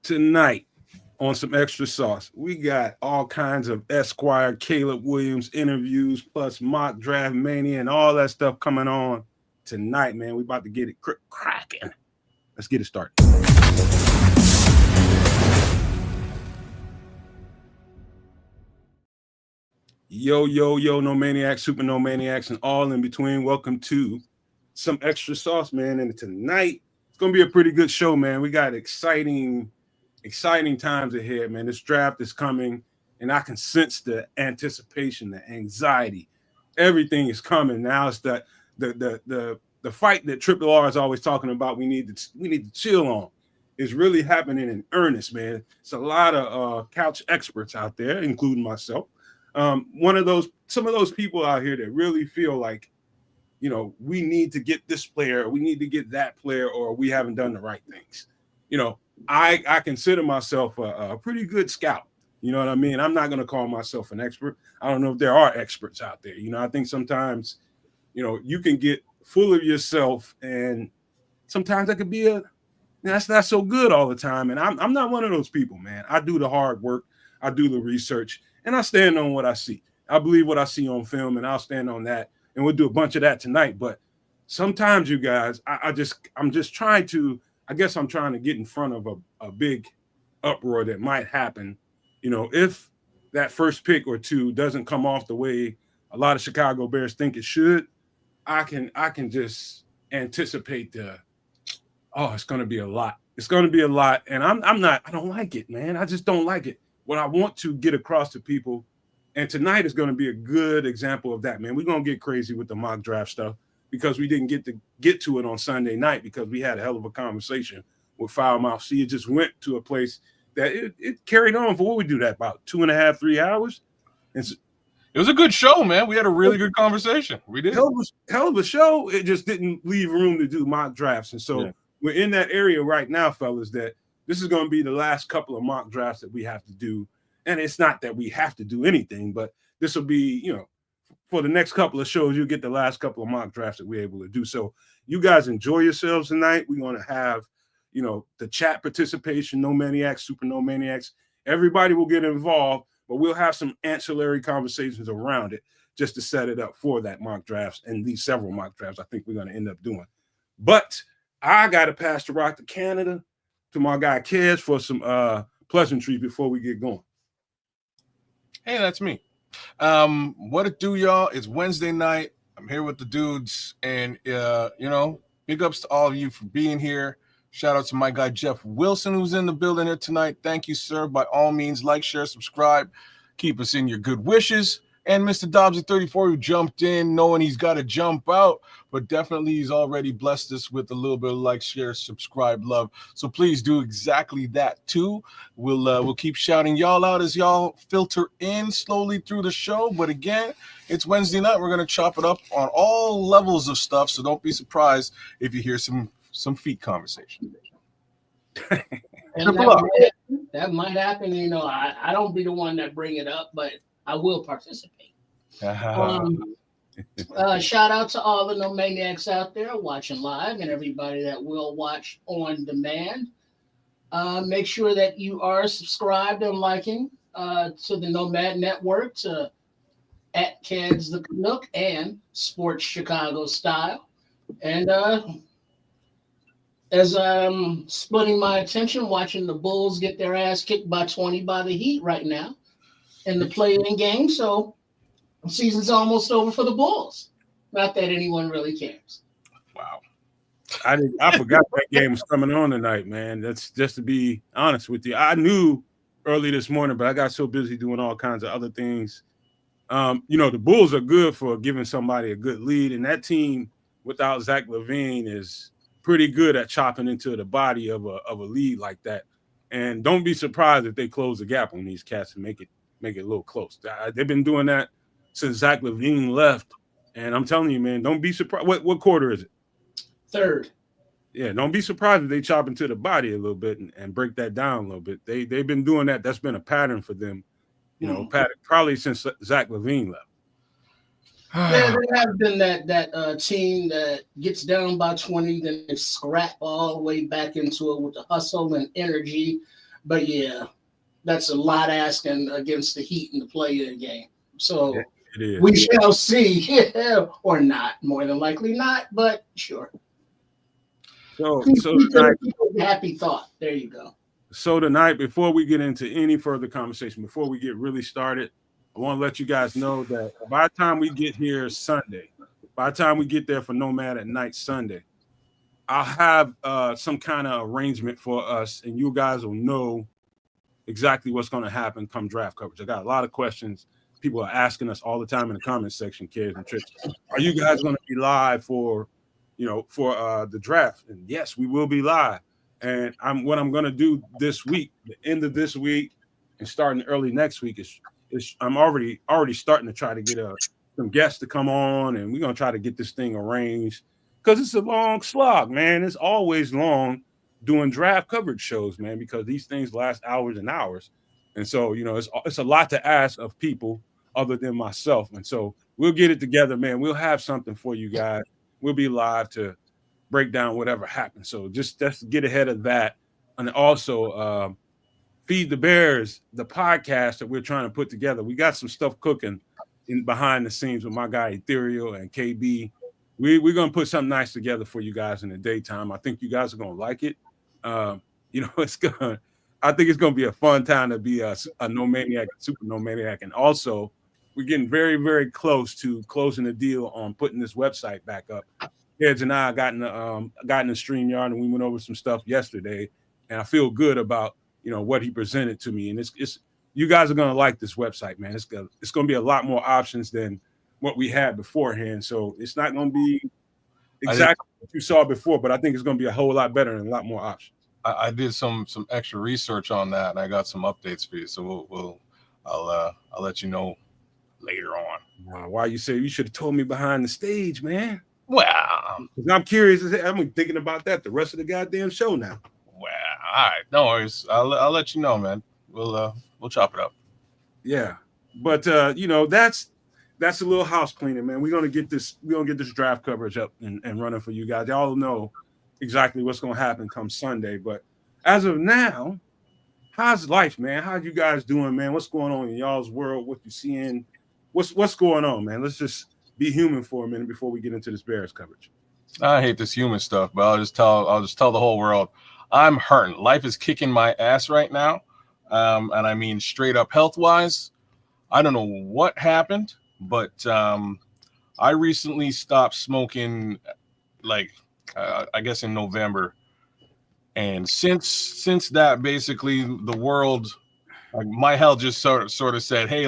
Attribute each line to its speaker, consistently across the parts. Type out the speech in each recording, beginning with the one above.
Speaker 1: Tonight on some extra sauce, we got all kinds of Esquire Caleb Williams interviews, plus mock draft mania and all that stuff coming on tonight, man. We about to get it cracking. Let's get it started. Yo, no maniacs, super no maniacs, and all in between. Welcome to some extra sauce, man. And tonight it's gonna be a pretty good show, man. We got exciting times ahead, man. This draft is coming, and I can sense the anticipation, the anxiety. Everything is coming. Now it's the fight that Triple R is always talking about. We need to chill on. Is really happening in earnest, man. It's a lot of couch experts out there, including myself. Some of those people out here that really feel like, you know, we need to get this player, we need to get that player, or we haven't done the right things. You know, I consider myself a pretty good scout. You know what I mean? I'm not going to call myself an expert. I don't know if there are experts out there. You know, I think sometimes, you know, you can get full of yourself, and sometimes that could be that's not so good all the time. And I'm not one of those people, man. I do the hard work. I do the research. And I stand on what I see. I believe what I see on film, and I'll stand on that. And we'll do a bunch of that tonight. But sometimes, you guys, I'm just trying to, I guess I'm trying to get in front of a big uproar that might happen. You know, if that first pick or two doesn't come off the way a lot of Chicago Bears think it should, I can just anticipate it's going to be a lot. It's going to be a lot. And I don't like it, man. I just don't like it. What I want to get across to people, and tonight is going to be a good example of that, man. We're going to get crazy with the mock draft stuff because we didn't get to it on Sunday night because we had a hell of a conversation with Foulmouth. See, it just went to a place that it carried on for what we do that about 2.5, 3 hours. And
Speaker 2: it was a good show, man. We had a really good conversation. We did.
Speaker 1: Hell of a show. It just didn't leave room to do mock drafts. And so we're in that area right now, fellas, that this is going to be the last couple of mock drafts that we have to do. And it's not that we have to do anything, but this will be, you know, for the next couple of shows, you'll get the last couple of mock drafts that we're able to do. So you guys enjoy yourselves tonight. We're going to have, you know, the chat participation, no maniacs, super no maniacs. Everybody will get involved, but we'll have some ancillary conversations around it just to set it up for that mock drafts and these several mock drafts I think we're going to end up doing. But I got to pass the rock to Canada, to my guy Kez, for some pleasantries before we get going.
Speaker 2: Hey, that's me. What it do, y'all? It's Wednesday night. I'm here with the dudes, and you know, big ups to all of you for being here. Shout out to my guy Jeff Wilson, who's in the building here tonight. Thank you, sir. By all means, like, share, subscribe. Keep us in your good wishes. And Mr. Dobbs at 34, who jumped in knowing he's got to jump out, but definitely he's already blessed us with a little bit of like, share, subscribe, love. So please do exactly that too. We'll keep shouting y'all out as y'all filter in slowly through the show. But again, it's Wednesday night. We're gonna chop it up on all levels of stuff. So don't be surprised if you hear some feet conversation.
Speaker 3: And that might happen. You know, I don't be the one that bring it up, but I will participate. Shout out to all the no maniacs out there watching live and everybody that will watch on demand. Make sure that you are subscribed and liking to the Nomad Network, to at Kids the Canuck and Sports Chicago Style. And as I'm splitting my attention, watching the Bulls get their ass kicked by 20 by the Heat right now in the play-in game, so the season's almost over for the Bulls. Not that anyone really cares.
Speaker 1: Wow. I forgot that game was coming on tonight, man. That's just to be honest with you. I knew early this morning, but I got so busy doing all kinds of other things. You know, the Bulls are good for giving somebody a good lead, and that team without Zach LaVine is pretty good at chopping into the body of a lead like that. And don't be surprised if they close the gap on these cats and make it a little close. They've been doing that since Zach LaVine left, and I'm telling you, man, don't be surprised. What quarter is it?
Speaker 3: Third.
Speaker 1: Yeah, don't be surprised if they chop into the body a little bit and break that down a little bit. They've been doing that. That's been a pattern for them, you know, probably since Zach LaVine left.
Speaker 3: Yeah, they have been that team that gets down by 20, then they scrap all the way back into it with the hustle and energy. But yeah, that's a lot asking against the Heat in the play-in game. So
Speaker 1: It is.
Speaker 3: we shall see, or not. More than likely not, but sure.
Speaker 1: So
Speaker 3: Keep a happy thought. There you go.
Speaker 1: So tonight, before we get into any further conversation, before we get really started, I want to let you guys know that by the time we get here Sunday, by the time we get there for Nomad at Night Sunday, I'll have some kind of arrangement for us, and you guys will know exactly what's going to happen come draft coverage. I got a lot of questions. People are asking us all the time in the comment section, kids and tricks. Are you guys going to be live for the draft? And yes, we will be live. And what I'm going to do this week, the end of this week and starting early next week is I'm already starting to try to get some guests to come on, and we're going to try to get this thing arranged because it's a long slog, man. It's always long doing draft coverage shows, man, because these things last hours and hours. And so, it's a lot to ask of people other than myself. And so we'll get it together, man. We'll have something for you guys. We'll be live to break down whatever happens. So just get ahead of that. And also Feed the Bears, the podcast that we're trying to put together. We got some stuff cooking in behind the scenes with my guy Ethereal and KB. We're going to put something nice together for you guys in the daytime. I think you guys are going to like it. I think it's going to be a fun time to be a No Maniac, Super No Maniac. And also, we're getting very, very close to closing the deal on putting this website back up. Hedge and I got in the StreamYard, and we went over some stuff yesterday, and I feel good about what he presented to me. And it's you guys are going to like this website, man. It's going to be a lot more options than what we had beforehand. So it's not going to be exactly what you saw before, but I think it's going to be a whole lot better and a lot more options.
Speaker 2: I did some extra research on that, and I got some updates for you. So I'll let you know later on.
Speaker 1: Why you say you should have told me behind the stage, man?
Speaker 2: Well,
Speaker 1: I'm curious. I'm thinking about that the rest of the goddamn show now.
Speaker 2: Well, all right, no worries. I'll let you know, man. We'll chop it up.
Speaker 1: Yeah, but that's a little house cleaning, man. We're gonna get this draft coverage up and running for you guys. Y'all know exactly what's gonna happen come Sunday. But as of now, how's life, man? How you guys doing, man? What's going on in y'all's world? What you seeing? What's going on, man? Let's just be human for a minute before we get into this Bears coverage.
Speaker 2: I hate this human stuff, but I'll just tell the whole world I'm hurting. Life is kicking my ass right now, and I mean straight up health wise. I don't know what happened, but I recently stopped smoking, I guess in November, and since that, basically the world, my health just sort of said, hey,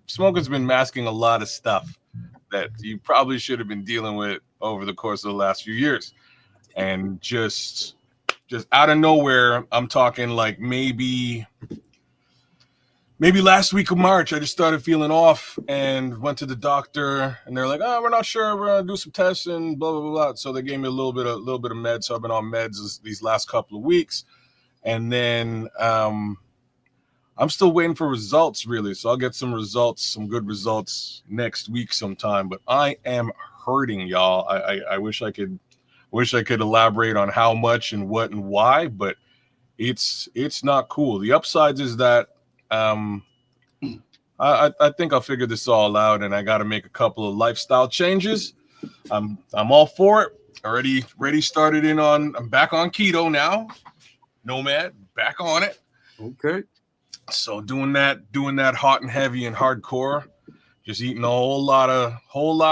Speaker 2: smoking's been masking a lot of stuff that you probably should have been dealing with over the course of the last few years. And just out of nowhere, I'm talking maybe last week of March, I just started feeling off and went to the doctor, and they're like, oh, we're not sure, we're gonna do some tests and blah, blah, blah, blah. So they gave me a little bit of meds. So I've been on meds these last couple of weeks. And then I'm still waiting for results, really. So I'll get some good results next week sometime. But I am hurting, y'all. I wish I could elaborate on how much and what and why, but it's not cool. The upsides is that I think I'll figure this all out, and I got to make a couple of lifestyle changes. I'm all for it. Already started I'm back on keto now. Nomad, back on it.
Speaker 1: Okay.
Speaker 2: So doing that hot and heavy and hardcore, just eating a whole lot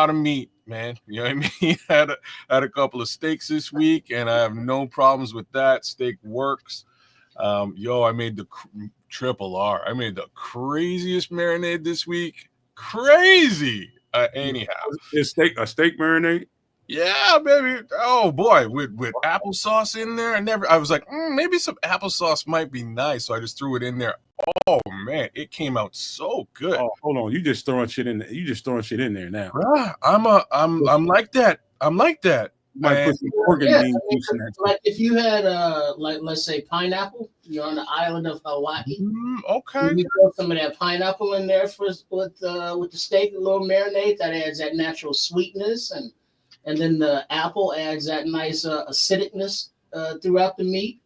Speaker 2: of meat, man. You know what I mean? had a couple of steaks this week, and I have no problems with that. Steak works. I made the triple R. I made the craziest marinade this week. Crazy. Anyhow,
Speaker 1: a steak marinade.
Speaker 2: Yeah, baby. Oh boy, with applesauce in there. I was like, maybe some applesauce might be nice. So I just threw it in there. Oh man, it came out so good.
Speaker 1: Oh, hold on. You just throwing shit in there. Now.
Speaker 2: Bruh, I'm like that.
Speaker 1: Might put some organ beans juice in that.
Speaker 3: Like if you had let's say pineapple, you're on the island of Hawaii.
Speaker 2: Okay.
Speaker 3: You throw some of that pineapple in there with the steak, a little marinade that adds that natural sweetness, and then the apple adds that nice acidicness throughout the meat.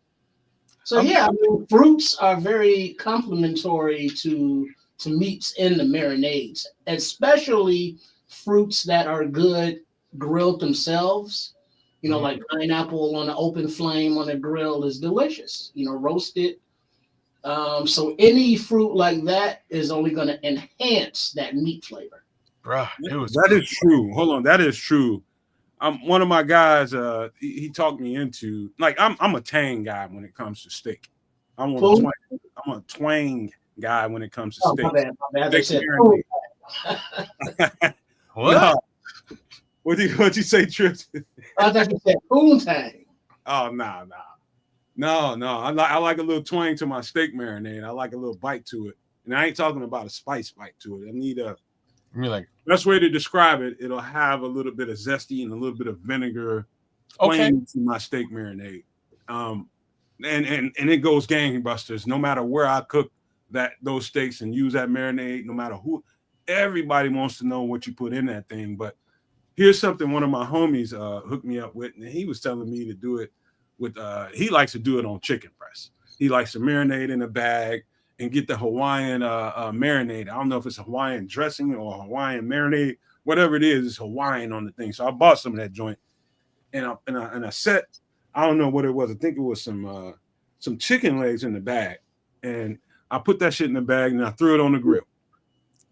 Speaker 3: So yeah, I mean, fruits are very complementary to meats in the marinades, especially fruits that are good grilled themselves. You know, like pineapple on an open flame on a grill is delicious. You know, roasted. So any fruit like that is only going to enhance that meat flavor.
Speaker 2: Bruh,
Speaker 1: That is true. Hold on, that is true. One of my guys. He talked me into like I'm a tang guy when it comes to steak. I'm a twang guy when it comes to
Speaker 3: Oh,
Speaker 1: steak.
Speaker 3: my bad. They said food.
Speaker 2: What?
Speaker 1: No. What'd you say, Trips?
Speaker 3: I thought you said poontang.
Speaker 1: Oh no. I like a little twang to my steak marinade. I like a little bite to it, and I ain't talking about a spice bite to it. I need a.
Speaker 2: I mean, like
Speaker 1: best way to describe it, it'll have a little bit of zesty and a little bit of vinegar twang to my steak marinade. And it goes gangbusters. No matter where I cook those steaks and use that marinade, no matter who, everybody wants to know what you put in that thing. But here's something one of my homies hooked me up with, and he was telling me to do it with. He likes to do it on chicken breast. He likes to marinate in a bag and get the Hawaiian marinade. I don't know if it's Hawaiian dressing or Hawaiian marinade, whatever it is. It's Hawaiian on the thing. So I bought some of that joint, and I set. I don't know what it was. I think it was some chicken legs in the bag, and I put that shit in the bag and I threw it on the grill.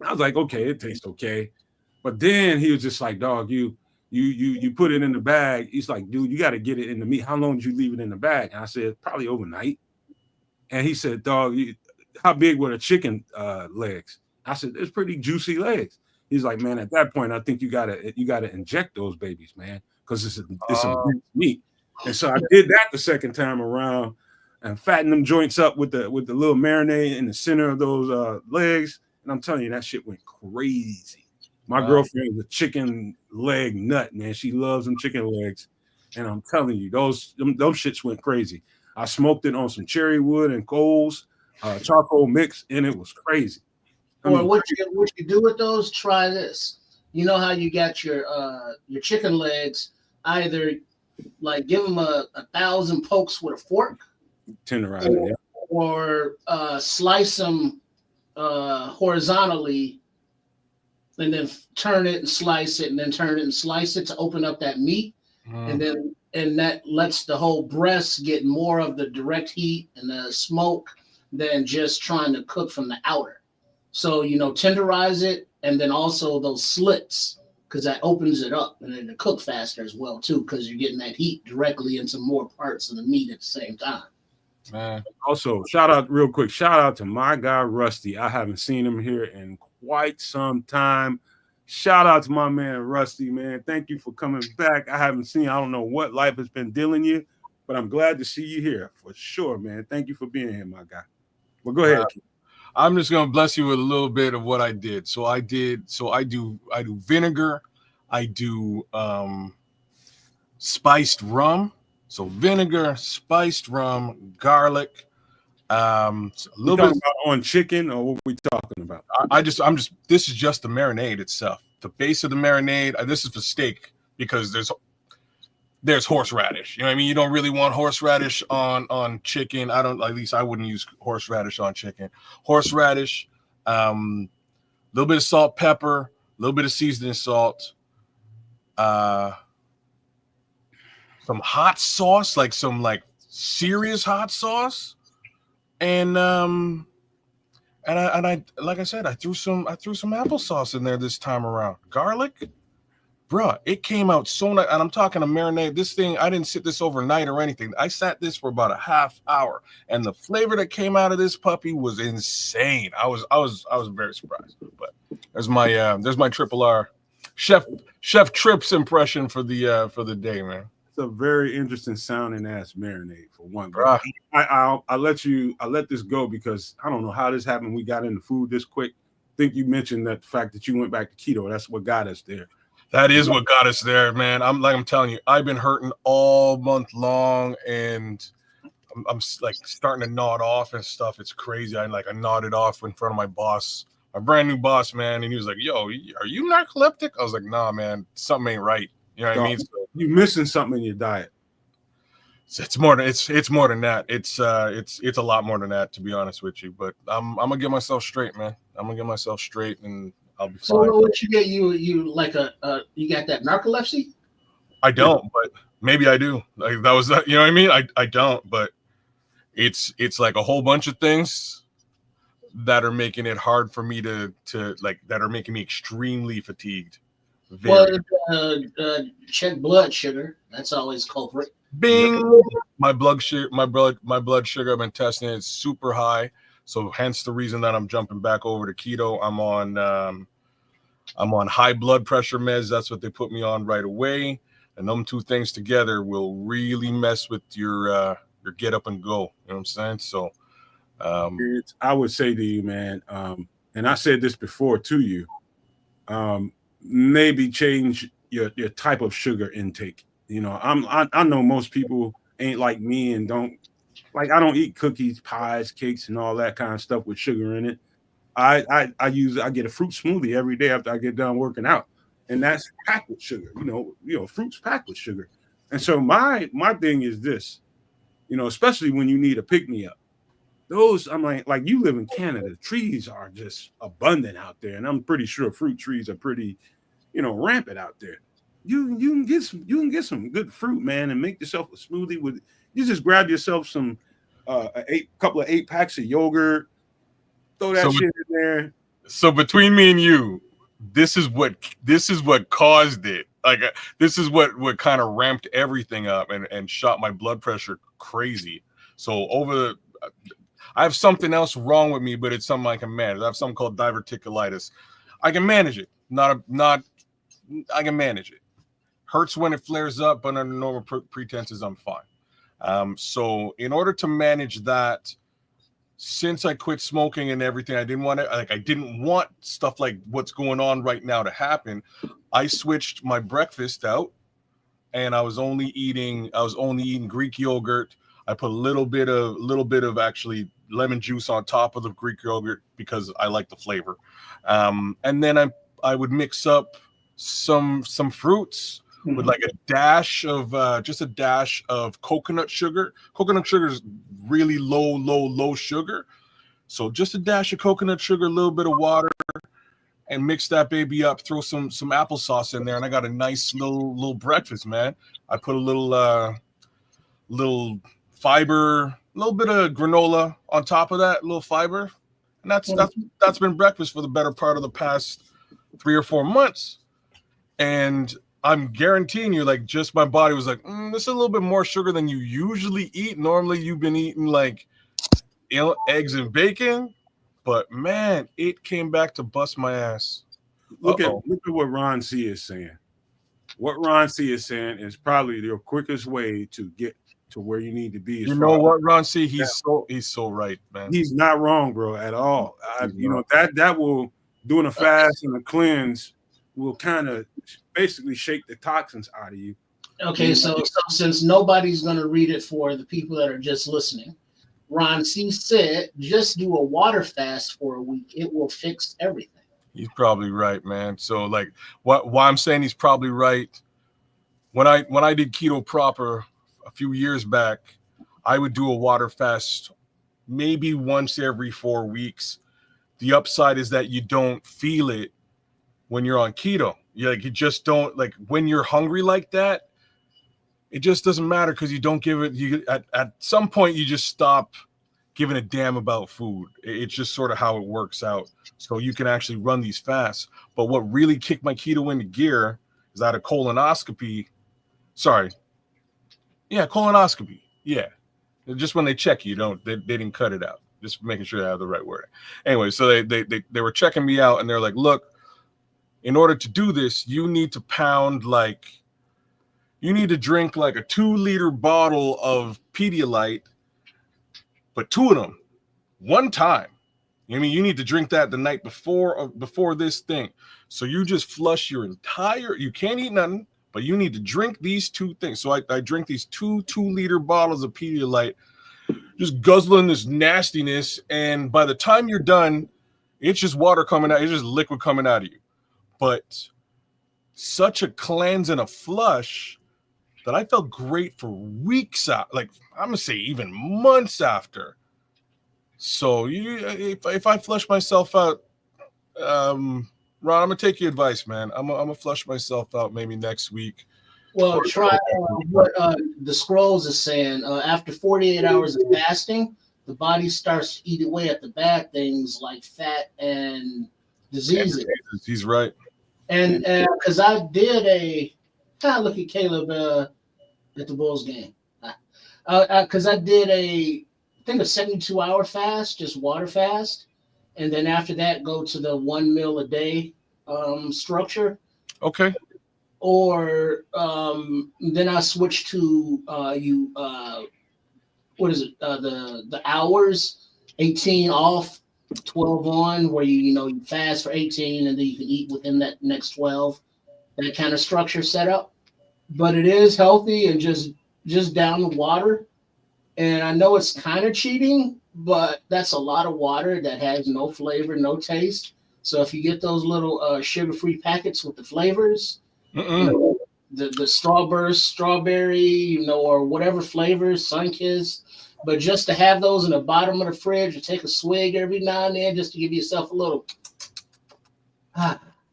Speaker 1: I was like, okay, it tastes okay, but then he was just like, dog, you put it in the bag. He's like, dude, you got to get it in the meat. How long did you leave it in the bag? And I said, probably overnight. And he said, dog, how big were the chicken legs? I said, it's pretty juicy legs. He's like, man, at that point, I think you gotta inject those babies, man, because it's some meat. And so I did that the second time around and fattened them joints up with the little marinade in the center of those legs. And I'm telling you, that shit went crazy. My girlfriend is a chicken leg nut, man. She loves them chicken legs. And I'm telling you, those shits went crazy. I smoked it on some cherry wood and coals, charcoal mix, and it was crazy.
Speaker 3: Or what you do with those? Try this. You know how you got your chicken legs? Either like give them a 1,000 pokes with a fork,
Speaker 1: tenderize it,
Speaker 3: or slice them horizontally, and then turn it and slice it, and then turn it and slice it to open up that meat, and that lets the whole breast get more of the direct heat and the smoke than just trying to cook from the outer. So, tenderize it, and then also those slits, because that opens it up, and then to cook faster as well, too, because you're getting that heat directly into more parts of the meat at the same time.
Speaker 2: Man.
Speaker 1: Also, shout out to my guy, Rusty. I haven't seen him here in quite some time. Shout out to my man, Rusty, man. Thank you for coming back. I don't know what life has been dealing you, but I'm glad to see you here for sure, man. Thank you for being here, my guy. Well, go ahead.
Speaker 2: I'm just gonna bless you with a little bit of what I did. So I do vinegar, I do spiced rum. So vinegar, spiced rum, garlic, a little bit
Speaker 1: on chicken, or what we talking about?
Speaker 2: This is just the marinade itself. The base of the marinade. This is for steak because there's horseradish. You know what I mean? You don't really want horseradish on chicken. At least I wouldn't use horseradish on chicken. Horseradish, little bit of salt, pepper, a little bit of seasoning salt, some hot sauce, like some serious hot sauce, and I like I said, I threw some applesauce in there this time around. Garlic. Bruh, it came out so nice, and I'm talking a marinade. This thing, I didn't sit this overnight or anything. I sat this for about a half hour, and the flavor that came out of this puppy was insane. I was very surprised. But there's my Triple R Chef Trips impression for the day, man.
Speaker 1: It's a very interesting sounding ass marinade for one.
Speaker 2: Bruh.
Speaker 1: I let this go because I don't know how this happened. We got into food this quick. I think you mentioned that the fact that you went back to keto, that's what got us there.
Speaker 2: That is what got us there, man. I'm telling you, I've been hurting all month long, and I'm like starting to nod off and stuff. It's crazy. I nodded off in front of my boss, my brand new boss, man, and he was like, "Yo, are you narcoleptic?" I was like, "Nah, man, something ain't right." You know what I mean? So,
Speaker 1: you missing something in your diet.
Speaker 2: It's more than it's more than that. It's a lot more than that, to be honest with you. But I'm gonna get myself straight, man. I'm gonna get myself straight, and I'll be
Speaker 3: So
Speaker 2: fine.
Speaker 3: what you get? You like you got that narcolepsy?
Speaker 2: I don't, but maybe I do. Like that was you know what I mean? I don't, but it's like a whole bunch of things that are making it hard for me to like that are making me extremely fatigued.
Speaker 3: Well, check blood sugar. That's always culprit.
Speaker 2: Bing. My blood sugar. My blood sugar. I've been testing it. It's super high. So hence the reason that I'm jumping back over to keto. I'm on high blood pressure meds. That's what they put me on right away. And them two things together will really mess with your get up and go. You know what I'm saying? So
Speaker 1: I would say to you, man, and I said this before to you, maybe change your type of sugar intake. You know, I know most people ain't like me and I don't eat cookies, pies, cakes, and all that kind of stuff with sugar in it. I get a fruit smoothie every day after I get done working out, and that's packed with sugar. You know, fruit's packed with sugar. And so my thing is this, you know, especially when you need a pick me up. Those I'm like you live in Canada, trees are just abundant out there, and I'm pretty sure fruit trees are pretty, you know, rampant out there. You can get some good fruit, man, and make yourself a smoothie with. You just grab yourself some couple of 8 packs of yogurt, throw that shit in there.
Speaker 2: So between me and you, this is what caused it. Like this is what kind of ramped everything up and shot my blood pressure crazy. So I have something else wrong with me, but it's something I can manage. I have something called diverticulitis. I can manage it. I can manage it. Hurts when it flares up, but under normal pretenses, I'm fine. So in order to manage that, since I quit smoking and everything, I didn't want stuff like what's going on right now to happen. I switched my breakfast out, and I was only eating Greek yogurt. I put a little bit of actually lemon juice on top of the Greek yogurt because I like the flavor. And then I would mix up some fruits with like a dash of coconut sugar. Coconut sugar is really low sugar. So just a dash of coconut sugar, a little bit of water, and mix that baby up. Throw some applesauce in there, and I got a nice little breakfast, man. I put a little fiber, a little bit of granola on top of that, little fiber, and that's been breakfast for the better part of the past 3 or 4 months. And I'm guaranteeing you, like, just my body was like, this is a little bit more sugar than you usually eat. Normally, you've been eating like, you know, eggs and bacon, but man, it came back to bust my ass.
Speaker 1: Look at what Ron C is saying. What Ron C is saying is probably the quickest way to get to where you need to be.
Speaker 2: You know what, Ron C? He's so right, man.
Speaker 1: He's not wrong, bro, at all. You know, that will, doing a fast and a cleanse will kind of basically shake the toxins out of you.
Speaker 3: Okay, so since nobody's going to read it for the people that are just listening, Ron C said, just do a water fast for a week. It will fix everything.
Speaker 2: He's probably right, man. So like why I'm saying he's probably right. When I did keto proper a few years back, I would do a water fast maybe once every 4 weeks. The upside is that you don't feel it when you're on keto. You just don't, like, when you're hungry like that, it just doesn't matter because you don't give it. At some point you just stop giving a damn about food. It's just sort of how it works out. So you can actually run these fasts. But what really kicked my keto into gear is I had a colonoscopy. Sorry. Yeah, colonoscopy. Yeah. Just when they check you, they didn't cut it out. Just making sure I have the right word. Anyway, so they were checking me out, and they're like, look, in order to do this, you need to drink like a 2-liter bottle of Pedialyte, but 2 of them, one time. I mean, you need to drink that the night before this thing. So you just flush you can't eat nothing, but you need to drink these 2 things. So I drink these 2-liter bottles of Pedialyte, just guzzling this nastiness. And by the time you're done, it's just water coming out. It's just liquid coming out of you. But such a cleanse and a flush that I felt great for weeks out, like I'm gonna say even months after. So if I flush myself out, Ron, I'm gonna take your advice, man. I'm gonna flush myself out maybe next week.
Speaker 3: Well, try what the scrolls is saying. After 48 hours of fasting, the body starts to eat away at the bad things like fat and diseases.
Speaker 2: He's right.
Speaker 3: And because I did look at Caleb at the Bulls game. Because I did I think a 72-hour fast, just water fast. And then after that, go to the 1 meal a day structure.
Speaker 2: Okay.
Speaker 3: Or then I switched to what is it? The hours, 18 off, 12 on, where you fast for 18 and then you can eat within that next 12. That kind of structure setup. But it is healthy and just down the water. And I know it's kind of cheating, but that's a lot of water that has no flavor, no taste. So if you get those little sugar-free packets with the flavors, the strawberry, or whatever flavors, Sunkist, but just to have those in the bottom of the fridge and take a swig every now and then just to give yourself a little.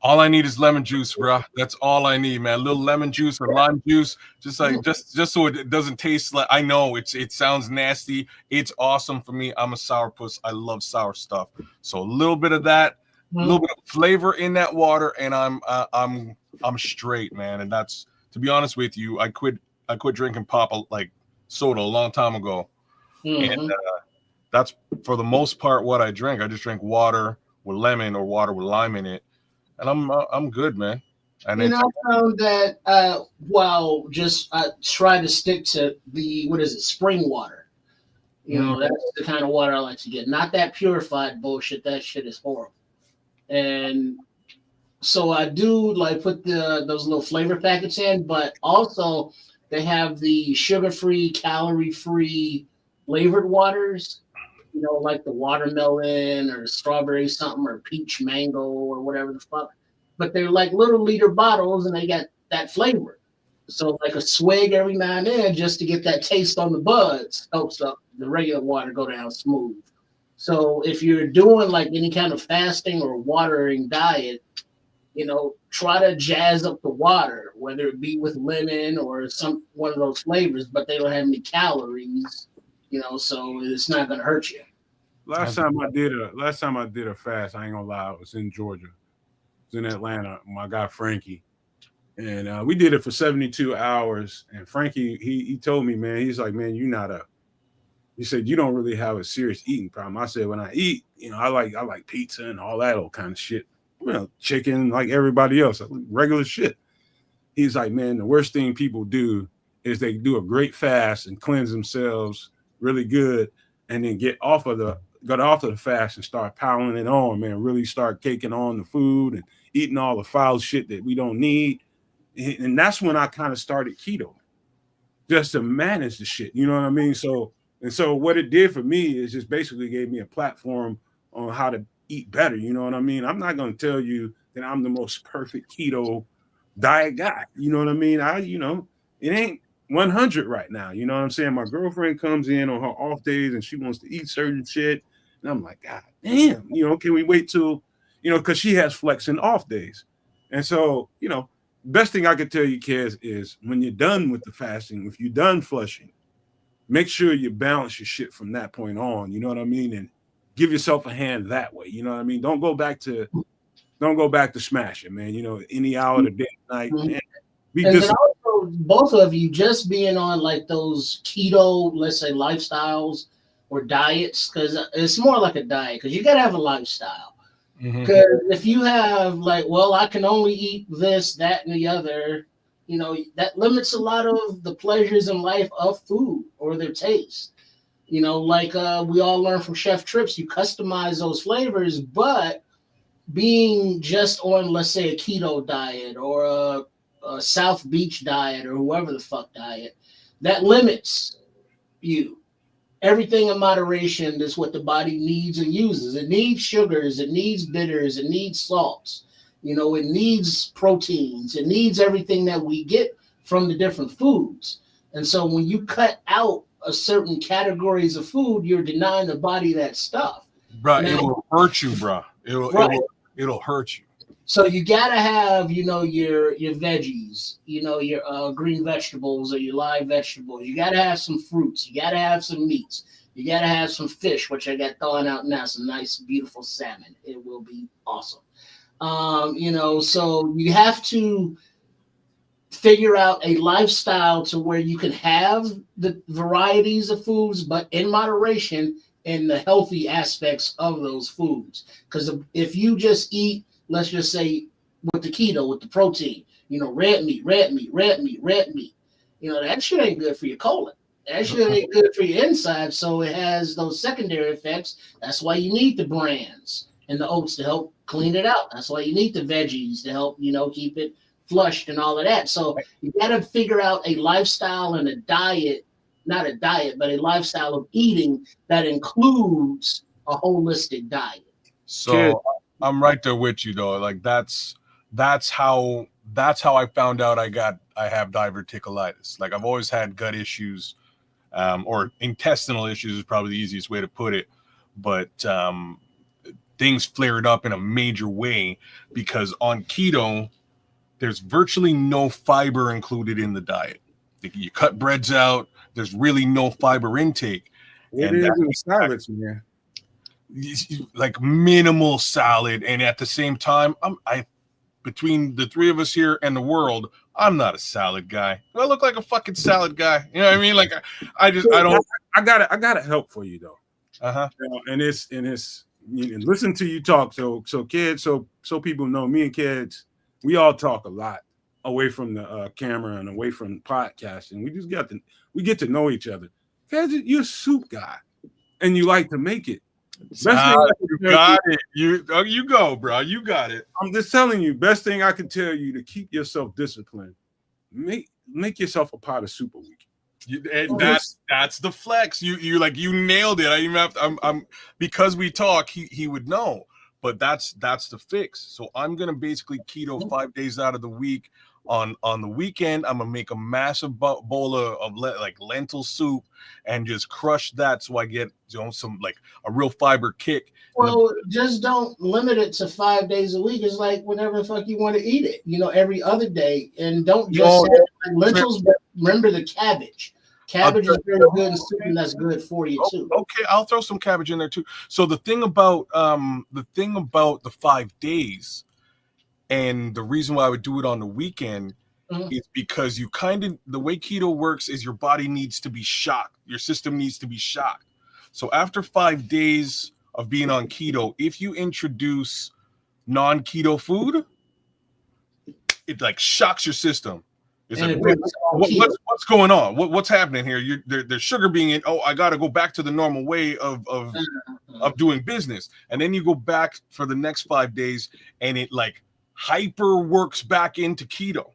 Speaker 2: All I need is lemon juice, bro. That's all I need, man. A little lemon juice or lime juice, just so it doesn't taste like. I know it sounds nasty. It's awesome for me. I'm a sourpuss. I love sour stuff. So a little bit of that, a little bit of flavor in that water, and I'm straight, man. And that's, to be honest with you, I quit drinking pop like soda a long time ago, and that's for the most part what I drink. I just drink water with lemon or water with lime in it. And I'm good, man. And
Speaker 3: I found that I try to stick to the spring water. That's the kind of water I like to get. Not that purified bullshit. That shit is horrible. And so I do put those little flavor packets in, but also they have the sugar-free, calorie-free flavored waters. Like the watermelon or strawberry something or peach mango or whatever the fuck. But they're like little liter bottles and they got that flavor. So like a swig every now and then just to get that taste on the buds helps the regular water go down smooth. So if you're doing like any kind of fasting or watering diet, try to jazz up the water, whether it be with lemon or one of those flavors, but they don't have any calories. So it's not gonna hurt you.
Speaker 1: Last time I did a fast, I ain't gonna lie, I was in Georgia. I was in Atlanta. My guy Frankie, and we did it for 72 hours. And Frankie, he told me, man, he's like, man, he said you don't really have a serious eating problem. I said when I eat, I like pizza and all that old kind of shit. Chicken like everybody else, regular shit. He's like, man, the worst thing people do is they do a great fast and cleanse themselves really good, and then get off of the fast and start piling it on, man. Really start caking on the food and eating all the foul shit that we don't need. And that's when I kind of started keto, just to manage the shit. You know what I mean? So what it did for me is just basically gave me a platform on how to eat better. You know what I mean? I'm not going to tell you that I'm the most perfect keto diet guy. You know what I mean? It ain't 100 right now. You know what I'm saying? My girlfriend comes in on her off days and she wants to eat certain shit. And I'm like, God damn, can we wait till, because she has flexing off days. And so, best thing I could tell you, kids, is when you're done with the fasting, if you're done flushing, make sure you balance your shit from that point on. You know what I mean? And give yourself a hand that way. You know what I mean? Don't go back to smashing, man. Any hour of the day, night, man.
Speaker 3: And then also, both of you just being on like those keto, let's say, lifestyles or diets, because it's more like a diet, because you got to have a lifestyle. Because if you have I can only eat this, that, and the other, that limits a lot of the pleasures in life of food or their taste. We all learn from Chef Trips, you customize those flavors, but being just on, let's say, a keto diet or a South Beach diet or whoever the fuck diet, that limits you. Everything in moderation is what the body needs and uses. It needs sugars, it needs bitters, it needs salts, it needs proteins, it needs everything that we get from the different foods. And so when you cut out a certain categories of food, you're denying the body that stuff.
Speaker 2: Bro,
Speaker 3: Now,
Speaker 2: it will hurt you, bro. It'll hurt you.
Speaker 3: so you gotta have, your veggies, your green vegetables or your live vegetables. You gotta have some fruits. You gotta have some meats. You gotta have some fish, which I got thawing out now. Some nice, beautiful salmon. It will be awesome. So you have to figure out a lifestyle to where you can have the varieties of foods, but in moderation in the healthy aspects of those foods. Because if you just eat, let's just say with the keto, with the protein, red meat, that shit ain't good for your colon. That shit ain't good for your insides. So it has those secondary effects. That's why you need the brands and the oats to help clean it out. That's why you need the veggies to help, keep it flushed and all of that. So you got to figure out a lifestyle and a diet, not a diet, but a lifestyle of eating that includes a holistic diet.
Speaker 2: So I'm right there with you though. Like that's how I found out I have diverticulitis. Like I've always had gut issues, or intestinal issues is probably the easiest way to put it. But things flared up in a major way because on keto, there's virtually no fiber included in the diet. You cut breads out. There's really no fiber intake.
Speaker 1: It is in salads, man.
Speaker 2: Like minimal salad, and at the same time, between the three of us here and the world, I'm not a salad guy. I look like a fucking salad guy. You know what I mean? Like I don't.
Speaker 1: I gotta help for you though. And it's listen to you talk. So kids, so people know me and kids. We all talk a lot away from the camera and away from podcasting. We get to know each other. Kids, you're a soup guy, and you like to make it.
Speaker 2: You got it. You go, bro. You got it.
Speaker 1: I'm just telling you. Best thing I can tell you to keep yourself disciplined. Make yourself a pot of soup a week.
Speaker 2: And that's the flex. You nailed it. I even have to, I'm because we talk. He would know. But that's the fix. So I'm gonna basically keto 5 days out of the week. On the weekend, I'm gonna make a massive bowl of lentil soup and just crush that, so I get some like a real fiber kick.
Speaker 3: Well, just don't limit it to 5 days a week. It's like whenever the fuck you want to eat it, every other day, and don't just say lentils. But remember the cabbage. Cabbage is very good in soup, and that's good for you too.
Speaker 2: Okay, I'll throw some cabbage in there too. So the thing about the 5 days, and the reason why I would do it on the weekend is because the way keto works is your body needs to be shocked. Your system needs to be shocked. So after 5 days of being on keto, if you introduce non-keto food, it like shocks your system. It's like, what's going on? What's happening here? There's sugar being in. Oh, I got to go back to the normal way of doing business. And then you go back for the next 5 days, and it like hyper works back into keto.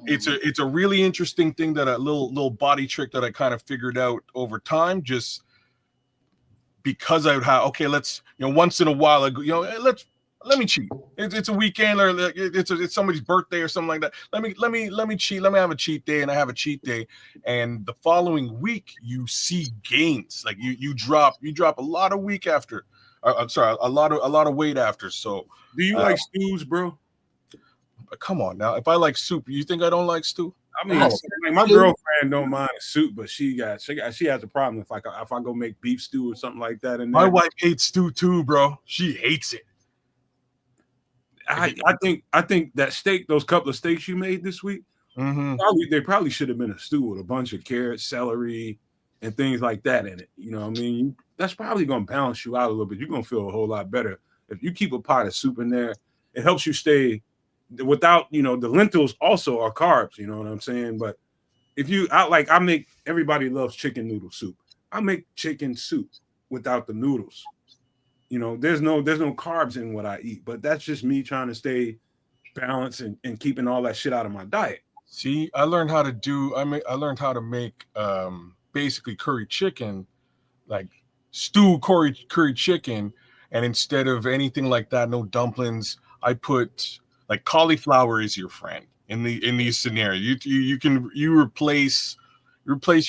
Speaker 2: It's a really interesting thing, that a little body trick that I kind of figured out over time, just because I would have, okay, let's, once in a while, let me cheat. It's a weekend, or it's somebody's birthday or something like that. Let me cheat. Let me have a cheat day, and I have a cheat day. And the following week, you see gains. Like you drop a lot of weight after. A lot of weight after. So,
Speaker 1: do you like stews, bro?
Speaker 2: Come on now. If I like soup, you think I don't like stew?
Speaker 1: I mean, my girlfriend don't mind a soup, but she has a problem if I go make beef stew or something like that.
Speaker 2: My wife hates stew too, bro. She hates it.
Speaker 1: I think that steak, those couple of steaks you made this week, they probably should have been a stew with a bunch of carrots, celery, and things like that in it. You know what I mean? That's probably going to balance you out a little bit. You're going to feel a whole lot better if you keep a pot of soup in there. It helps you stay without, the lentils also are carbs. You know what I'm saying? But I make, everybody loves chicken noodle soup. I make chicken soup without the noodles. There's no carbs in what I eat, but that's just me trying to stay balanced and keeping all that shit out of my diet.
Speaker 2: See, I learned how to make basically curry chicken, like stew curry chicken, and instead of anything like that, no dumplings, I put like cauliflower is your friend. in these scenarios. You replace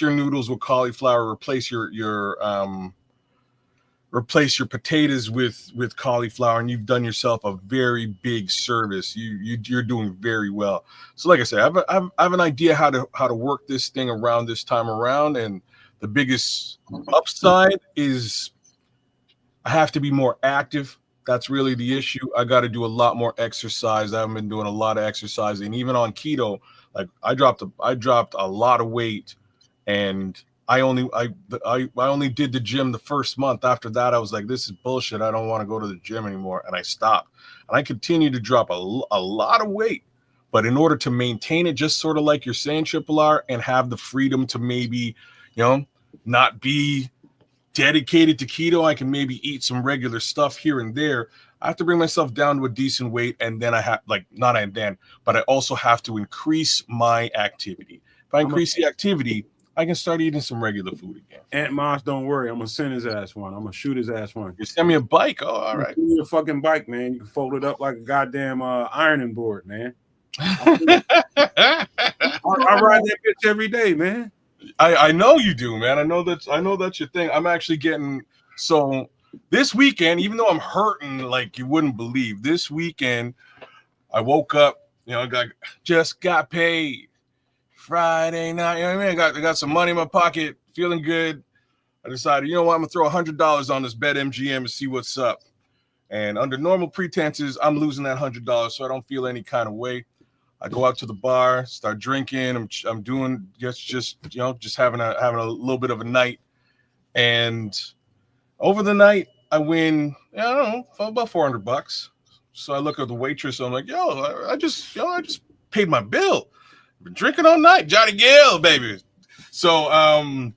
Speaker 2: your noodles with cauliflower, replace your potatoes with cauliflower, and you've done yourself a very big service. You're doing very well. So like I said, I have an idea how to work this thing around this time around, and the biggest upside is I have to be more active. That's really the issue. I got to do a lot more exercise. I haven't been doing a lot of exercise, and even on keto, like I dropped a lot of weight, and I only did the gym the first month. After that, I was like, this is bullshit. I don't want to go to the gym anymore, and I stopped. And I continue to drop a lot of weight, but in order to maintain it, just sort of like you're saying, Triple R, and have the freedom to maybe, not be dedicated to keto, I can maybe eat some regular stuff here and there. I have to bring myself down to a decent weight, and then but I also have to increase my activity. If I increase the activity, I can start eating some regular food again.
Speaker 1: Aunt Moss, don't worry. I'm gonna send his ass one. I'm gonna shoot his ass one.
Speaker 2: You send me a bike. Oh, all right.
Speaker 1: Give me a fucking bike, man. You can fold it up like a goddamn ironing board, man. I ride that bitch every day, man.
Speaker 2: I know you do, man. I know that's your thing. I'm actually getting so this weekend, even though I'm hurting like you wouldn't believe, this weekend I woke up, just got paid Friday night. You know what I mean? I got some money in my pocket, feeling good. I decided, you know what, I'm gonna throw $100 on this BetMGM and see what's up. And under normal pretenses, I'm losing that $100, so I don't feel any kind of way. I go out to the bar, start drinking. I'm doing just having a little bit of a night. And over the night, I win, I don't know, about $400. So I look at the waitress. I'm like, I just paid my bill. I've been drinking all night, Johnny Gill, baby. So
Speaker 3: I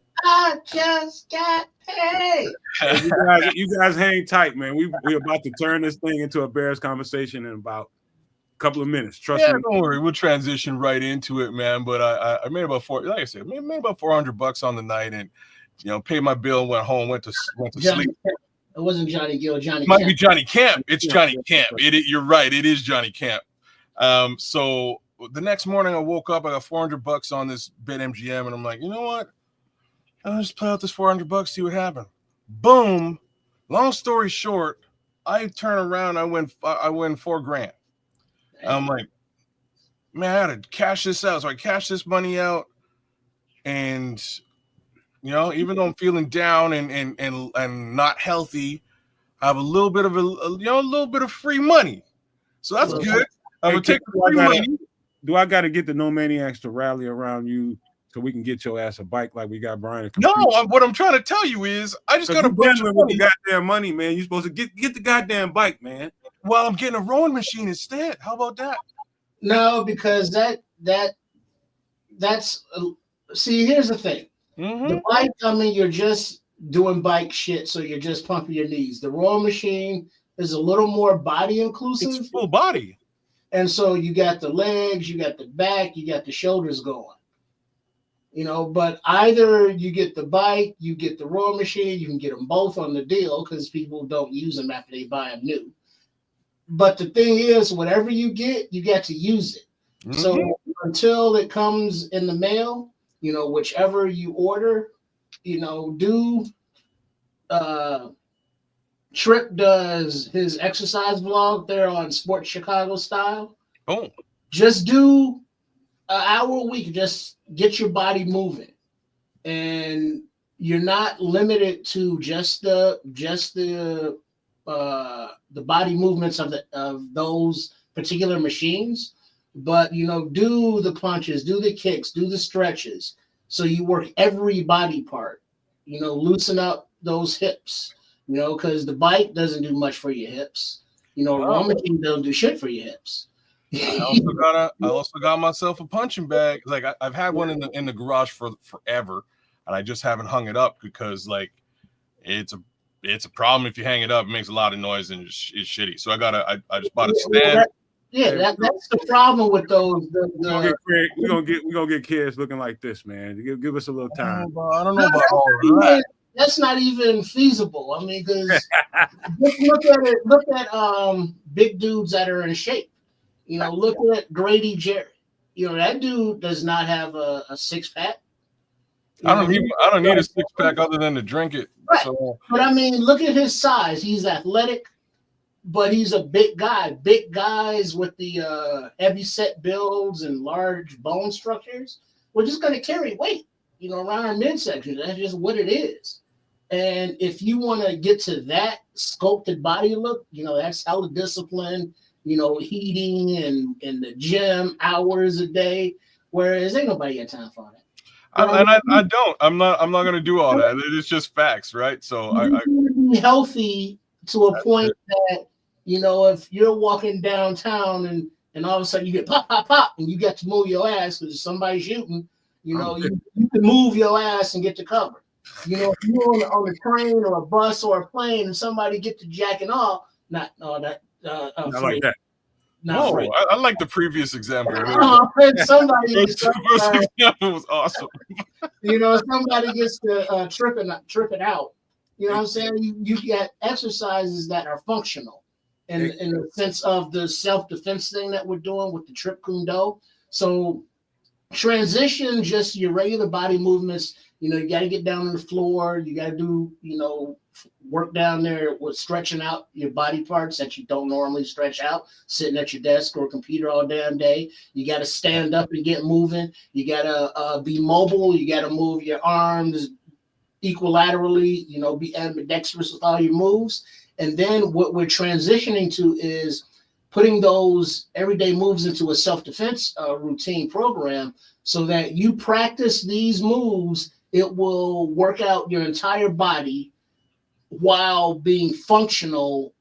Speaker 3: just got paid.
Speaker 1: You guys hang tight, man. We're about to turn this thing into a Bears conversation in about couple of minutes. Trust me.
Speaker 2: Don't worry. We'll transition right into it, man. But I made about $400 on the night, and paid my bill, went home, went to sleep.
Speaker 3: It wasn't Johnny Gill. Johnny
Speaker 2: might
Speaker 3: Camp.
Speaker 2: be Johnny Camp. It's Johnny Camp. You're right. It is Johnny Camp. So the next morning I woke up. I got $400 on this BetMGM, and I'm like, you know what? I'll just play out this $400. See what happens. Boom. Long story short, I turn around. I win $4,000. I'm like, man, I had to cash this out. So I cashed this money out, and even though I'm feeling down and not healthy, I have a little bit of free money. So that's good. I'm gonna take the free money.
Speaker 1: Do I got to get the No Maniacs to rally around you so we can get your ass a bike like we got Brian?
Speaker 2: No, what I'm trying to tell you is I just got a bunch of money.
Speaker 1: Goddamn money, man. You're supposed to get the goddamn bike, man.
Speaker 2: Well, I'm getting a rowing machine instead. How about that?
Speaker 3: No, because that's see, here's the thing.
Speaker 2: Mm-hmm.
Speaker 3: The bike, you're just doing bike shit, so you're just pumping your knees. The rowing machine is a little more body inclusive.
Speaker 2: It's full body.
Speaker 3: And so you got the legs, you got the back, you got the shoulders going. But either you get the bike, you get the rowing machine, you can get them both on the deal because people don't use them after they buy them new. But the thing is, whatever you get to use it. Mm-hmm. So until it comes in the mail, whichever you order, Trip does his exercise vlog there on Sports Chicago Style.
Speaker 2: Oh,
Speaker 3: just do an hour a week. Just get your body moving, and you're not limited to just the body movements of those particular machines, but do the punches, do the kicks, do the stretches. So you work every body part. Loosen up those hips. Because the bike doesn't do much for your hips. Rowing machine doesn't do shit for your hips.
Speaker 2: I also got myself a punching bag. Like I've had one in the garage for forever, and I just haven't hung it up because it's a problem if you hang it up. It makes a lot of noise and it's shitty. So I just bought a stand.
Speaker 3: That's the problem with those.
Speaker 1: We're gonna get kids looking like this, man. Give us a little time.
Speaker 2: I don't know about all of that.
Speaker 3: That's not even feasible. Because look at big dudes that are in shape. Look at Grady Jerry. that dude does not have a six pack.
Speaker 2: I don't need a six pack other than to drink it.
Speaker 3: Right.
Speaker 2: So,
Speaker 3: but I mean, look at his size. He's athletic, but he's a big guy. Big guys with the heavy set builds and large bone structures, we're just going to carry weight, around our midsection. That's just what it is. And if you want to get to that sculpted body look, that's hella discipline, heating and in the gym hours a day, whereas ain't nobody got time for that.
Speaker 2: I don't. I'm not going to do all that. It's just facts, right? So I
Speaker 3: be healthy to a point that if you're walking downtown and all of a sudden you get pop, pop, pop, and you got to move your ass because somebody's shooting, you can move your ass and get to cover. If you're on a train or a bus or a plane and somebody get to jacking off, not like that.
Speaker 2: No, I like the previous example.
Speaker 3: Somebody
Speaker 2: the example was awesome.
Speaker 3: Somebody gets to trip it out. You know what I'm saying? You get exercises that are functional in the sense of the self-defense thing that we're doing with the trip kundo. So transition just your regular body movements. You got to get down on the floor. You got to do, work down there with stretching out your body parts that you don't normally stretch out, sitting at your desk or computer all damn day. You got to stand up and get moving. You got to be mobile. You got to move your arms equilaterally, be ambidextrous with all your moves. And then what we're transitioning to is putting those everyday moves into a self-defense routine program so that you practice these moves. It will work out your entire body while being functional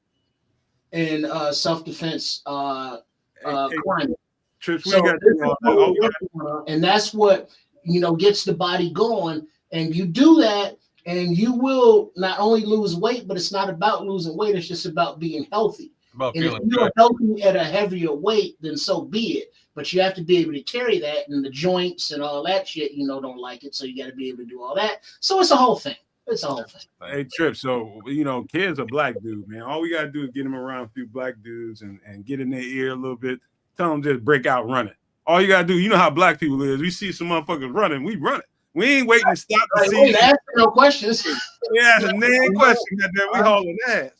Speaker 3: in self-defense climate. And that's what gets the body going. And you do that, and you will not only lose weight, but it's not about losing weight. It's just about being healthy. And if you're healthy at a heavier weight, then so be it. But you have to be able to carry that, and the joints and all that shit, don't like it. So you got to be able to do all that. So it's a whole thing. It's a whole thing.
Speaker 1: Hey, Trip. So, Kid's a black dude, man. All we got to do is get him around a few black dudes and get in their ear a little bit. Tell them just break out running. All you got to do, you know how black people is. We see some motherfuckers running, we run it. We ain't waiting to stop to see.
Speaker 3: Ask no questions.
Speaker 1: Yeah, the main question. Goddamn, we hauling ass.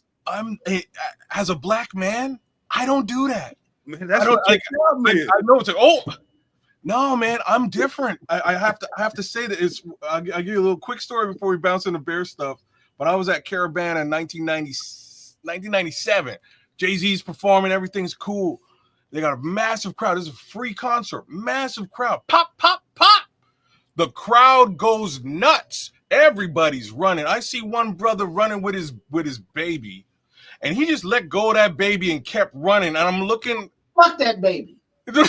Speaker 2: As a black man, I don't do that.
Speaker 1: Man, that's what
Speaker 2: I know it's like, no, man, I'm different. I have to say that I'll give you a little quick story before we bounce into bear stuff. But I was at Caravan in 1997. Jay-Z's performing, everything's cool. They got a massive crowd. This is a free concert, massive crowd. Pop, pop, pop. The crowd goes nuts. Everybody's running. I see one brother running with his baby, and he just let go of that baby and kept running. And I'm looking.
Speaker 3: Fuck that baby.
Speaker 2: Oh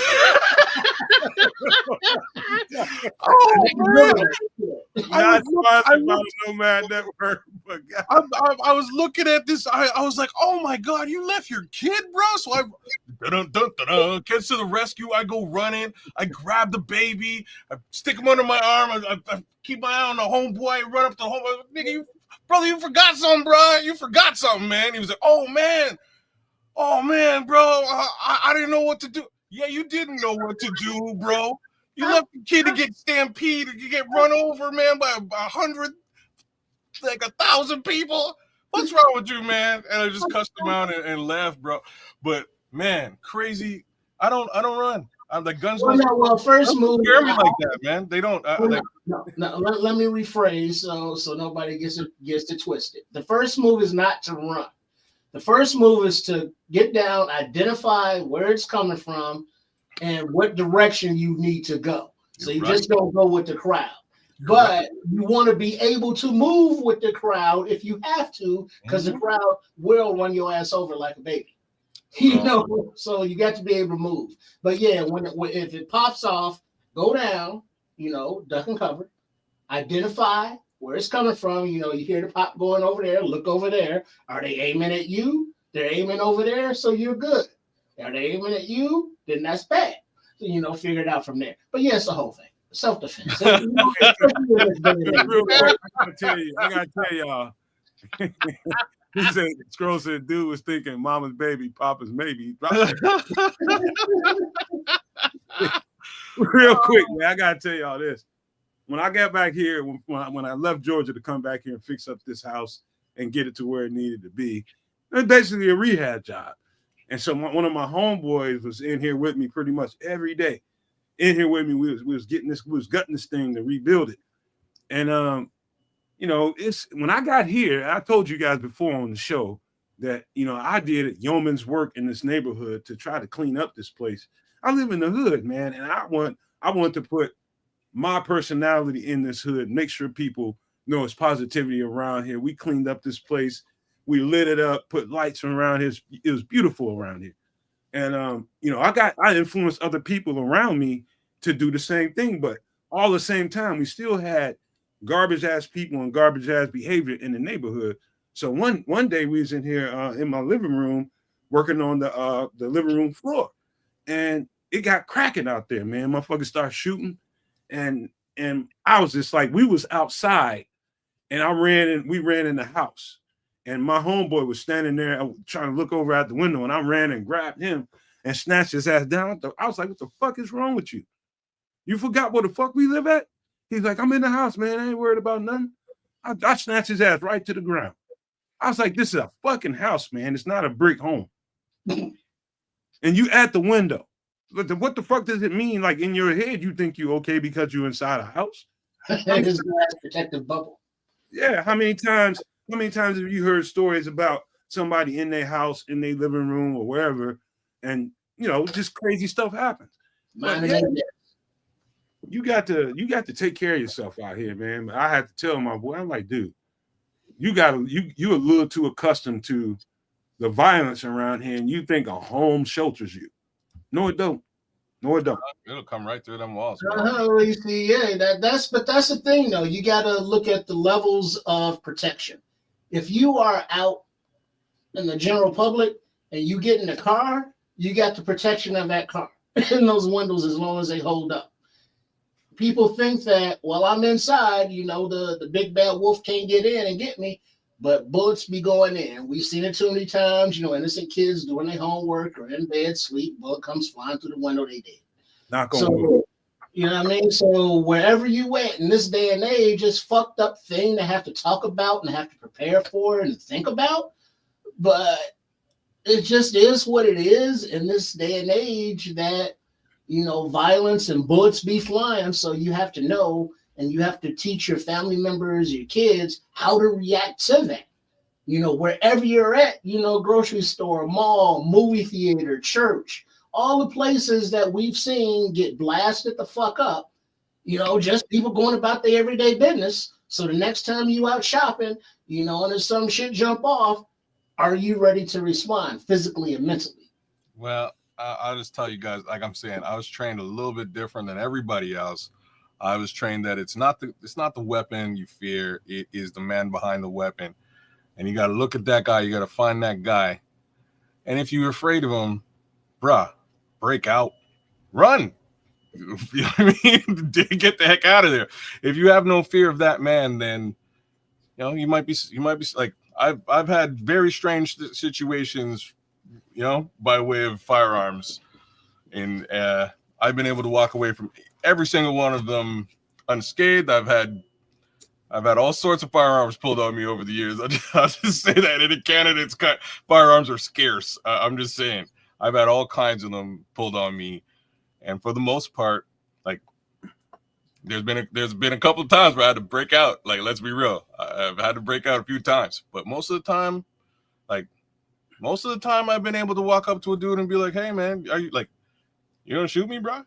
Speaker 2: man!
Speaker 1: I
Speaker 2: was looking at this. I was like, "Oh my god, you left your kid, bro!" So I gets to the rescue. I go running. I grab the baby. I stick him under my arm. I keep my eye on the homeboy. I run up to the homeboy. Nigga, brother, you forgot something, bro. You forgot something, man. He was like, "Oh man, bro. I didn't know what to do." Yeah, you didn't know what to do, bro. You left the kid to get stampeded, to get run over, man, by 100, like 1,000 people. What's wrong with you, man? And I just cussed him out and laughed, bro. But man, crazy. I don't run. I'm the guns.
Speaker 3: First move.
Speaker 2: Scare me like that, man. They don't.
Speaker 3: Let me rephrase so nobody gets it twisted. The first move is not to run. The first move is to get down, identify where it's coming from, and what direction you need to go. So you just don't go with the crowd. But you want to be able to move with the crowd if you have to, because the crowd will run your ass over like a baby. So you got to be able to move. But yeah, if it pops off, go down, duck and cover, identify where it's coming from. You hear the pop going over there, look over there. Are they aiming at you? They're aiming over there, so you're good. Are they aiming at you? Then that's bad. So, figure it out from there. But yeah, it's the whole thing. Self-defense.
Speaker 1: I gotta tell y'all. He said, Scroll said, dude was thinking mama's baby, papa's maybe. Real quick, man, I gotta tell y'all this. When I got back here, when I left Georgia to come back here and fix up this house and get it to where it needed to be, it was basically a rehab job. And so one of my homeboys was in here with me pretty much every day. In here with me, we was gutting this thing to rebuild it. And it's when I got here, I told you guys before on the show that I did yeoman's work in this neighborhood to try to clean up this place. I live in the hood, man, and I want to put my personality in this hood, make sure people know it's positivity around here. We cleaned up this place, we lit it up, put lights around here. It was beautiful around here. And I influenced other people around me to do the same thing, but all the same time, we still had garbage ass people and garbage ass behavior in the neighborhood. So one day we was in here in my living room working on the living room floor, and it got cracking out there, man. Motherfuckers started shooting, and I was just like, we was outside, and we ran in the house, and my homeboy was standing there trying to look over out the window, and I ran and grabbed him and snatched his ass down. I was like, what the fuck is wrong with you? You forgot where the fuck we live at? He's like, I'm in the house, man. I ain't worried about nothing. I snatched his ass right to the ground. I was like, this is a fucking house, man. It's not a brick home. And you at the window. But what the fuck does it mean? Like in your head, you think you okay because you're inside a house?
Speaker 3: It's a protective bubble.
Speaker 1: Yeah. How many times have you heard stories about somebody in their house, in their living room or wherever, and just crazy stuff happens? You got to take care of yourself out here, man. I had to tell my boy, I'm like, dude, you're a little too accustomed to the violence around here, and you think a home shelters you. No, it don't.
Speaker 2: It'll come right through them walls.
Speaker 3: You see, that's the thing, though. You got to look at the levels of protection. If you are out in the general public and you get in the car, you got the protection of that car and those windows as long as they hold up. People think that, well, I'm inside, the big bad wolf can't get in and get me, but bullets be going in. We've seen it too many times, innocent kids doing their homework or in bed, sleep, bullet comes flying through the window, they dead.
Speaker 1: Not going to.
Speaker 3: You know what I mean? So wherever you went in this day and age, it's fucked up thing to have to talk about and have to prepare for and think about. But it just is what it is in this day and age that, violence and bullets be flying. So you have to know, and you have to teach your family members, your kids, how to react to that. Wherever you're at, grocery store, mall, movie theater, church, all the places that we've seen get blasted the fuck up, just people going about their everyday business. So the next time you out shopping, and there's some shit jump off, are you ready to respond physically and mentally?
Speaker 2: Well, I'll just tell you guys, like I'm saying, I was trained a little bit different than everybody else. I was trained that it's not the weapon you fear, it is the man behind the weapon. And you got to look at that guy, you got to find that guy. And if you're afraid of him, bruh, break out, run. You know what I mean? Get the heck out of there. If you have no fear of that man, then you might be like, I've had very strange situations, by way of firearms, and I've been able to walk away from every single one of them unscathed. I've had all sorts of firearms pulled on me over the years. I'll just say that in Canada, firearms are scarce. I'm just saying, I've had all kinds of them pulled on me, and for the most part, like there's been a couple of times where I had to break out. Like, let's be real, I've had to break out a few times, but most of the time, I've been able to walk up to a dude and be like, "Hey, man, are you you gonna shoot me, bro?"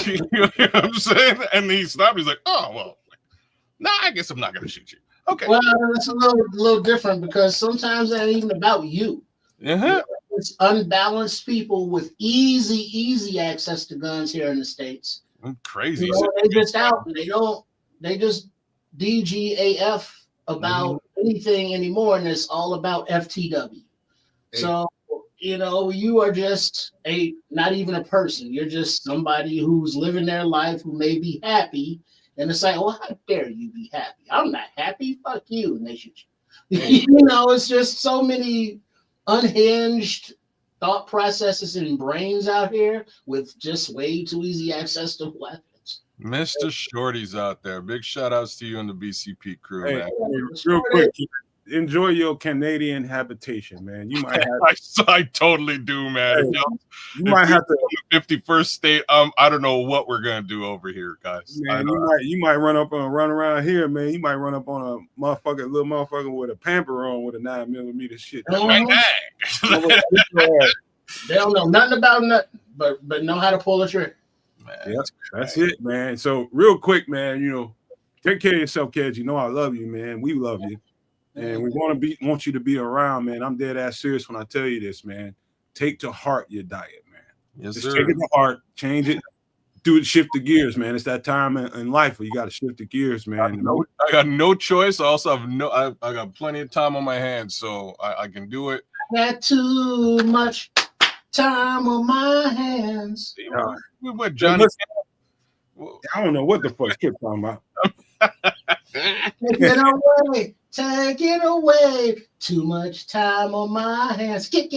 Speaker 2: You know what I'm saying? And he stopped. He's like, "Oh, well, nah, I guess I'm not gonna shoot you." Okay.
Speaker 3: Well, it's a little different because sometimes it ain't even about you. It's unbalanced people with easy access to guns here in the States.
Speaker 2: Crazy.
Speaker 3: They just out and they just DGAF about anything anymore, and it's all about FTW. Hey. So you are just not even a person. You're just somebody who's living their life who may be happy, and it's like, well, how dare you be happy? I'm not happy. Fuck you, and they shoot you. It's just so many unhinged thought processes and brains out here with just way too easy access to weapons.
Speaker 2: Mr. Shorty's out there. Big shout outs to you and the BCP crew,
Speaker 1: Hey,
Speaker 2: man.
Speaker 1: real quick, enjoy your Canadian habitation, man. You might have
Speaker 2: I totally do, man.
Speaker 1: Hey, you might have to
Speaker 2: 51st state. I don't know what we're gonna do over here, guys.
Speaker 1: Man, you might run around here, man. You might run up on a little motherfucker with a pamper on with a 9mm shit.
Speaker 2: Bang, bang.
Speaker 3: They don't know nothing about nothing, but know how to pull a trigger.
Speaker 1: Man, yep, that's it, man. So real quick, man, you know, take care of yourself, kids. You know I love you, man. We love you. And we want you to be around, man. I'm dead ass serious when I tell you this, man. Take to heart your diet, man.
Speaker 2: Yes,
Speaker 1: Just
Speaker 2: sir.
Speaker 1: take it to heart, change it, do it, shift the gears, man. It's that time in life where you got to shift the gears, man.
Speaker 2: I got no choice. I also have I got plenty of time on my hands, so I can do it.
Speaker 3: Got too much time on my hands.
Speaker 2: What, Johnny?
Speaker 1: I don't know what the fuck Kip talking about.
Speaker 3: Take it away. Too much time on my hands. Get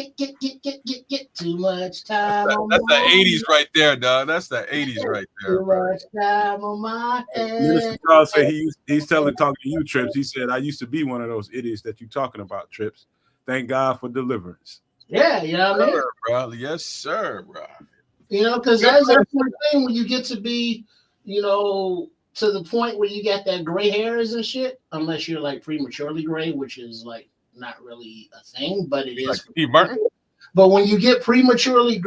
Speaker 3: too much time on my hands.
Speaker 2: That's the 80s right there, dog. That's the 80s right there.
Speaker 3: Too much time on my hands.
Speaker 1: Minister Charles said he's talking to you, Trips. He said, I used to be one of those idiots that you talking about, Trips. Thank God for deliverance.
Speaker 3: Yeah, you know what I mean?
Speaker 2: Bro. Yes, sir, bro.
Speaker 3: You know, because that's the thing when you get to be, you know, to the point where you got that gray hairs and shit, unless you're like prematurely gray, which is like not really a thing, but it is.
Speaker 2: Like Steve Martin?
Speaker 3: But when you get prematurely,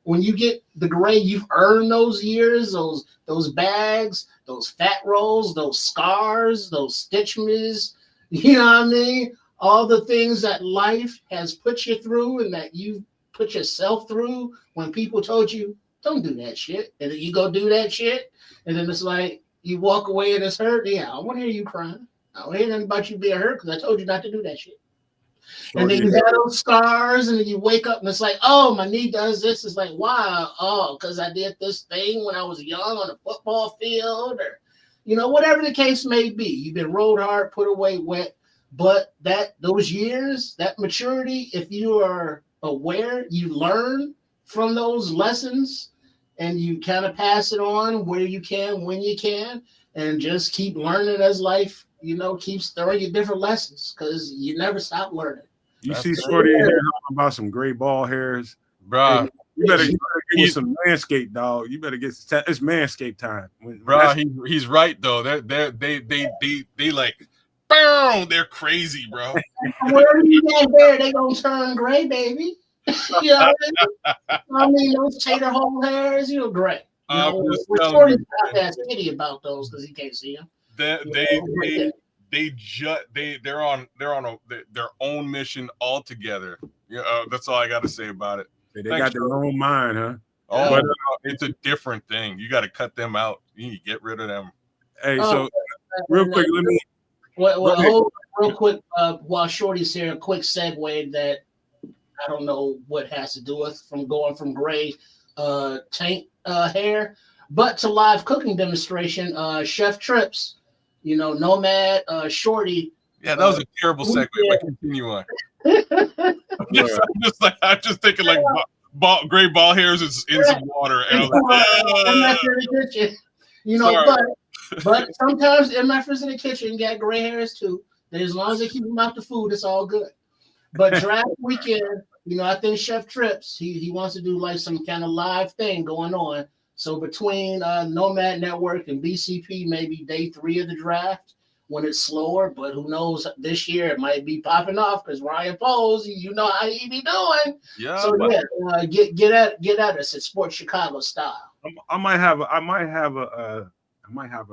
Speaker 3: when you get the gray, you've earned those years, those bags, those fat rolls, those scars, those stitches. You know what I mean? All the things that life has put you through and that you put yourself through when people told you, don't do that shit. And then you go do that shit. And then it's like, you walk away and it's hurt. Yeah, I want to hear you crying. I don't hear nothing about you being hurt because I told you not to do that shit. And then you have those scars, and then you wake up and it's like, oh, my knee does this. It's like, wow, oh, because I did this thing when I was young on a football field, or, you know, whatever the case may be. You've been rode hard, put away wet. But those years, that maturity, if you are aware, you learn from those lessons and you kind of pass it on where you can, when you can, and just keep learning as life, you know, keeps throwing you different lessons because you never stop learning.
Speaker 1: You see Shorty in here talking about some gray ball hairs.
Speaker 2: Bro.
Speaker 1: Hey, you better get some Manscaped, dog. You better get it's Manscaped time.
Speaker 2: Bro, he's right though. They like, boom, they're crazy, bro.
Speaker 3: Wherever you get there, they gonna turn gray, baby. You know what I mean? Those tater hole hairs, you're great. You know, we're Shorty's not that city about those because he can't see them.
Speaker 2: They're on their own mission altogether. Yeah, that's all I got to say about it.
Speaker 1: They got their own mind, huh?
Speaker 2: Oh, but it's a different thing. You got to cut them out. You need to get rid of them.
Speaker 1: Hey, so real quick, let me.
Speaker 3: Real quick, while Shorty's here, a quick segue that I don't know what has to do with from going from gray taint hair, but to live cooking demonstration. Chef Trips, you know, Nomad, Shorty.
Speaker 2: Yeah, that was a terrible segue. But continue on. I'm just thinking like gray ball hairs in some water. And I was like,
Speaker 3: you know, but sometimes MFers in the kitchen got gray hairs too. As long as they keep them out the food, it's all good. But draft weekend, you know, I think Chef Trips, he wants to do like some kind of live thing going on. So between Nomad Network and BCP, maybe day 3 of the draft when it's slower, but who knows, this year it might be popping off because Ryan Poles, you know how he be doing.
Speaker 2: Yeah.
Speaker 3: So get at us at Sports Chicago style.
Speaker 1: I might have a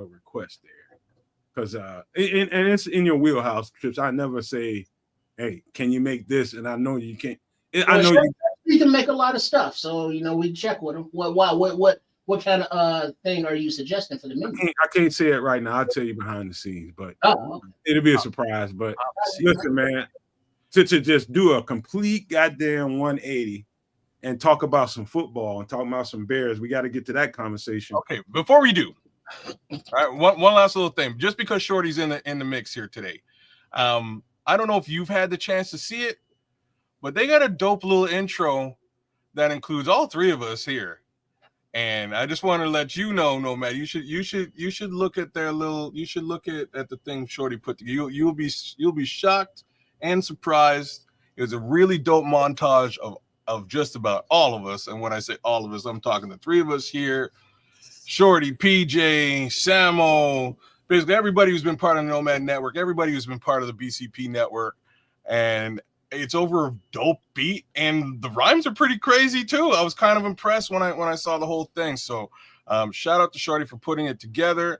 Speaker 1: request there because and it's in your wheelhouse, Trips. I never say, hey, can you make this? And I know you can't. I know
Speaker 3: you can make a lot of stuff. So you know we check with him. What kind of thing are you suggesting for the menu?
Speaker 1: I can't say it right now. I'll tell you behind the scenes, but
Speaker 3: okay.
Speaker 1: It'll be a surprise. But listen, man, to just do a complete goddamn 180 and talk about some football and talk about some Bears, we got to get to that conversation.
Speaker 2: Okay, before we do, all right, one last little thing. Just because Shorty's in the mix here today, I don't know if you've had the chance to see it, but they got a dope little intro that includes all three of us here. And I just want to let you know, Nomad, you should look at their little, you should look at the thing Shorty put together. You'll be shocked and surprised. It was a really dope montage of just about all of us. And when I say all of us, I'm talking the three of us here, Shorty, PJ, Samo, basically everybody who's been part of the Nomad Network, everybody who's been part of the BCP network. And it's over a dope beat, and the rhymes are pretty crazy too. I was kind of impressed when I saw the whole thing. So shout out to Shorty for putting it together,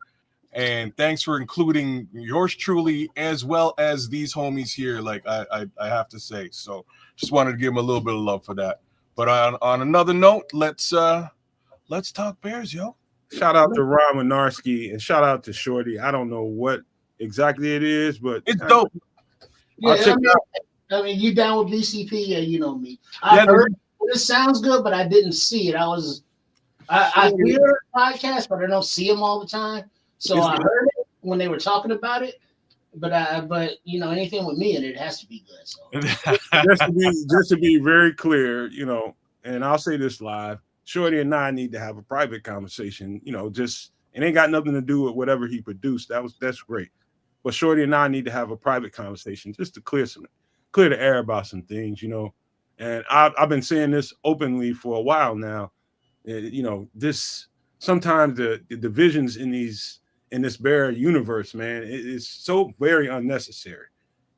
Speaker 2: and thanks for including yours truly as well as these homies here, like I have to say. So just wanted to give him a little bit of love for that. But on another note, let's talk Bears, yo.
Speaker 1: Shout out to Ron Winarski and shout out to Shorty. I don't know what exactly it is, but
Speaker 2: it's dope.
Speaker 3: Yeah, I mean, you down with BCP? Yeah, you know me. I heard it sounds good, but I didn't see it. I hear podcasts, but I don't see them all the time. So I heard it when they were talking about it, but anything with me in it has to be good. So
Speaker 1: just to be very clear, and I'll say this live, Shorty and I need to have a private conversation. Just it ain't got nothing to do with whatever he produced. That's great, but Shorty and I need to have a private conversation just to clear the air about some things, and I've been saying this openly for a while now. This sometimes the divisions in this Bear universe, man, it is so very unnecessary,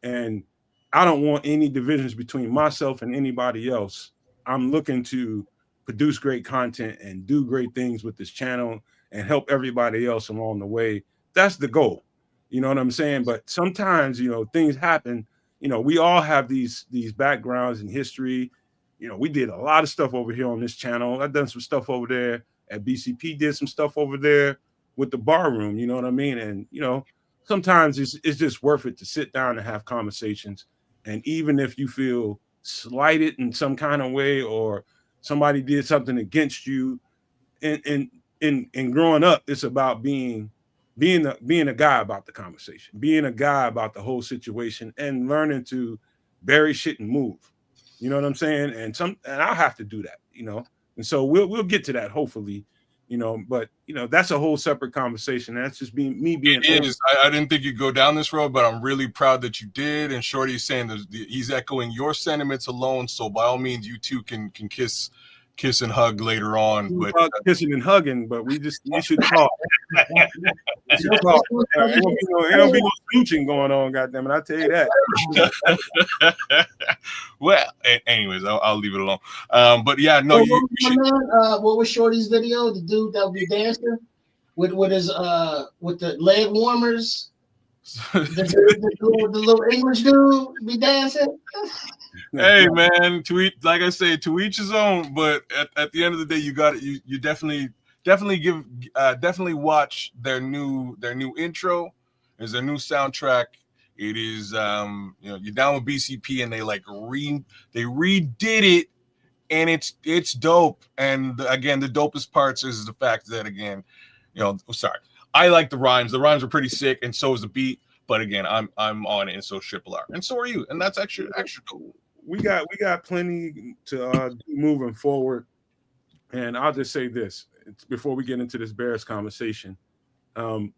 Speaker 1: and I don't want any divisions between myself and anybody else. I'm looking to produce great content and do great things with this channel and help everybody else along the way. That's the goal. You know what I'm saying? But sometimes, things happen. We all have these backgrounds in history. We did a lot of stuff over here on this channel. I've done some stuff over there at BCP, did some stuff over there with the bar room, you know what I mean? And, sometimes it's just worth it to sit down and have conversations. And even if you feel slighted in some kind of way or somebody did something against you, in growing up, it's about being a guy about the conversation, being a guy about the whole situation, and learning to bury shit and move. You know what I'm saying? And I'll have to do that, And so we'll get to that hopefully, But that's a whole separate conversation. That's just me being.
Speaker 2: It is. I didn't think you'd go down this road, but I'm really proud that you did. And Shorty's saying that he's echoing your sentiments alone. So by all means, you two can kiss and hug later on. But
Speaker 1: kissing and hugging, but we should talk. We should talk. There won't be no smooching going on, goddamn it! I tell you that.
Speaker 2: Well, anyways, I'll leave it alone. But yeah, no.
Speaker 3: What was Shorty's video? The dude that would be dancing with with the leg warmers. the little English dude be dancing.
Speaker 2: Hey man, like I say, to each his own. But at the end of the day, you got it. You definitely watch their new intro. There's a new soundtrack. It is you're down with BCP, and they redid it, and it's dope. And again, the dopest parts is the fact that I like the rhymes. The rhymes are pretty sick, and so is the beat. But again, I'm on it, and so Triple R, and so are you, and that's extra cool.
Speaker 1: We got plenty to do moving forward, and I'll just say this before we get into this Bears conversation. I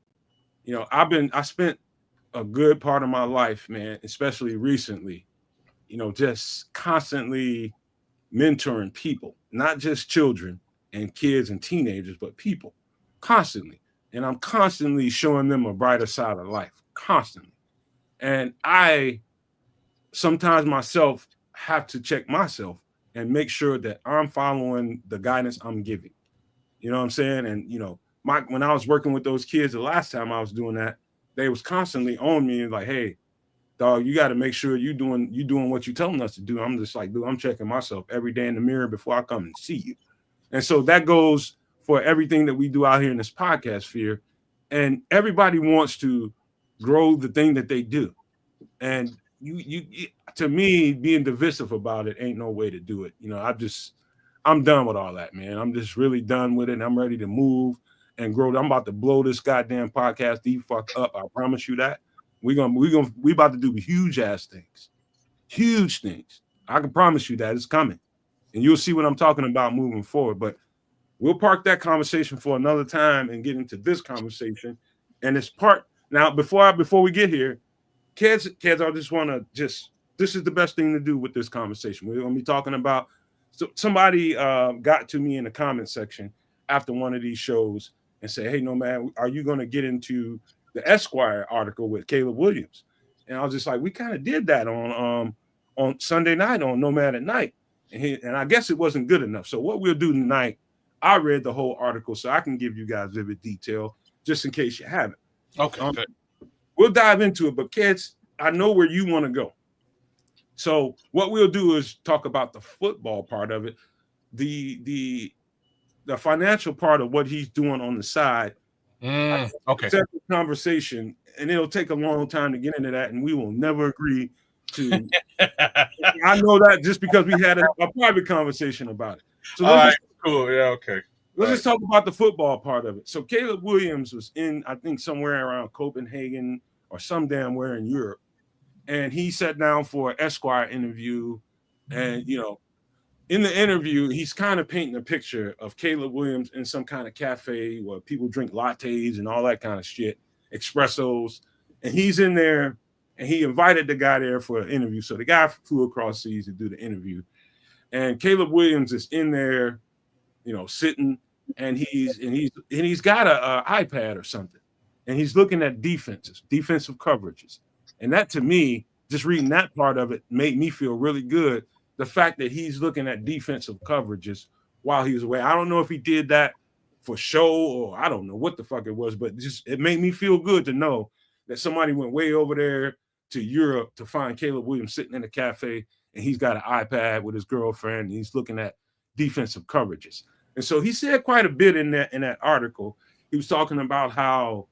Speaker 1: spent a good part of my life, man, especially recently, just constantly mentoring people, not just children and kids and teenagers, but people constantly. And I'm constantly showing them a brighter side of life, constantly. And I sometimes myself have to check myself and make sure that I'm following the guidance I'm giving. You know what I'm saying? And, when I was working with those kids the last time I was doing that, they was constantly on me and like, hey, dog, you got to make sure you doing what you're telling us to do. I'm just like, dude, I'm checking myself every day in the mirror before I come and see you. And so that goes for everything that we do out here in this podcast sphere. And everybody wants to grow the thing that they do. And you to me, being divisive about it ain't no way to do it. I'm done with all that, man. I'm just really done with it. And I'm ready to move and grow. I'm about to blow this goddamn podcast the fuck up. I promise you that. We about to do huge ass things. Huge things. I can promise you that it's coming, and you'll see what I'm talking about moving forward. But we'll park that conversation for another time and get into this conversation. And it's part now before we get here, kids, I just want to this is the best thing to do with this conversation. We're going to be talking about. So somebody got to me in the comment section after one of these shows and say, "Hey, no man, are you going to get into the Esquire article with Caleb Williams?" And I was just like, "We kind of did that on Sunday night on Nomad at Night, and I guess it wasn't good enough. So what we'll do tonight, I read the whole article so I can give you guys vivid detail just in case you haven't.
Speaker 2: Okay,
Speaker 1: we'll dive into it, but kids, I know where you want to go. So what we'll do is talk about the football part of it, the financial part of what he's doing on the side.
Speaker 2: Okay.
Speaker 1: Separate conversation, and it'll take a long time to get into that, and we will never agree to. I know that just because we had a private conversation about it. So
Speaker 2: cool. Yeah. Okay.
Speaker 1: Let's just talk about the football part of it. So Caleb Williams was in, I think, somewhere around Copenhagen or some damn where in Europe. And he sat down for an Esquire interview. And, in the interview, he's kind of painting a picture of Caleb Williams in some kind of cafe where people drink lattes and all that kind of shit, espressos. And he's in there, and he invited the guy there for an interview. So the guy flew across seas to do the interview. And Caleb Williams is in there, sitting, and he's got an iPad or something, and he's looking at defensive coverages. And that, to me, just reading that part of it made me feel really good. The fact that he's looking at defensive coverages while he was away. I don't know if he did that for show or I don't know what the fuck it was, but it made me feel good to know that somebody went way over there to Europe to find Caleb Williams sitting in a cafe, and he's got an iPad with his girlfriend, and he's looking at defensive coverages. And so he said quite a bit in that article. He was talking about how,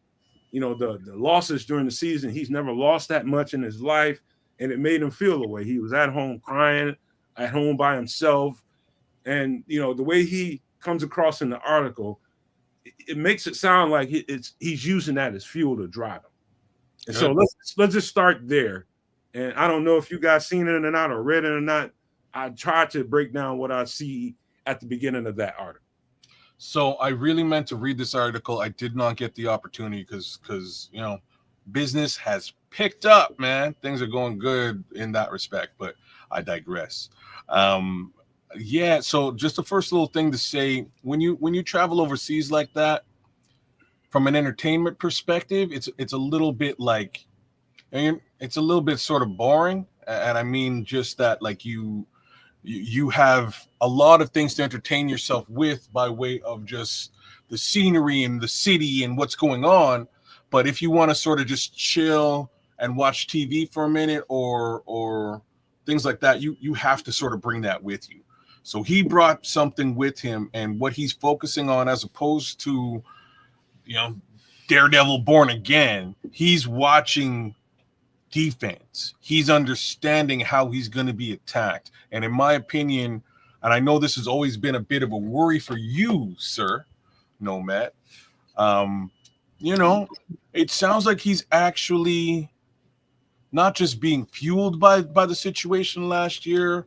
Speaker 1: the losses during the season, he's never lost that much in his life, and it made him feel the way. He was at home crying, at home by himself. And, the way he comes across in the article, it makes it sound like he's using that as fuel to drive him. And so let's just start there. And I don't know if you guys seen it or not or read it or not. I tried to break down what I see at the beginning of that article.
Speaker 2: So I really meant to read this article. I did not get the opportunity because business has picked up, man. Things are going good in that respect, but I digress. So just the first little thing to say, when you travel overseas like that, from an entertainment perspective, it's a little bit it's a little bit sort of boring. And I mean just that, like you have a lot of things to entertain yourself with by way of just the scenery and the city and what's going on. But if you want to sort of just chill and watch TV for a minute or things like that, you have to sort of bring that with you. So he brought something with him, and what he's focusing on, as opposed to, Daredevil Born Again, he's watching defense. He's understanding how he's going to be attacked. And in my opinion, and I know this has always been a bit of a worry for you, sir, Nomad, it sounds like he's actually not just being fueled by the situation last year,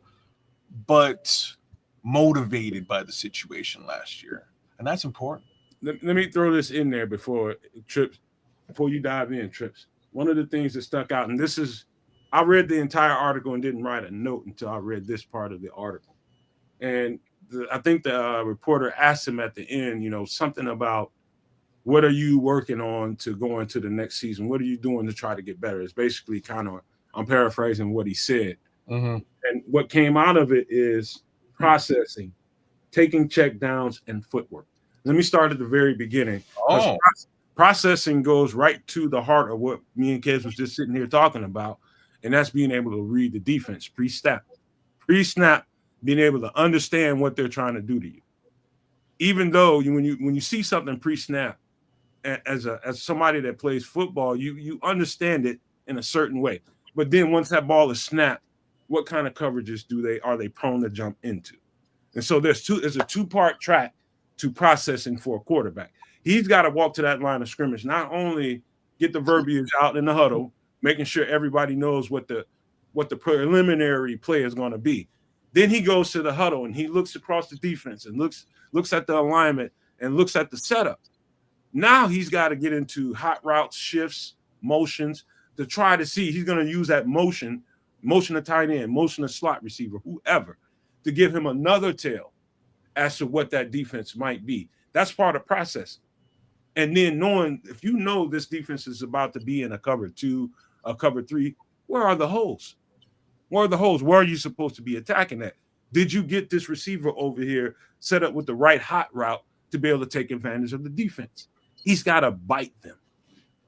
Speaker 2: but motivated by the situation last year. And that's important.
Speaker 1: Let me throw this in there before you dive in, Trips. One of the things that stuck out, and I read the entire article and didn't write a note until I read this part of the article. And I think the reporter asked him at the end, something about, what are you working on to go into the next season? What are you doing to try to get better? It's basically I'm paraphrasing what he said.
Speaker 2: Mm-hmm.
Speaker 1: And what came out of it is processing, taking check downs, and footwork. Let me start at the very beginning. Processing goes right to the heart of what me and Kez was just sitting here talking about, and that's being able to read the defense pre-snap, being able to understand what they're trying to do to you. Even though when you see something pre-snap, as somebody that plays football, you understand it in a certain way. But then once that ball is snapped, what kind of coverages are they prone to jump into? And so there's a two-part track to processing for a quarterback. He's got to walk to that line of scrimmage, not only get the verbiage out in the huddle, making sure everybody knows what the what the preliminary play is going to be. Then he goes to the huddle and he looks across the defense and looks at the alignment and looks at the setup. Now he's got to get into hot routes, shifts, motions to try to see. He's going to use that motion to tight end, motion to slot receiver, whoever, to give him another tell as to what that defense might be. That's part of process. And then knowing, if you know this defense is about to be in a cover 2, a cover 3, where are the holes? Where are the holes? Where are you supposed to be attacking at? Did you get this receiver over here set up with the right hot route to be able to take advantage of the defense? He's got to bite them.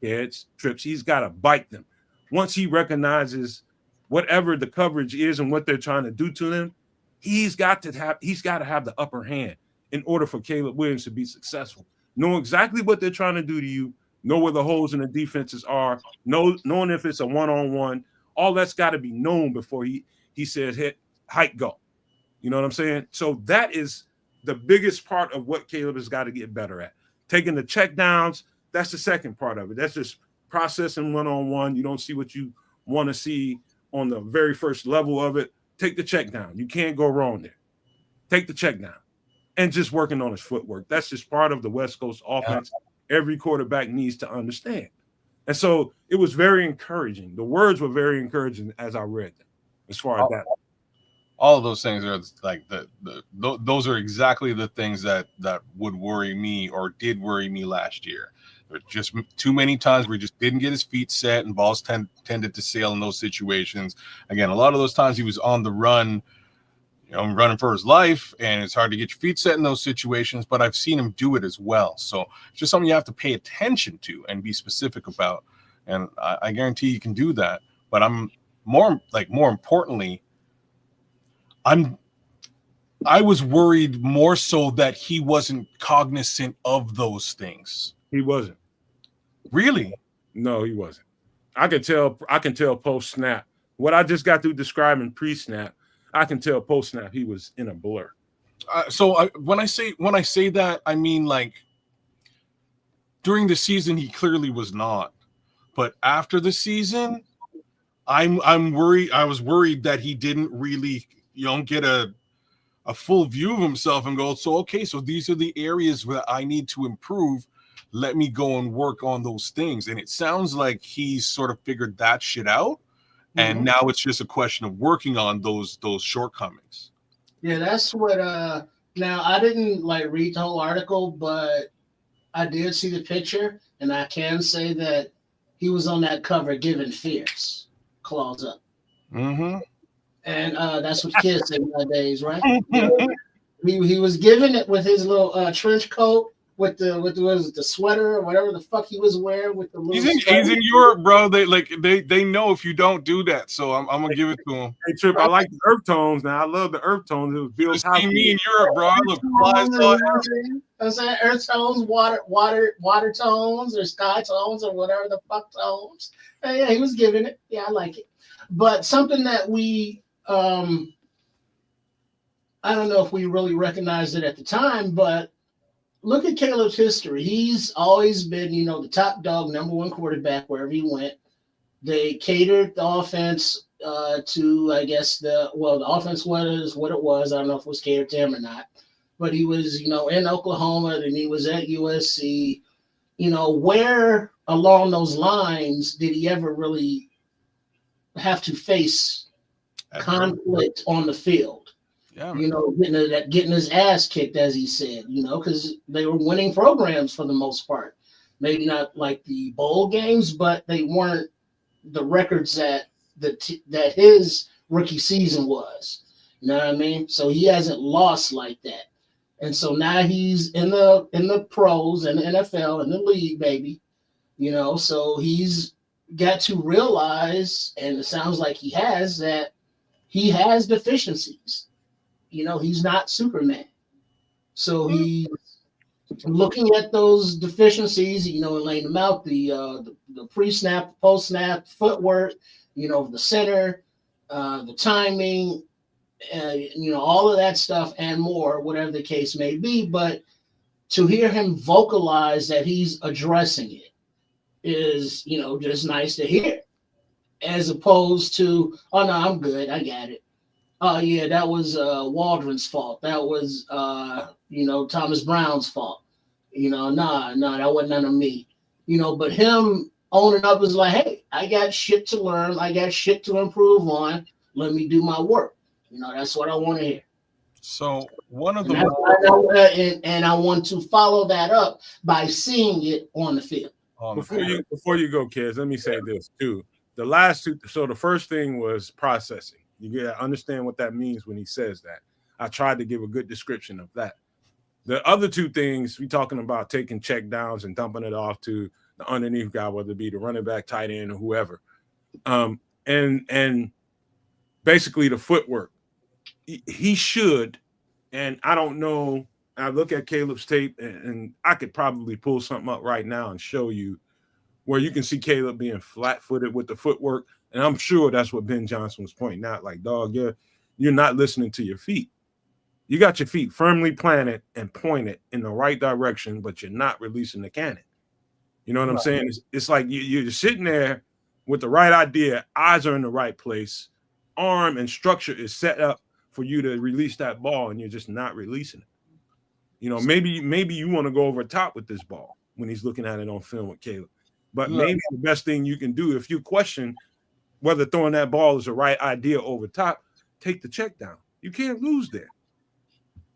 Speaker 1: Heads, trips, he's got to bite them. Once he recognizes whatever the coverage is and what they're trying to do to them, he's got to have the upper hand in order for Caleb Williams to be successful. Know exactly what they're trying to do to you, know where the holes in the defenses are, knowing if it's a one-on-one. All that's got to be known before he says hit, hike, go. You know what I'm saying? So that is the biggest part of what Caleb has got to get better at. Taking the check downs, that's the second part of it. That's just processing one-on-one. You don't see what you want to see on the very first level of it. Take the check down. You can't go wrong there. Take the check down. And just working on his footwork. That's just part of the West Coast offense. Every quarterback needs to understand. And so it was very encouraging. The words were very encouraging as I read them, as far as that.
Speaker 2: All of those things are like those are exactly the things that would worry me or did worry me last year. There's just too many times where he just didn't get his feet set and balls tended to sail in those situations. Again, a lot of those times he was on the run, running for his life, and it's hard to get your feet set in those situations, but I've seen him do it as well. So it's just something you have to pay attention to and be specific about. And I guarantee you can do that. But I'm more importantly, I was worried more so that he wasn't cognizant of those things.
Speaker 1: He wasn't.
Speaker 2: Really?
Speaker 1: No, he wasn't. I can tell post snap. What I just got through describing pre-snap, I can tell post snap he was in a blur.
Speaker 2: When I say that, I mean like during the season he clearly was not, but after the season, I'm worried. I was worried that he didn't really get a full view of himself and go, so these are the areas where I need to improve. Let me go and work on those things. And it sounds like he's sort of figured that shit out. And now it's just a question of working on those shortcomings.
Speaker 3: Yeah, that's what now I didn't read the whole article, but I did see the picture, and I can say that he was on that cover giving fierce, claws up.
Speaker 1: Mm-hmm.
Speaker 3: And that's what kids say nowadays, right? He was giving it with his little trench coat, with the sweater or whatever the fuck he was wearing with the little.
Speaker 2: He's in Europe, bro. They know if you don't do that, so I'm gonna give it to him.
Speaker 1: Hey Trip, I like the earth tones. Now I love the earth tones. It was Bill.
Speaker 2: See me in Europe, bro. I look fly.
Speaker 3: I'm saying earth tones, water tones, or sky tones, or whatever the fuck tones. Yeah, he was giving it. Yeah, I like it. But something that we I don't know if we really recognized it at the time, but look at Caleb's history. He's always been, the top dog, number one quarterback wherever he went. They catered the offense to, I guess, the offense was what it was. I don't know if it was catered to him or not. But he was, in Oklahoma, then he was at USC. Where along those lines did he ever really have to face conflict on the field?
Speaker 2: Yeah,
Speaker 3: getting his ass kicked, as he said, because they were winning programs for the most part. Maybe not like the bowl games, but they weren't the records that his rookie season was. You know what I mean? So he hasn't lost like that. And so now he's in the pros and the NFL and the league, baby. So he's got to realize, and it sounds like he has, that he has deficiencies. He's not Superman. So he's looking at those deficiencies, and laying them out, the pre-snap, post-snap, footwork, the center, the timing, all of that stuff and more, whatever the case may be. But to hear him vocalize that he's addressing it is, just nice to hear. as opposed to, oh no, I'm good, I got it. Oh yeah, that was Waldron's fault. That was Thomas Brown's fault. That wasn't none of me. But him owning up is like, hey, I got shit to learn. I got shit to improve on. Let me do my work. That's what I want to hear.
Speaker 2: So one of
Speaker 3: And,
Speaker 2: the
Speaker 3: and I want to follow that up by seeing it on the field.
Speaker 1: Before you go, kids, let me say this too. The last two, so the first thing was processing. You gotta understand what that means when he says that. I tried to give a good description of that. The other two things, we talking about taking check downs and dumping it off to the underneath guy, whether it be the running back, tight end, or whoever. And basically the footwork. He should, and I don't know. I look at Caleb's tape, and I could probably pull something up right now and show you where you can see Caleb being flat-footed with the footwork. And I'm sure that's what Ben Johnson was pointing out. Like, dog, you're not listening to your feet. You got your feet firmly planted and pointed in the right direction, but you're not releasing the cannon. You know what I'm saying? It's like you're sitting there with the right idea. Eyes are in the right place. Arm and structure is set up for you to release that ball, and you're just not releasing it. Maybe you want to go over top with this ball when he's looking at it on film with Caleb. But maybe the best thing you can do, if you question whether throwing that ball is the right idea over top, take the check down. You can't lose there.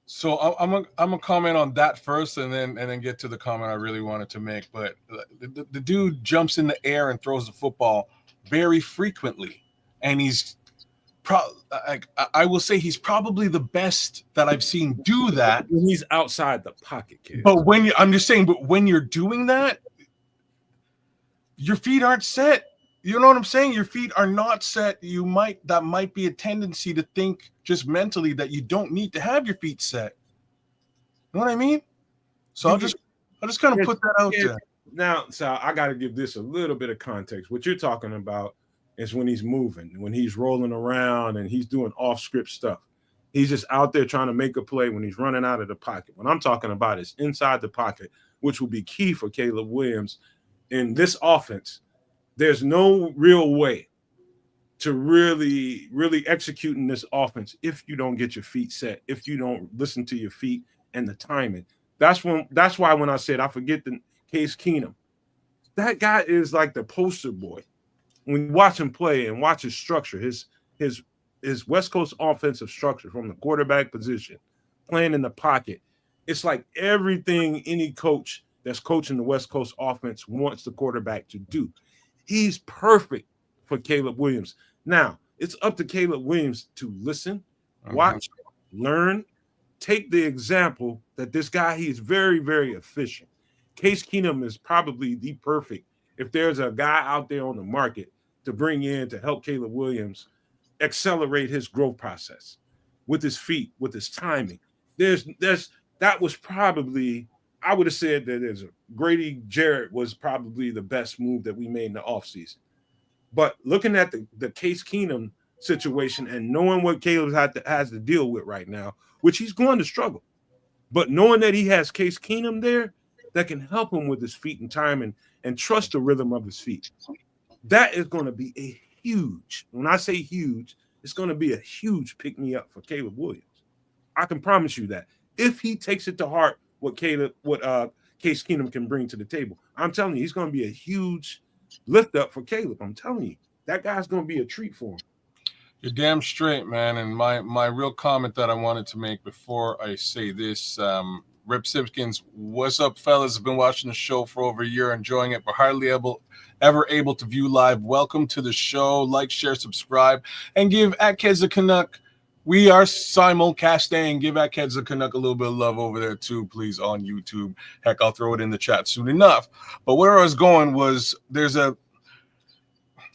Speaker 2: So I'm gonna comment on that first, and then get to the comment I really wanted to make. But the dude jumps in the air and throws the football very frequently, and he's I will say he's probably the best that I've seen do that.
Speaker 1: He's outside the pocket, kid.
Speaker 2: But when you're doing that, your feet aren't set. You know what I'm saying? Your feet are not set. That might be a tendency to think just mentally that you don't need to have your feet set. You know what I mean? So I'll just kind of put that out there.
Speaker 1: Now, so I got to give this a little bit of context. What you're talking about is when he's moving, when he's rolling around and he's doing off-script stuff. He's just out there trying to make a play when he's running out of the pocket. What I'm talking about is inside the pocket, which will be key for Caleb Williams in this offense. There's no real way to really, really execute in this offense if you don't get your feet set, if you don't listen to your feet and the timing. That's why when I said I forget the Case Keenum, that guy is like the poster boy. When you watch him play and watch his structure, his West Coast offensive structure from the quarterback position, playing in the pocket, it's like everything any coach that's coaching the West Coast offense wants the quarterback to do. He's perfect for Caleb Williams. Now, it's up to Caleb Williams to listen, watch, learn, take the example that this guy, he's very, very efficient. Case Keenum is probably the perfect, if there's a guy out there on the market to bring in to help Caleb Williams accelerate his growth process with his feet, with his timing. That was probably, I would have said that Grady Jarrett was probably the best move that we made in the offseason. But looking at the Case Keenum situation and knowing what Caleb has to deal with right now, which he's going to struggle, but knowing that he has Case Keenum there that can help him with his feet and timing and trust the rhythm of his feet, that is going to be a huge, when I say huge, it's going to be a huge pick-me-up for Caleb Williams. I can promise you that. If he takes it to heart what Case Keenum can bring to the table, I'm telling you, he's going to be a huge lift-up for Caleb. I'm telling you, that guy's going to be a treat for him.
Speaker 2: You're damn straight, man. And my real comment that I wanted to make before I say this, Rip Simpkins, what's up, fellas? I've been watching the show for over a year, enjoying it, but hardly ever able to view live. Welcome to the show. Like, share, subscribe, and give Atkez the Canuck. We are simulcasting. Give Atkez the Canuck a little bit of love over there too, please, on YouTube. Heck, I'll throw it in the chat soon enough. But where I was going was there's an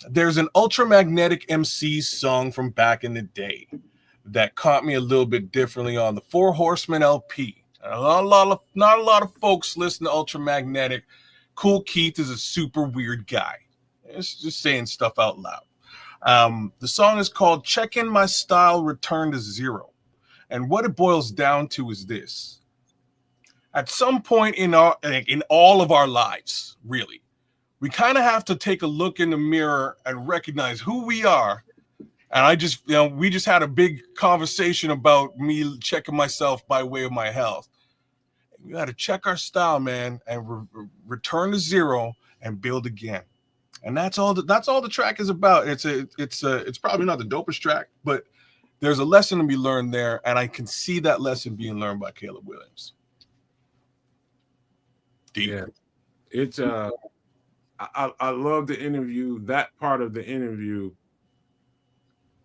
Speaker 2: Ultramagnetic MCs song from back in the day that caught me a little bit differently on the Four Horsemen LP. Not a lot of folks listen to Ultramagnetic. Cool Keith is a super weird guy. It's just saying stuff out loud. The song is called Check-In My Style, Return to Zero. And what it boils down to is this. At some point in all of our lives, really, we kind of have to take a look in the mirror and recognize who we are. And I just, we just had a big conversation about me checking myself by way of my health. We got to check our style, man, and return to zero and build again. And that's all the track is about. It's probably not the dopest track, but there's a lesson to be learned there, and I can see that lesson being learned by Caleb Williams. Deep.
Speaker 1: Yeah, it's I love the interview. That part of the interview,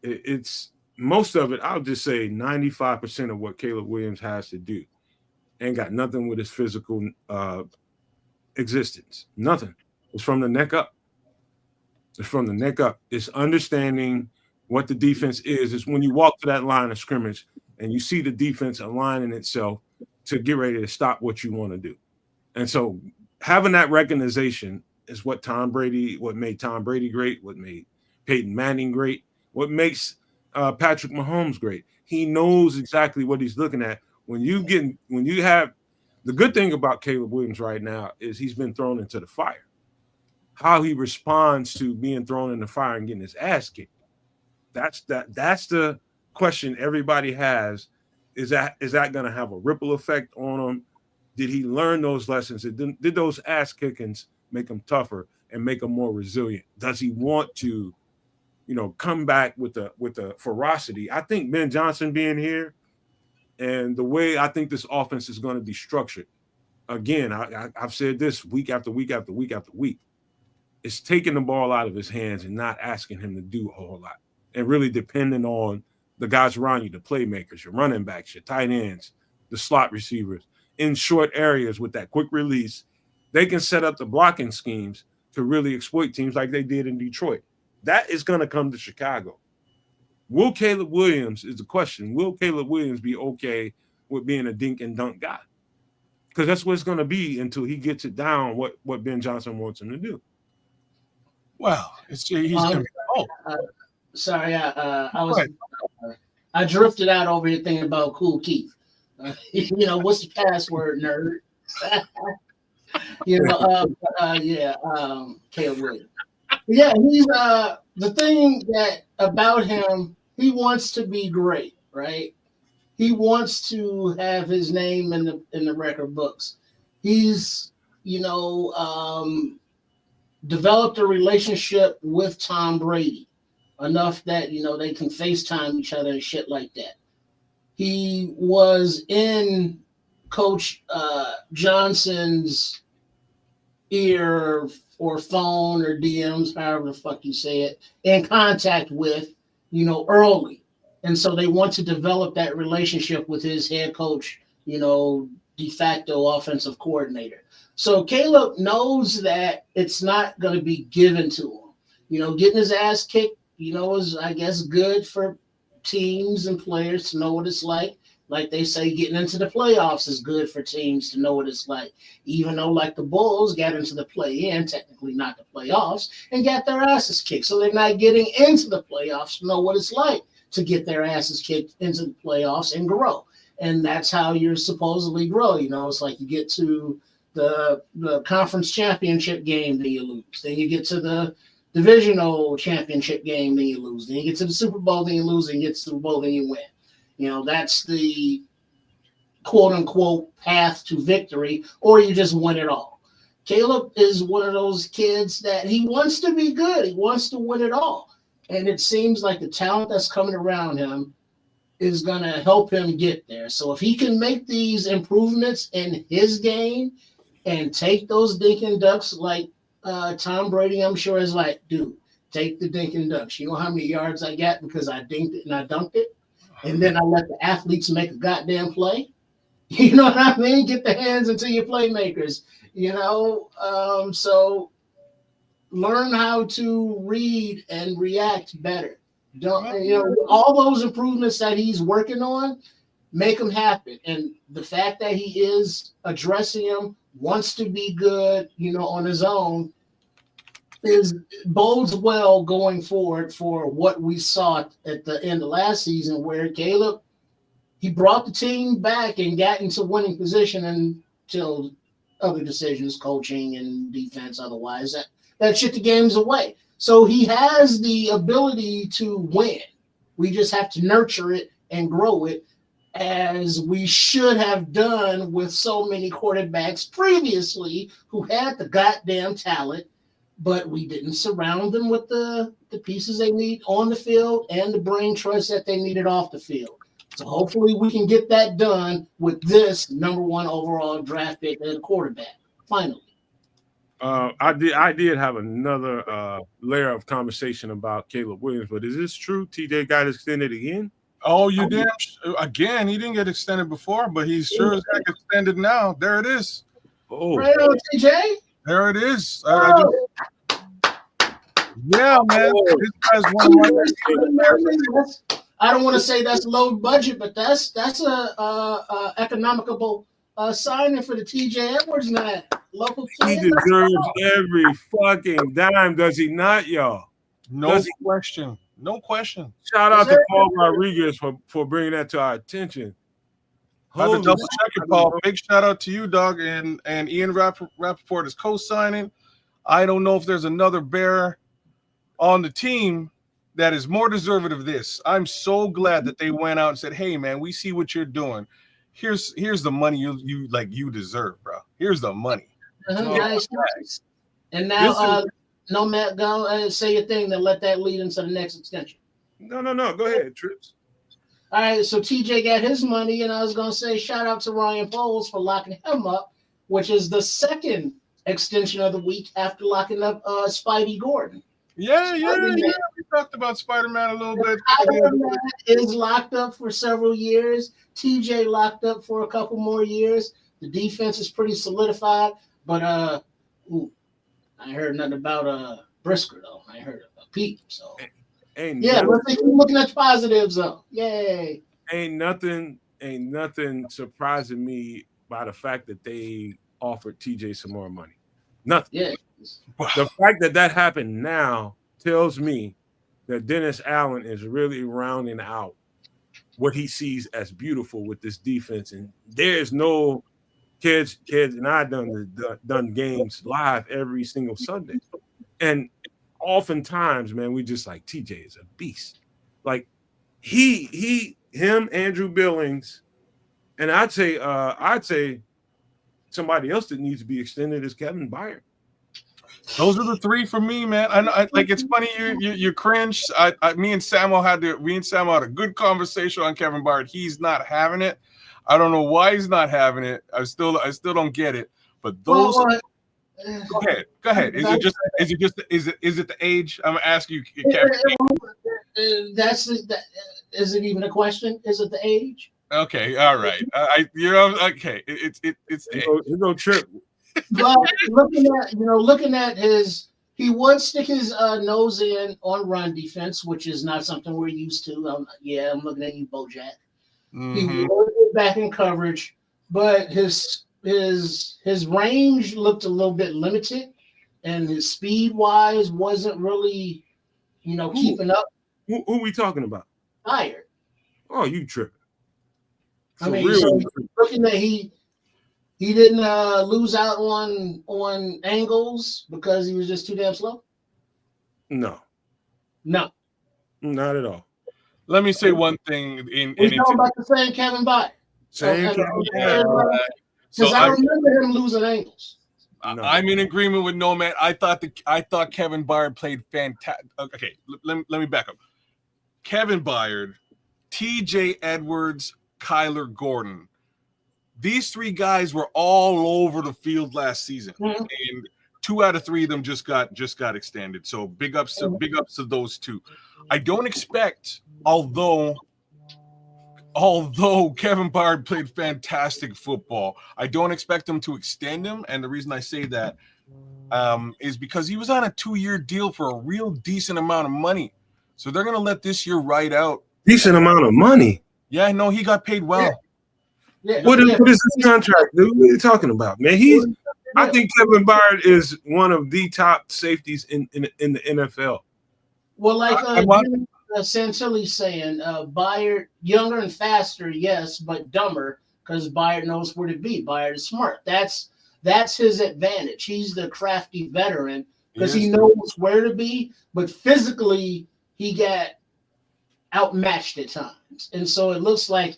Speaker 1: it's most of it. I'll just say 95% of what Caleb Williams has to do ain't got nothing with his physical existence. Nothing. It's from the neck up. It's from the neck up. It's understanding what the defense is. It's when you walk to that line of scrimmage and you see the defense aligning itself to get ready to stop what you want to do. And so having that recognition is what made Tom Brady great, what made Peyton Manning great, what makes Patrick Mahomes great. He knows exactly what he's looking at. When you have the good thing about Caleb Williams right now is he's been thrown into the fire. How he responds to being thrown in the fire and getting his ass kicked. That's the question everybody has. Is that going to have a ripple effect on him? Did he learn those lessons? Did those ass kickings make him tougher and make him more resilient? Does he want to, come back with the ferocity? I think Ben Johnson being here and the way I think this offense is going to be structured. Again, I've said this week after week after week after week. It's taking the ball out of his hands and not asking him to do a whole lot, and really depending on the guys around you, the playmakers, your running backs, your tight ends, the slot receivers, in short areas with that quick release. They can set up the blocking schemes to really exploit teams like they did in Detroit. That is going to come to Chicago. Will Caleb Williams is the question. Will Caleb Williams be okay with being a dink and dunk guy? Because that's what it's going to be until he gets it down what Ben Johnson wants him to do.
Speaker 2: Well, he's going to be
Speaker 3: sorry, I drifted out over here thinking about Cool Keith. What's the password, nerd? Caleb Williams. Yeah, he's the thing that about him, he wants to be great, right? He wants to have his name in the record books. He's, developed a relationship with Tom Brady enough that, they can FaceTime each other and shit like that. He was in Coach Johnson's ear or phone or DMs, however the fuck you say it, in contact with, early. And so they want to develop that relationship with his head coach, de facto offensive coordinator. So Caleb knows that it's not going to be given to him. Getting his ass kicked, is, I guess, good for teams and players to know what it's like. Like they say, getting into the playoffs is good for teams to know what it's like. Even though, like the Bulls got into the play-in, technically not the playoffs, and got their asses kicked. So they're not getting into the playoffs to know what it's like to get their asses kicked into the playoffs and grow. And that's how you're supposedly grow. It's like you get to the conference championship game, then you lose. Then you get to the divisional championship game, then you lose. Then you get to the Super Bowl, then you lose. Then you get to the Super Bowl, then you win. That's the quote-unquote path to victory, or you just win it all. Caleb is one of those kids that he wants to be good. He wants to win it all. And it seems like the talent that's coming around him is going to help him get there. So if he can make these improvements in his game and take those dink and ducks like Tom Brady, I'm sure, is like, dude, take the dink and ducks. You know how many yards I got because I dinked it and I dunked it? And then I let the athletes make a goddamn play. You know what I mean? Get the hands into your playmakers. So learn how to read and react better. All those improvements that he's working on, make them happen. And the fact that he is addressing them, wants to be good, on his own, bodes well going forward for what we saw at the end of last season, where Caleb, he brought the team back and got into winning position until other decisions, coaching and defense, otherwise, that that shit the game's away. So he has the ability to win. We just have to nurture it and grow it, as we should have done with so many quarterbacks previously who had the goddamn talent, but we didn't surround them with the pieces they need on the field and the brain trust that they needed off the field. So hopefully we can get that done with this number 1 overall draft pick at a quarterback. Finally.
Speaker 1: I did have another layer of conversation about Caleb Williams, but is this true? TJ got extended again?
Speaker 2: Oh, you did? Again, he didn't get extended before, but he's sure as heck extended now. There it is.
Speaker 1: Oh,
Speaker 3: right on, TJ.
Speaker 2: There it is.
Speaker 3: Oh.
Speaker 2: Yeah, man. This guy's one of my.
Speaker 3: I don't want to say that's low budget, but that's a economical signing for the TJ Edwards now. Local
Speaker 1: he deserves every fucking dime, does he not, y'all?
Speaker 2: No question. No question.
Speaker 1: Shout out to Paul Rodriguez for bringing that to our attention.
Speaker 2: I have to double check it, Paul. Big shout out to you, dog, and Ian Rappaport is co-signing. I don't know if there's another Bear on the team that is more deserving of this. I'm so glad that they went out and said, "Hey, man, we see what you're doing. Here's the money you deserve, bro. Here's the money."
Speaker 3: Nice. And now, no, Matt, go say your thing, then let that lead into the next extension.
Speaker 1: No. Go ahead, Trips.
Speaker 3: All right, so TJ got his money, and I was going to say shout out to Ryan Poles for locking him up, which is the second extension of the week after locking up Spidey Gordon.
Speaker 2: Yeah. We talked about Spider-Man a little bit.
Speaker 3: Spider-Man is locked up for several years. TJ locked up for a couple more years. The defense is pretty solidified, but I heard nothing about Brisker though. I heard about Pete. So let's keep looking at the positives though. Yay! Ain't
Speaker 1: nothing surprising me by the fact that they offered TJ some more money. Nothing.
Speaker 3: Yeah.
Speaker 1: The fact that happened now tells me that Dennis Allen is really rounding out what he sees as beautiful with this defense, and there's no kids, and I done games live every single Sunday, and oftentimes, man, we just like TJ is a beast. Like him, Andrew Billings, and I'd say somebody else that needs to be extended is Kevin Byard.
Speaker 2: Those are the three for me, man. I like it's funny you cringe. Me and Samuel had a good conversation on Kevin Byard. He's not having it. I don't know why he's not having it. I still don't get it. But those go ahead. Is it the age? I'm gonna ask you, Kevin.
Speaker 3: Is it even a question? Is it the age?
Speaker 2: Okay, all right. Okay. It's
Speaker 1: no trip.
Speaker 3: But looking at his, he would stick his nose in on run defense, which is not something we're used to. I'm looking at you, Bojack.
Speaker 2: Mm-hmm.
Speaker 3: He would get back in coverage, but his range looked a little bit limited, and his speed wise wasn't really, keeping up.
Speaker 1: Who we talking about?
Speaker 3: Byard.
Speaker 1: Oh, you tripping?
Speaker 3: Looking at he didn't lose out on angles because he was just too damn slow.
Speaker 1: No,
Speaker 3: not
Speaker 1: at all.
Speaker 2: Let me say one thing.
Speaker 3: We're talking about the same Kevin Byard. Because I remember him losing angles.
Speaker 2: I'm in agreement with Nomad. I thought Kevin Byard played fantastic. Okay, let me back up. Kevin Byard, TJ Edwards, Kyler Gordon. These three guys were all over the field last season, and 2 out of 3 of them just got extended. So big ups to those two. I don't expect, although Kevin Byard played fantastic football, I don't expect him to extend him. And the reason I say that is because he was on a 2-year deal for a real decent amount of money. So they're gonna let this year ride out.
Speaker 1: Decent amount of money.
Speaker 2: Yeah, no, he got paid well.
Speaker 3: Yeah.
Speaker 1: What is this contract, dude? What are you talking about, man? I think Kevin Byard is one of the top safeties in the NFL.
Speaker 3: Well, like Santilli's saying, Byard, younger and faster, yes, but dumber because Byard knows where to be. Byard is smart. That's his advantage. He's the crafty veteran because he knows where to be, but physically he got outmatched at times. And so it looks like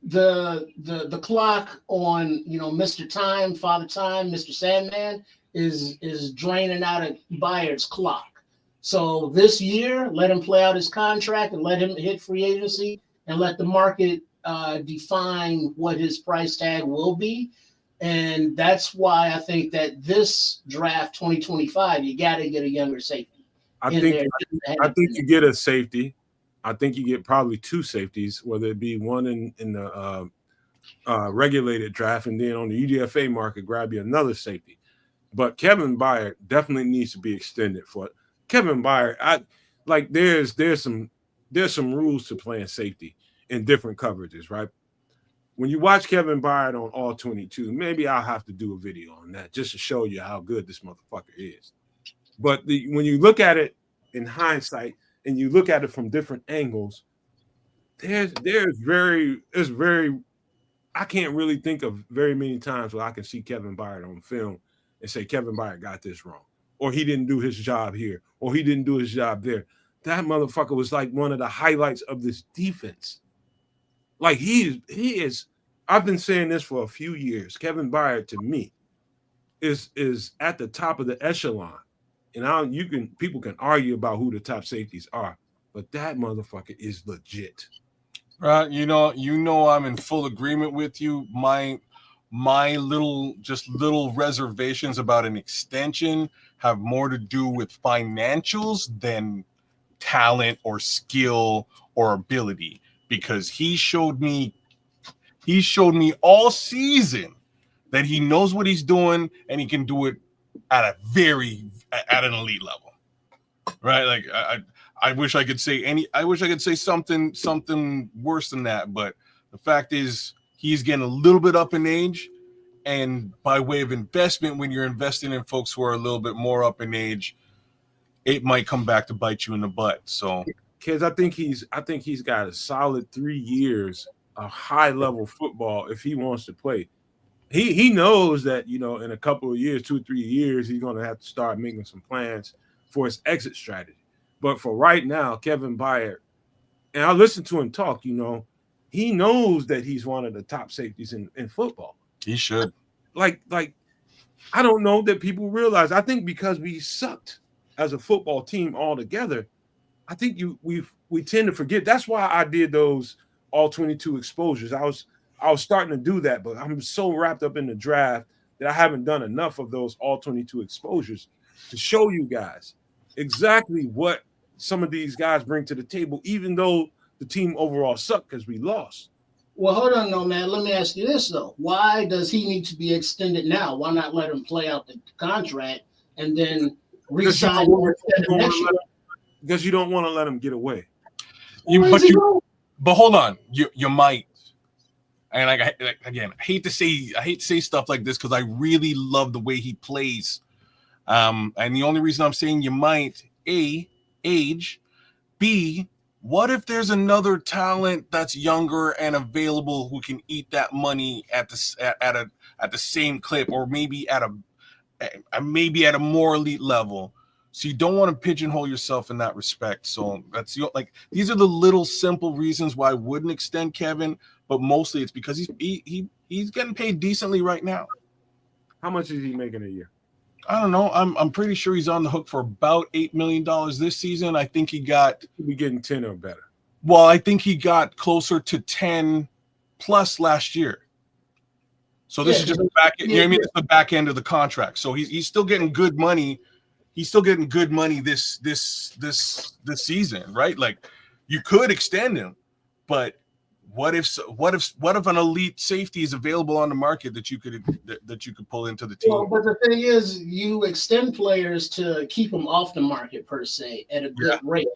Speaker 3: the clock on, you know, Mr. Time, Father Time, Mr. Sandman is draining out of Byard's clock. So this year, let him play out his contract and let him hit free agency and let the market define what his price tag will be. And that's why I think that this draft 2025, you got to get a younger safety.
Speaker 1: I think you get a safety. I think you get probably two safeties, whether it be one in the regulated draft, and then on the UDFA market, grab you another safety. But Kevin Byard definitely needs to be extended for it. Kevin Byard, there's some rules to playing safety in different coverages, right? When you watch Kevin Byard on All 22, maybe I'll have to do a video on that just to show you how good this motherfucker is. But when you look at it in hindsight and you look at it from different angles, there's very I can't really think of very many times where I can see Kevin Byard on film and say Kevin Byard got this wrong, or he didn't do his job here, or he didn't do his job there. That motherfucker was like one of the highlights of this defense. Like he is. I've been saying this for a few years. Kevin Byard to me is at the top of the echelon, and people can argue about who the top safeties are, but that motherfucker is legit.
Speaker 2: Right, you know, I'm in full agreement with you. My little reservations about an extension have more to do with financials than talent or skill or ability, because he showed me all season that he knows what he's doing and he can do it at an elite level. Right? Like I wish I could say something worse than that, but the fact is he's getting a little bit up in age, and by way of investment, when you're investing in folks who are a little bit more up in age, it might come back to bite you in the butt. So
Speaker 1: kids, I think he's got a solid 3 years of high level football if he wants to play. He knows that, you know, in a couple of years, 2 or 3 years, he's going to have to start making some plans for his exit strategy. But for right now, Kevin Byard, and I listened to him talk, you know, he knows that he's one of the top safeties in football. He
Speaker 2: should.
Speaker 1: Like I don't know that people realize. I think because we sucked as a football team altogether, I think we tend to forget. That's why I did those all 22 exposures. I was starting to do that, but I'm so wrapped up in the draft that I haven't done enough of those all 22 exposures to show you guys exactly what some of these guys bring to the table, even though the team overall sucked because we lost.
Speaker 3: Well, hold on, no, man. Let me ask you this, though. Why does he need to be extended now? Why not let him play out the contract and then re-sign next year?
Speaker 1: Because you don't want to let him get away.
Speaker 2: But hold on. You might. And I hate to say stuff like this because I really love the way he plays. And the only reason I'm saying you might, A, age, B, what if there's another talent that's younger and available who can eat that money at the same clip, or maybe at a more elite level? So you don't want to pigeonhole yourself in that respect. So these are the little simple reasons why I wouldn't extend Kevin, but mostly it's because he's getting paid decently right now.
Speaker 1: How much is he making a year?
Speaker 2: I don't know. I'm pretty sure he's on the hook for about $8 million this season. I think he
Speaker 1: be getting 10 or better.
Speaker 2: Well, I think he got closer to 10 plus last year. So this is just the back end. You know what I mean? It's the back end of the contract. So he's still getting good money. He's still getting good money this season, right? Like you could extend him, but what if an elite safety is available on the market that you could pull into the team?
Speaker 3: Well, but the thing is, you extend players to keep them off the market per se at a good rate.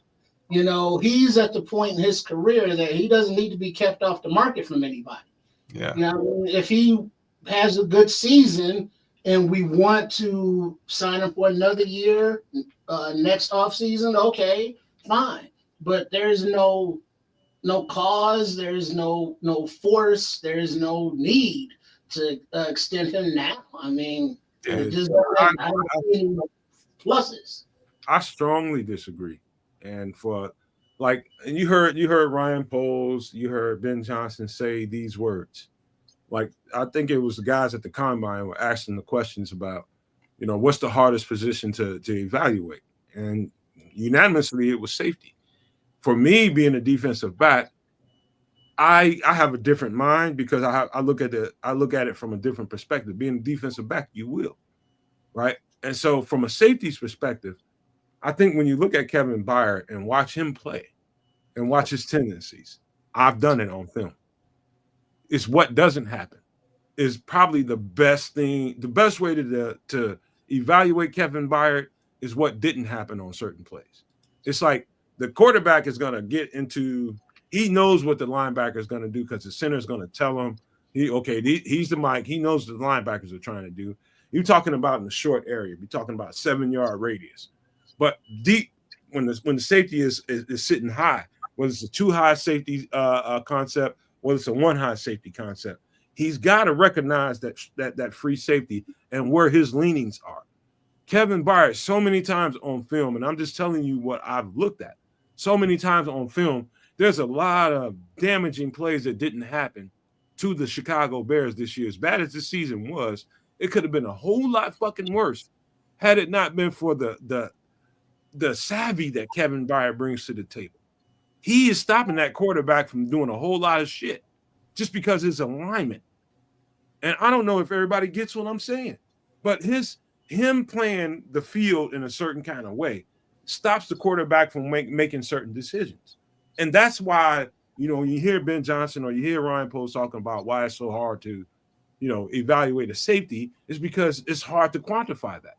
Speaker 3: You know, he's at the point in his career that he doesn't need to be kept off the market from anybody.
Speaker 2: Yeah.
Speaker 3: You know, if he has a good season and we want to sign him for another year next offseason, okay, fine. But there's no cause, there's no force, there's no need to extend him now. I mean, I don't see any pluses.
Speaker 1: I strongly disagree. And and you heard Ryan Poles, you heard Ben Johnson say these words. Like, I think it was the guys at the combine were asking the questions about, what's the hardest position to evaluate? And unanimously, it was safety. For me, being a defensive back, I have a different mind because I look at it from a different perspective. Being a defensive back, you will, right? And so, from a safety's perspective, I think when you look at Kevin Byard and watch him play and watch his tendencies, I've done it on film. It's what doesn't happen is probably the best thing. The best way to evaluate Kevin Byard is what didn't happen on certain plays. It's like the quarterback is going to get into. He knows what the linebacker is going to do because the center is going to tell him, he's the mic. He knows what the linebackers are trying to do. You're talking about in the short area. You're talking about 7-yard radius. But deep, when the safety is sitting high, whether it's a 2-high safety concept, whether it's a 1-high safety concept, he's got to recognize that free safety and where his leanings are. Kevin Byard, so many times on film, and I'm just telling you what I've looked at, so many times on film, there's a lot of damaging plays that didn't happen to the Chicago Bears this year. As bad as this season was, it could have been a whole lot fucking worse had it not been for the savvy that Kevin Byard brings to the table. He is stopping that quarterback from doing a whole lot of shit just because his alignment. And I don't know if everybody gets what I'm saying, but him playing the field in a certain kind of way stops the quarterback from making certain decisions. And that's why, when you hear Ben Johnson or you hear Ryan Post talking about why it's so hard to, evaluate a safety, is because it's hard to quantify that.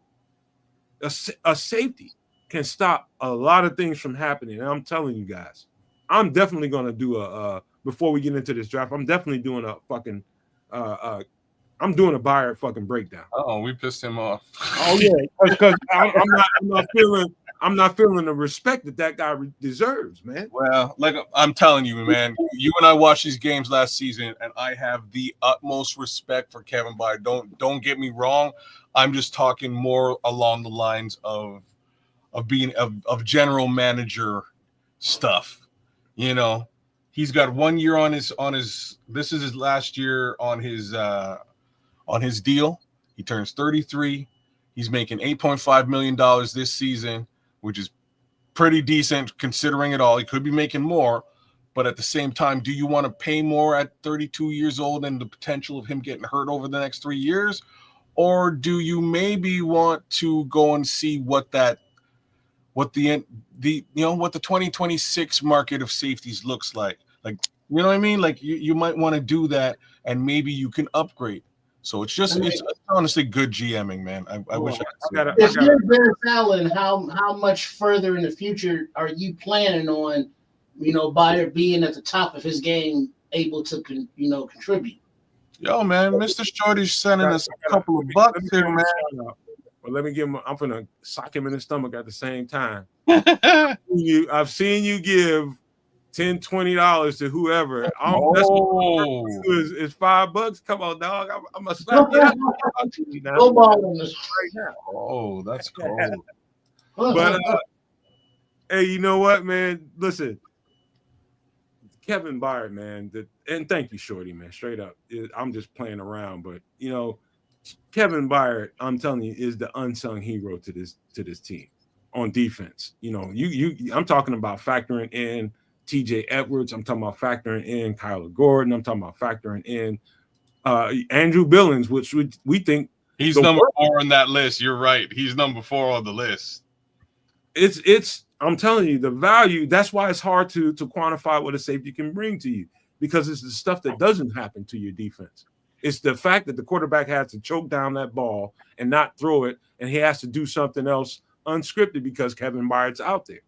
Speaker 1: A safety can stop a lot of things from happening. And I'm telling you guys, I'm definitely going to do before we get into this draft, I'm definitely doing a fucking, I'm doing a Byard fucking breakdown.
Speaker 2: Oh, we pissed him off.
Speaker 1: Oh yeah, because I'm not feeling the respect that guy deserves, man.
Speaker 2: Well, like I'm telling you, man, you and I watched these games last season, and I have the utmost respect for Kevin Byard. Don't get me wrong. I'm just talking more along the lines of being of general manager stuff. He's got 1 year on his. This is his last year on his deal. He turns 33. He's making $8.5 million this season, which is pretty decent considering it all. He could be making more, but at the same time, do you want to pay more at 32 years old and the potential of him getting hurt over the next 3 years? Or do you maybe want to go and see what the 2026 market of safeties looks like? Like, you know what I mean? Like you might want to do that, and maybe you can upgrade. So it's honestly good GMing, man. I wish I could.
Speaker 3: If you're Ben Fallon, how much further in the future are you planning on, Byard being at the top of his game, able to contribute?
Speaker 2: Yo, man, Mr. Shorty's sending us a couple of bucks here, man.
Speaker 1: Well, let me give him. I'm gonna sock him in the stomach at the same time. I've seen you give $10, $20 to whoever. It's $5. Come on, dog. I'm gonna slap you out right now.
Speaker 2: Oh, that's cold.
Speaker 1: But hey, you know what, man? Listen, Kevin Byard, man. And thank you, Shorty, man. Straight up, I'm just playing around, but Kevin Byard, I'm telling you, is the unsung hero to this team on defense. I'm talking about factoring in TJ Edwards. I'm talking about factoring in Kyler Gordon. I'm talking about factoring in Andrew Billings, which we think
Speaker 2: he's number 4 on that list. You're right. He's number 4 on the list.
Speaker 1: It's I'm telling you, the value, that's why it's hard to quantify what a safety can bring to you, because it's the stuff that doesn't happen to your defense. It's the fact that the quarterback has to choke down that ball and not throw it, and he has to do something else unscripted because Kevin Byard's out there.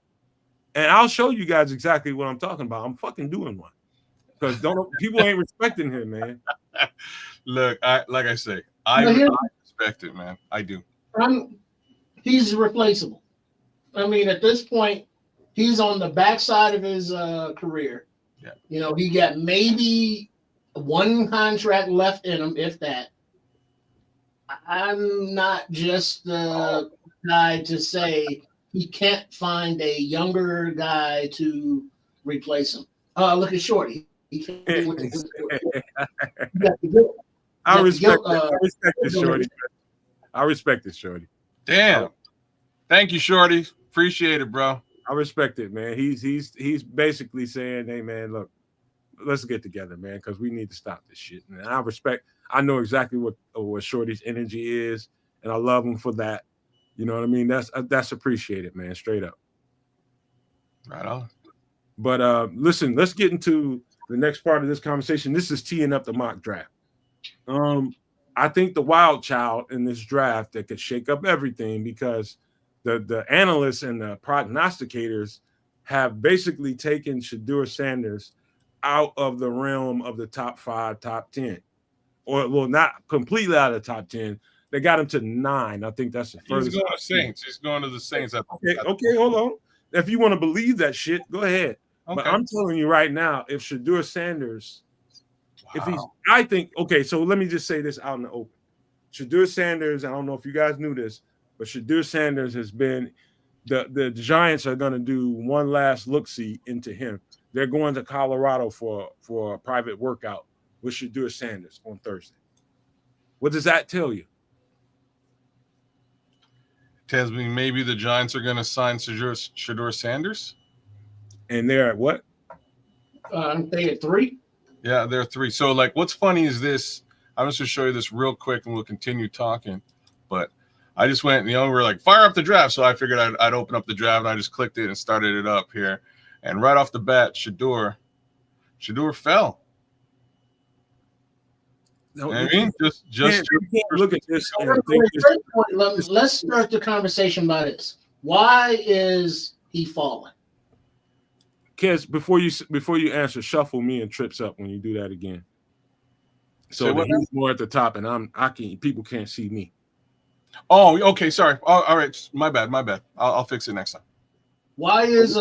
Speaker 1: And I'll show you guys exactly what I'm talking about. I'm fucking doing one. Because people ain't respecting him, man.
Speaker 2: Look, I respect it, man. I do.
Speaker 3: He's replaceable. I mean, at this point, he's on the backside of his career. Yeah. He got maybe one contract left in him, if that. I'm not just guy to say he can't find a younger guy to replace him. Look at Shorty. He came with the
Speaker 1: I respect this, Shorty. I respect it, Shorty.
Speaker 2: Damn. Thank you, Shorty. Appreciate it, bro.
Speaker 1: I respect it, man. He's basically saying, hey, man, look, let's get together, man, because we need to stop this shit. And I know exactly what Shorty's energy is, and I love him for that. You know what I mean? That's appreciated, man, straight up.
Speaker 2: Right on.
Speaker 1: But listen, let's get into the next part of this conversation. This is teeing up the mock draft. I think the wild child in this draft that could shake up everything, because the analysts and the prognosticators have basically taken Shedeur Sanders out of the realm of the top 5, top 10, or well, not completely out of the top 10. They got him to 9. I think that's the first.
Speaker 2: He's going to Saints. He's going to the Saints.
Speaker 1: Okay, hold on. If you want to believe that shit, go ahead. Okay. But I'm telling you right now, if Shedeur Sanders, I think, okay, so let me just say this out in the open. Shedeur Sanders, I don't know if you guys knew this, but Shedeur Sanders has been, the Giants are going to do one last look-see into him. They're going to Colorado for a private workout with Shedeur Sanders on Thursday. What does that tell you?
Speaker 2: Tells me maybe the Giants are going to sign Shedeur Sanders.
Speaker 1: And they're at what?
Speaker 3: They at 3.
Speaker 2: Yeah, they're 3. So, like, what's funny is this. I'm just going to show you this real quick, and we'll continue talking. But I just went, we're like, fire up the draft. So I figured I'd open up the draft, and I just clicked it and started it up here. And right off the bat, Shedeur fell.
Speaker 1: No,
Speaker 2: I mean, just
Speaker 1: look at this.
Speaker 3: Let's start the conversation by this. Why is he falling?
Speaker 1: Kids, before you answer, shuffle me and trips up when you do that again. So he's more at the top, and people can't see me.
Speaker 2: Oh, okay, sorry. All right, my bad. I'll fix it next time.
Speaker 3: Why is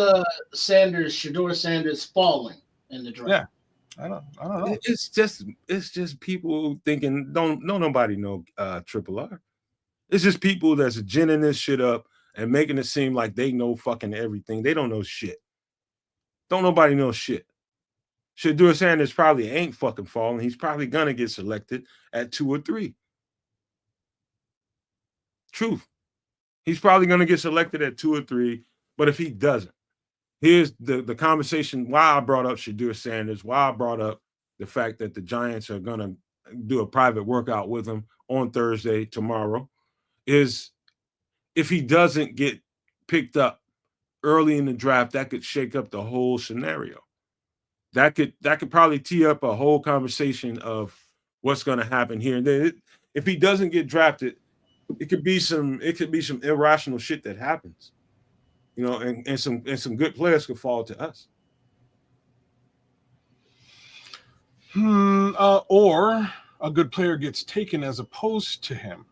Speaker 3: Shedeur Sanders falling in the draft?
Speaker 2: Yeah. I don't know.
Speaker 1: It's just people thinking don't nobody know Triple R. It's just people that's ginning this shit up and making it seem like they know fucking everything. They don't know shit. Don't nobody know shit. Shedeur Sanders probably ain't fucking falling. He's probably gonna get selected at 2 or 3. Truth. He's probably gonna get selected at 2 or 3. But if he doesn't, here's the conversation why I brought up Shedeur Sanders, why I brought up the fact that the Giants are going to do a private workout with him on Thursday, tomorrow, is if he doesn't get picked up early in the draft, that could shake up the whole scenario. That could probably tee up a whole conversation of what's going to happen here. And then if he doesn't get drafted, it could be some irrational shit that happens. And some good players could fall to us.
Speaker 2: Or a good player gets taken as opposed to him.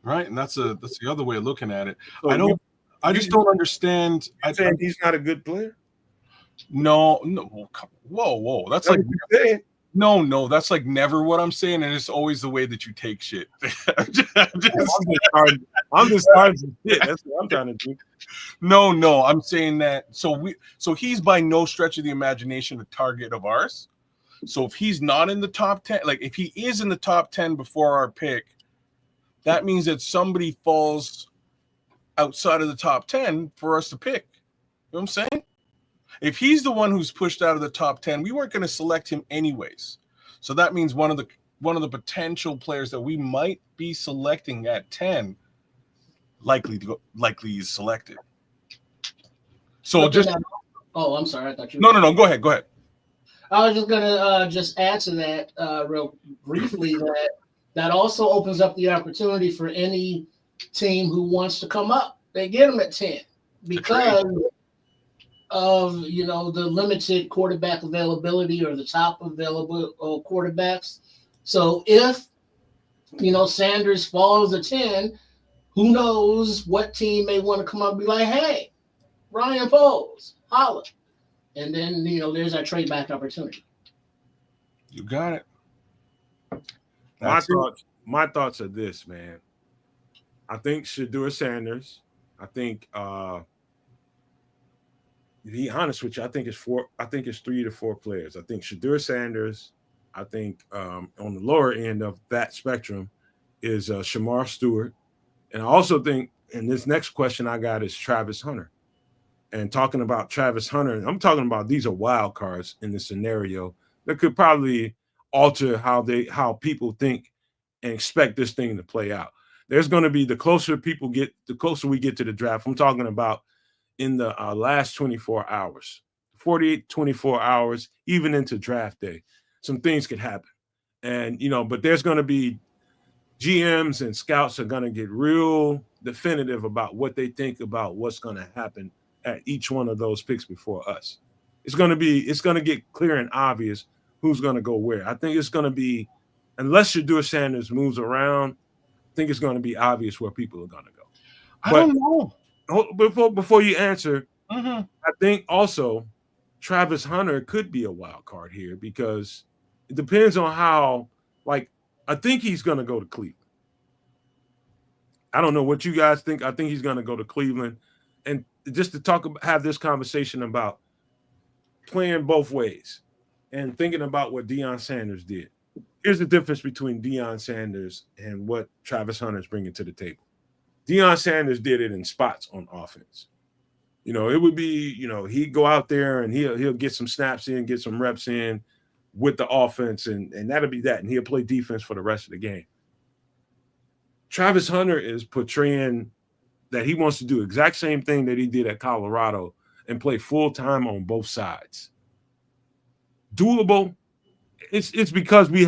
Speaker 2: Right? And that's the other way of looking at it.
Speaker 1: So
Speaker 2: I just don't understand.
Speaker 1: I think he's not a good player.
Speaker 2: No. Whoa. That's like No, that's like never what I'm saying, and it's always the way that you take shit. I'm just starting shit. That's what I'm trying to do. No, I'm saying that. So he's by no stretch of the imagination a target of ours. So if he's not in the top 10, like if he is in the top 10 before our pick, that means that somebody falls outside of the top 10 for us to pick. You know what I'm saying? If he's the one who's pushed out of the top 10, we weren't going to select him anyways. So that means one of the potential players that we might be selecting at 10 likely is selected. So
Speaker 3: I'm sorry. I thought you.
Speaker 2: No. Go ahead.
Speaker 3: I was just gonna just add to that real briefly that also opens up the opportunity for any team who wants to come up. They get them at 10 because of the limited quarterback availability or the top available quarterbacks. So if Sanders falls at 10, who knows what team may want to come up and be like, hey, Ryan Poles, holla. And then there's our trade back opportunity.
Speaker 2: You got it.
Speaker 1: My thoughts are this, man. I think Shedeur Sanders. I think to be honest with you, I think it's four. I think it's 3 to 4 players. I think Shedeur Sanders. I think on the lower end of that spectrum is Shamar Stewart, and I also think. And this next question I got is Travis Hunter. And talking about Travis Hunter, I'm talking about these are wild cards in this scenario that could probably alter how people think and expect this thing to play out. There's going to be the closer we get to the draft. I'm talking about in the last 24 hours, 48, 24 hours, even into draft day, some things could happen. And, but there's going to be GMs and scouts are going to get real definitive about what they think about what's going to happen at each one of those picks before us. It's going to get clear and obvious who's going to go where. I think it's going to be, unless Shedeur Sanders moves around, I think it's going to be obvious where people are going to go.
Speaker 2: I don't know.
Speaker 1: Before you answer, I think also Travis Hunter could be a wild card here because it depends on how, I think he's going to go to Cleveland. I don't know what you guys think. I think he's going to go to Cleveland. And just to have this conversation about playing both ways and thinking about what Deion Sanders did. Here's the difference between Deion Sanders and what Travis Hunter is bringing to the table. Deion Sanders did it in spots on offense. It would be, he'd go out there and he'll get some snaps in, get some reps in with the offense, and that'll be that. And he'll play defense for the rest of the game. Travis Hunter is portraying that he wants to do the exact same thing that he did at Colorado and play full-time on both sides. Doable? It's because we've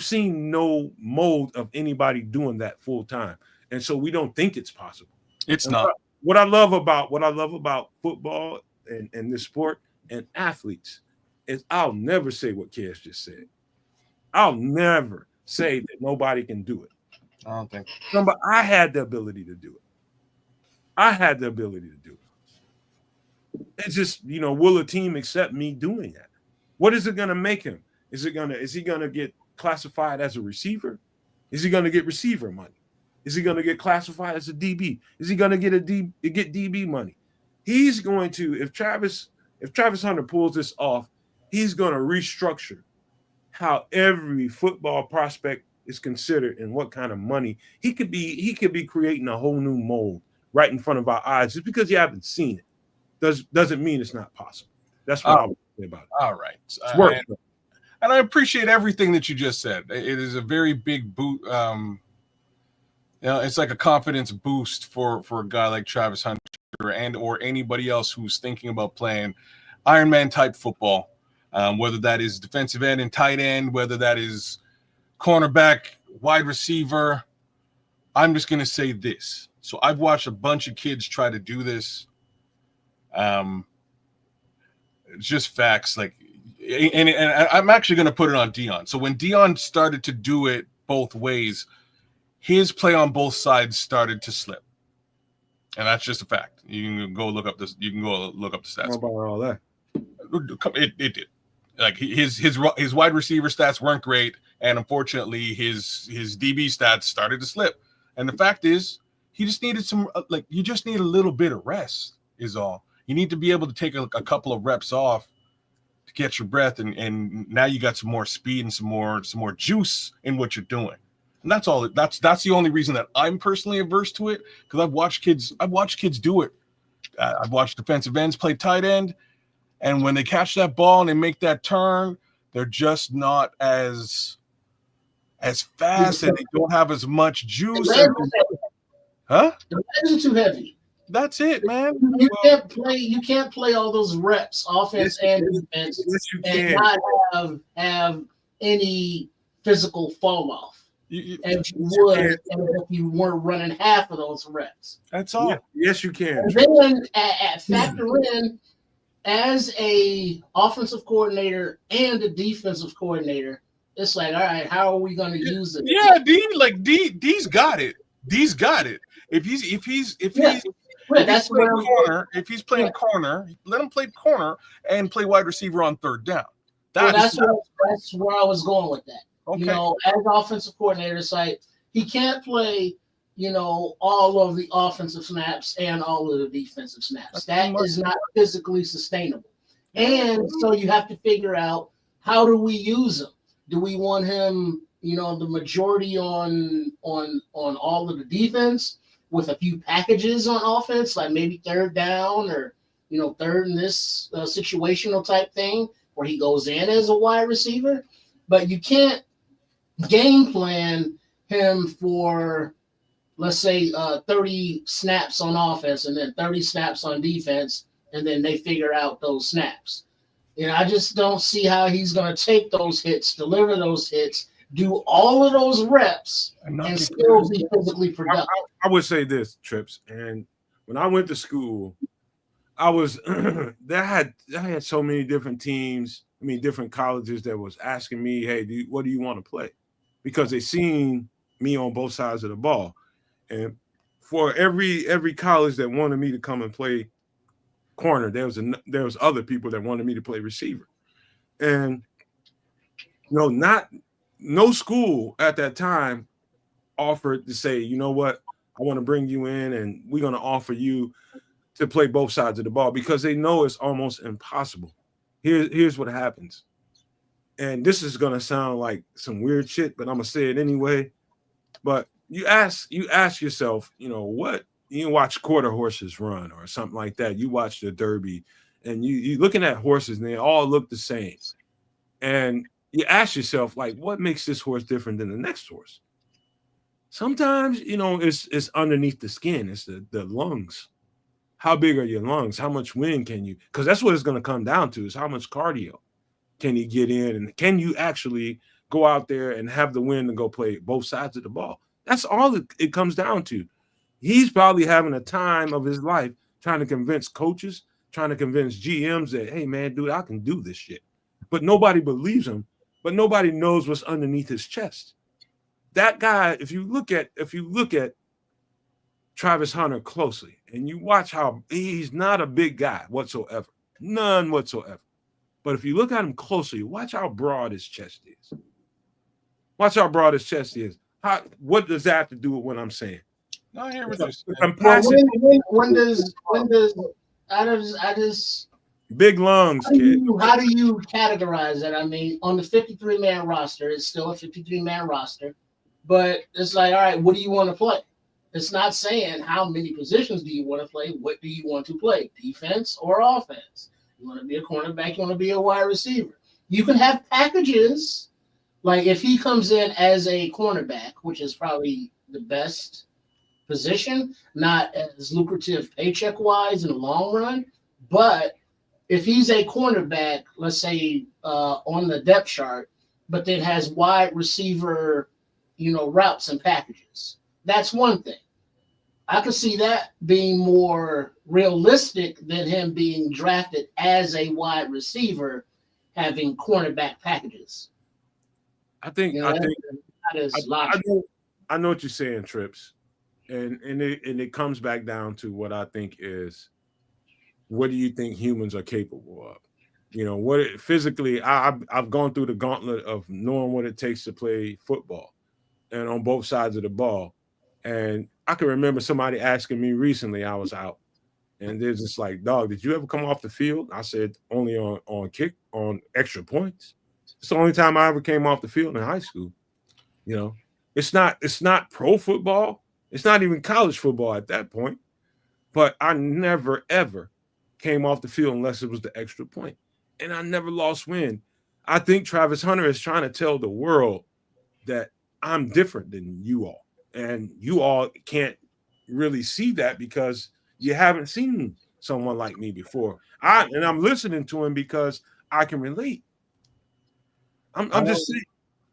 Speaker 1: seen no mold of anybody doing that full-time. And so we don't think it's possible.
Speaker 2: It's not.
Speaker 1: What I love about football and this sport and athletes is I'll never say what Kes just said. I'll never say that nobody can do it.
Speaker 2: I don't think.
Speaker 1: But I had the ability to do it. It's just, will a team accept me doing that? What is it going to make him? Is he going to get classified as a receiver? Is he going to get receiver money? Is he going to get classified as a DB? Is he going to get DB money? He's going to, if Travis Hunter pulls this off, he's going to restructure how every football prospect is considered and what kind of money he could be creating a whole new mold right in front of our eyes. Just because you haven't seen it doesn't mean it's not possible. That's what I would say about it.
Speaker 2: All right.
Speaker 1: It's work.
Speaker 2: And I appreciate everything that you just said. It is a very big boot. It's like a confidence boost for a guy like Travis Hunter and or anybody else who's thinking about playing Iron Man type football. Whether that is defensive end and tight end, whether that is cornerback, wide receiver. I'm just going to say this. So I've watched a bunch of kids try to do this. It's just facts. And I'm actually going to put it on Deion. So when Deion started to do it both ways, his play on both sides started to slip. And that's just a fact. You can go look up the stats.
Speaker 1: How about all that?
Speaker 2: It did. His wide receiver stats weren't great, and unfortunately his DB stats started to slip. And the fact is, he just needed you just need a little bit of rest is all. You need to be able to take a couple of reps off to catch your breath, and now you got some more speed and some more juice in what you're doing. And that's all. That's the only reason that I'm personally averse to it, because I've watched kids do it. I've watched defensive ends play tight end. And when they catch that ball and they make that turn, they're just not as fast and they don't have as much juice.
Speaker 3: The legs are too heavy.
Speaker 2: That's it, man.
Speaker 3: You can't play all those reps, offense and defense, and not have any physical fall off. As you would if you weren't running half of those reps.
Speaker 2: That's all.
Speaker 1: Yes, you can.
Speaker 3: And then factor in, as a offensive coordinator and a defensive coordinator, it's like, all right, how are we going to use it?
Speaker 2: Yeah, D's got it. D's got it. If he's playing corner, let him play corner and play wide receiver on third down.
Speaker 3: That's where I was going with that. You know, as offensive coordinator, it's like he can't play, you know, all of the offensive snaps and all of the defensive snaps. That is not physically sustainable. And so you have to figure out, how do we use him? Do we want him, you know, the majority on all of the defense with a few packages on offense, like maybe third down or, you know, third in this situational type thing where he goes in as a wide receiver? But you can't game plan him for, let's say, 30 snaps on offense and then 30 snaps on defense, and then they figure out those snaps. You know, I just don't see how he's going to take those hits, deliver those hits, do all of those reps, and still be physically productive.
Speaker 1: I would say this, Trips, and when I went to school, I was I had so many different teams, I mean, different colleges that was asking me, hey, what do you want to play? Because they seen me on both sides of the ball. And for every college that wanted me to come and play corner, there was other people that wanted me to play receiver. And no school at that time offered to say, you know what, I want to bring you in and we're going to offer you to play both sides of the ball, because they know it's almost impossible. Here's what happens. And this is going to sound like some weird shit, but I'm going to say it anyway. But you ask yourself, you know, what, you watch quarter horses run or something like that. You watch the Derby and you looking at horses and they all look the same. And you ask yourself, like, what makes this horse different than the next horse? Sometimes, you know, it's underneath the skin. It's the lungs. How big are your lungs? How much wind can you? Because that's what it's going to come down to, is how much cardio can you get in, and can you actually go out there and have the wind and go play both sides of the ball? That's all it comes down to. He's probably having a time of his life trying to convince coaches, trying to convince GMs that, hey, man, dude, I can do this shit. But nobody believes him, but nobody knows what's underneath his chest. That guy, if you look at Travis Hunter closely and you watch how he's not a big guy whatsoever, none whatsoever. But if you look at him closely, watch how broad his chest is. Watch how broad his chest is. What does that have to do with what I'm saying?
Speaker 2: No, I hear what you're saying.
Speaker 3: I just
Speaker 1: big lungs, kid.
Speaker 3: How do you categorize that? I mean, on the 53-man roster, it's still a 53-man roster, but it's like, all right, what do you want to play? It's not saying how many positions do you want to play. What do you want to play? Defense or offense? You want to be a cornerback? You want to be a wide receiver? You can have packages. Like if he comes in as a cornerback, which is probably the best position, not as lucrative paycheck-wise in the long run, but if he's a cornerback, let's say on the depth chart, but then has wide receiver, you know, routes and packages, that's one thing. I could see that being more realistic than him being drafted as a wide receiver, having cornerback packages.
Speaker 1: I think
Speaker 3: I
Speaker 1: know what you're saying, Trips, and it comes back down to what I think is, what do you think humans are capable of? You know, what physically, I've gone through the gauntlet of knowing what it takes to play football, and on both sides of the ball. And I can remember somebody asking me recently, I was out, and they're just like, dog, did you ever come off the field? I said, only on extra points. It's the only time I ever came off the field in high school. You know, it's not pro football. It's not even college football at that point. But I never, ever came off the field unless it was the extra point. And I never lost wind. I think Travis Hunter is trying to tell the world that I'm different than you all. And you all can't really see that because you haven't seen someone like me before. I'm listening to him because I can relate. I'm just saying.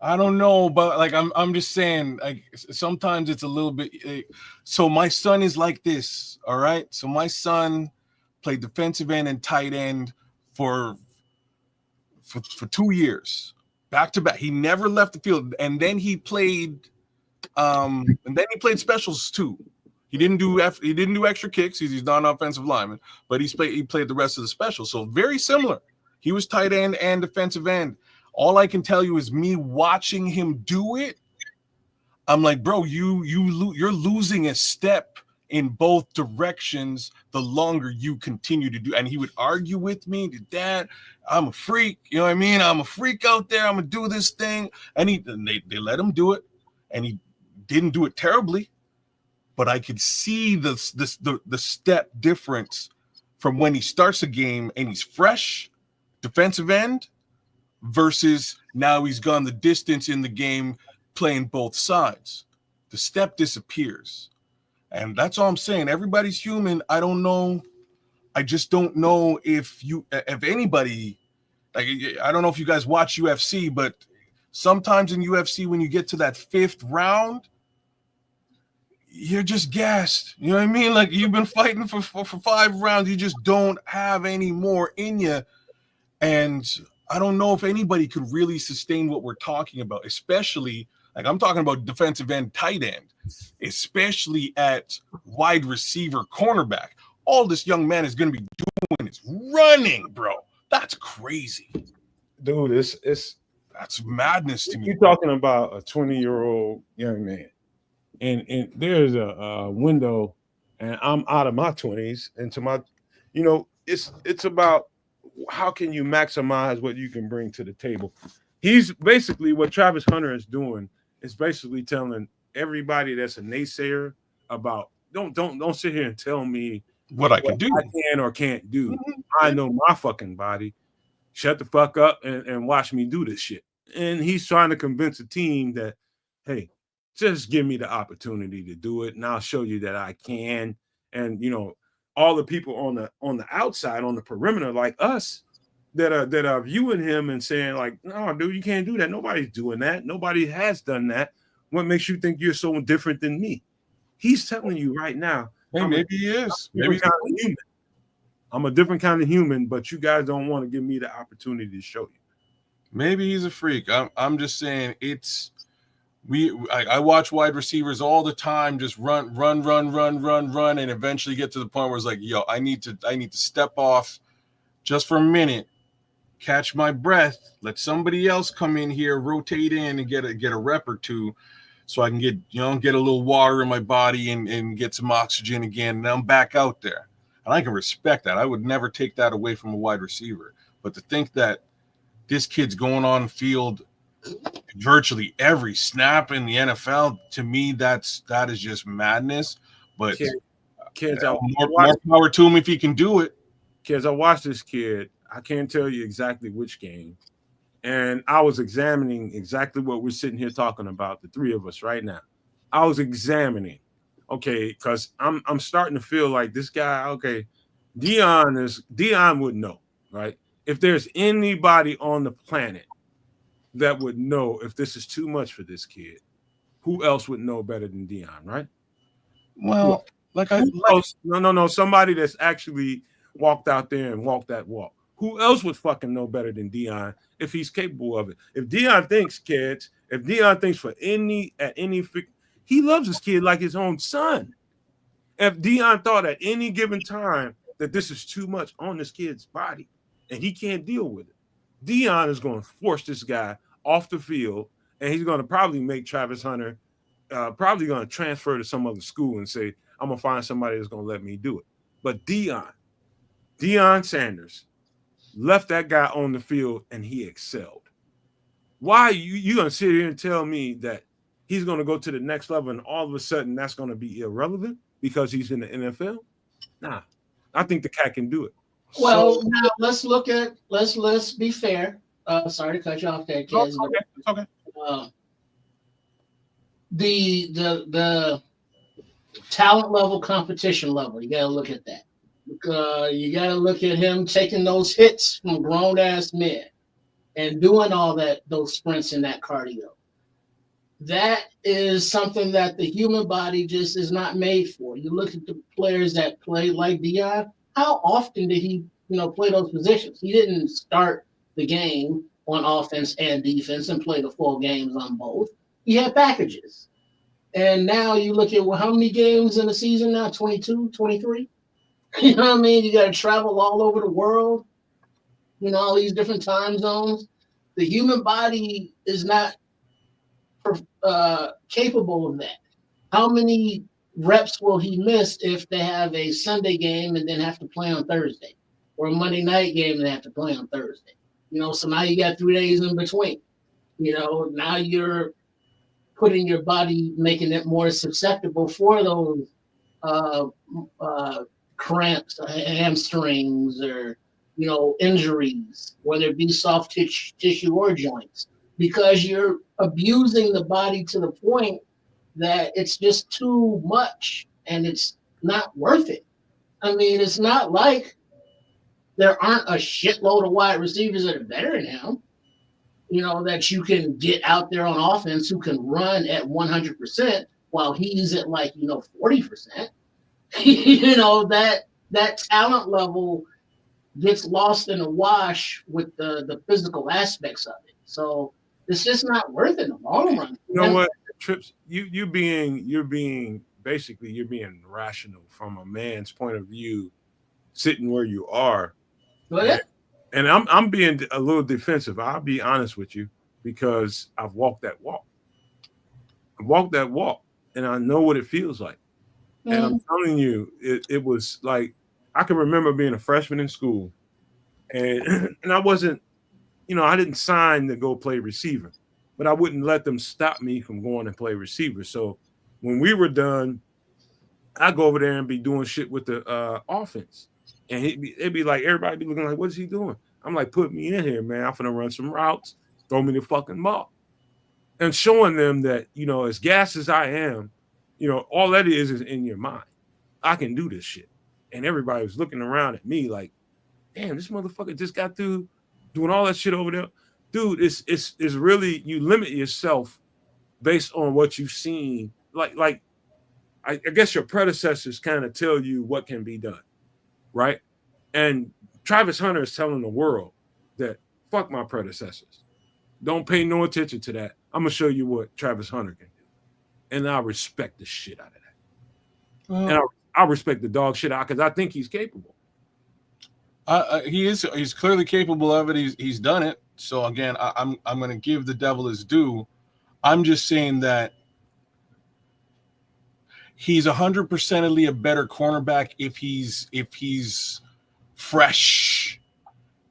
Speaker 2: I don't know, but like I'm just saying, like sometimes it's a little bit. So my son is like this, all right. So my son played defensive end and tight end for 2 years, back to back. He never left the field, and then he played. Specials too. He didn't do extra kicks. He's not an offensive lineman, but he played the rest of the specials. So very similar. He was tight end and defensive end. All I can tell you is me watching him do it. I'm like, bro, you're losing a step in both directions the longer you continue to do. And he would argue with me, Dad, I'm a freak. You know what I mean? I'm a freak out there. I'm gonna do this thing. And they let him do it, and he didn't do it terribly, but I could see the step difference from when he starts a game and he's fresh, defensive end, versus now he's gone the distance in the game playing both sides. The step disappears. And that's all I'm saying. Everybody's human. I don't know. I just don't know if anybody, like, I don't know if you guys watch UFC, but sometimes in UFC, when you get to that 5th round, you're just gassed. You know what I mean? Like, you've been fighting for 5 rounds. You just don't have any more in you. And I don't know if anybody could really sustain what we're talking about, especially, like, I'm talking about defensive end, tight end, especially at wide receiver, cornerback. All this young man is going to be doing is running, bro. That's crazy.
Speaker 1: Dude,
Speaker 2: that's madness to me.
Speaker 1: You're talking about a 20-year-old young man. And there's a window, and I'm out of my 20s into my, it's about how can you maximize what you can bring to the table. He's basically, what Travis Hunter is doing is basically telling everybody that's a naysayer about, don't sit here and tell me
Speaker 2: what I can do.
Speaker 1: I can or can't do. I know my fucking body. Shut the fuck up and watch me do this shit. And he's trying to convince a team that, hey, just give me the opportunity to do it, and I'll show you that I can. And all the people on the outside, on the perimeter, like us, that are viewing him and saying, like, no, dude, you can't do that. Nobody's doing that. Nobody has done that. What makes you think you're so different than me? He's telling you right now.
Speaker 2: Hey, maybe he is. Maybe
Speaker 1: kind of human. I'm a different kind of human, but you guys don't want to give me the opportunity to show you.
Speaker 2: Maybe he's a freak. I'm just saying I watch wide receivers all the time just run, and eventually get to the point where it's like, yo, I need to step off just for a minute, catch my breath, let somebody else come in here, rotate in, and get a rep or two, so I can get a little water in my body and get some oxygen again, and I'm back out there. And I can respect that. I would never take that away from a wide receiver. But to think that this kid's going on field virtually every snap in the NFL, to me, that is just madness. But
Speaker 1: kids,
Speaker 2: more power to him if he can do it.
Speaker 1: Kids, I watched this kid. I can't tell you exactly which game. And I was examining exactly what we're sitting here talking about, the three of us right now. I was examining, okay, because I'm starting to feel like this guy, okay, Dion would know, right? If there's anybody on the planet that would know if this is too much for this kid, who else would know better than Dion, right?
Speaker 2: Well,
Speaker 1: no, somebody that's actually walked out there and walked that walk. Who else would fucking know better than Dion if he's capable of it? If Dion thinks, kids, he loves his kid like his own son. If Dion thought at any given time that this is too much on this kid's body and he can't deal with it, Dion is going to force this guy off the field, and he's going to probably make Travis Hunter probably going to transfer to some other school and say, I'm going to find somebody that's going to let me do it. But Deion Sanders left that guy on the field, and he excelled. Why are you going to sit here and tell me that he's going to go to the next level and all of a sudden that's going to be irrelevant because he's in the NFL? Nah, I think the cat can do it.
Speaker 3: Well, now let's be fair. Sorry to cut you off there, kids.
Speaker 2: Okay.
Speaker 3: The talent level, competition level, you got to look at that. You got to look at him taking those hits from grown ass men and doing all those sprints and that cardio. That is something that the human body just is not made for. You look at the players that play like Dion. How often did he, play those positions? He didn't start the game on offense and defense and play the full games on both. He had packages. And now you look at how many games in the season now? 22, 23? You know what I mean? You got to travel all over the world, all these different time zones. The human body is not capable of that. How many reps will he miss if they have a Sunday game and then have to play on Thursday, or a Monday night game and they have to play on Thursday? So now you got 3 days in between. Now you're putting your body, making it more susceptible for those cramps, hamstrings, or injuries, whether it be soft tissue or joints, because you're abusing the body to the point that it's just too much and it's not worth it. I mean, it's not like there aren't a shitload of wide receivers that are better than him, that you can get out there on offense who can run at 100% while he's at 40%. That talent level gets lost in the wash with the physical aspects of it. So it's just not worth it in the long run.
Speaker 1: You know what, Trips? You're being rational from a man's point of view, sitting where you are. And I'm being a little defensive. I'll be honest with you, because I've walked that walk. And I know what it feels like. Mm-hmm. And I'm telling you, it was like, I can remember being a freshman in school, and I wasn't, I didn't sign to go play receiver, but I wouldn't let them stop me from going and play receiver. So when we were done, I'd go over there and be doing shit with the offense. And it'd be like, everybody be looking like, what is he doing? I'm like, put me in here, man. I'm finna run some routes, throw me the fucking ball. And showing them that, as gassed as I am, all that is in your mind. I can do this shit. And everybody was looking around at me like, damn, this motherfucker just got through doing all that shit over there. Dude, it's really, you limit yourself based on what you've seen. I guess your predecessors kind of tell you what can be done, right? And Travis Hunter is telling the world that fuck my predecessors. Don't pay no attention to that. I'm going to show you what Travis Hunter can do. And I respect the shit out of that. And I respect the dog shit out, because I think he's capable.
Speaker 2: He's clearly capable of it. He's done it. So again, I'm going to give the devil his due. I'm just saying that he's 100%ly a better cornerback if he's fresh.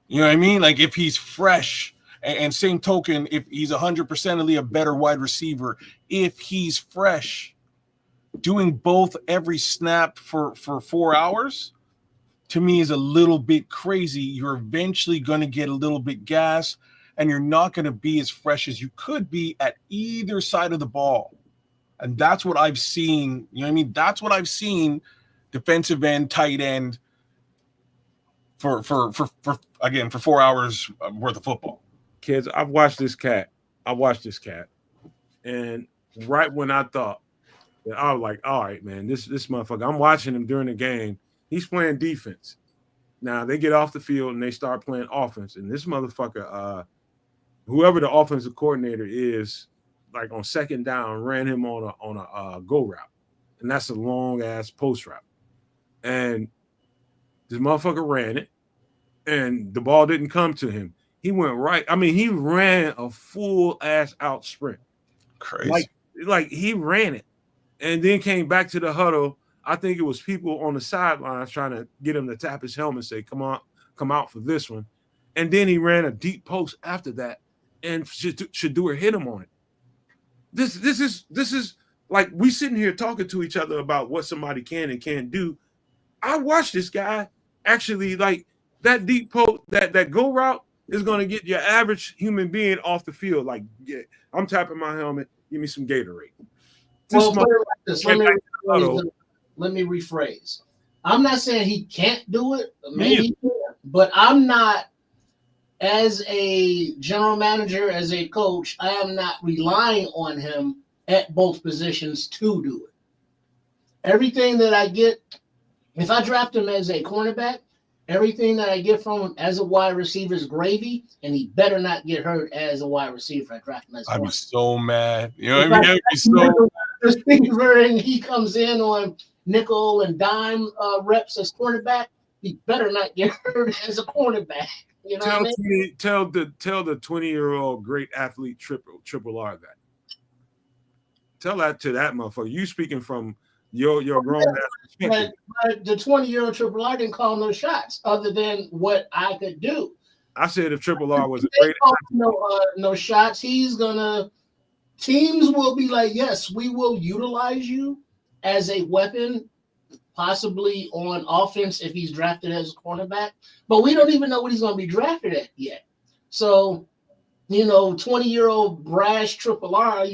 Speaker 2: You know what I mean? Like, if he's fresh. And same token, if he's 100%ly a better wide receiver if he's fresh. Doing both every snap for 4 hours, to me, is a little bit crazy. You're eventually going to get a little bit gas, and you're not going to be as fresh as you could be at either side of the ball. And that's what I've seen. You know what I mean? That's what I've seen, defensive end, tight end, for 4 hours worth of football.
Speaker 1: Kids, I've watched this cat. And right when I thought, and I was like, all right, man, this motherfucker, I'm watching him during the game. He's playing defense. Now they get off the field and they start playing offense. And this motherfucker, whoever the offensive coordinator is, like on second down, ran him on a go route. And that's a long ass post route. And this motherfucker ran it, and the ball didn't come to him. He went right. I mean, he ran a full ass out sprint.
Speaker 2: Crazy.
Speaker 1: Like he ran it. And then came back to the huddle. I think it was people on the sidelines trying to get him to tap his helmet and say, come on, come out for this one. And then he ran a deep post after that, and Shedeur hit him on it. This is like, we sitting here talking to each other about what somebody can and can't do. I watched this guy actually, like, that deep post, that go route is going to get your average human being off the field. Like, yeah, I'm tapping my helmet. Give me some Gatorade.
Speaker 3: Well, let me rephrase. I'm not saying he can't do it. Maybe he can, but I'm not, as a general manager, as a coach, I am not relying on him at both positions to do it. Everything that I get, if I draft him as a cornerback, everything that I get from him as a wide receiver is gravy, and he better not get hurt as a wide receiver. I draft him as a
Speaker 2: I'd
Speaker 3: cornerback.
Speaker 2: be so mad. You know what I mean? I'd be so
Speaker 3: receiver, and he comes in on nickel and dime reps as cornerback, he better not get hurt as a cornerback. You know what I mean?
Speaker 1: Tell the 20-year-old great athlete Triple R that. Tell that to that motherfucker. You speaking from your grown ass perspective.
Speaker 3: But the 20-year-old Triple R didn't call no shots other than what I could do.
Speaker 1: I said if Triple R was a great
Speaker 3: no shots, teams will be like, yes, we will utilize you as a weapon, possibly on offense if he's drafted as a cornerback, but we don't even know what he's going to be drafted at yet. So, 20-year-old brash Triple R,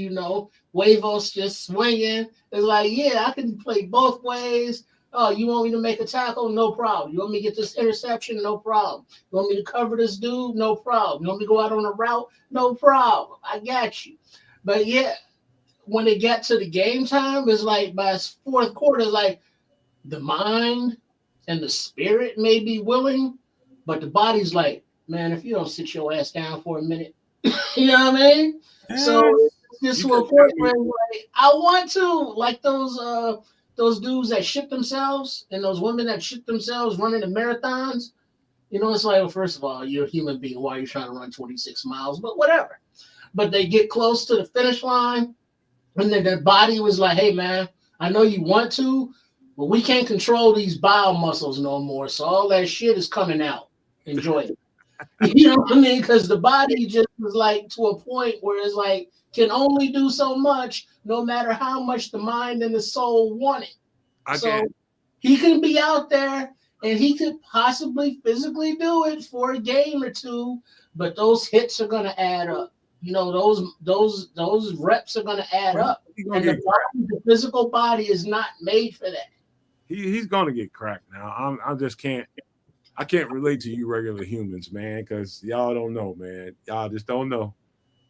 Speaker 3: Huevos just swinging. It's like, yeah, I can play both ways. Oh, you want me to make a tackle? No problem. You want me to get this interception? No problem. You want me to cover this dude? No problem. You want me to go out on a route? No problem. I got you. But yeah, when it got to the game time, it's like by fourth quarter, it's like the mind and the spirit may be willing, but the body's like, man, if you don't sit your ass down for a minute, you know what I mean? So it's just to a point where like, I want to, like those dudes that shit themselves and those women that shit themselves running the marathons. It's like, well, first of all, you're a human being. Why are you trying to run 26 miles? But whatever. But they get close to the finish line, and then their body was like, hey, man, I know you want to, but we can't control these bile muscles no more. So all that shit is coming out. Enjoy it. You know what I mean? Because the body just was like to a point where it's like can only do so much, no matter how much the mind and the soul want it. So he can be out there and he could possibly physically do it for a game or two, but those hits are gonna add up. Those reps are gonna add up. And the physical body is not made for that.
Speaker 1: He's gonna get cracked now. I can't relate to you regular humans, man, because y'all don't know, man. Y'all just don't know.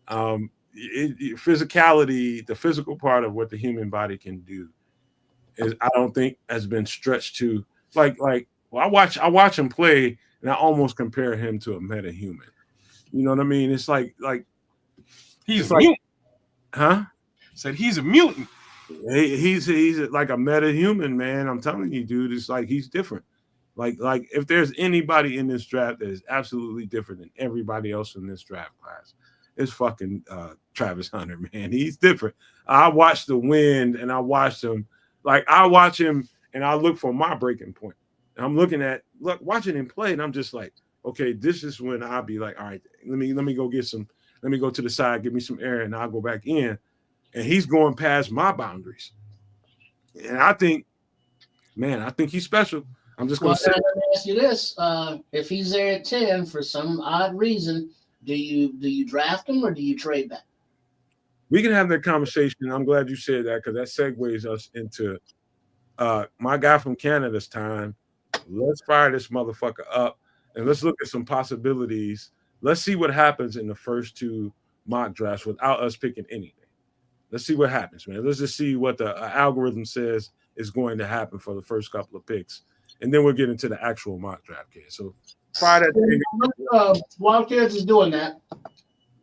Speaker 1: Physicality, the physical part of what the human body can do, is I don't think has been stretched to like. Well, I watch him play, and I almost compare him to a meta-human. You know what I mean? It's like
Speaker 2: he's a mutant,
Speaker 1: huh?
Speaker 2: Said he's a mutant.
Speaker 1: He's like a meta-human, man. I'm telling you, dude. It's like he's different. Like if there's anybody in this draft that is absolutely different than everybody else in this draft class, it's fucking Travis Hunter, man. He's different. I watched the wind and I watched him. Like I watch him and I look for my breaking point. And I'm watching him play, and I'm just like, okay, this is when I'll be like, all right, let me go let me go to the side, give me some air, and I'll go back in. And he's going past my boundaries. And I think he's special. I'm just going to say.
Speaker 3: Let me ask you this: if he's there at 10 for some odd reason, do you draft him or do you trade back?
Speaker 1: We can have that conversation. I'm glad you said that because that segues us into my guy from Canada's time. Let's fire this motherfucker up and let's look at some possibilities. Let's see what happens in the first two mock drafts without us picking anything. Let's see what happens, man. Let's just see what the algorithm says is going to happen for the first couple of picks. And then we'll get into the actual mock draft case. So fire that.
Speaker 3: Wildcats is doing that.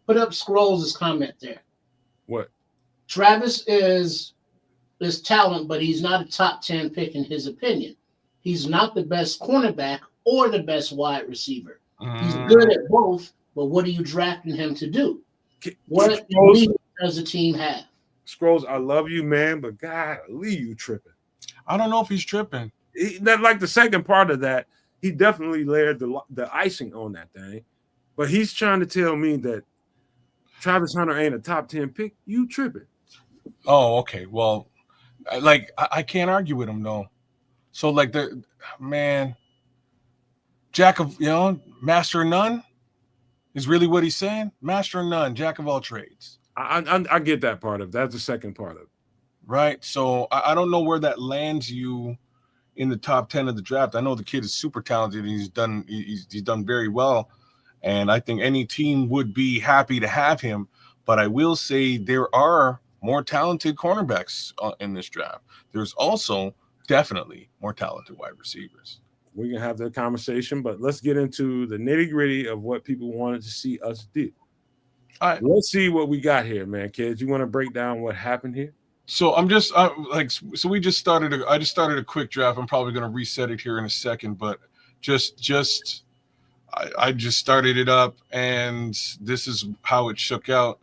Speaker 3: Put up Scrolls' comment there.
Speaker 1: What?
Speaker 3: Travis is talent, but he's not a top 10 pick in his opinion. He's not the best cornerback or the best wide receiver. He's good at both, but what are you drafting him to do? What does the team have?
Speaker 1: Scrolls, I love you, man, but golly, you tripping.
Speaker 2: I don't know if he's tripping.
Speaker 1: Like the second part of that, he definitely layered the icing on that thing. But he's trying to tell me that Travis Hunter ain't a top 10 pick. You tripping.
Speaker 2: Oh, okay. Well, I can't argue with him, though. So, jack of, master of none is really what he's saying. Master of none, jack of all trades.
Speaker 1: I get that part of it. That's the second part of it.
Speaker 2: Right. So I don't know where that lands you in the top 10 of the draft. I know the kid is super talented. He's done very well. And I think any team would be happy to have him. But I will say there are more talented cornerbacks in this draft. There's also definitely more talented wide receivers.
Speaker 1: We can have that conversation, but let's get into the nitty-gritty of what people wanted to see us do.
Speaker 2: All right.
Speaker 1: Let's see what we got here, man. Kids, you want to break down what happened here?
Speaker 2: So I just started a quick draft. I'm probably going to reset it here in a second, but just I just started it up, and this is how it shook out.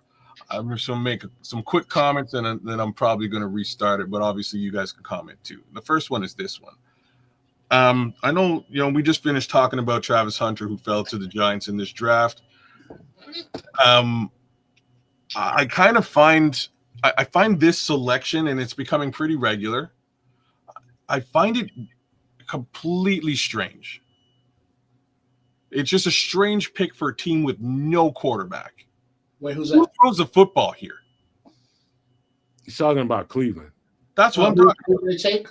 Speaker 2: I'm just going to make some quick comments, and then I'm probably going to restart it. But obviously, you guys can comment too. The first one is this one. I know, we just finished talking about Travis Hunter, who fell to the Giants in this draft. I kind of find this selection, and it's becoming pretty regular. I find it completely strange. It's just a strange pick for a team with no quarterback.
Speaker 3: Wait, who's
Speaker 2: Who
Speaker 3: that?
Speaker 2: throws the football here?
Speaker 1: He's talking about Cleveland.
Speaker 2: That's what I'm talking about.
Speaker 3: Who did they take?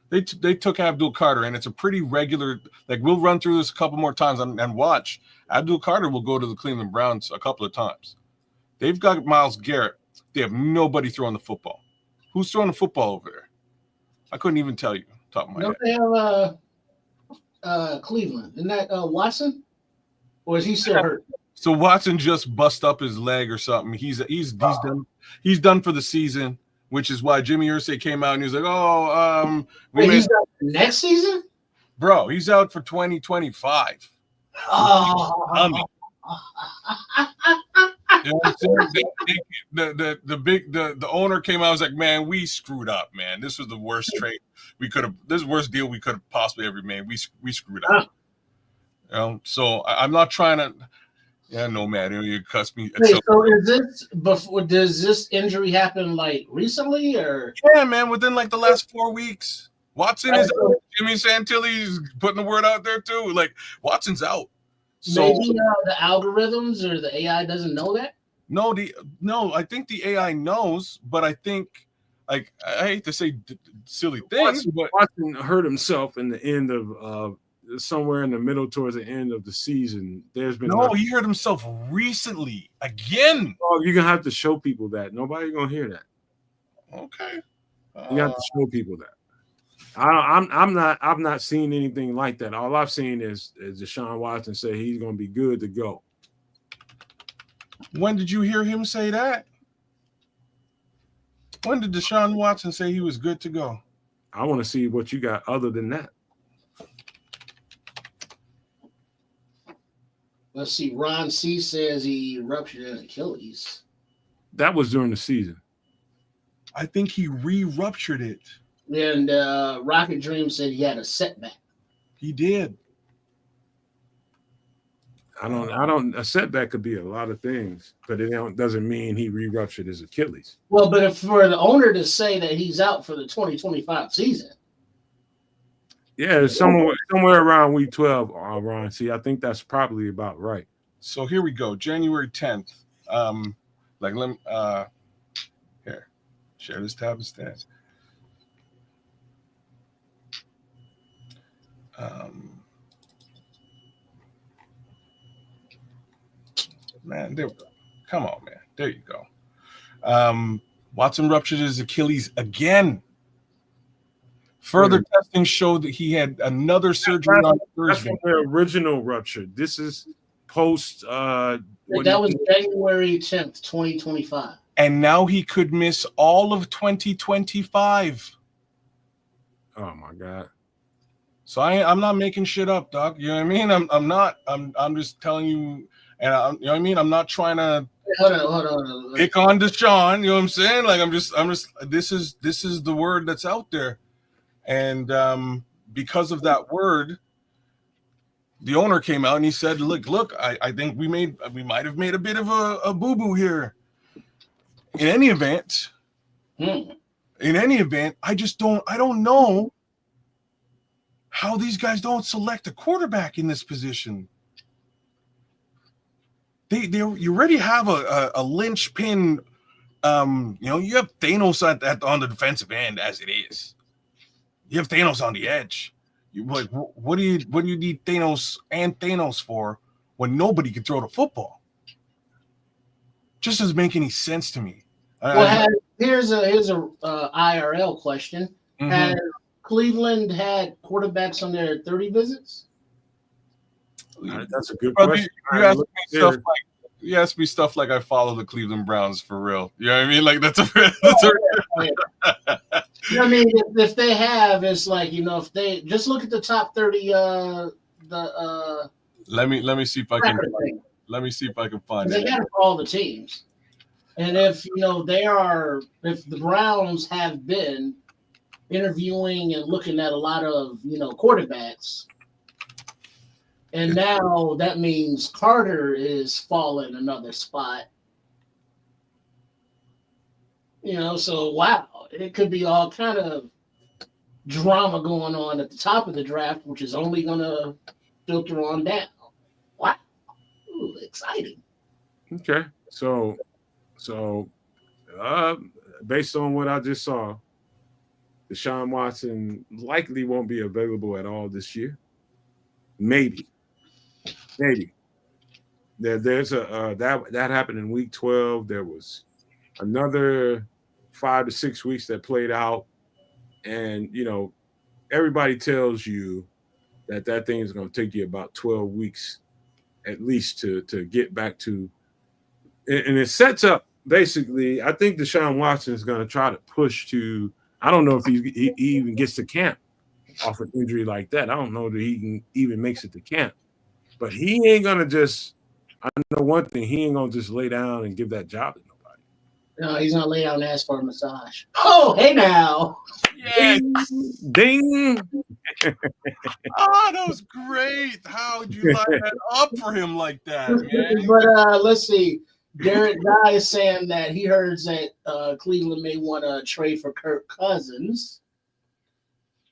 Speaker 2: They took Abdul Carter, and it's a pretty regular. Like, we'll run through this a couple more times and watch. Abdul Carter will go to the Cleveland Browns a couple of times. They've got Myles Garrett. They have nobody throwing the football. Who's throwing the football over there? I couldn't even tell you. Top of my head.
Speaker 3: They have Cleveland. Isn't that Watson? Or is he still hurt?
Speaker 2: So Watson just bust up his leg or something. He's done. He's done for the season, which is why Jimmy Irsay came out and he was like,
Speaker 3: He's out next season?
Speaker 2: Bro, he's out for 2025.
Speaker 3: Oh.
Speaker 2: You know what I'm saying? The owner came out and was like, man, we screwed up, man. This was the worst trade we could have. This is the worst deal we could have possibly ever made. We screwed up. So I'm not trying to. Yeah, no, man, you cuss me.
Speaker 3: Wait, so is this before? Does this injury happen like recently, or?
Speaker 2: Yeah, man, within like the last 4 weeks. Watson is out. Jimmy Santilli's putting the word out there too. Like, Watson's out. So
Speaker 3: Maybe the algorithms or the AI doesn't know that.
Speaker 2: No, I think the AI knows, but I think, like, I hate to say silly things, but
Speaker 1: Watson hurt himself in the end of somewhere in the middle towards the end of the season. There's been
Speaker 2: he hurt himself recently again.
Speaker 1: Oh, you're gonna have to show people that. Nobody's gonna hear that.
Speaker 2: Okay,
Speaker 1: you have to show people that. I've not seen anything like that. All I've seen is Deshaun Watson say he's gonna be good to go.
Speaker 2: When did you hear him say that? When did Deshaun Watson say he was good to go?
Speaker 1: I want to see what you got other than that.
Speaker 3: Let's see. Ron C says he ruptured an Achilles.
Speaker 1: That was during the season.
Speaker 2: I think he re-ruptured it.
Speaker 3: And Rocket Dream said he had a setback.
Speaker 2: He did.
Speaker 1: A setback could be a lot of things, but it doesn't mean he re-ruptured his Achilles.
Speaker 3: Well, but for the owner to say that he's out for the 2025 season.
Speaker 1: Yeah, somewhere around week 12, Ron. See, I think that's probably about right.
Speaker 2: So here we go, January 10th. Here, share this tab instead. Man, there we go. Come on, man. There you go. Watson ruptured his Achilles again. Further testing showed that he had another surgery on Thursday.
Speaker 1: That's from the original rupture. This is post.
Speaker 3: That was January 10th, 2025.
Speaker 2: And now he could miss all of 2025.
Speaker 1: Oh my God.
Speaker 2: So I'm not making shit up, Doc. You know what I mean? I'm not. I'm just telling you. And you know what I mean? I'm not trying to
Speaker 3: hold on.
Speaker 2: pick on Deshaun. You know what I'm saying? Like I'm just. This is the word that's out there, and because of that word, the owner came out and he said, "Look, I think we might have made a bit of a boo boo here." In any event, I don't know how these guys don't select a quarterback in this position. You already have a linchpin. You have Thanos on the defensive end as it is. You have Thanos on the edge. What do you need Thanos for when nobody can throw the football? Just doesn't make any sense to me.
Speaker 3: Well, here's a IRL question.
Speaker 2: Mm-hmm.
Speaker 3: Has Cleveland had quarterbacks on their 30 visits?
Speaker 1: That's a good question.
Speaker 2: You ask me stuff like I follow the Cleveland Browns for real. You know what I mean? Like that's a
Speaker 3: You know what I mean? If they have, it's like, if they just look at the top 30 the
Speaker 2: Let me see if I can. Let me see if I can find
Speaker 3: They
Speaker 2: it.
Speaker 3: got it for all the teams. And if if the Browns have been interviewing and looking at a lot of quarterbacks, and now that means Carter is falling another spot. So wow, it could be all kind of drama going on at the top of the draft, which is only going to filter on down. Wow, ooh, exciting.
Speaker 1: Okay, so based on what I just saw, Deshaun Watson likely won't be available at all this year. Maybe. There's a that happened in week 12. There was another 5 to 6 weeks that played out, and everybody tells you that thing is going to take you about 12 weeks at least to get back to, and it sets up basically. I think Deshaun Watson is going to try to push to. I don't know if he even gets to camp off an injury like that. I don't know that he even makes it to camp, but he ain't gonna just. I know one thing: he ain't gonna just lay down and give that job to nobody.
Speaker 3: No, he's gonna lay down and ask for a massage. Oh, hey now.
Speaker 2: Yes.
Speaker 1: Ding.
Speaker 2: Oh, that was great. How would you line that up for him like that, man?
Speaker 3: But let's see. Derek Guy is saying that he heard that Cleveland may want to trade for Kirk Cousins.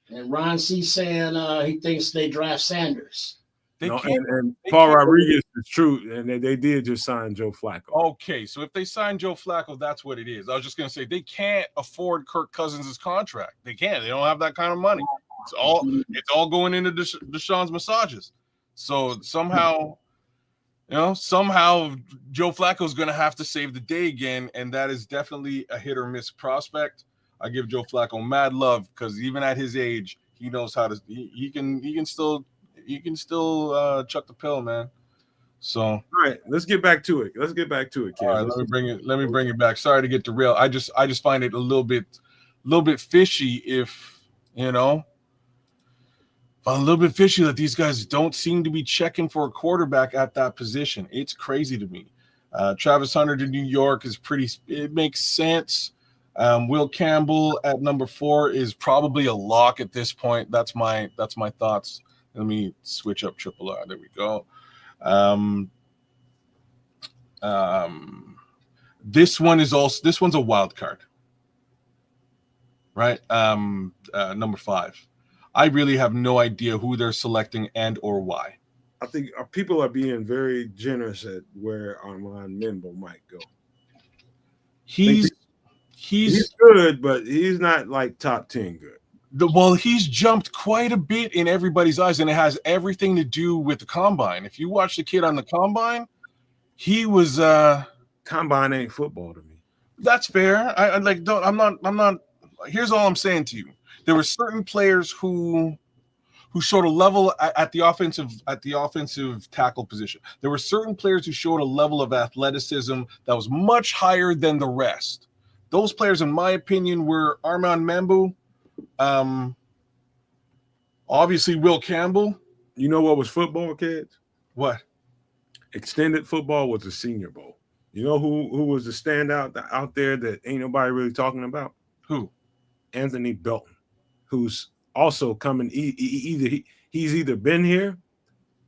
Speaker 3: And Ron C saying he thinks they draft Sanders.
Speaker 1: And Paul Rodriguez is true, and they did just sign Joe Flacco.
Speaker 2: Okay, so if they sign Joe Flacco, that's what it is. I was just going to say they can't afford Kirk Cousins' contract. They can't. They don't have that kind of money. It's all going into Deshaun's massages. So somehow Joe Flacco is going to have to save the day again, and that is definitely a hit or miss prospect. I give Joe Flacco mad love because even at his age, he knows how to. He can still chuck the pill, man. So
Speaker 1: all right, let's get back to it. Kid.
Speaker 2: All right, let me bring it back. Sorry to get derailed. I just find it a little bit fishy if a little bit fishy that these guys don't seem to be checking for a quarterback at that position. It's crazy to me. Travis Hunter to New York is it makes sense. Will Campbell at number 4 is probably a lock at this point. That's my thoughts. Let me switch up Triple R. There we go. This one's a wild card, right? Number 5. I really have no idea who they're selecting and or why.
Speaker 1: I think people are being very generous at where Armand Membo might go.
Speaker 2: He's
Speaker 1: good, but he's not like top 10 good.
Speaker 2: He's jumped quite a bit in everybody's eyes, and it has everything to do with the combine. If you watch the kid on the combine, he was
Speaker 1: combine ain't football to me.
Speaker 2: That's fair. I'm not. Here's all I'm saying to you. There were certain players who showed a level at the offensive tackle position. There were certain players who showed a level of athleticism that was much higher than the rest. Those players, in my opinion, were Armand Membu, obviously Will Campbell.
Speaker 1: You know what was football, kids?
Speaker 2: What?
Speaker 1: Extended football was the Senior Bowl. You know who was the standout out there that ain't nobody really talking about?
Speaker 2: Who?
Speaker 1: Anthony Belton, who's also coming. He's either been here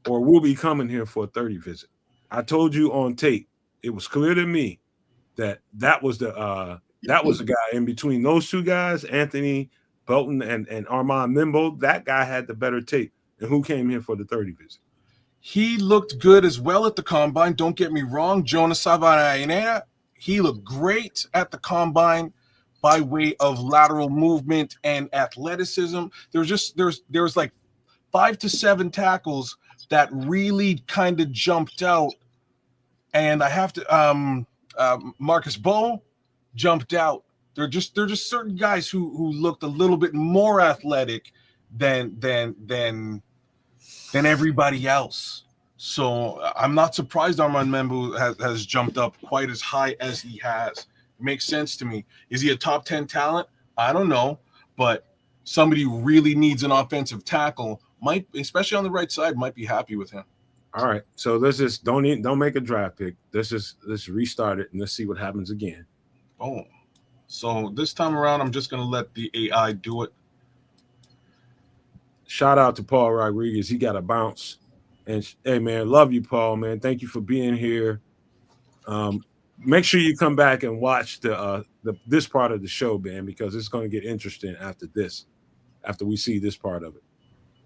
Speaker 1: or will be coming here for a 30 visit. I told you on tape. It was clear to me that was the guy in between those two guys, Anthony Belton and Armand Membo. That guy had the better tape. And who came here for the 30 visit?
Speaker 2: He looked good as well at the combine. Don't get me wrong. Jonas Savaiinaea, he looked great at the combine by way of lateral movement and athleticism. There was like 5 to 7 tackles that really kind of jumped out. And I have to Marcus Bowe jumped out. They're just certain guys who looked a little bit more athletic than everybody else. So I'm not surprised Armand Membu has jumped up quite as high as he has. Makes sense to me. Is he a top 10 talent? I don't know, but somebody who really needs an offensive tackle especially on the right side, might be happy with him.
Speaker 1: All right. So let's just don't make a draft pick. Let's restart it and let's see what happens again.
Speaker 2: Oh, so this time around, I'm just gonna let the AI do it.
Speaker 1: Shout out to Paul Rodriguez. He got a bounce. And hey man, love you, Paul, man. Thank you for being here. Make sure you come back and watch the this part of the show, man, because it's going to get interesting after we see this part of it.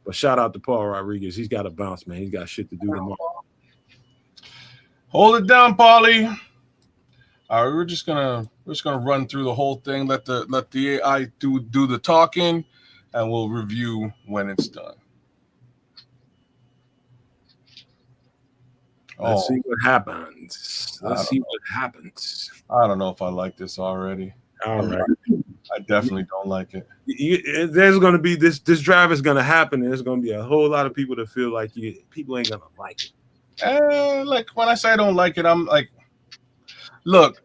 Speaker 1: But shout out to Paul Rodriguez. He's got a bounce, man. He's got shit to do tomorrow.
Speaker 2: Hold it down, Paulie. All right, we're just gonna run through the whole thing. Let the AI do the talking, and we'll review when it's done.
Speaker 1: Let's see what happens. Let's see what happens.
Speaker 2: I don't know if I like this already.
Speaker 1: All right.
Speaker 2: I definitely don't like it.
Speaker 1: There's going to be this drive is going to happen, and there's going to be a whole lot of people that feel like people ain't going to like it.
Speaker 2: Like when I say I don't like it, I'm like, look,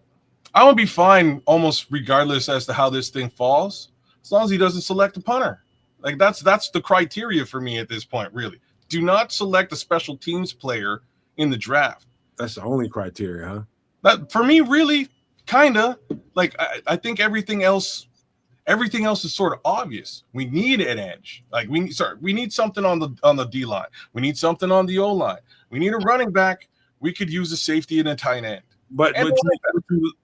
Speaker 2: I would be fine almost regardless as to how this thing falls, as long as he doesn't select a punter. Like that's the criteria for me at this point, really. Do not select a special teams player in the draft.
Speaker 1: That's the only criteria, huh?
Speaker 2: That for me, really, kinda. Like I think everything else is sort of obvious. We need an edge. Like we need something on the D line. We need something on the O line. We need a running back. We could use a safety and a tight end.
Speaker 1: But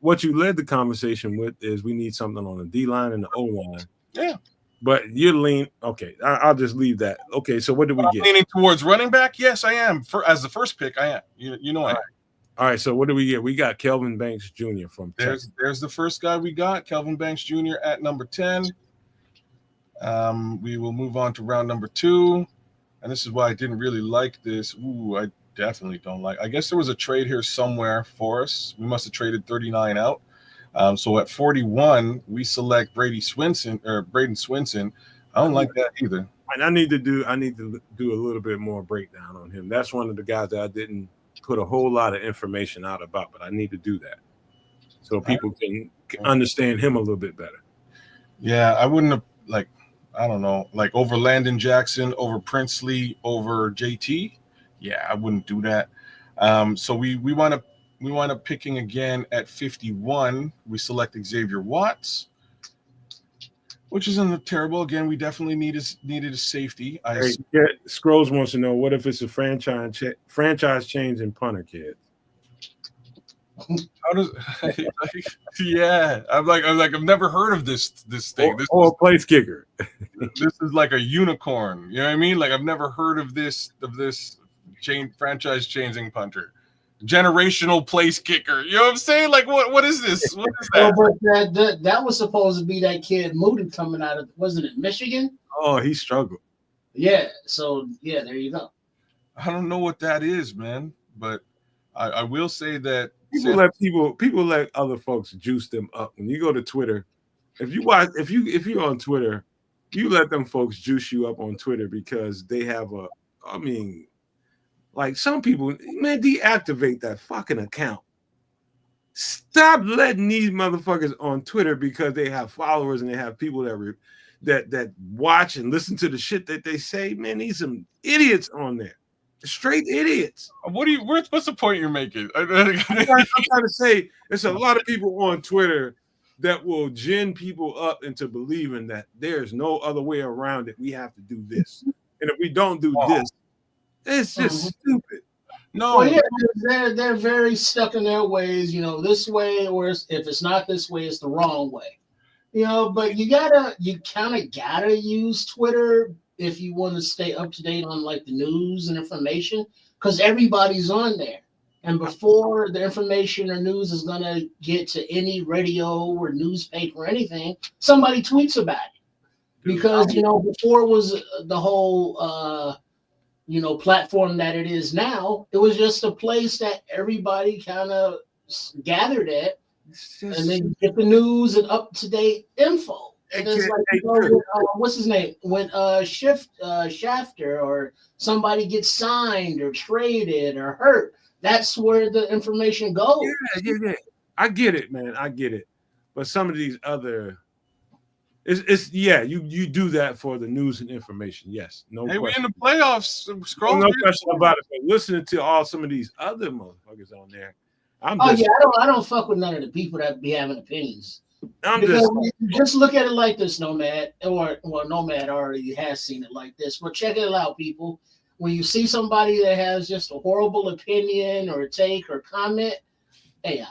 Speaker 1: what you led the conversation with is we need something on the D line and the O line.
Speaker 2: Yeah.
Speaker 1: But you're lean. Okay, I'll just leave that. Okay, so what do we get?
Speaker 2: Leaning towards running back? Yes, I am. As the first pick, I am. You know I am.
Speaker 1: All right, so what do we get? We got Kelvin Banks Jr. from Texas.
Speaker 2: There's the first guy we got, Kelvin Banks Jr. at number 10. We will move on to round number 2. And this is why I didn't really like this. Ooh, I definitely don't like. I guess there was a trade here somewhere for us. We must have traded 39 out. So at 41, we select Braden Swinson. I don't like that either.
Speaker 1: And I need to do a little bit more breakdown on him. That's one of the guys that I didn't put a whole lot of information out about, but I need to do that so people can understand him a little bit better.
Speaker 2: Yeah, I wouldn't have I don't know, over Landon Jackson, over Princely, over JT. Yeah, I wouldn't do that. So we wind up picking again at 51. We select Xavier Watts, which isn't terrible. Again, we definitely needed a safety.
Speaker 1: Scrolls wants to know, what if it's a franchise change in punter, kid?
Speaker 2: How does? Yeah, I'm like I've never heard of this thing.
Speaker 1: Or a place kicker.
Speaker 2: This is like a unicorn. You know what I mean? Like I've never heard of this franchise changing punter. Generational place kicker. You know what I'm saying? Like what is this? What is that?
Speaker 3: Well, but that was supposed to be that kid Moody coming out of, wasn't it Michigan?
Speaker 1: Oh, he struggled.
Speaker 3: Yeah. So yeah, there you go.
Speaker 2: I don't know what that is, man. But I will say that
Speaker 1: people let other folks juice them up. When you go to Twitter, if you're on Twitter, you let them folks juice you up on Twitter because they have like some people, man, deactivate that fucking account. Stop letting these motherfuckers on Twitter because they have followers and they have people that watch and listen to the shit that they say. Man, these some idiots on there. Straight idiots.
Speaker 2: What's the point you're making?
Speaker 1: I'm trying to say there's a lot of people on Twitter that will gin people up into believing that there's no other way around it. We have to do this. And if we don't do this, it's just stupid.
Speaker 2: No,
Speaker 3: well, yeah, they're very stuck in their ways, this way, or if it's not this way, it's the wrong way. But you kind of gotta use Twitter if you want to stay up to date on like the news and information, because everybody's on there. And before the information or news is gonna get to any radio or newspaper or anything, somebody tweets about it. Because before it was the whole platform that it is now, it was just a place that everybody kind of gathered at, and then get the news and up to date info. And it's like, what's his name? When Shafter or somebody gets signed or traded or hurt, that's where the information goes.
Speaker 1: Yeah. I get it, man. I get it. But some of these other It's yeah, you do that for the news and information. Yes, no
Speaker 2: Hey, we
Speaker 1: question.
Speaker 2: in the playoffs. Scroll.
Speaker 1: No question about it. But listening to all some of these other motherfuckers on there, I'm
Speaker 3: Oh
Speaker 1: just,
Speaker 3: yeah, I don't fuck with none of the people that be having opinions.
Speaker 1: I'm
Speaker 3: Because
Speaker 1: just,
Speaker 3: just look at it like this, Nomad, or well, Nomad already has seen it like this. But check it out, people. When you see somebody that has just a horrible opinion or take or comment, AI.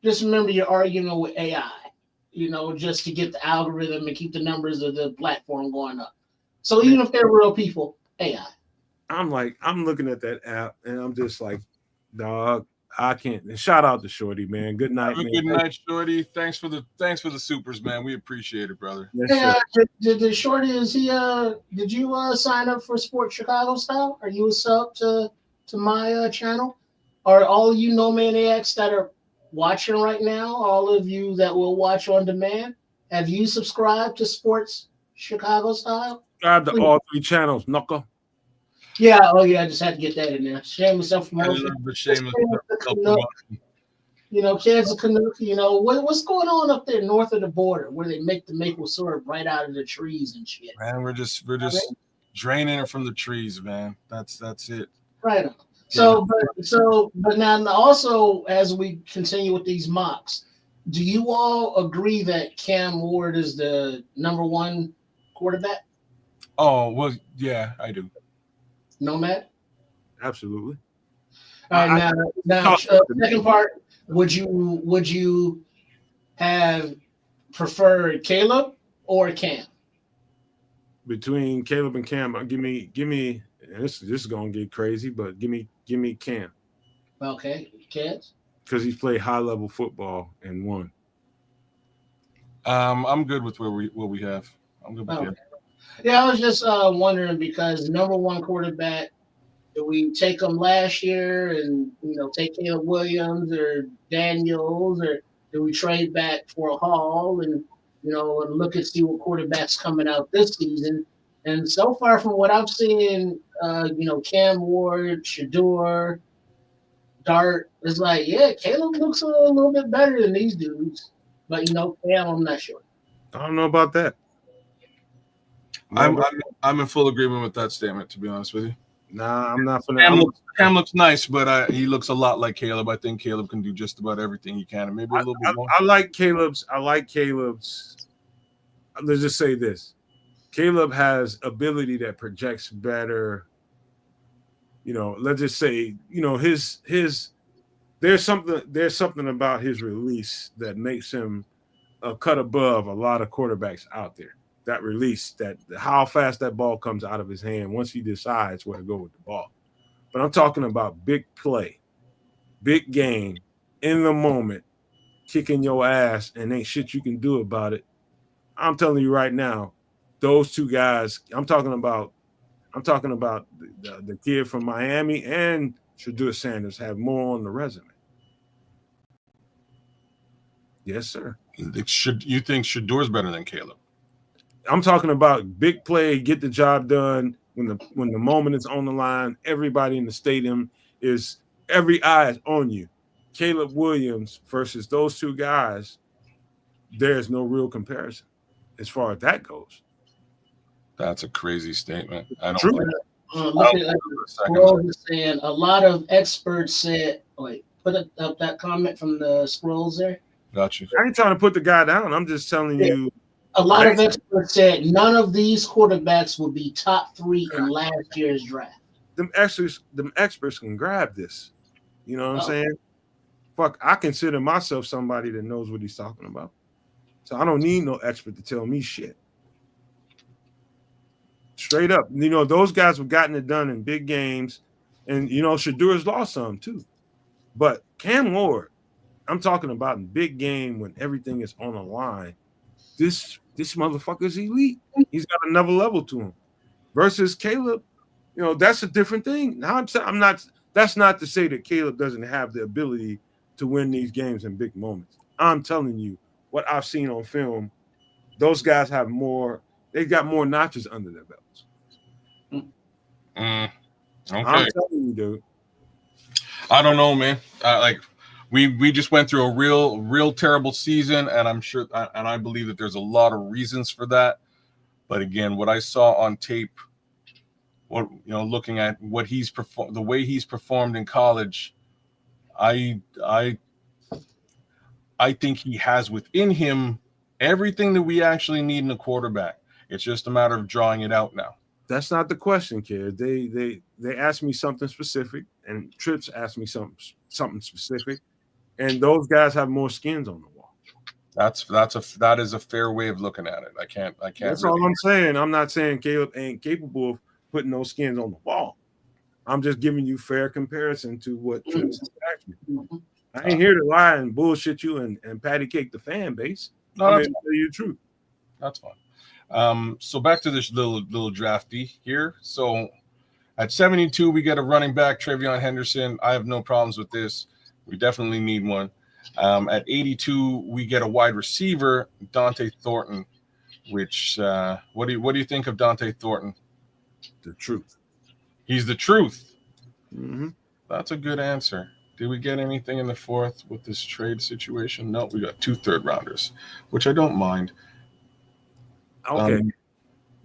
Speaker 3: Just remember you're arguing with AI, just to get the algorithm and keep the numbers of the platform going up. So even if they're real people, AI.
Speaker 1: I'm looking at that app and I'm just like, dog, I can't. And shout out to Shorty, man. Good night,
Speaker 2: Have a
Speaker 1: man.
Speaker 2: good night, Shorty. Thanks for the supers, man. We appreciate it, brother.
Speaker 1: Yes,
Speaker 3: Yeah,
Speaker 1: sir.
Speaker 3: did Shorty, did you sign up for Sports Chicago Style? Are you a sub to my channel? Are all of you Nomaniacs that are watching right now, all of you that will watch on demand, have you subscribed to Sports Chicago Style?
Speaker 1: Subscribe to all 3 channels, knuckle.
Speaker 3: Yeah, oh yeah, I just had to get that in there. Shameless self-promotion.
Speaker 2: Shameless
Speaker 3: Self-promotion. Kansas Canuck, what's going on up there north of the border where they make the maple syrup right out of the trees and shit.
Speaker 2: Man, we're just draining it from the trees, man. That's it.
Speaker 3: Right on. But now also as we continue with these mocks, do you all agree that Cam Ward is the number 1 quarterback?
Speaker 2: Oh well, yeah, I do.
Speaker 3: Nomad?
Speaker 1: Absolutely.
Speaker 3: All right, now second part, would you have preferred Caleb or Cam?
Speaker 1: Between Caleb and Cam, give me. This is gonna get crazy, but give me Cam.
Speaker 3: Okay, kids.
Speaker 1: Because he's played high level football and won.
Speaker 2: I'm good with what we have. I'm good with Cam.
Speaker 3: Yeah, I was just wondering because number 1 quarterback. Do we take them last year and take Caleb Williams or Daniels, or do we trade back for a haul and and look and see what quarterbacks coming out this season? And so far, from what I've seen, Cam Ward, Shador, Dart, it's like, yeah, Caleb looks a little bit better than these dudes, but Cam, I'm not sure.
Speaker 1: I don't know about that.
Speaker 2: I'm in full agreement with that statement, to be honest with you.
Speaker 1: Nah, I'm not.
Speaker 2: Cam looks nice, but he looks a lot like Caleb. I think Caleb can do just about everything he can, and maybe a little bit more.
Speaker 1: I like Caleb's. Let's just say this: Caleb has ability that projects better. Let's just say, his. There's something about his release that makes him a cut above a lot of quarterbacks out there. That release, that how fast that ball comes out of his hand once he decides where to go with the ball. But I'm talking about big play, big game, in the moment, kicking your ass, and ain't shit you can do about it. I'm telling you right now, those 2 guys. I'm talking about the kid from Miami and Shedeur Sanders have more on the resume. Yes, sir.
Speaker 2: You think Shedor's better than Caleb?
Speaker 1: I'm talking about big play, get the job done when the moment is on the line. Everybody in the stadium every eye is on you. Caleb Williams versus those 2 guys, there's no real comparison as far as that goes.
Speaker 2: That's a crazy statement. I don't
Speaker 1: True.
Speaker 3: Look at saying a lot of experts said. Wait, put up that comment from the scrolls there.
Speaker 2: Got you.
Speaker 1: I ain't trying to put the guy down. I'm just telling you.
Speaker 3: A lot of experts said none of these quarterbacks would be top 3 in last year's draft.
Speaker 1: Them experts can grab this. You know what I'm saying? Fuck, I consider myself somebody that knows what he's talking about. So I don't need no expert to tell me shit. Straight up. Those guys have gotten it done in big games. And, Shadeur's lost some too. But Cam Ward, I'm talking about in big game when everything is on the line. This motherfucker's elite. He's got another level to him. Versus Caleb, that's a different thing. Now I'm not. That's not to say that Caleb doesn't have the ability to win these games in big moments. I'm telling you what I've seen on film. Those guys have more. They've got more notches under their belts.
Speaker 2: Okay.
Speaker 1: I'm telling you, dude.
Speaker 2: I don't know, man. we just went through a real terrible season, and I'm sure, and I believe that there's a lot of reasons for that. But again, what I saw on tape, what looking at what he's performed, the way he's performed in college, I think he has within him everything that we actually need in a quarterback. It's just a matter of drawing it out now.
Speaker 1: That's not the question, kid. They asked me something specific, and Trips asked me something specific, and those guys have more skins on the wall.
Speaker 2: That is a fair way of looking at it. I can't.
Speaker 1: That's all I'm saying. I'm not saying Caleb ain't capable of putting those skins on the wall. I'm just giving you fair comparison to what Trips asked me. I ain't here to lie and bullshit you and patty cake the fan base.
Speaker 2: No,
Speaker 1: I'm here to tell you the truth.
Speaker 2: That's fine. So back to this little drafty here. So at 72, we get a running back, Treveyon Henderson. I have no problems with this. We definitely need one. At 82, we get a wide receiver, Dante Thornton. Which what do you think of Dante Thornton?
Speaker 1: The truth.
Speaker 2: He's the truth.
Speaker 1: Mm-hmm.
Speaker 2: That's a good answer. Did we get anything in the fourth with this trade situation? No, we got 2 third-rounders, which I don't mind.
Speaker 1: Okay.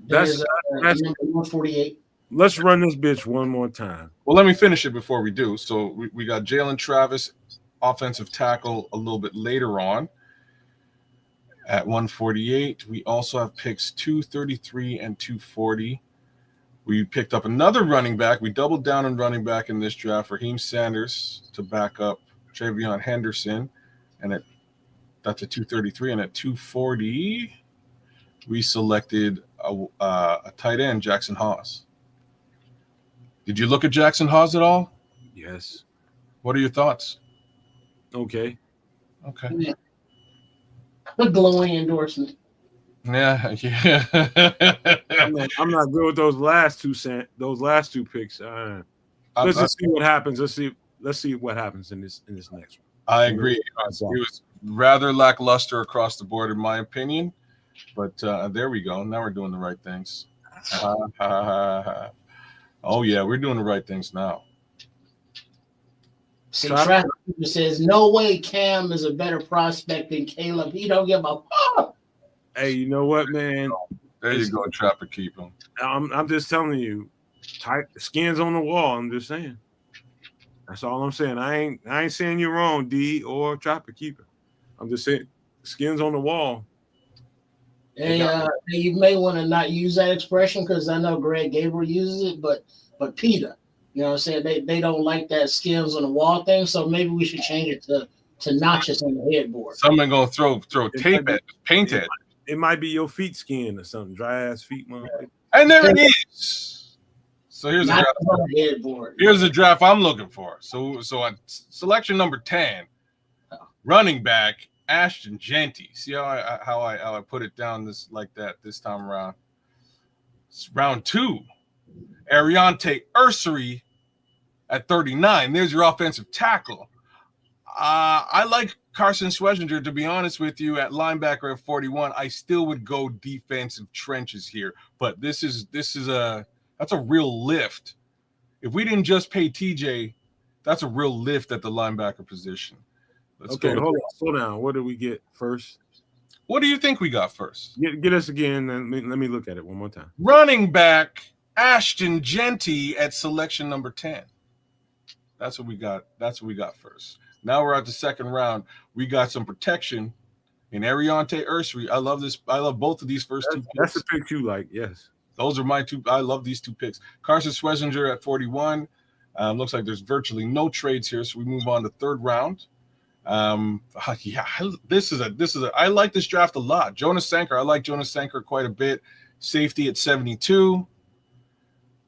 Speaker 1: That's
Speaker 3: 148.
Speaker 1: Let's run this bitch one more time.
Speaker 2: Well, let me finish it before we do. So we got Jalen Travis, offensive tackle, a little bit later on at 148. We also have picks 233 and 240. We picked up another running back. We doubled down on running back in this draft. Raheem Sanders to back up Treveyon Henderson. And that's at 233. And at 240, we selected a tight end, Jackson Haas. Did you look at Jackson Haas at all?
Speaker 1: Yes.
Speaker 2: What are your thoughts?
Speaker 1: Okay.
Speaker 3: Yeah. A glowing endorsement.
Speaker 2: Yeah.
Speaker 1: I'm not good with those last two picks. Let's just see what happens. Let's see what happens in this next one.
Speaker 2: I agree. It was rather lackluster across the board, in my opinion. But there we go. Now we're doing the right things. Oh yeah, we're doing the right things now.
Speaker 3: See, Traffic says no way Cam is a better prospect than Caleb. He don't give a fuck.
Speaker 1: Hey, you know what, man?
Speaker 2: There you go, Trapper. Keep him.
Speaker 1: I'm just telling you, tight skins on the wall. I'm just saying. That's all I'm saying. I ain't saying you're wrong, D or Trapper Keeper. I'm just saying skins on the wall.
Speaker 3: And you may want to not use that expression because I know Greg Gabriel uses it, but Peter, you know what I'm saying? They don't like that skins on the wall thing, so maybe we should change it to notches on the headboard.
Speaker 2: Someone gonna throw tape at it, paint it.
Speaker 1: It might be your feet skin or something, dry ass feet, man.
Speaker 2: And there it is. So here's
Speaker 3: Not
Speaker 2: the draft.
Speaker 3: on the headboard.
Speaker 2: Here's the draft I'm looking for. So at selection number 10, running back Ashton Genty. See how I put it down this time around. It's round 2. Ariante Ursary at 39. There's your offensive tackle. I like Carson Schwesinger, to be honest with you, at linebacker at 41. I still would go defensive trenches here, but that's a real lift. If we didn't just pay TJ, that's a real lift at the linebacker position. Let's go.
Speaker 1: Hold on, slow down. What did we get first?
Speaker 2: What do you think we got first?
Speaker 1: Get us again, and let me look at it one more time.
Speaker 2: Running back Ashton Genty at selection number 10. That's what we got. That's what we got first. Now we're at the second round. We got some protection in Ariante Ursary. I love this. I love both of these first two picks.
Speaker 1: That's the pick you like, yes.
Speaker 2: Those are my two. I love these two picks. Carson Schwesinger at 41. Looks like there's virtually no trades here, so we move on to third round. This is a. I like this draft a lot. Jonas Sanker. I like Jonas Sanker quite a bit. Safety at 72.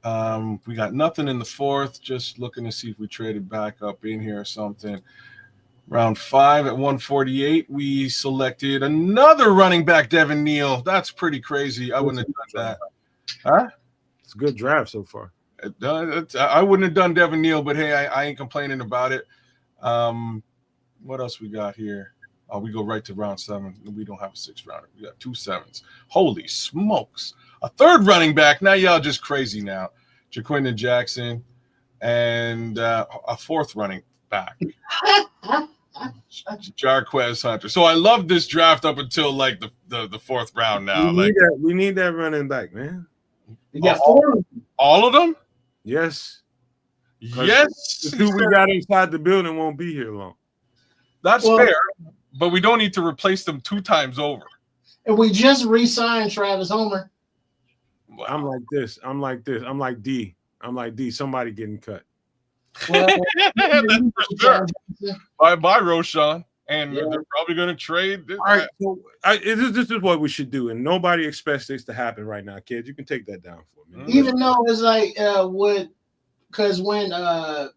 Speaker 2: We got nothing in the fourth. Just looking to see if we traded back up in here or something. Round 5 at 148, we selected another running back, Devin Neal. That's pretty crazy. I wouldn't have done that. Huh?
Speaker 1: It's a good draft so far.
Speaker 2: I wouldn't have done Devin Neal, but hey, I ain't complaining about it. What else we got here? Oh, we go right to round 7. We don't have a 6th rounder. We got 2 7s. Holy smokes. A third running back. Now y'all just crazy now. Jaquindon Jackson and a 4th running back. Jarquez Hunter. So I love this draft up until like the fourth round now.
Speaker 1: We need that running back, man.
Speaker 3: You got four.
Speaker 2: All of them?
Speaker 1: Yes.
Speaker 2: Yes.
Speaker 1: The two we got inside the building won't be here long.
Speaker 2: That's fair, but we don't need to replace them 2 times over.
Speaker 3: And we just re-signed Travis Homer.
Speaker 1: Wow. I'm like this. I'm like D. Somebody getting cut.
Speaker 3: Well,
Speaker 2: that's for sure. Bye, Roshan. And they're probably going to trade.
Speaker 1: All right. So this is what we should do. And nobody expects this to happen right now, kids. You can take that down for me.
Speaker 3: Even though it's like because when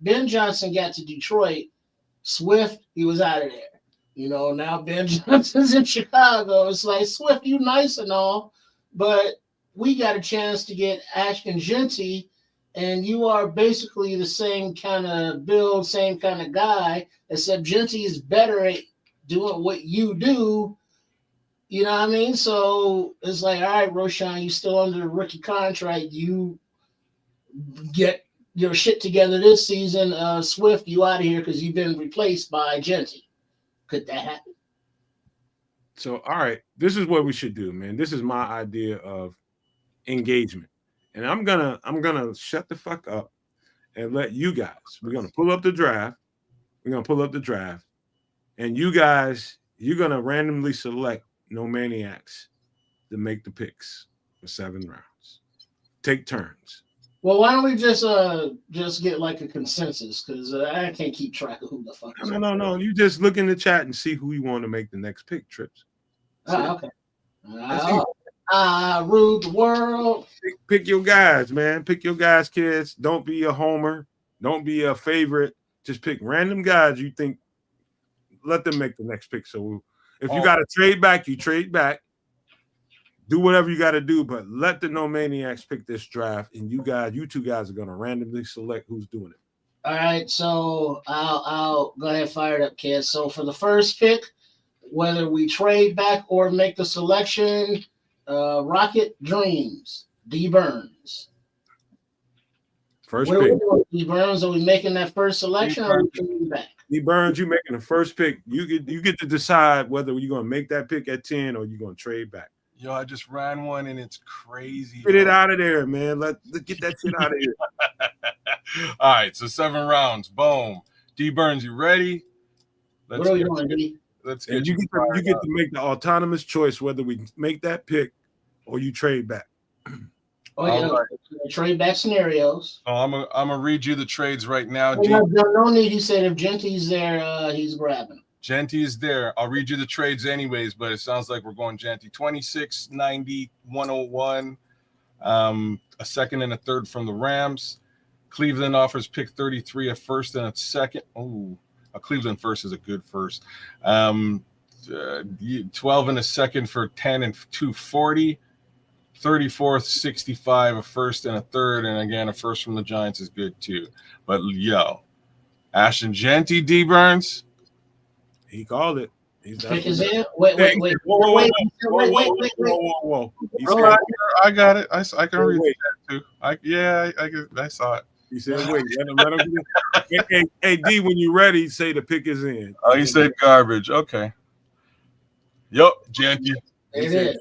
Speaker 3: Ben Johnson got to Detroit, Swift, he was out of there. You know, now Ben Johnson's in Chicago. It's like, Swift, you nice and all, but we got a chance to get Ashton Genty, and you are basically the same kind of build, same kind of guy, except Genty is better at doing what you do. You know what I mean? So it's like, all right, Roshan, you still under the rookie contract. You get your shit together this season. Swift, you out of here because you've been replaced by Genty. Could that happen?
Speaker 1: So, all right, this is what we should do, man. This is my idea of engagement. And I'm gonna shut the fuck up and let you guys. We're gonna pull up the draft. And you guys, you're gonna randomly select No Maniacs to make the picks for 7 rounds. Take turns.
Speaker 3: Well, why don't we just get like a consensus? Because I can't keep track of who the fuck is.
Speaker 1: No. You just look in the chat and see who you want to make the next pick, Trips.
Speaker 3: Okay. Rule the world.
Speaker 1: Pick your guys, man. Pick your guys, kids. Don't be a homer. Don't be a favorite. Just pick random guys you think. Let them make the next pick. So if you got to trade back, you trade back. Do whatever you got to do, but let the No Maniacs pick this draft, and you two guys are going to randomly select who's doing it.
Speaker 3: All right, so I'll go ahead and fire it up, kids. So for the first pick, whether we trade back or make the selection, Rocket Dreams, D Burns.
Speaker 1: First
Speaker 3: what
Speaker 1: pick.
Speaker 3: Are we doing, D Burns? Are we making that first selection or are we trading back?
Speaker 1: D Burns, you making the first pick. You get to decide whether you're going to make that pick at 10 or you're going to trade back.
Speaker 2: Yo, I just ran one and it's crazy.
Speaker 1: Get it out of there, man. Let's get that shit out of here.
Speaker 2: All right, so 7 rounds. Boom. D Burns, you ready?
Speaker 3: What are we doing, D?
Speaker 2: Let's get
Speaker 1: you get to make the autonomous choice whether we make that pick or you trade back.
Speaker 3: Oh yeah, right. Trade back scenarios.
Speaker 2: Oh, I'm gonna read you the trades right now.
Speaker 3: No need. He said if Genty's there, he's grabbing.
Speaker 2: Genty is there. I'll read you the trades anyways, but it sounds like we're going Genty. 26, 90, 101, a second and a third from the Rams. Cleveland offers pick 33, a first and a second. Oh, a Cleveland first is a good first. 12 and a second for 10 and 240. 34th, 65, a first and a third, and again, a first from the Giants is good too. But yo, Ashton Genty, D Burns.
Speaker 1: He called it.
Speaker 3: Pick is in. Wait. Whoa.
Speaker 2: I got it. I can read that too. I saw it.
Speaker 1: He said, wait, let him hey, D, when you're ready, say the pick is in.
Speaker 2: Oh, you said garbage. Okay. Yup, Genty.
Speaker 3: It is.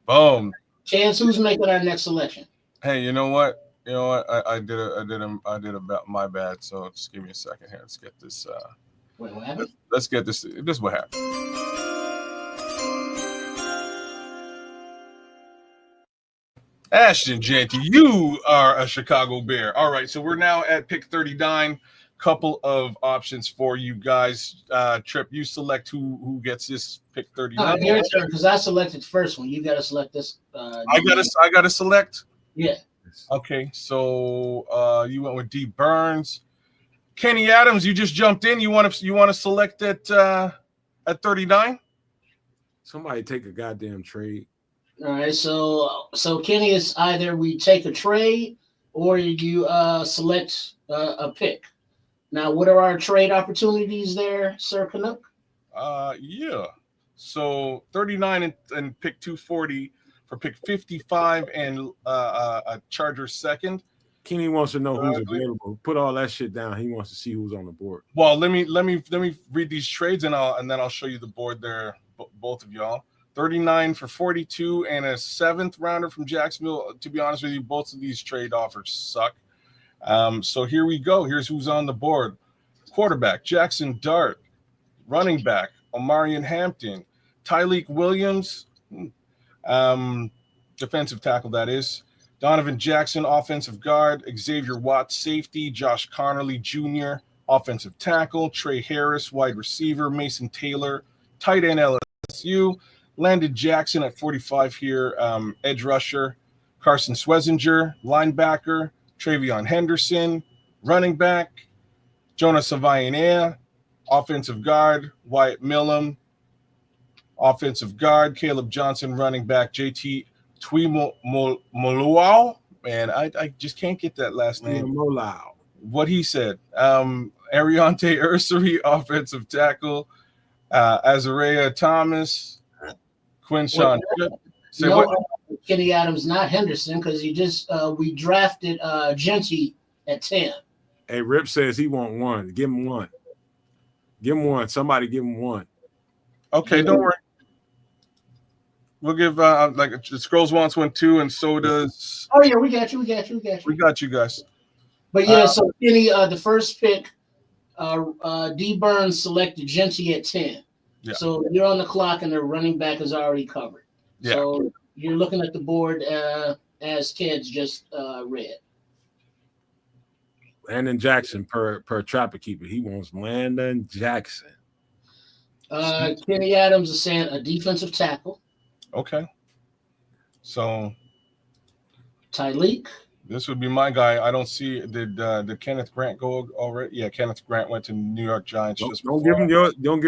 Speaker 2: Boom.
Speaker 3: Chance, who's making our next selection?
Speaker 2: Hey, you know what? I did about my bad. So just give me a second here. Let's get this.
Speaker 3: Wait, what happened?
Speaker 2: Let's get this. This is what happened. Ashton Genty, you are a Chicago Bear. All right, so we're now at pick 39. Couple of options for you guys. Trip, you select who gets this pick 39.
Speaker 3: Your turn, because I selected the first one. You got to select this.
Speaker 2: I gotta select.
Speaker 3: Yeah.
Speaker 2: Okay, so you went with D Burns. Kenny Adams, you just jumped in. You want to select at 39?
Speaker 1: Somebody take a goddamn trade.
Speaker 3: All right, so Kenny, is either we take a trade or you select a pick. Now, what are our trade opportunities there, Sir Canuck?
Speaker 2: Yeah. So 39 and pick 240 for pick 55 and a Chargers second.
Speaker 1: Kenny wants to know who's available. Put all that shit down. He wants to see who's on the board.
Speaker 2: Well, let me read these trades and then I'll show you the board there, both of y'all. 39 for 42 and a 7th rounder from Jacksonville. To be honest with you, both of these trade offers suck. So here we go. Here's who's on the board. Quarterback, Jackson Dart. Running back, Omarion Hampton. Tyleek Williams, defensive tackle, that is. Donovan Jackson, offensive guard. Xavier Watts, safety. Josh Connerly Jr., offensive tackle. Trey Harris, wide receiver. Mason Taylor, tight end, LSU. Landon Jackson at 45 here, edge rusher. Carson Swesinger, linebacker. Treveyon Henderson, running back. Jonas Savaianea, offensive guard. Wyatt Millam, offensive guard. Caleb Johnson, running back. JT Tuimoloau, man, I just can't get that last name. What he said. Ariante Ursary, offensive tackle. Azariah Thomas, Quinshawn. Say
Speaker 3: no,
Speaker 2: what?
Speaker 3: Kenny Adams, not Henderson, because we drafted Genty at 10.
Speaker 1: Hey, Rip says he want one. Give him one. Give him one. Somebody give him one.
Speaker 2: Okay, don't worry. We'll give Scrolls wants one too, and so does.
Speaker 3: Oh yeah, we got you.
Speaker 2: We got you guys.
Speaker 3: But yeah, so Kenny, the first pick, D Burns selected Genty at 10.
Speaker 2: Yeah.
Speaker 3: So you're on the clock, and the running back is already covered.
Speaker 2: Yeah.
Speaker 3: So you're looking at the board as Ted's just read.
Speaker 1: Landon Jackson per Trapper Keeper. He wants Landon Jackson.
Speaker 3: Kenny Adams is saying a defensive tackle.
Speaker 2: Okay. So
Speaker 3: Tyleek.
Speaker 2: This would be my guy. I don't see. Did Kenneth Grant go already? Yeah, Kenneth Grant went to New York Giants.
Speaker 1: Don't give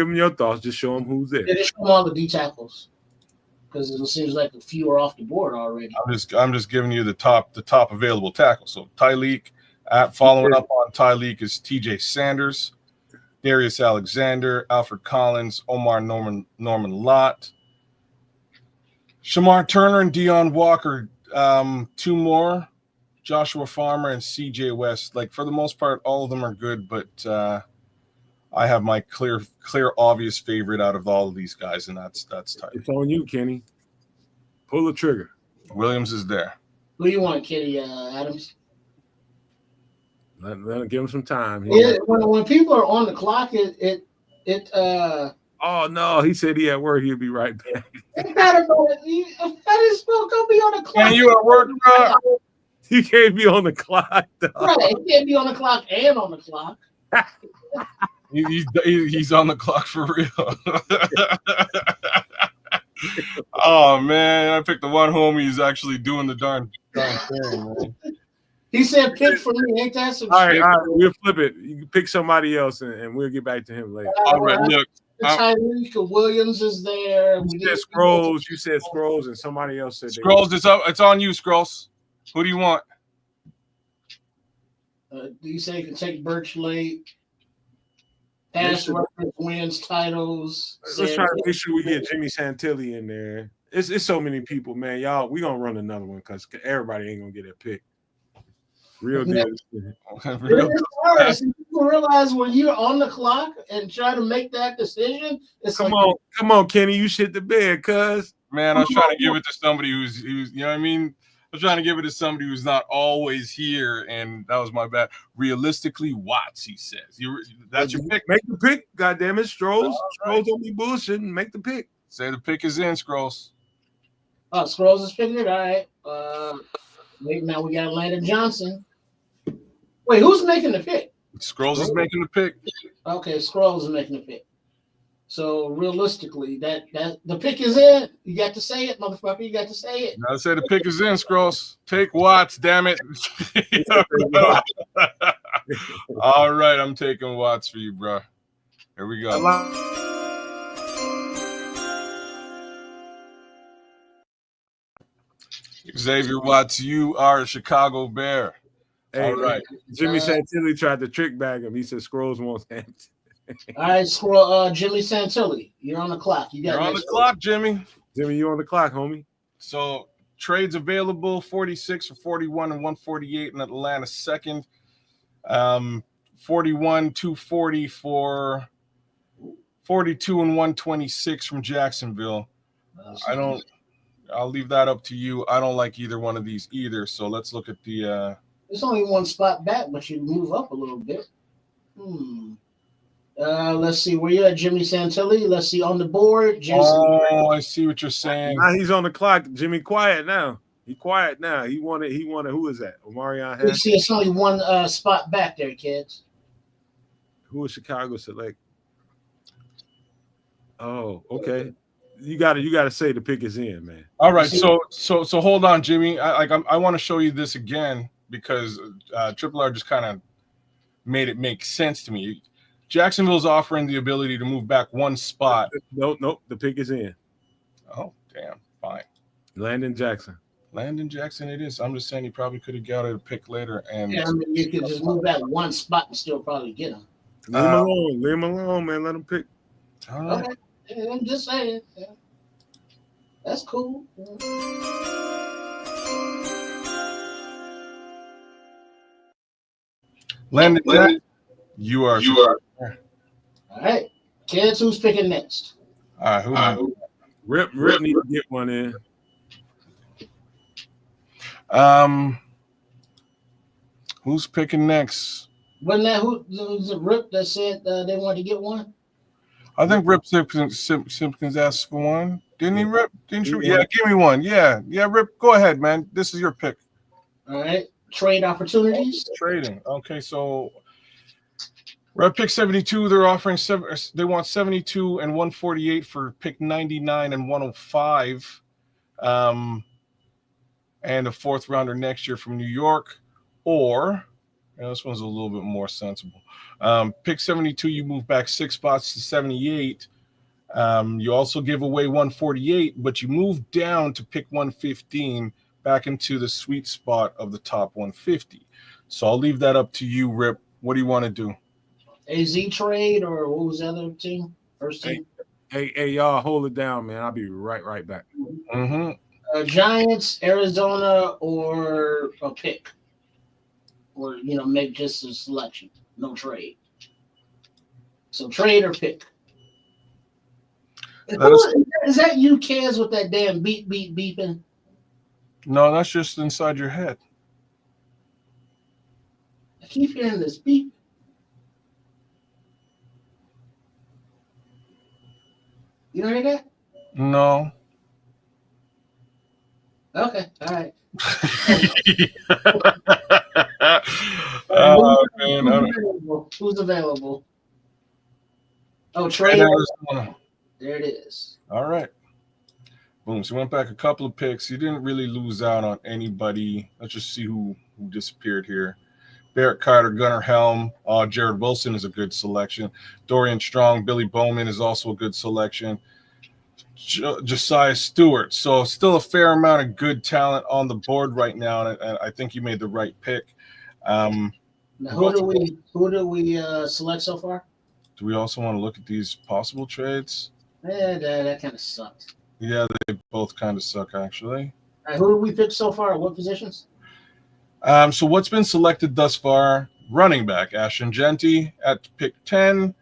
Speaker 1: him your thoughts. Just show him who's there.
Speaker 3: Yeah, just show him all the D tackles, because it seems like a few are off the board already.
Speaker 2: I'm just giving you the top available tackle. So Tyleek. Following up on Tyleek is T.J. Sanders, Darius Alexander, Alfred Collins, Omar Norman Lott, Shamar Turner, and Deion Walker. 2 more, Joshua Farmer and C.J. West. Like, for the most part, all of them are good, but I have my clear, obvious favorite out of all of these guys, and that's Tyleek.
Speaker 1: It's on you, Kenny. Pull the trigger.
Speaker 2: Williams is there.
Speaker 3: Who do you want, Kenny Adams?
Speaker 1: Let him give him some time.
Speaker 3: When people are on the clock,
Speaker 1: Oh no, he said he at work. He'll be right back.
Speaker 3: That is still gonna be on the clock.
Speaker 2: And you at work, bro?
Speaker 1: He can't be on the clock. Though.
Speaker 3: Right, he can't be on the clock and on the clock.
Speaker 2: He's on the clock for real. Oh man, I picked the one homie who's actually doing the darn thing, man.
Speaker 3: He said pick for me. Ain't that some
Speaker 1: all
Speaker 3: shit?
Speaker 1: right, we'll flip it. You can pick somebody else, and we'll get back to him later.
Speaker 2: All right, look.
Speaker 3: Tyreek Williams is there.
Speaker 1: You said Scrolls, and somebody else said
Speaker 2: Scrolls. It's on you, Scrolls. Who do you want?
Speaker 3: Do you say you can take Birch late? Pass rushers, wins titles.
Speaker 1: Let's try to make sure we get Jimmy Santilli in there. It's so many people, man. Y'all, we gonna run another one because everybody ain't gonna get a pick. Real deal.
Speaker 3: People realize when you're on the clock and try to make that decision. It's
Speaker 1: come on, Kenny, you shit the bed, cuz.
Speaker 2: Man, I was trying to give it to somebody who's you know what I mean. I was trying to give it to somebody who's not always here, and that was my bad. Realistically, Watts, he says. That's your pick.
Speaker 1: Make the pick, goddamn it, Strolls. Strolls don't be bullshitting. Make the pick.
Speaker 2: Say the pick is in, Scrolls.
Speaker 3: Oh, Scrolls is picking it. All right. Wait, now we got Landon Johnson. Wait, who's making the pick?
Speaker 2: Scrolls is making the pick.
Speaker 3: Okay, Scrolls is making the pick. So realistically, that the pick is in. You got to say it, motherfucker. You got to say it.
Speaker 2: I said the pick is in, Scrolls. Take Watts, damn it. All right, I'm taking Watts for you, bro. Here we go. Xavier Watts, you are a Chicago Bear.
Speaker 1: Hey,
Speaker 2: all right.
Speaker 1: Jimmy Santilli tried to trick bag him. He said Scrolls wants Hampton.
Speaker 3: All right, Jimmy Santilli, you're on the clock. You're
Speaker 2: on the clock, Jimmy.
Speaker 1: Jimmy, you on the clock, homie.
Speaker 2: So trades available: 46 for 41 and 148 in Atlanta second. 41, 240 for 42 and 126 from Jacksonville. I'll leave that up to you. I don't like either one of these either. So let's look at the.
Speaker 3: It's only one spot back, but you move up a little bit. Let's see where you at, Jimmy Santilli. Let's see on the board.
Speaker 2: Oh, I see what you're saying.
Speaker 1: Now he's on the clock. Jimmy, quiet now. He quiet now. He wanted. Who is that? Omarion
Speaker 3: You
Speaker 1: Hash.
Speaker 3: see, it's only one spot back there, kids.
Speaker 1: Who is Chicago select? Oh, okay. You got to say the pick is in, man.
Speaker 2: All right, so hold on, Jimmy. I want to show you this again because Triple R just kind of made it make sense to me. Jacksonville's offering the ability to move back one spot.
Speaker 1: Nope. The pick is in.
Speaker 2: Oh, damn. Fine.
Speaker 1: Landon Jackson
Speaker 2: it is. I'm just saying he probably could have got a pick later. And
Speaker 3: yeah, I mean, you could just move back one spot and still probably get him.
Speaker 1: Leave him alone, man. Let him pick.
Speaker 2: All right.
Speaker 3: Okay. Yeah, I'm just saying. Yeah. That's cool.
Speaker 2: Landon, you are.
Speaker 3: All right. Kids, who's picking next?
Speaker 2: All right.
Speaker 1: Rip need to get one in.
Speaker 2: Who's picking next?
Speaker 3: Wasn't that who's a Rip that said they wanted to get one?
Speaker 2: I think Rip Simpkins asked for one. Didn't he, Rip? Didn't you? Yeah, give me one. Yeah, Rip, go ahead, man. This is your pick.
Speaker 3: All right. Trade opportunities.
Speaker 2: Trading. Okay, so Rep pick 72. They're offering they want 72 and 148 for pick 99 and 105. And a fourth rounder next year from New York. Or, this one's a little bit more sensible. Pick 72, you move back 6 spots to 78. You also give away 148, but you move down to pick 115 back into the sweet spot of the top 150. So I'll leave that up to you, Rip. What do you want to do?
Speaker 3: AZ trade, or what was the other team? First team?
Speaker 1: Hey, y'all, hold it down, man. I'll be right back.
Speaker 2: Mm-hmm.
Speaker 3: Giants, Arizona, or a pick? Or, make just a selection. No trade. So trade or pick. Is that you, Kaz, with that damn beeping?
Speaker 2: No, that's just inside your head.
Speaker 3: I keep hearing this beep. You don't hear that?
Speaker 2: No.
Speaker 3: Okay, all right.
Speaker 2: Oh, man.
Speaker 3: Who's available? Oh, trade. There it is.
Speaker 2: All right. Boom. So went back a couple of picks. You didn't really lose out on anybody. Let's just see who disappeared here. Barrett Carter, Gunnar Helm. Jared Wilson is a good selection. Dorian Strong, Billy Bowman is also a good selection. Josiah Stewart. So still a fair amount of good talent on the board right now, and I think you made the right pick.
Speaker 3: Now, who do we select so far?
Speaker 2: Do we also want to look at these possible trades?
Speaker 3: Yeah, that kind of sucked.
Speaker 2: Yeah, they both kind of suck, actually.
Speaker 3: All right, who do we pick so far? What positions?
Speaker 2: So what's been selected thus far? Running back, Ashton Genty at pick 10.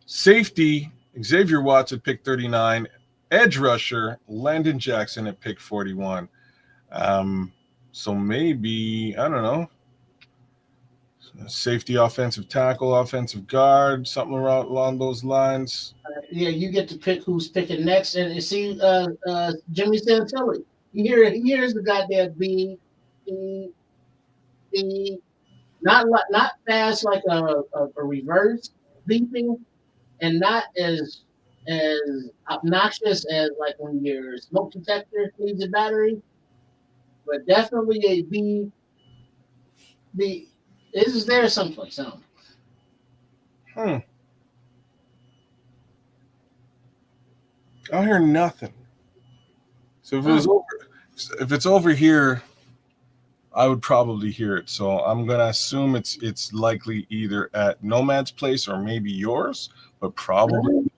Speaker 2: Safety, Xavier Watts at pick 39. Edge rusher, Landon Jackson at pick 41. So maybe, I don't know, safety, offensive tackle, offensive guard, something along those lines.
Speaker 3: Yeah, you get to pick who's picking next. And you see Jimmy Santilli. Here's the goddamn B, not fast like a reverse beeping, and not as obnoxious as like when your smoke detector needs a battery, but definitely a B. This is there someplace.
Speaker 2: I don't hear nothing. So if it's over here, I would probably hear it. So I'm gonna assume it's likely either at Nomad's place or maybe yours, but probably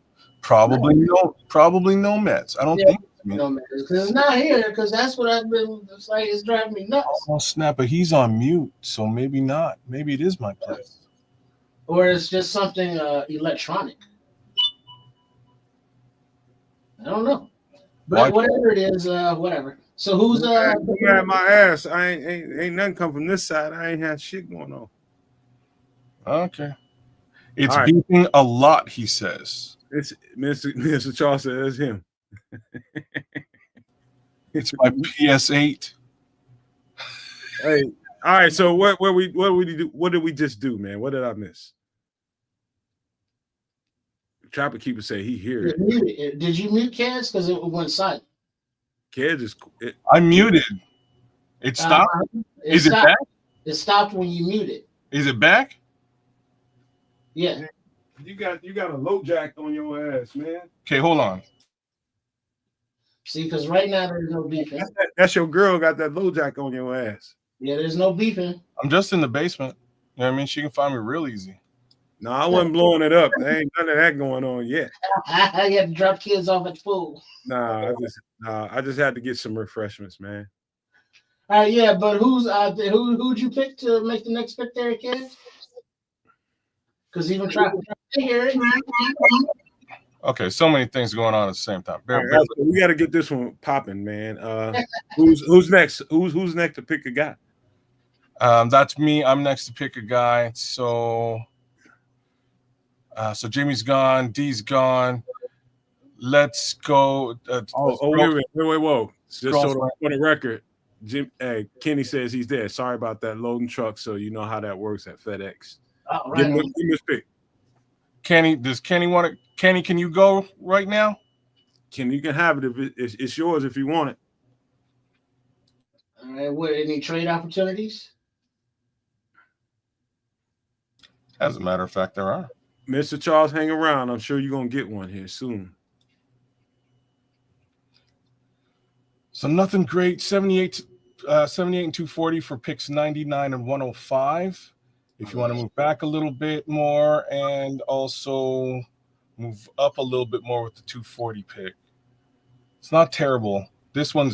Speaker 2: Nomad's. I don't think
Speaker 3: No man, because it's not here. Because that's what I've been. It's like it's driving me nuts.
Speaker 2: Oh snap! But he's on mute, so maybe not. Maybe it is my place.
Speaker 3: Or it's just something electronic. I don't know. But whatever it is, whatever. So who's
Speaker 1: I'm at my ass? I ain't nothing come from this side. I ain't had shit going on.
Speaker 2: Okay. It's
Speaker 1: All right.
Speaker 2: beeping a lot, he says.
Speaker 1: It's Mr. Charles says him.
Speaker 2: It's my PS8.
Speaker 1: Hey, all right. So what did we just do, man? What did I miss? Trapper Keeper say he hear it.
Speaker 3: Did you mute Kaz? Because it went silent.
Speaker 1: Kaz is.
Speaker 2: I muted. It stopped. Is it back?
Speaker 3: It stopped when you muted.
Speaker 2: Is it back?
Speaker 3: Yeah.
Speaker 1: You got a low jack on your ass, man.
Speaker 2: Okay, hold on.
Speaker 3: See, because right now there's no beefing.
Speaker 1: That's your girl got that low jack on your ass.
Speaker 3: Yeah, there's no beefing.
Speaker 2: I'm just in the basement. You know what I mean? She can find me real easy.
Speaker 1: No, I wasn't blowing it up. There ain't none of that going on yet.
Speaker 3: I had to drop kids off at the pool.
Speaker 1: I just had to get some refreshments, man.
Speaker 3: All right, yeah, but who's out there? Who'd you pick to make the next pick there, kid? Because even trying to hear it.
Speaker 2: Okay, so many things going on at the same time.
Speaker 1: We got to get this one popping, man. Who's next? Who's next to pick a guy?
Speaker 2: That's me. I'm next to pick a guy. So Jimmy's gone. D's gone. Let's go.
Speaker 1: Wait, whoa. Just so for the record, Kenny says he's there. Sorry about that loading truck. So you know how that works at FedEx.
Speaker 3: Oh, right.
Speaker 1: Give him his pick.
Speaker 2: Kenny, does Kenny want it? Kenny, can you go right now?
Speaker 1: Kenny, you can have it if it's yours if you want it.
Speaker 3: All right. What? Any trade opportunities?
Speaker 2: As a matter of fact, there are.
Speaker 1: Mr. Charles, hang around. I'm sure you're gonna get one here soon.
Speaker 2: So nothing great. 78 and 240 for picks 99 and 105. If you want to move back a little bit more and also move up a little bit more with the 240 pick. It's not terrible. This one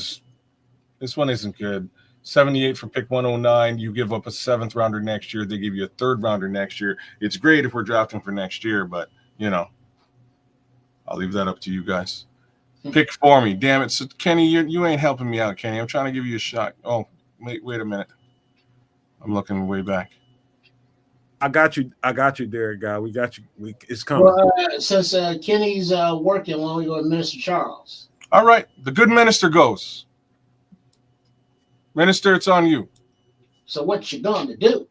Speaker 2: isn't good. 78 for pick 109. You give up a 7th rounder next year. They give you a 3rd rounder next year. It's great if we're drafting for next year, but I'll leave that up to you guys. Pick for me. Damn it. So Kenny, you ain't helping me out, Kenny. I'm trying to give you a shot. Oh, wait a minute. I'm looking way back.
Speaker 1: I got you, Derek guy. We got you. It's coming.
Speaker 3: Well, since Kenny's working, why don't we go to Minister Charles?
Speaker 2: All right. The good minister goes. Minister, it's on you.
Speaker 3: So what you going to do?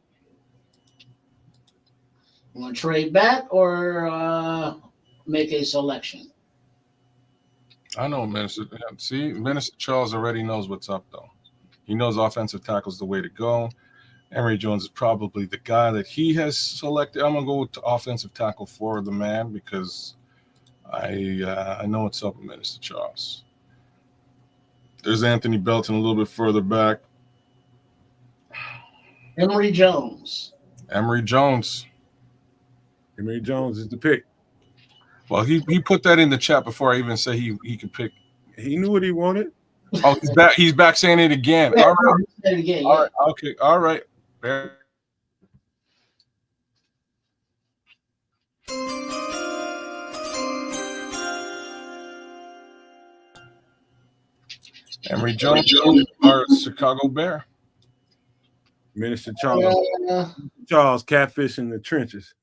Speaker 3: You want to trade back or make a selection?
Speaker 2: I know, Minister. See, Minister Charles already knows what's up, though. He knows offensive tackle is the way to go. Emory Jones is probably the guy that he has selected. I'm gonna go with the offensive tackle for the man because I know what's up with Minister Charles. There's Anthony Belton a little bit further back.
Speaker 3: Emory Jones.
Speaker 2: Emory Jones
Speaker 1: is the pick.
Speaker 2: Well, he put that in the chat before I even say he could pick.
Speaker 1: He knew what he wanted.
Speaker 2: Oh, he's back saying it again.
Speaker 3: Yeah,
Speaker 2: all right.
Speaker 3: It again,
Speaker 2: All right. Okay. All right. Emory Jones, our Chicago Bear.
Speaker 1: Minister Charles, catfish in the trenches.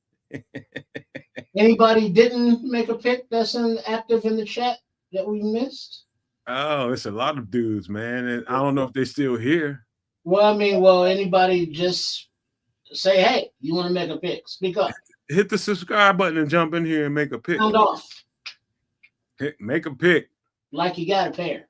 Speaker 3: Anybody didn't make a pick that's active in the chat that we missed?
Speaker 1: Oh, it's a lot of dudes, man. And I don't know if they're still here.
Speaker 3: Well, anybody just say, hey, you want to make a pick? Speak up.
Speaker 1: Hit the subscribe button and jump in here and make a pick.
Speaker 3: Sound off.
Speaker 1: Make a pick.
Speaker 3: Like you got a pair.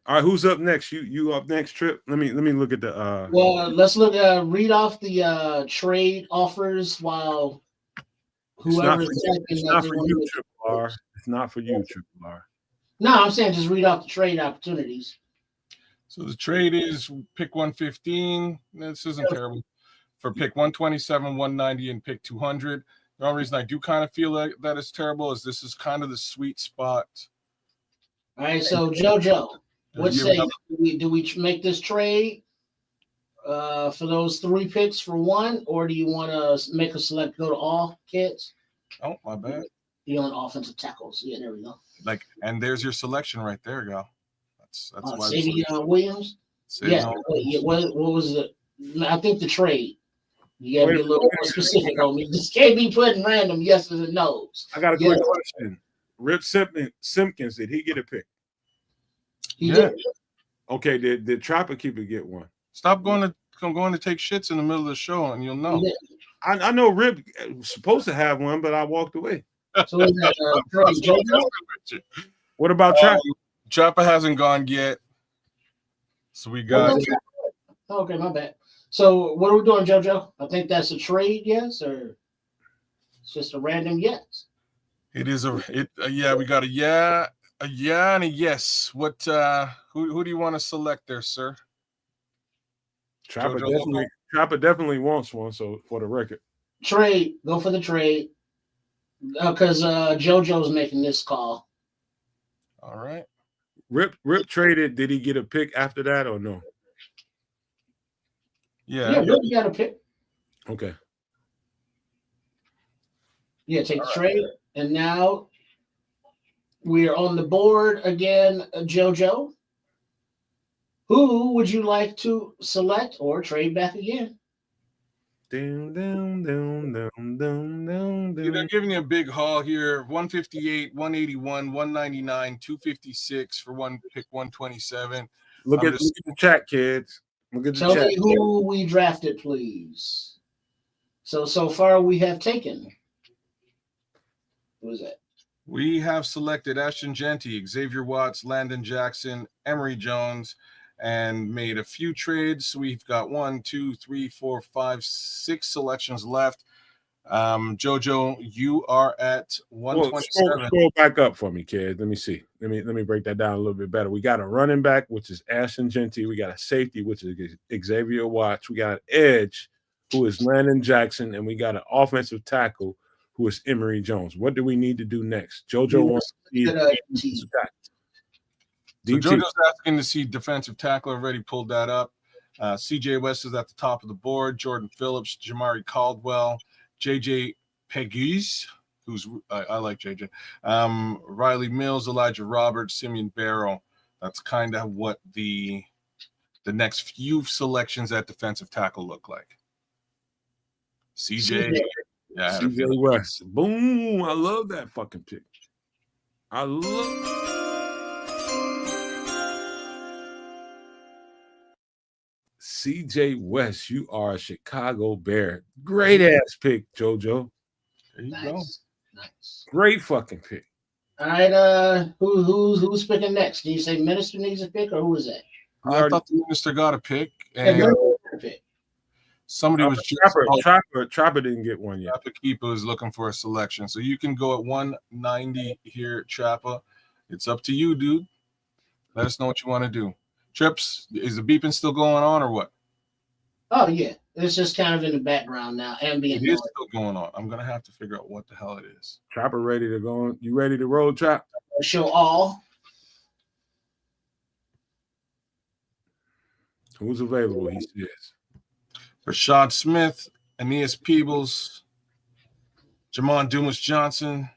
Speaker 1: All right, who's up next? You up next, Trip? Let me look at the
Speaker 3: Well, let's read off the trade offers while whoever's
Speaker 1: it's not for you, Triple R. It's not for you, Triple R.
Speaker 3: No, I'm saying just read off the trade opportunities.
Speaker 2: So the trade is pick 115. This isn't terrible. For pick 127, 190, and pick 200. The only reason I do kind of feel like that is terrible is this is kind of the sweet spot
Speaker 3: All right, so JoJo, what
Speaker 2: Yeah,
Speaker 3: say do we make this trade for those 3 picks for one, or do you want to make a select go to all kids?
Speaker 2: oh, my bad.
Speaker 3: You on offensive tackles? Yeah, there we go.
Speaker 2: Like, and there's your selection right there, gal. That's why.
Speaker 3: Savion Williams. Yeah. What was it? I think the trade. You gotta be a little more specific on me. Just can't be putting random yeses and nos.
Speaker 1: I got a quick question. Rip Simpkins, did he get a pick?
Speaker 3: He did.
Speaker 1: Okay, did Trapper Keeper get one?
Speaker 2: Stop going to take shits in the middle of the show, and you'll know.
Speaker 1: I know Rip was supposed to have one, but I walked away.
Speaker 3: So is that
Speaker 1: what about Trapper?
Speaker 2: Trapper hasn't gone yet. So we got.
Speaker 3: Okay, my bad. So what are we doing, JoJo? I think that's a trade, yes, or it's just a random yes.
Speaker 2: It is yeah. We got a yeah and a yes. What? Who do you want to select there, sir?
Speaker 1: Trapper definitely wants one. So for the record,
Speaker 3: trade. Go for the trade. Because JoJo's making this call.
Speaker 2: All right.
Speaker 1: Rip traded. Did he get a pick after that or no?
Speaker 2: Yeah,
Speaker 3: Rip got a pick.
Speaker 1: Okay.
Speaker 3: Yeah, take the trade. And now we are on the board again, JoJo. Who would you like to select or trade back again?
Speaker 2: They're giving you a big haul here. 158, 181, 199, 256 for one pick, 127.
Speaker 1: Look at the chat, kids. Look at the
Speaker 3: Tell
Speaker 1: chat.
Speaker 3: me who we drafted, please. So far we have taken. Who is that?
Speaker 2: We have selected Ashton Genty, Xavier Watts, Landon Jackson, Emory Jones, and made a few trades. We've got 1, 2, 3, 4, 5, 6 selections left. JoJo, you are at 127.
Speaker 1: Scroll back up for me, kid. Let me see. Let me break that down a little bit better. We got a running back, which is Ashton Genty. We got a safety, which is Xavier Watts. We got an edge, who is Landon Jackson, and we got an offensive tackle, who is Emory Jones. What do we need to do next? JoJo wants to see
Speaker 2: So JoJo's asking to see defensive tackle. Already pulled that up. CJ West is at the top of the board. Jordan Phillips, Jamari Caldwell, JJ Pegues, who's I like JJ. Riley Mills, Elijah Roberts, Simeon Barrow. That's kind of what the next few selections at defensive tackle look like. CJ
Speaker 1: West. Boom. I love that fucking pick. I love CJ West. You are a Chicago Bear. Great ass pick, JoJo.
Speaker 2: There you go.
Speaker 3: Nice.
Speaker 1: Great fucking pick.
Speaker 3: All right, who's picking next? Did you say Minister needs a pick, or who is that?
Speaker 2: I thought the Minister got a pick, and somebody was
Speaker 1: Trapper didn't get one yet.
Speaker 2: Trapper Keeper is looking for a selection, so you can go at 190 here, Trapper. It's up to you, dude. Let us know what you want to do. Trips, is the beeping still going on or what?
Speaker 3: Oh yeah, it's just kind of in the background now. Ambient.
Speaker 2: It is still going on. I'm gonna have to figure out what the hell it is.
Speaker 1: Trapper ready to go on. You ready to roll, Trap?
Speaker 3: Show all.
Speaker 1: Who's available? He says.
Speaker 2: Rashad Smith, Aeneas Peebles, Jamon Dumas Johnson,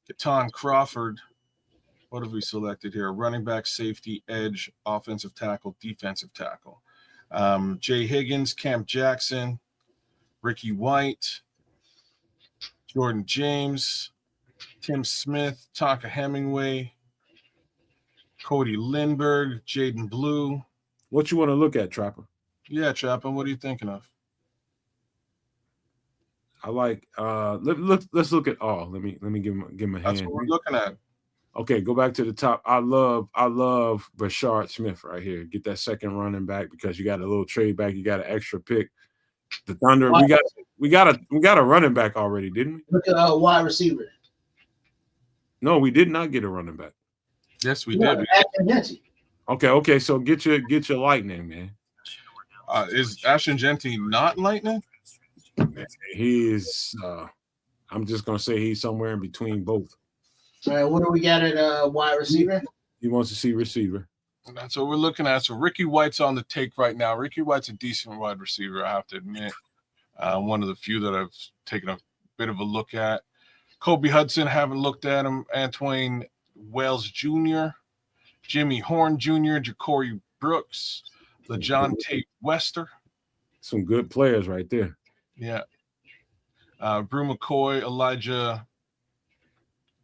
Speaker 2: Keaton Crawford. What have we selected here? Running back, safety, edge, offensive tackle, defensive tackle. Jay Higgins, Camp Jackson, Ricky White, Jordan James, Tim Smith, Tonka Hemingway, Cody Lindbergh, Jaden Blue.
Speaker 1: What you want to look at, Trapper?
Speaker 2: Yeah, Trapper, what are you thinking of?
Speaker 1: I like let's look at all. Let me give him a hand.
Speaker 2: That's what we're looking at.
Speaker 1: Okay, go back to the top. I love Rashard Smith right here. Get that second running back because you got a little trade back. You got an extra pick. The Thunder, we got a running back already, didn't we?
Speaker 3: Look at a wide receiver.
Speaker 1: No, we did not get a running back.
Speaker 2: Yes, we did.
Speaker 1: Okay. So get your lightning, man.
Speaker 2: Is Ashton Genty not lightning?
Speaker 1: He is. I'm just gonna say he's somewhere in between both.
Speaker 3: All right, what do we got at wide receiver?
Speaker 1: He wants to see receiver.
Speaker 2: And that's what we're looking at. So Ricky White's on the take right now. Ricky White's a decent wide receiver, I have to admit. One of the few that I've taken a bit of a look at. Kobe Hudson, haven't looked at him. Antoine Wells Jr., Jimmy Horn Jr., Ja'Cory Brooks, LeJohn Tate Wester.
Speaker 1: Some good players right there.
Speaker 2: Yeah. Brew McCoy, Elijah.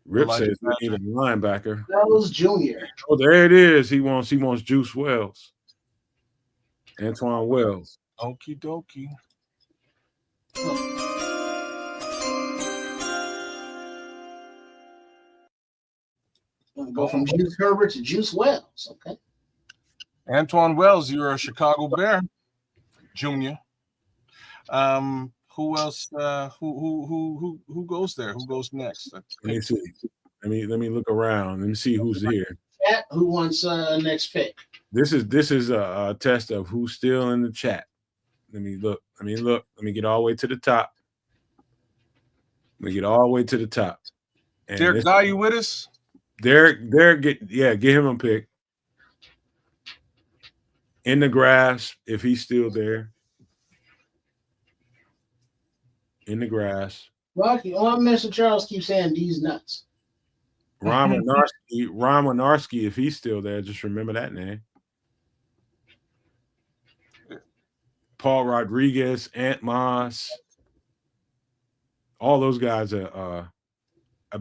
Speaker 1: Rip says we need a linebacker.
Speaker 3: Wells Jr.
Speaker 1: Oh, there it is. He wants Juice Wells. Antoine Wells.
Speaker 2: Okie dokie.
Speaker 3: We'll go from Juice Herbert to Juice Wells. Okay.
Speaker 2: Antoine Wells, you're a Chicago Bear Jr. Who else? Who goes there? Who goes next?
Speaker 1: Let me see. Let me look around. Let me see who's here.
Speaker 3: Chat, who wants next pick?
Speaker 1: This is a test of who's still in the chat. Let me look. Let me get all the way to the top. And
Speaker 2: Derek Guy, you with us?
Speaker 1: Derek, get him a pick. In the grass, if he's still there. In the grass.
Speaker 3: Rocky, Mr. Charles keeps saying these nuts.
Speaker 1: Ron Winarski, if he's still there, just remember that name. Paul Rodriguez, Ant Moss, all those guys have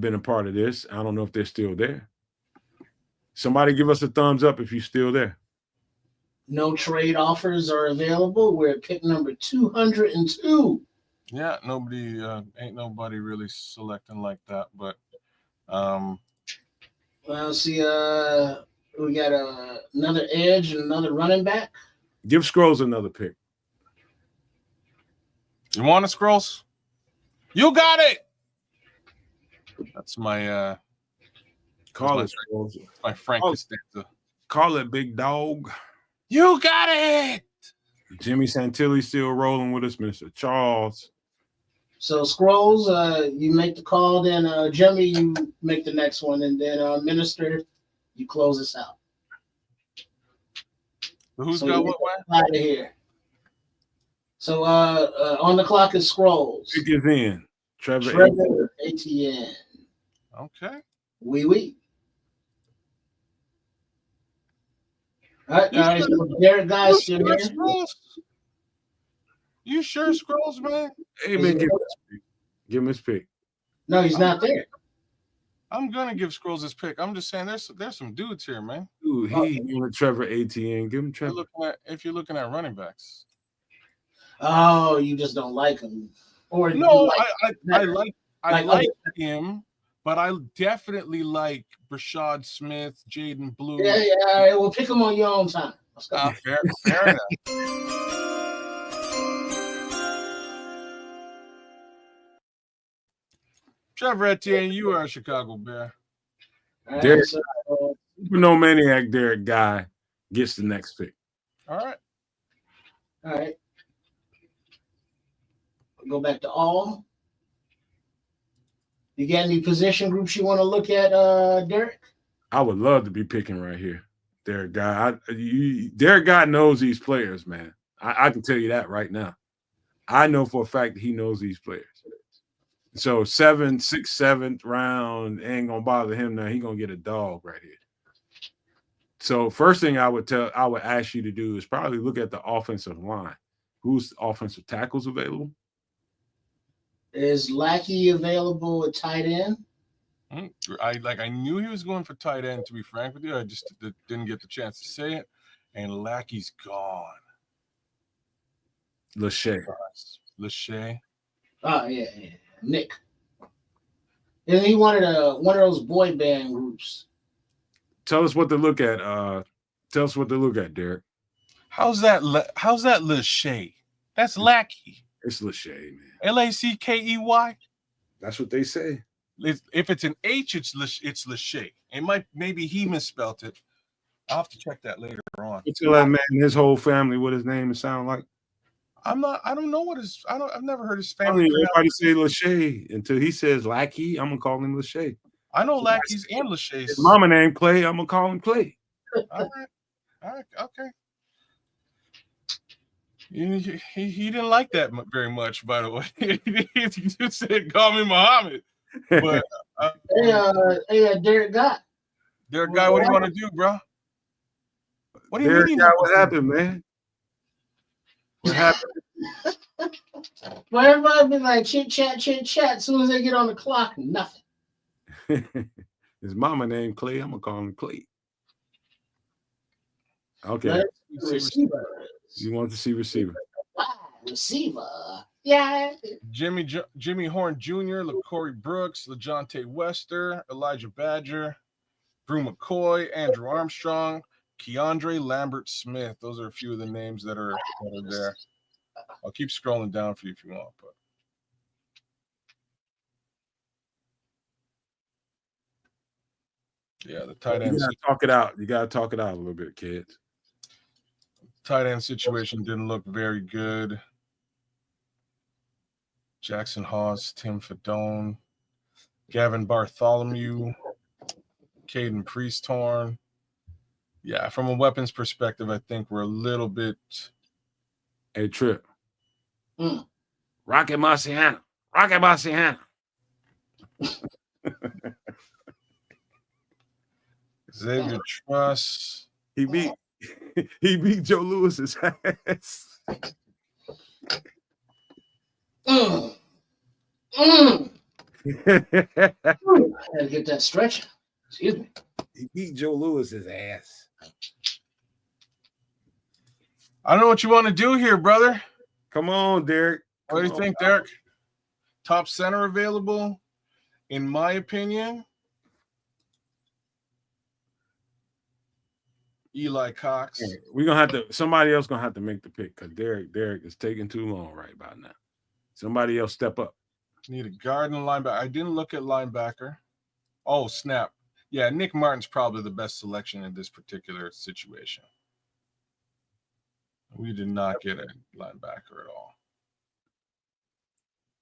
Speaker 1: been a part of this. I don't know if they're still there. Somebody give us a thumbs up if you're still there.
Speaker 3: No trade offers are available. We're at pick number 202.
Speaker 2: Yeah, ain't nobody really selecting like that, but
Speaker 3: well, see, we got another edge and another running back.
Speaker 1: Give Scrolls another pick.
Speaker 2: You want it, Scrolls? You got it. That's my
Speaker 1: Call it, Scrolls.
Speaker 2: My Frank Costanza.
Speaker 1: Call it, big dog.
Speaker 2: You got it.
Speaker 1: Jimmy Santilli still rolling with us, Mr. Charles.
Speaker 3: So Scrolls, you make the call, then Jimmy, you make the next one, and then Minister, you close us out.
Speaker 2: Who's got what?
Speaker 3: Out of here. So on the clock is Scrolls.
Speaker 1: Pick is in.
Speaker 3: Trevor Etienne.
Speaker 2: Okay.
Speaker 3: Oui. All right. So Derek Guy's still here.
Speaker 2: You sure, Scrolls, man?
Speaker 1: Hey, man, give him his pick.
Speaker 3: No, he's not there.
Speaker 2: I'm gonna give Scrolls his pick. I'm just saying, there's some dudes here, man.
Speaker 1: Dude, with Trevor Etienne. Give him Trevor.
Speaker 2: If you're looking at running backs.
Speaker 3: Oh, you just don't like him, or
Speaker 2: no? I like him, but I definitely like Rashad Smith, Jaden Blue.
Speaker 3: Yeah. All right, we'll pick him on your own time.
Speaker 2: Fair enough. Trevor Etienne, you are a Chicago Bear.
Speaker 3: Right,
Speaker 1: Derek, no maniac. Derek Guy gets the next pick.
Speaker 2: All
Speaker 3: right. We'll go back to all. You got any position groups you want to look at, Derek?
Speaker 1: I would love to be picking right here. Derek Guy. Derek Guy knows these players, man. I can tell you that right now. I know for a fact that he knows these players. So 6th, 7th round ain't gonna bother him now. He gonna get a dog right here. So first thing I would ask you to do is probably look at the offensive line. Who's offensive tackles available?
Speaker 3: Is Lackey available at tight end?
Speaker 2: I knew he was going for tight end, to be frank with you. I just didn't get the chance to say it. And Lackey's gone.
Speaker 1: Lachey.
Speaker 3: Oh, yeah. Nick. And he wanted one of those boy band groups.
Speaker 2: Tell us what to look at. Derek. How's that Lachey? That's Lackey.
Speaker 1: It's Lachey, man.
Speaker 2: Lackey.
Speaker 1: That's what they say.
Speaker 2: If it's an H, it's Lachey. Maybe he misspelled it. I'll have to check that later on.
Speaker 1: You tell that man his whole family what his name sound like.
Speaker 2: I don't know I've never heard his family.
Speaker 1: Everybody say Lachey until he says Lackey. I'm gonna call him Lachey.
Speaker 2: I know Lackey's and
Speaker 1: His
Speaker 2: Lachey's.
Speaker 1: mama named Clay. I'm gonna call him Clay.
Speaker 2: All right, okay. He didn't like that very much, by the way. He just said, "Call me Muhammad." But
Speaker 3: hey, Derek Gott.
Speaker 2: Derek Guy, what do you want to do, bro? What do you mean?
Speaker 1: What happened, man? What happened?
Speaker 3: Well, everybody be like chit chat. As soon as they get on the clock, nothing.
Speaker 1: His mama named Clay. I'm gonna call him Clay. Okay.
Speaker 3: Receiver.
Speaker 1: You want to see receiver?
Speaker 3: Receiver. Yeah.
Speaker 2: Jimmy Horn Jr., LaCorey Brooks, LaJohntay Wester, Elijah Badger, Brew McCoy, Andrew Armstrong, Keandre Lambert Smith. Those are a few of the names that are there. I'll keep scrolling down for you if you want, but yeah, the tight end.
Speaker 1: You gotta talk it out. You gotta talk it out a little bit, kids.
Speaker 2: Tight end situation didn't look very good. Jackson Haas, Tim Fedone, Gavin Bartholomew, Caden Priesthorn. Yeah, from a weapons perspective, I think we're a little bit.
Speaker 1: Hey, Trip. Rocket Marciano. Rocket Marciano.
Speaker 2: Xavier Truss.
Speaker 1: He beat Joe Lewis's ass.
Speaker 3: Gotta get that stretch. Excuse me.
Speaker 1: He beat Joe Lewis's ass.
Speaker 2: I don't know what you want to do here, brother.
Speaker 1: Come on, Derek.
Speaker 2: What do you think, Derek? Top center available, in my opinion. Eli Cox.
Speaker 1: We're gonna have to. Somebody else gonna have to make the pick because Derek is taking too long right about now. Somebody else step up.
Speaker 2: Need a guard and linebacker. I didn't look at linebacker. Oh, snap. Yeah, Nick Martin's probably the best selection in this particular situation. We did not get a linebacker at all.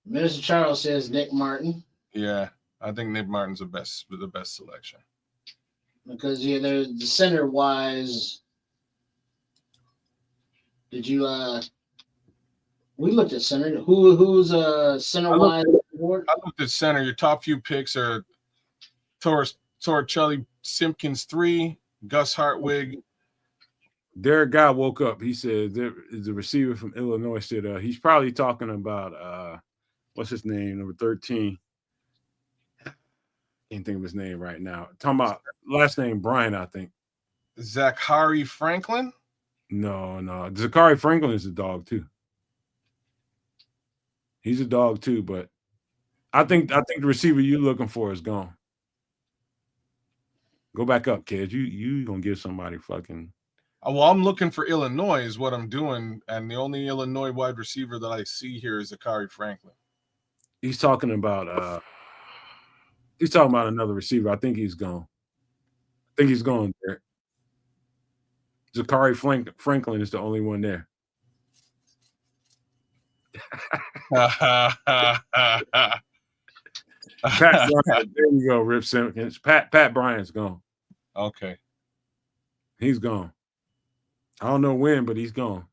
Speaker 3: Mr. Charles says Nick Martin.
Speaker 2: Yeah, I think Nick Martin's the best selection.
Speaker 3: Because the center wise, did you we looked at center. Who's center wise?
Speaker 2: I looked at center. Your top few picks are Torricelli Simpkins 3, Gus Hartwig.
Speaker 1: Derek Guy woke up. He said there is a receiver from Illinois. Said he's probably talking about what's his name, number 13. Can't think of his name right now. Talking about last name Brian, I think.
Speaker 2: Zachary Franklin?
Speaker 1: No. Zachary Franklin is a dog too. He's a dog too, but I think the receiver you're looking for is gone. Go back up, kid. You gonna give somebody fucking.
Speaker 2: Well, I'm looking for Illinois is what I'm doing, and the only Illinois wide receiver that I see here is Zachary Franklin.
Speaker 1: He's talking about another receiver. I think he's gone. I think he's gone there. Zachary Franklin is the only one there. Pat Bryant, there you go, Rip Simpkins. Pat Bryant's gone.
Speaker 2: Okay.
Speaker 1: He's gone. I don't know when, but he's gone.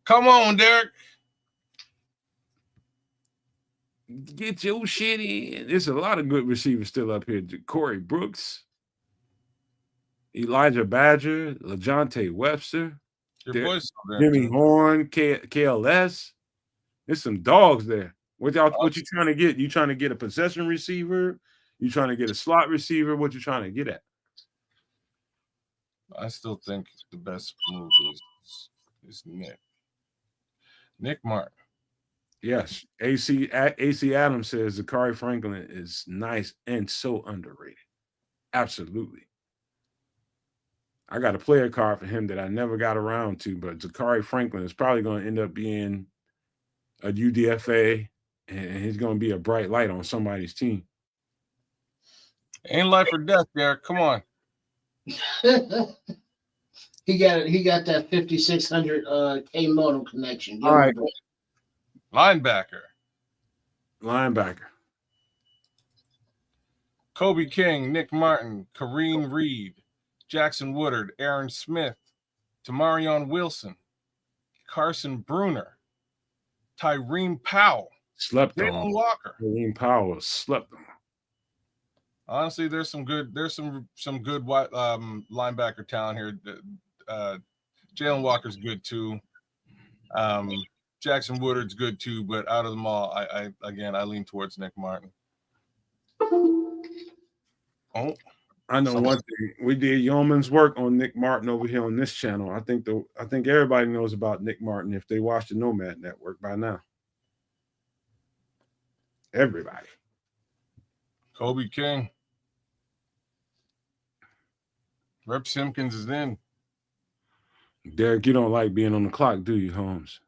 Speaker 2: Come on, Derek.
Speaker 1: Get your shit in. There's a lot of good receivers still up here. Corey Brooks, Elijah Badger, LaJohntay Webster, Jimmy Horn, KLS. There's some dogs there. What you trying to get? You trying to get a possession receiver? You trying to get a slot receiver? What you trying to get at?
Speaker 2: I still think the best move is Nick Martin.
Speaker 1: Yes, AC Adams says Zachary Franklin is nice and so underrated. Absolutely. I got a player card for him that I never got around to, but Zachary Franklin is probably going to end up being a UDFA, and he's going to be a bright light on somebody's team.
Speaker 2: Ain't life or death, Derek. Come on.
Speaker 3: He got that 5600 K modem connection.
Speaker 1: All right.
Speaker 2: Linebacker. Kobe King, Nick Martin, Kareem Reed, Jackson Woodard, Aaron Smith, Tamarion Wilson, Carson Bruner, Tyreen Powell,
Speaker 1: Slept
Speaker 2: Jalen
Speaker 1: on.
Speaker 2: Walker.
Speaker 1: Tyreen Powell slept on.
Speaker 2: Honestly, there's some good linebacker talent here. Jalen Walker's good too. Jackson Woodard's good too, but out of them all, I lean towards Nick Martin. Oh,
Speaker 1: I know one thing. We did yeoman's work on Nick Martin over here on this channel. I think everybody knows about Nick Martin if they watch the Nomad Network by now. Everybody.
Speaker 2: Kobe King. Rep Simpkins is in.
Speaker 1: Derek, you don't like being on the clock, do you, Holmes?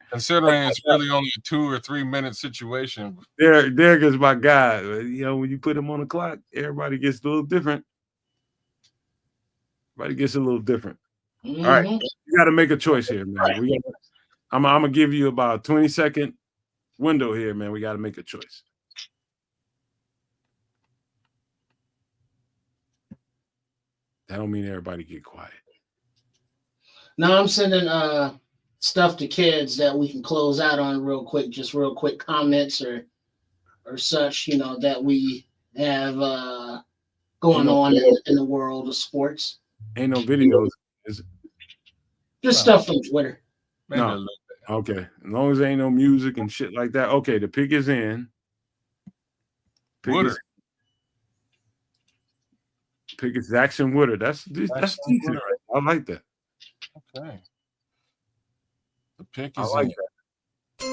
Speaker 2: Considering it's really only a 2 or 3 minute situation.
Speaker 1: Derek is my guy. You know, when you put him on the clock, everybody gets a little different. Everybody gets a little different.
Speaker 3: Mm-hmm.
Speaker 1: All right, you got to make a choice here, man. I'm gonna give you about a 20-second window here, man. We got to make a choice. That don't mean everybody get quiet.
Speaker 3: Now I'm sending stuff to kids that we can close out on real quick, just real quick comments or such, you know, that we have going on in the world of sports.
Speaker 1: Ain't no videos, is it?
Speaker 3: Just stuff from Twitter.
Speaker 1: No. Okay. As long as there ain't no music and shit like that. Okay, the pick is in. Pick is Jackson Woodard. That's decent. Right? I like that.
Speaker 2: Okay. The pick is
Speaker 1: I like
Speaker 2: in.
Speaker 1: that.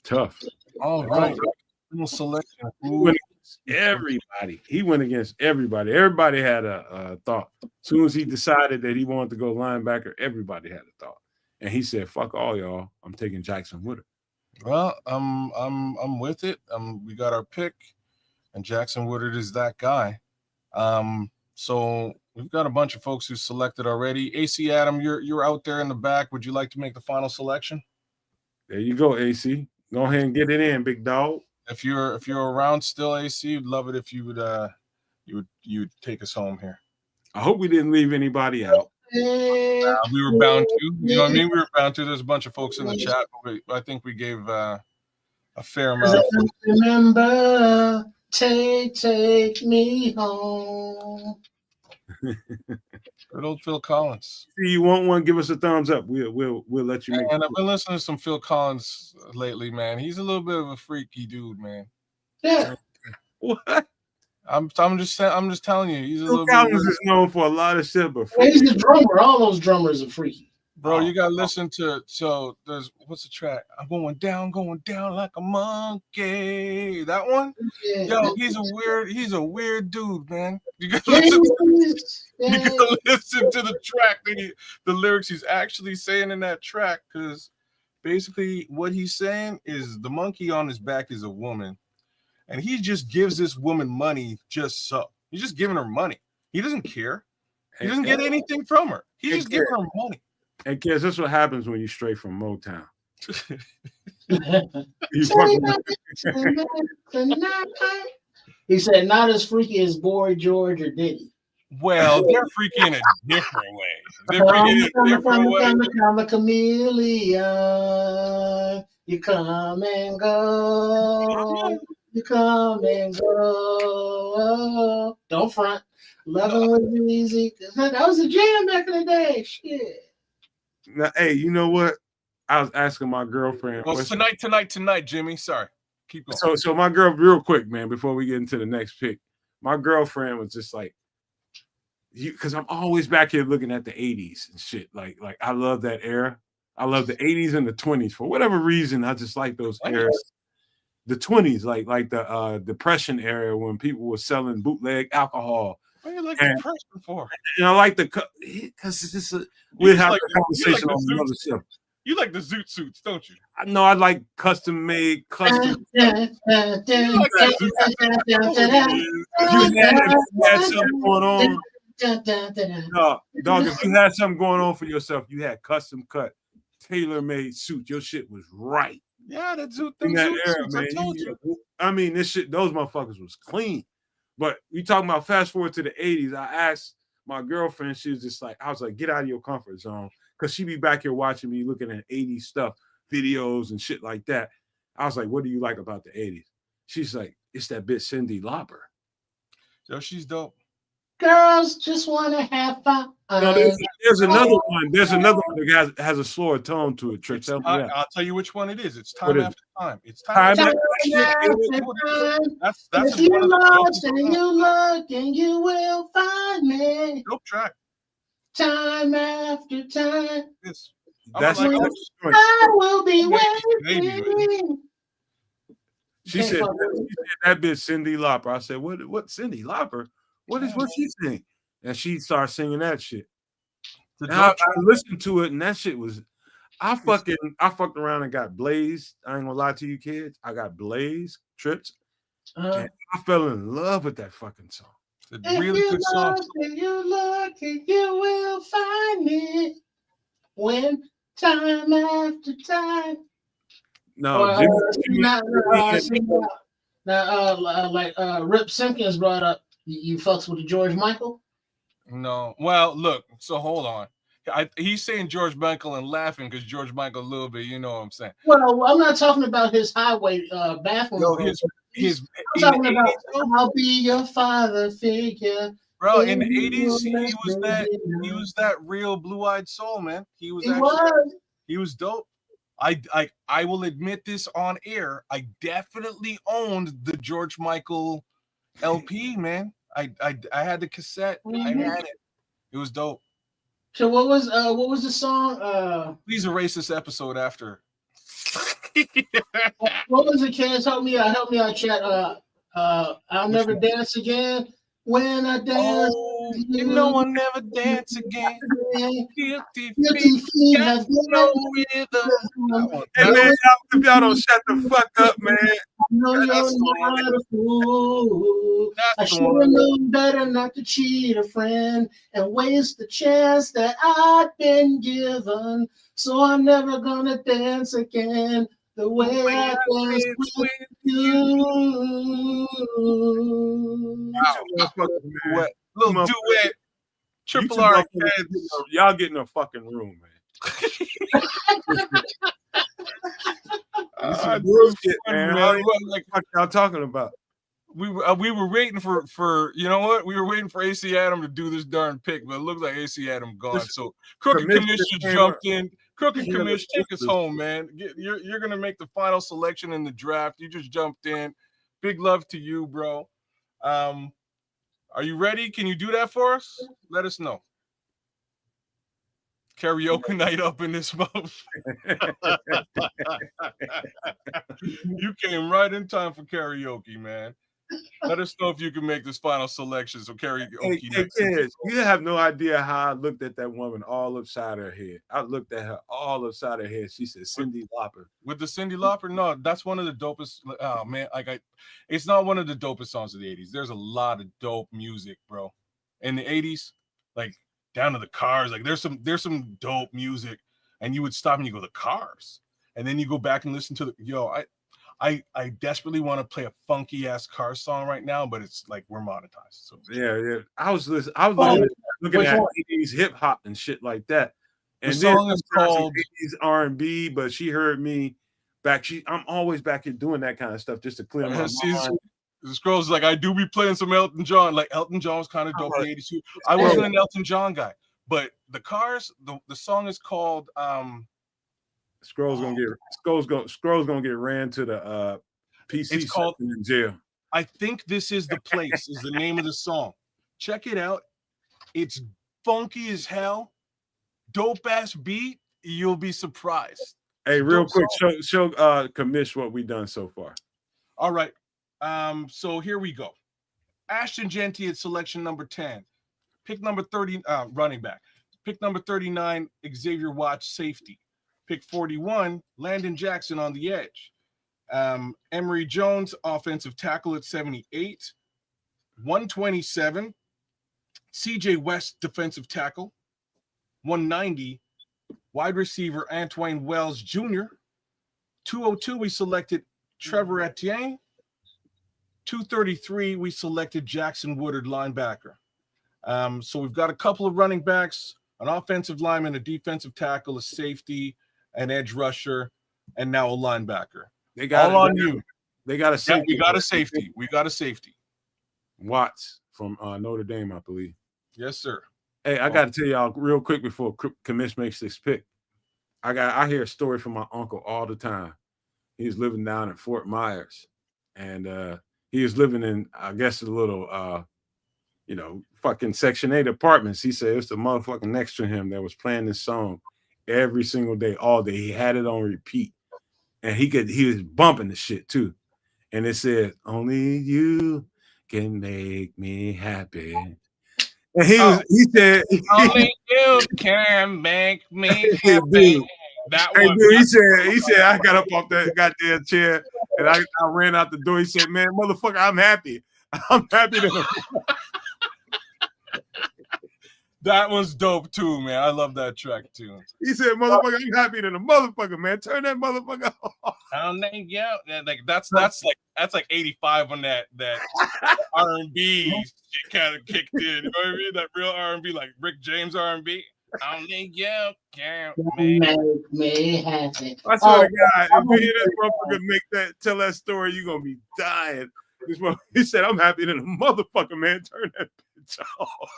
Speaker 1: Tough.
Speaker 2: All right. Selection.
Speaker 1: Everybody. He went against everybody. Everybody had a thought. As soon as he decided that he wanted to go linebacker, everybody had a thought. And he said, "Fuck all y'all. I'm taking Jackson Woodard."
Speaker 2: Well, I'm with it. We got our pick, and Jackson Woodard is that guy. So we've got a bunch of folks who selected already. AC Adam, you're out there in the back. Would you like to make the final selection?
Speaker 1: There you go, AC. Go ahead and get it in, big dog.
Speaker 2: If you're around still, AC, we'd love it if you would take us home here.
Speaker 1: I hope we didn't leave anybody out.
Speaker 2: We were bound to. You know what I mean? We were bound to. There's a bunch of folks in the chat, but I think we gave a fair amount.
Speaker 3: Remember, take me home.
Speaker 2: Good old Phil Collins.
Speaker 1: See, you want one? Give us a thumbs up. We'll let you make.
Speaker 2: And I've been listening to some Phil Collins lately, man. He's a little bit of a freaky dude, man.
Speaker 3: Yeah.
Speaker 1: What?
Speaker 2: I'm just telling you, he's a
Speaker 1: Phil
Speaker 2: little
Speaker 1: Collins
Speaker 2: bit.
Speaker 1: is known for a lot of shit, but
Speaker 3: He's a drummer. All those drummers are freaky.
Speaker 2: Bro, you gotta listen to. So there's what's the track? I'm going down like a monkey. That one.
Speaker 3: Yeah.
Speaker 2: Yo, he's a weird dude, man. You gotta listen to the track. The lyrics he's actually saying in that track, because basically what he's saying is the monkey on his back is a woman, and he just gives this woman money just so. He's just giving her money. He doesn't care. He doesn't get anything from her. He's just giving her money.
Speaker 1: And kids, that's what happens when you stray from Motown.
Speaker 3: He said, not as freaky as Boy George or Diddy.
Speaker 2: Well, they're freaky in a different way. They're freaky in a different way.
Speaker 3: I'm a chameleon. You come and go. You come and go. Don't front. Loving was easy. That was a jam back in the day. Shit.
Speaker 1: Now, hey, you know what? I was asking my girlfriend.
Speaker 2: Well, tonight, Jimmy. Sorry. Keep going.
Speaker 1: So my girl, real quick, man, before we get into the next pick, my girlfriend was just like, because I'm always back here looking at the 80s and shit. Like I love that era. I love the 80s and the 20s. For whatever reason, I just like those eras. The 20s, like the Depression era when people were selling bootleg alcohol.
Speaker 2: What do you like the Depression for?
Speaker 1: And I like because we'll have a conversation on the other stuff.
Speaker 2: You like the zoot suits, don't you?
Speaker 1: No, I like custom made, custom. You had something going on. No, dog, if you had something going on for yourself, you had custom cut tailor-made suit. Your shit was right.
Speaker 2: Yeah, that Zoot,
Speaker 1: In
Speaker 2: them
Speaker 1: that
Speaker 2: Zoot
Speaker 1: era,
Speaker 2: suits,
Speaker 1: man.
Speaker 2: I told you.
Speaker 1: I mean, this shit, those motherfuckers was clean. But you talking about fast forward to the 80s, I asked my girlfriend, she was just like, I was like, get out of your comfort zone. Because she be back here watching me looking at 80s stuff, videos and shit like that. I was like, what do you like about the 80s? She's like, it's that bitch Cyndi Lauper.
Speaker 2: Yo, she's dope.
Speaker 3: Girls just want to have fun.
Speaker 1: No, there's another one. There's another one that has a slower tone to it, Trick.
Speaker 2: I'll tell you which one it is. It's Time After Time. It's
Speaker 1: Time
Speaker 3: Time
Speaker 1: after
Speaker 3: time.
Speaker 2: That's
Speaker 3: If you lost and you look and you will find me.
Speaker 2: Dope track.
Speaker 3: Time after time.
Speaker 2: Yes.
Speaker 1: That's
Speaker 3: I will be waiting.
Speaker 1: She said that bitch Cyndi Lauper. I said, what Cyndi Lauper? What she sing? And she started singing that shit. And I listened to it, and that shit was I fucked around and got blazed. I ain't gonna lie to you kids. I got blazed, tripped, and I fell in love with that fucking song.
Speaker 2: It's a really good song.
Speaker 3: If you look, you will find me when time after time.
Speaker 1: No,
Speaker 3: like Rip Simpkins brought up, you fucks with the George Michael?
Speaker 2: No. Well, look, so hold on. He's saying George Michael and laughing because George Michael a little bit, you know what I'm saying?
Speaker 3: Well, I'm not talking about his highway bathroom.
Speaker 2: Yo,
Speaker 3: I'm talking about I'll be your father figure.
Speaker 2: Bro, in the 80s, he was that real blue-eyed soul, man. He was dope. I will admit this on air. I definitely owned the George Michael LP, man. I had the cassette. I had it. It was dope.
Speaker 3: So what was the song?
Speaker 2: Please erase this episode after.
Speaker 3: What was it, kids? Help me out, chat. I'll never dance again. When I dance,
Speaker 2: you know I'll never dance again.
Speaker 3: Guilty feet have
Speaker 2: no rhythm.
Speaker 1: Hey man, if y'all don't shut the fuck up, man.
Speaker 3: No, you're not a fool. I should have known better not to cheat a friend and waste the chance that I've been given. So I'm never gonna dance again the way I danced with you.
Speaker 2: Little duet. Triple R.
Speaker 1: Y'all get in a fucking room, man. Bullshit, man. Like, what y'all talking about?
Speaker 2: We were waiting for you know what? We were waiting for AC Adam to do this darn pick, but it looks like AC Adam gone. So Crooked Commissioner jumped in. Crooked Commissioner, take us home, man. You're gonna make the final selection in the draft. You just jumped in. Big love to you, bro. Are you ready? Can you do that for us? Let us know. Karaoke night up in this month. You came right in time for karaoke, man. Let us know if you can make this final selection. So karaoke.
Speaker 1: Hey, kids, you have no idea how I looked at that woman all upside her head. I looked at her all upside her head. She said Cyndi Lauper.
Speaker 2: With the Cyndi Lauper? No, that's one of the dopest. Oh man, it's not one of the dopest songs of the 80s. There's a lot of dope music, bro. In the 80s, like down to the Cars, like there's some dope music, and you would stop and you go, the Cars, and then you go back and listen to the I desperately want to play a funky ass Cars song right now, but it's like we're monetized. So
Speaker 1: yeah. I was looking at 80s hip hop and shit like that. And
Speaker 2: the song is called
Speaker 1: 80s R&B, but she heard me back. I'm always back here doing that kind of stuff just to clear my mind.
Speaker 2: This girl's like, I do be playing some Elton John. Like Elton John was kind of dope in the 80s too. I wasn't an Elton John guy, but the Cars, the song is called
Speaker 1: Scroll's gonna get ran to the PC.
Speaker 2: It's called
Speaker 1: in jail.
Speaker 2: I think this is the place is the name of the song. Check it out. It's funky as hell, dope ass beat. You'll be surprised.
Speaker 1: Hey, real quick, show Commish what we done so far.
Speaker 2: All right. So here we go. Ashton Genty at selection number 10. Pick number 30, running back. Pick number 39, Xavier Watts, safety. Pick 41, Landon Jackson on the edge. Emory Jones, offensive tackle at 78. 127, CJ West, defensive tackle. 190, Wide receiver Antoine Wells Jr. 202, we selected Trevor Etienne. 233, we selected Jackson Woodard, linebacker. So we've got a couple of running backs, an offensive lineman, a defensive tackle, a safety, an edge rusher, and now a linebacker.
Speaker 1: They got
Speaker 2: all on you.
Speaker 1: They got a safety.
Speaker 2: Yeah, we got a safety. We got a safety.
Speaker 1: Watts from Notre Dame, I believe.
Speaker 2: Yes, sir.
Speaker 1: Hey, I got to tell y'all real quick before Commish makes this pick. I hear a story from my uncle all the time. He's living down in Fort Myers, and he was living in, I guess, a little, fucking Section 8 apartments. He said it's the motherfucker next to him that was playing this song every single day, all day. He had it on repeat, and he was bumping the shit too. And it said, "Only you can make me happy." And he said,
Speaker 2: "Only you can make me happy."
Speaker 1: Dude,
Speaker 2: that one.
Speaker 1: Dude, he said, I got up off that goddamn chair and I ran out the door. He said, "Man, motherfucker, I'm happy. I'm happy to."
Speaker 2: That was dope too, man. I love that track too.
Speaker 1: He said, "Motherfucker, I'm happy than a motherfucker, man. Turn that motherfucker off."
Speaker 2: Like that's like 85 on that R&B shit kind of kicked in. You know what I mean? That real R&B, like Rick James R&B. Only you can
Speaker 3: make me happy.
Speaker 1: I swear to God, if you hear that motherfucker tell that story, you're gonna be dying. He said, "I'm happy than a motherfucker, man. Turn that bitch off."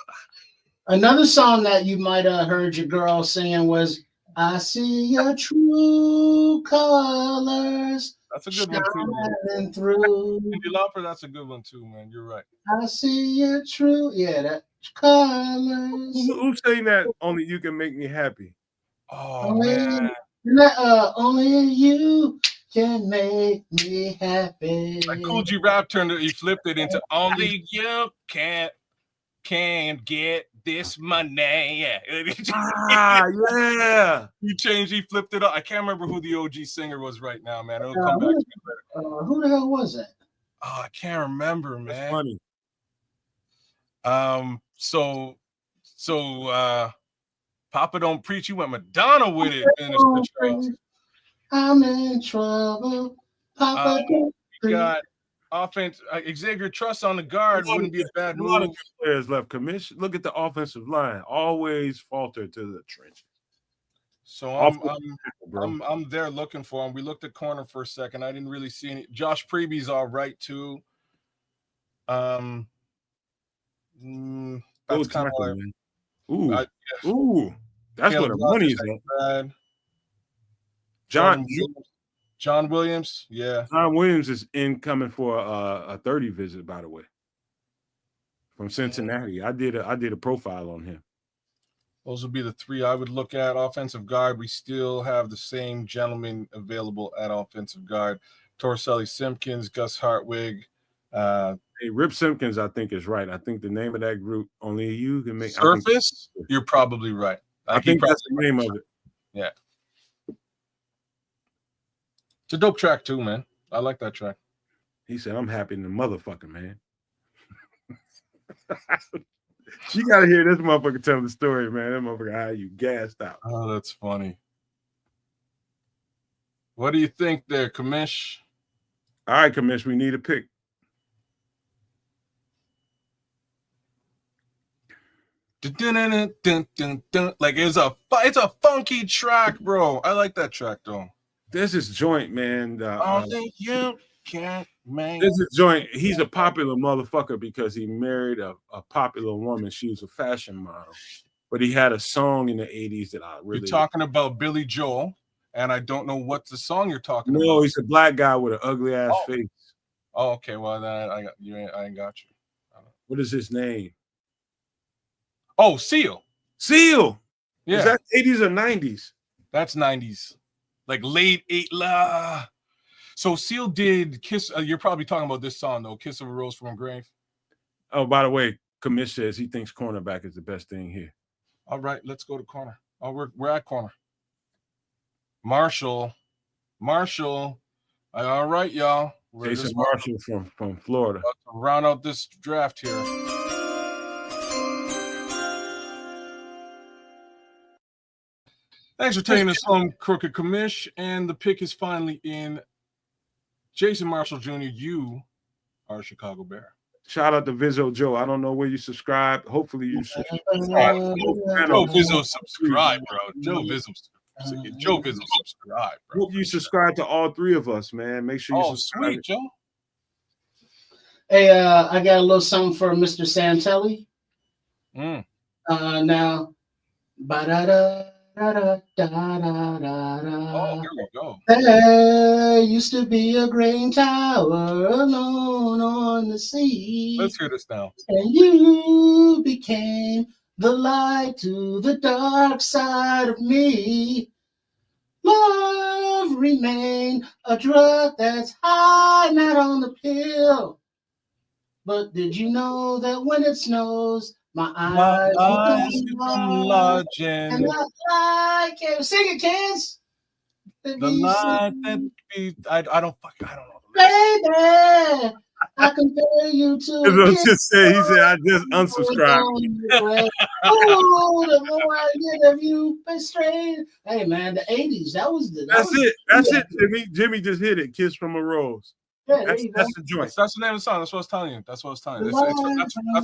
Speaker 3: Another song that you might have heard your girl singing was "I See Your True Colors."
Speaker 2: That's a good one too.
Speaker 3: Through.
Speaker 2: Cindy Lauper, that's a good one too, man. You're right.
Speaker 3: I see your true, that colors.
Speaker 1: Who's saying that? Only you can make me happy.
Speaker 2: Oh man.
Speaker 3: Only you can make me happy.
Speaker 2: Like Cool G Rap he flipped it into "Only you can get this money." Yeah.
Speaker 1: Yeah.
Speaker 2: He flipped it up. I can't remember who the OG singer was right now, man. It'll come back to me later.
Speaker 3: Who the hell was it?
Speaker 2: Oh, I can't remember, man.
Speaker 1: That's funny.
Speaker 2: So Papa Don't Preach, you went Madonna with it.
Speaker 3: I'm in trouble. Papa Don't Preach.
Speaker 2: Got offense, Xavier Truss on the guard wouldn't be a bad move.
Speaker 1: A lot of good players left. Commission. Look at the offensive line. Always falter to the trench.
Speaker 2: So I'm there looking for him. We looked at corner for a second. I didn't really see any. Josh Preby's all right too. That's kind of like,
Speaker 1: ooh, that's where the money is at.
Speaker 2: John Williams, yeah.
Speaker 1: John Williams is incoming for a 30 visit, by the way, from Cincinnati. I did a profile on him.
Speaker 2: Those would be the three I would look at. Offensive guard, we still have the same gentleman available at offensive guard. Torselli Simpkins, Gus Hartwig.
Speaker 1: Hey, Rip Simpkins, I think is right. I think the name of that group, Only You Can Make.
Speaker 2: Surface? You're probably right.
Speaker 1: I think that's the name of it.
Speaker 2: Yeah. It's a dope track too, man. I like that track.
Speaker 1: He said, "I'm happy in the motherfucker, man." You gotta hear this motherfucker tell the story, man. That motherfucker had you gassed out.
Speaker 2: Oh, that's funny. What do you think there, Kamish?
Speaker 1: All right, Kamish, we need a pick.
Speaker 2: Like it's a funky track, bro. I like that track though.
Speaker 1: This is joint, man.
Speaker 2: You can't make.
Speaker 1: This is joint. He's a popular motherfucker because he married a popular woman. She was a fashion model, but he had a song in the 80s that I really.
Speaker 2: You're talking about Billy Joel, and I don't know what the song you're talking about.
Speaker 1: No, he's a black guy with an ugly ass face.
Speaker 2: Oh, okay. Well, then I ain't got you.
Speaker 1: What is his name?
Speaker 2: Oh, Seal.
Speaker 1: Seal.
Speaker 2: Yeah.
Speaker 1: Is that 80s or 90s?
Speaker 2: That's 90s. Like late 80s. So Seal did Kiss. You're probably talking about this song though, "Kiss of a Rose from a Grave."
Speaker 1: Oh, by the way, Kamish says he thinks cornerback is the best thing here.
Speaker 2: All right, let's go to corner. Oh, we're at corner. Marshall. All right, y'all.
Speaker 1: Jason Marshall from Florida.
Speaker 2: About to round out this draft here. Thanks for taking us home, Crooked Commish. And the pick is finally in. Jason Marshall Jr., you are a Chicago Bear.
Speaker 1: Shout out to Vizzo Joe. I don't know where you subscribe. Hopefully you subscribe.
Speaker 2: Joe Vizzo subscribe, bro. Joe Vizzo subscribe, bro.
Speaker 1: Hope you subscribe to all three of us, man. Make sure you subscribe.
Speaker 2: Sweet, Joe.
Speaker 3: Hey, I got a little something for Mr. Santelli. Now,
Speaker 2: Oh, here we go.
Speaker 3: There used to be a green tower alone on the sea.
Speaker 2: Let's hear this now.
Speaker 3: And you became the light to the dark side of me. Love remained a drug that's high, not on the pill. But did you know that when it snows, my eyes become large and the light can sing it, kids.
Speaker 2: The light that be I don't know.
Speaker 3: Baby, I compare you to.
Speaker 1: He said I just unsubscribed.
Speaker 3: Oh, the more I get of you, but straight. Hey man, the 80s.
Speaker 1: That's it, Jimmy. Jimmy just hit it. Kiss from a Rose.
Speaker 3: Yeah,
Speaker 1: that's the joint.
Speaker 2: That's the name of the song. That's what I was telling you. That's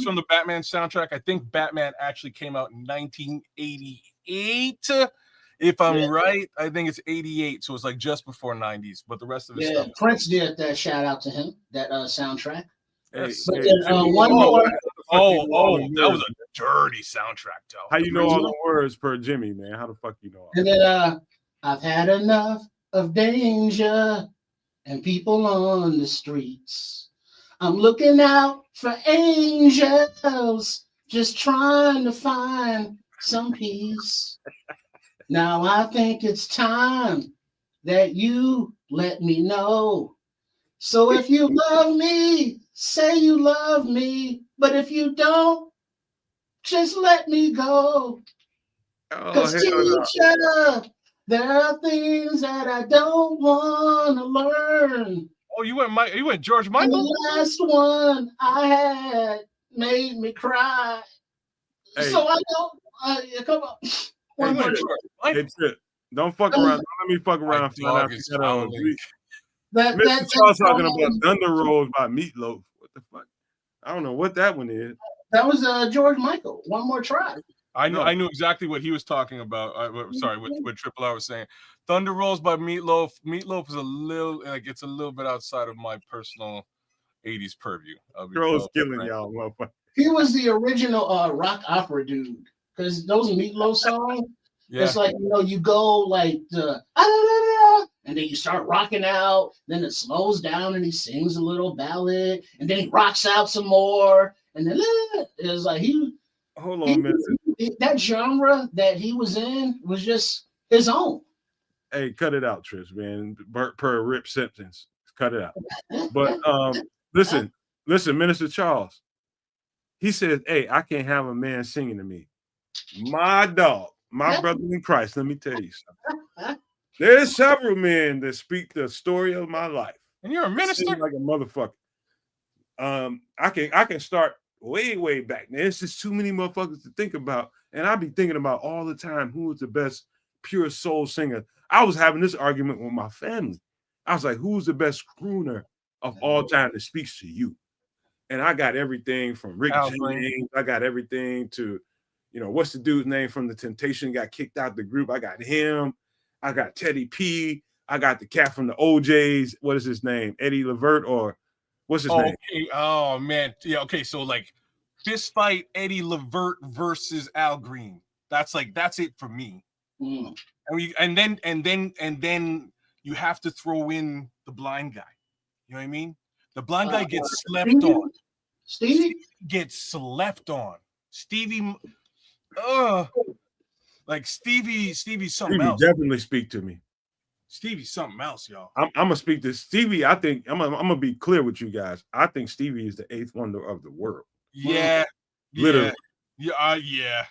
Speaker 2: from the Batman soundtrack. I think Batman actually came out in 1988. If I'm right, I think it's 88. So it's like just before 90s. But the rest of his stuff.
Speaker 3: Prince did that. Shout out to him. That soundtrack.
Speaker 1: Hey,
Speaker 3: one more.
Speaker 2: That was a dirty soundtrack, though.
Speaker 1: How you know all the words per Jimmy, man? How the fuck you know?
Speaker 3: And then I've had enough of danger and people on the streets. I'm looking out for angels, just trying to find some peace. Now I think it's time that you let me know. So if you love me, say you love me. But if you don't, just let me go. Because teacher, there are things that I don't want to learn.
Speaker 2: Oh, you went George Michael?
Speaker 3: And the last one I had made me cry.
Speaker 1: Hey.
Speaker 3: So I don't, come on.
Speaker 1: Hey, don't fuck around. Don't let me fuck around. Mr. Charles talking about Thunder Rolls by Meatloaf. What the fuck? I don't know what that one is.
Speaker 3: That was George Michael. One more try.
Speaker 2: I knew exactly what he was talking about. Sorry, what Triple R was saying. Thunder Rolls by Meatloaf. Meatloaf is a little bit outside of my personal 80s purview.
Speaker 1: Girl's killing y'all, motherfucker.
Speaker 3: He was the original rock opera dude. Because those Meatloaf songs, it's like, you go like the and then you start rocking out, then it slows down and he sings a little ballad, and then he rocks out some more, and then it's like
Speaker 1: hold on a minute.
Speaker 3: That genre that he was in was just his own.
Speaker 1: Hey, cut it out, Trish, man. Per Rip Simpsons. Cut it out. But listen, Minister Charles. He says, hey, I can't have a man singing to me. My dog, my brother in Christ, let me tell you something. There's several men that speak the story of my life.
Speaker 2: And you're a minister?
Speaker 1: Like a motherfucker. I can start way back. Now, it's just too many motherfuckers to think about. And I be thinking about all the time who is the best pure soul singer. I was having this argument with my family. I was like, who's the best crooner of all time that speaks to you? And I got everything from Rick James. I got everything to, what's the dude's name from The Temptation got kicked out the group? I got him. I got Teddy P. I got the cat from the OJs. What is his name? Eddie Levert or what's his name?
Speaker 2: Okay. Oh man. Yeah. Okay. So like fist fight Eddie Levert versus Al Green. That's it for me. Mm. And then you have to throw in the blind guy. You know what I mean? The blind guy gets slept on.
Speaker 3: Stevie
Speaker 2: gets slept on. Stevie, like Stevie's something else.
Speaker 1: Definitely speak to me.
Speaker 2: Stevie's something else, y'all.
Speaker 1: I'm gonna speak to Stevie. I think I'm gonna be clear with you guys. I think Stevie is the eighth wonder of the world.
Speaker 2: Yeah,
Speaker 1: literally.
Speaker 2: Yeah.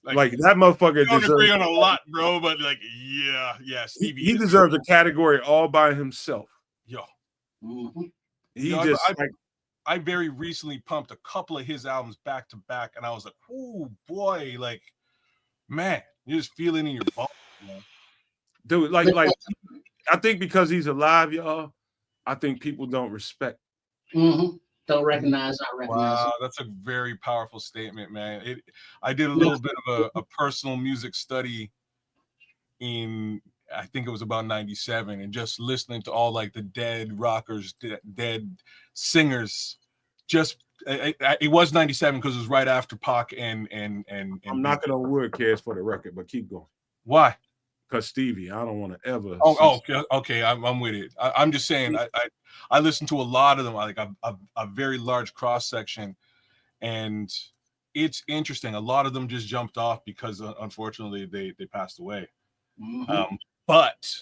Speaker 1: Like that motherfucker.
Speaker 2: Don't agree on a lot, bro, but like, yeah. Stevie.
Speaker 1: He deserves a category all by himself.
Speaker 2: Yo.
Speaker 1: Mm-hmm.
Speaker 2: I very recently pumped a couple of his albums back to back, and I was like, oh boy, like, man, you just feel it in your bones.
Speaker 1: Dude, like I think because he's alive, y'all, I think people don't respect.
Speaker 3: Don't recognize, not recognize.
Speaker 2: Wow, that's a very powerful statement, man. I did a little bit of a personal music study in, I think it was about 97, and just listening to all like the dead rockers, dead singers. Just it was 97 because it was right after Pac and
Speaker 1: I'm knocking on wood, Cares, for the record, but keep going.
Speaker 2: Why?
Speaker 1: Because Stevie, I don't want to ever.
Speaker 2: Okay. I'm with it. I'm just saying. I listen to a lot of them. Like a very large cross section, and it's interesting. A lot of them just jumped off because unfortunately they passed away. But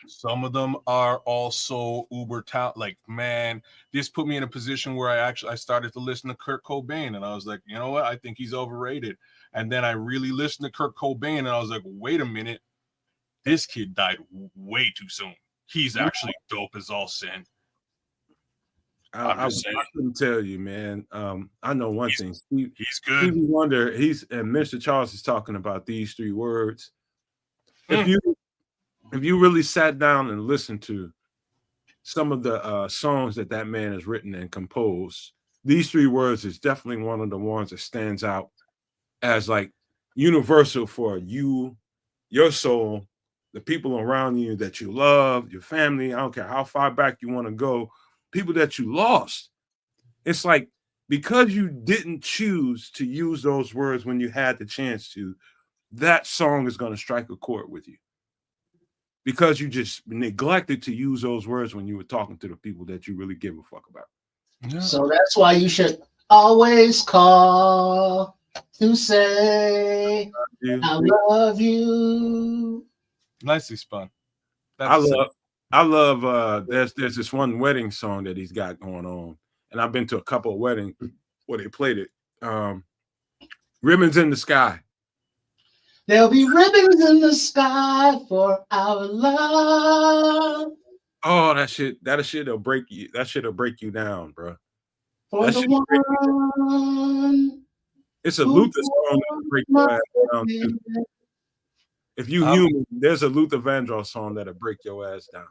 Speaker 2: some of them are also uber talent. Like, man, this put me in a position where I started to listen to Kurt Cobain, and I was like, you know what? I think he's overrated. And then I really listened to Kurt Cobain, and I was like, wait a minute. This kid died way too soon. He's actually dope as all sin.
Speaker 1: I couldn't tell you, man. I know one thing.
Speaker 2: He's good.
Speaker 1: Stevie Wonder, and Mr. Charles is talking about these three words. If you really sat down and listened to some of the songs that man has written and composed, these three words is definitely one of the ones that stands out as like universal for you, your soul, the people around you that you love, your family. I don't care how far back you want to go, people that you lost. It's like, because you didn't choose to use those words when you had the chance to, that song is going to strike a chord with you. Because you just neglected to use those words when you were talking to the people that you really give a fuck about.
Speaker 3: Yeah. So that's why you should always call to say, I love you.
Speaker 2: Nicely spun.
Speaker 1: I love there's this one wedding song that he's got going on, and I've been to a couple of weddings where they played it. Ribbons in the Sky.
Speaker 3: There'll be ribbons in the sky for our love.
Speaker 1: Oh, that'll break you. That shit'll break you down, bro.
Speaker 3: For the one.
Speaker 1: It's a Luther song that'll break your ass down too. If you human, there's a Luther Vandross song that'll break your ass down.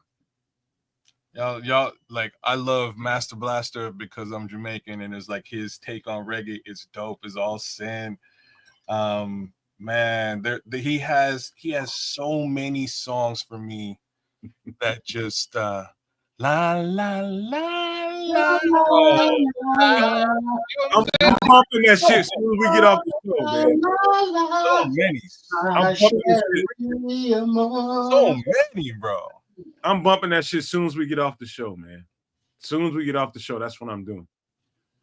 Speaker 2: Y'all, like, I love Master Blaster because I'm Jamaican, and it's like his take on reggae is dope as all sin. Man, he has so many songs for me that just la la la la.
Speaker 1: I'm pumping that shit as soon as we get off the show, man.
Speaker 2: So many. I'm pumping that shit. So many, bro.
Speaker 1: I'm bumping that shit as soon as we get off the show, man. As soon as we get off the show, that's what I'm doing.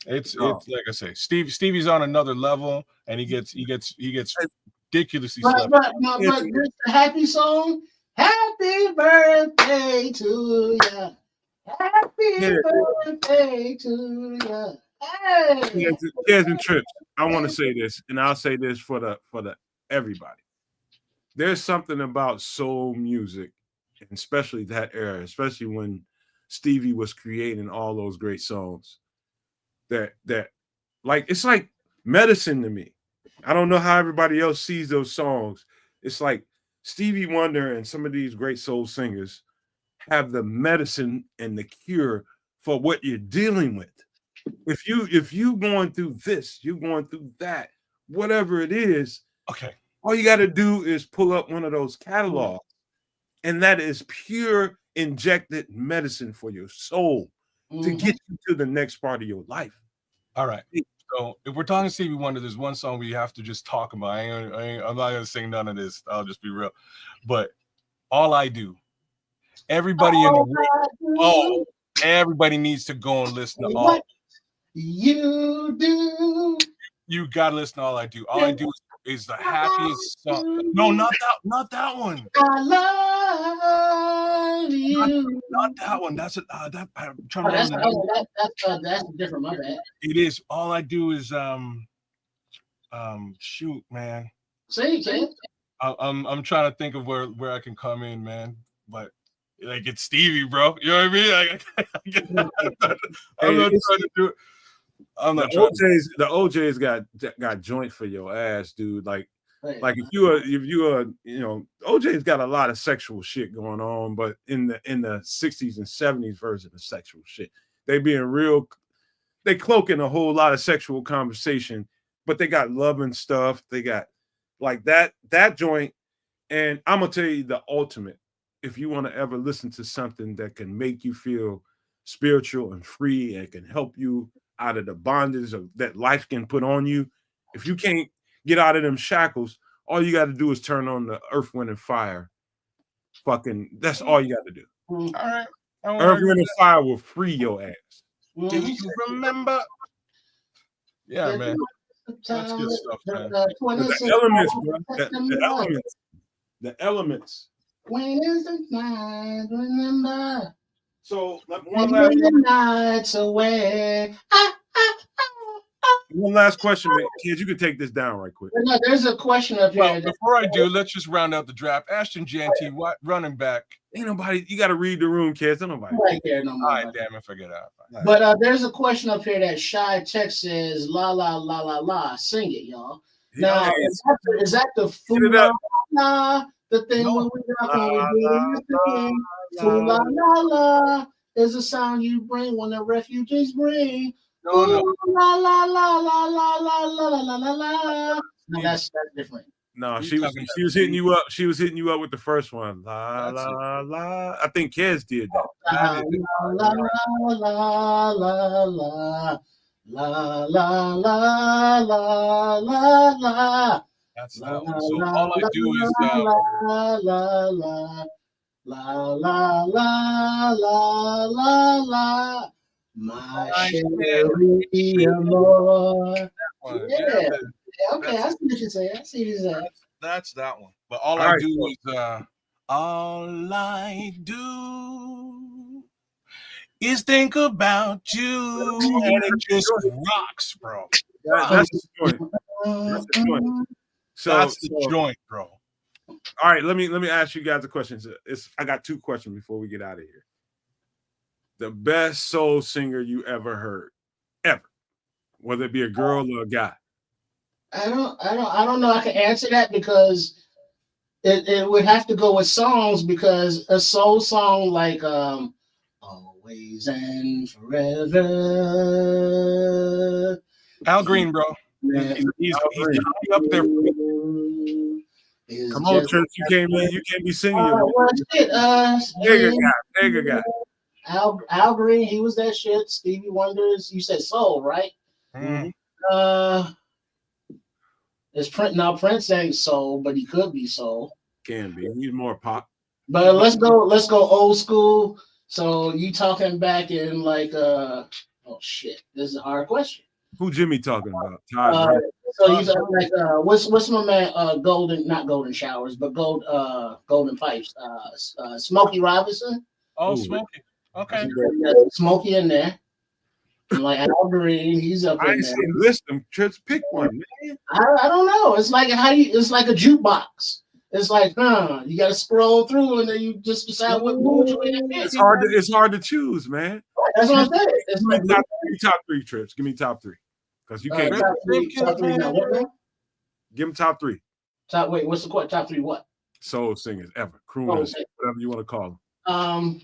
Speaker 2: It's like I say, Stevie's on another level, and he gets ridiculously stuff.
Speaker 3: But this happy song. Happy birthday to you. Happy birthday to you. Hey.
Speaker 1: Kids and Trips. I want to say this, and I'll say this for the everybody. There's something about soul music, and especially that era, especially when Stevie was creating all those great songs. That like, it's like medicine to me. I don't know how everybody else sees those songs. It's like Stevie Wonder and some of these great soul singers have the medicine and the cure for what you're dealing with. If you going through this, you're going through that, whatever it is,
Speaker 2: okay,
Speaker 1: all you got to do is pull up one of those catalogs, and that is pure injected medicine for your soul to get you to the next part of your life.
Speaker 2: All right. So if we're talking Stevie Wonder, there's one song we have to just talk about. I'm not gonna sing none of this. I'll just be real. But All I Do, everybody in the room, everybody needs to go and listen to All
Speaker 3: You Do.
Speaker 2: You gotta listen to All I Do. All I Do is the happiest song. No, not that one.
Speaker 3: I love you.
Speaker 2: Not that one. That's it. I'm trying
Speaker 3: to that's different. My bad.
Speaker 2: It is. All I Do is shoot, man.
Speaker 3: See,
Speaker 2: I'm trying to think of where I can come in, man. But like, it's Stevie, bro. You know what I mean? I'm not trying to do it.
Speaker 1: The OJ's got joint for your ass, dude. Like, Like if you are, you know, OJ's got a lot of sexual shit going on, but in the 60s and 70s version of sexual shit, they cloaking a whole lot of sexual conversation, but they got loving stuff. They got like that joint. And I'm gonna tell you the ultimate. If you want to ever listen to something that can make you feel spiritual and free and can help you out of the bondage that life can put on you, if you can't get out of them shackles, all you got to do is turn on the Earth, Wind, and Fire. That's all you got to do.
Speaker 2: All right.
Speaker 1: Earth, Wind, and Fire will free your ass.
Speaker 2: Do you remember? Yeah, man. That's good stuff, man.
Speaker 1: The elements, bro. The elements.
Speaker 3: When is the night? Remember.
Speaker 1: So
Speaker 3: one last nights away.
Speaker 1: One last question, man. Kids, you can take this down right quick.
Speaker 3: No, there's a question up here.
Speaker 2: Before I do, let's just round out the draft. Ashton Jeanty, running back.
Speaker 1: Ain't nobody. You got to read the room, kids. Ain't nobody.
Speaker 3: Right there, no more.
Speaker 2: All right, damn it, forget that.
Speaker 3: But there's a question up here that Shy Tech says, la la la la la. Sing it, y'all. Now, is that the fool la la? The thing when we fool la la la is the sound you bring when the refugees bring.
Speaker 2: No.
Speaker 3: La la la la la la la la la la. No, that's different.
Speaker 1: No, she was hitting you up. She was hitting you up with the first one. La la la. I think Kez did that.
Speaker 3: La la la la la la la la la la la la.
Speaker 2: That's that one. So all I do is
Speaker 3: la la la la la la la la. My sherry amor. Yeah. Okay, I see what you say.
Speaker 2: That's that one. But all I do is all I do is think about you, and it just rocks, bro.
Speaker 1: That's the joint. That's the joint.
Speaker 2: That's the joint, bro.
Speaker 1: All right, let me ask you guys a question. I got two questions before we get out of here. The best soul singer you ever heard, ever, whether it be a girl or a guy.
Speaker 3: I don't know. I can answer that because it would have to go with songs, because a soul song like Always and Forever.
Speaker 2: Al Green, bro. He's up there.
Speaker 1: Come on, Church. You can't be singing. Nigga guy.
Speaker 3: Al Green, he was that shit. Stevie Wonder's. You said soul, right?
Speaker 2: Mm-hmm.
Speaker 3: It's Prince ain't soul, but he could be soul.
Speaker 1: Can be. He's more pop.
Speaker 3: But let's go old school. So you talking back in like oh shit, this is a hard question.
Speaker 1: Who Jimmy talking about?
Speaker 3: So he's like what's my man not golden showers, but golden pipes. Smokey Robinson.
Speaker 2: Oh, Smokey. Okay.
Speaker 3: Smokey in there. Like Al Green, he's up
Speaker 1: I
Speaker 3: in
Speaker 1: ain't
Speaker 3: there.
Speaker 1: saying list them. Just pick one, man.
Speaker 3: I don't know. It's like it's like a jukebox. It's like, you got to scroll through and then you just decide what mood you in.
Speaker 1: It's hard to choose, man.
Speaker 3: That's what I'm saying. It's like,
Speaker 1: give me top three, Trips. Give me top three, because you can't.
Speaker 3: Top three now. What?
Speaker 1: Give them top three.
Speaker 3: What's the top three? What?
Speaker 1: Soul singers ever, crooners, whatever you want to call
Speaker 3: them.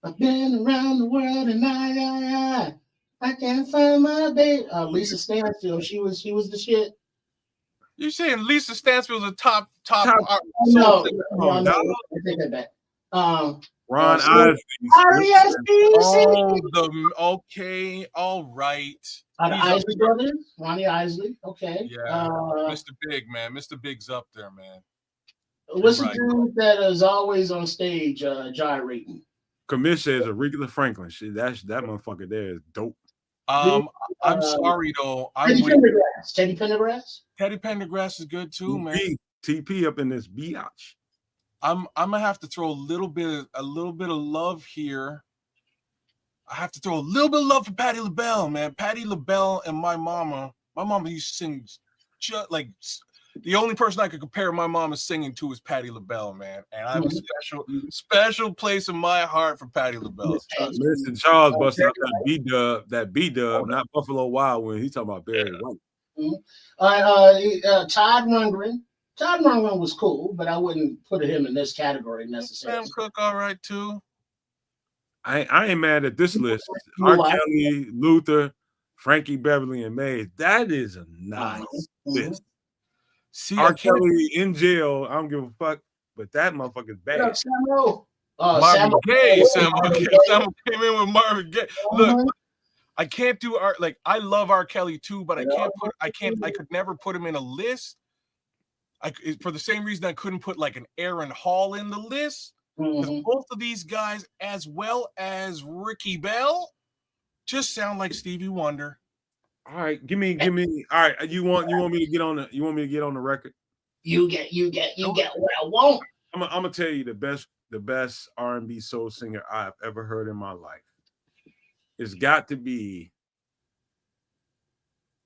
Speaker 3: I've been around the world and I can't find my baby. Lisa Stansfield, she was the shit.
Speaker 2: You saying Lisa Stansfield's a top?
Speaker 3: No, I take that back.
Speaker 1: Ron Isley.
Speaker 2: Okay, all right.
Speaker 3: The Isley brothers, Ronnie Isley. Okay.
Speaker 2: Yeah, Mr. Big, man. Mr. Big's up there, man.
Speaker 3: What's the dude that is always on stage gyrating?
Speaker 1: Commish says Aretha Franklin. That motherfucker there is dope.
Speaker 2: I'm sorry though.
Speaker 3: Teddy Pendergrass.
Speaker 2: Teddy Pendergrass is good too, man.
Speaker 1: TP up in this biatch.
Speaker 2: I'm gonna have to throw a little bit of love here. I have to throw a little bit of love for Patti LaBelle, man. Patti LaBelle and my mama used to sing just like the only person I could compare my mama singing to is Patti LaBelle, man. And I have a special place in my heart for Patti LaBelle.
Speaker 1: Listen, Charles busted out that B-dub, not Buffalo Wild when he's talking about Barry White.
Speaker 3: Todd Rundgren. Todd Rundgren was cool, but I wouldn't put him in this category necessarily.
Speaker 2: Sam Cooke, all right too.
Speaker 1: I ain't mad at this list. R. Kelly, Luther, Frankie Beverly, and Mays. That is a nice list.
Speaker 2: See,
Speaker 1: R. Kelly in jail. I don't give a fuck, but that motherfucker's bad.
Speaker 2: Marvin Gaye. Samuel came in with Marvin Gaye. Look, I can't do art. Like, I love R. Kelly too, but I could never put him in a list. For the same reason I couldn't put like an Aaron Hall in the list. Because both of these guys, as well as Ricky Bell, just sound like Stevie Wonder.
Speaker 1: All right, give me. All right, you want me to get on the record?
Speaker 3: You get what I want.
Speaker 1: I'm gonna tell you the best R&B soul singer I've ever heard in my life. It's got to be.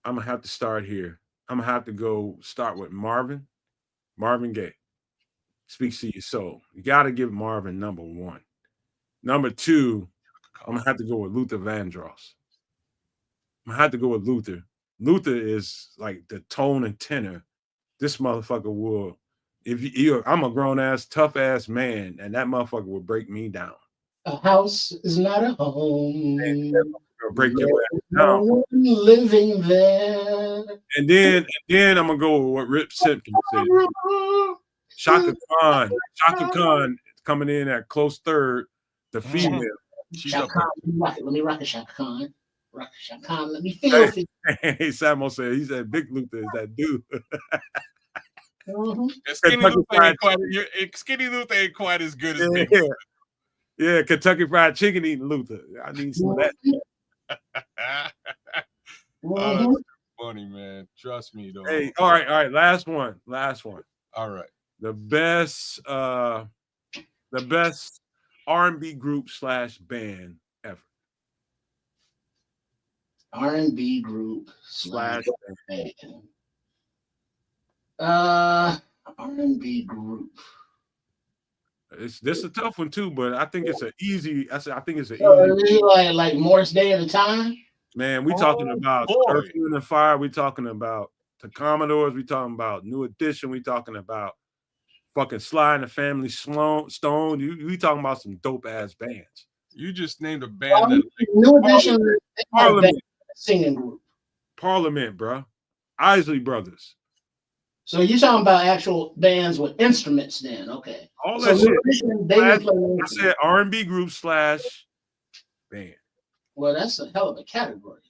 Speaker 1: I'm gonna have to start here. I'm gonna have to start with Marvin Gaye. Speaks to your soul. You got to give Marvin number one. Number two, I'm going to have to go with Luther Vandross. I'm going to have to go with Luther. Luther is like the tone and tenor. This motherfucker will, I'm a grown-ass, tough-ass man, and that motherfucker will break me down.
Speaker 3: A house is not a home.
Speaker 1: Break your ass down.
Speaker 3: No one living there.
Speaker 1: And then I'm going to go with what Rip Simpkins said. Shaka Khan coming in at close third, the female.
Speaker 3: Shaka Khan, let me rock a Shaka Khan. Rock a Shaka Khan, let me feel it.
Speaker 1: Hey, Samo said, Big Luther is that dude.
Speaker 2: Skinny Luther ain't quite as good as Big
Speaker 1: Luther. Yeah, Kentucky Fried Chicken eating Luther. I need some of that.
Speaker 2: Funny, man. Trust me, though.
Speaker 1: Hey, all right. Last one.
Speaker 2: All right.
Speaker 1: The best R&B group / band ever.
Speaker 3: R&B group / band. R&B group.
Speaker 1: This is a tough one too, but I think it's an easy. I think it's an easy.
Speaker 3: Like Morris Day at a time.
Speaker 1: Man, we talking about Earth, Wind and Fire. We talking about the Commodores. We talking about New Edition. We talking about fucking Sly and the Family Stone. We talking about some dope ass bands.
Speaker 2: You just named a band that
Speaker 3: New Edition
Speaker 1: Parliament
Speaker 3: singing group.
Speaker 1: Parliament, bro. Isley Brothers.
Speaker 3: So you're talking about actual bands with instruments, then? Okay.
Speaker 1: All that shit. I said R&B group / band.
Speaker 3: Well, that's a hell of a category.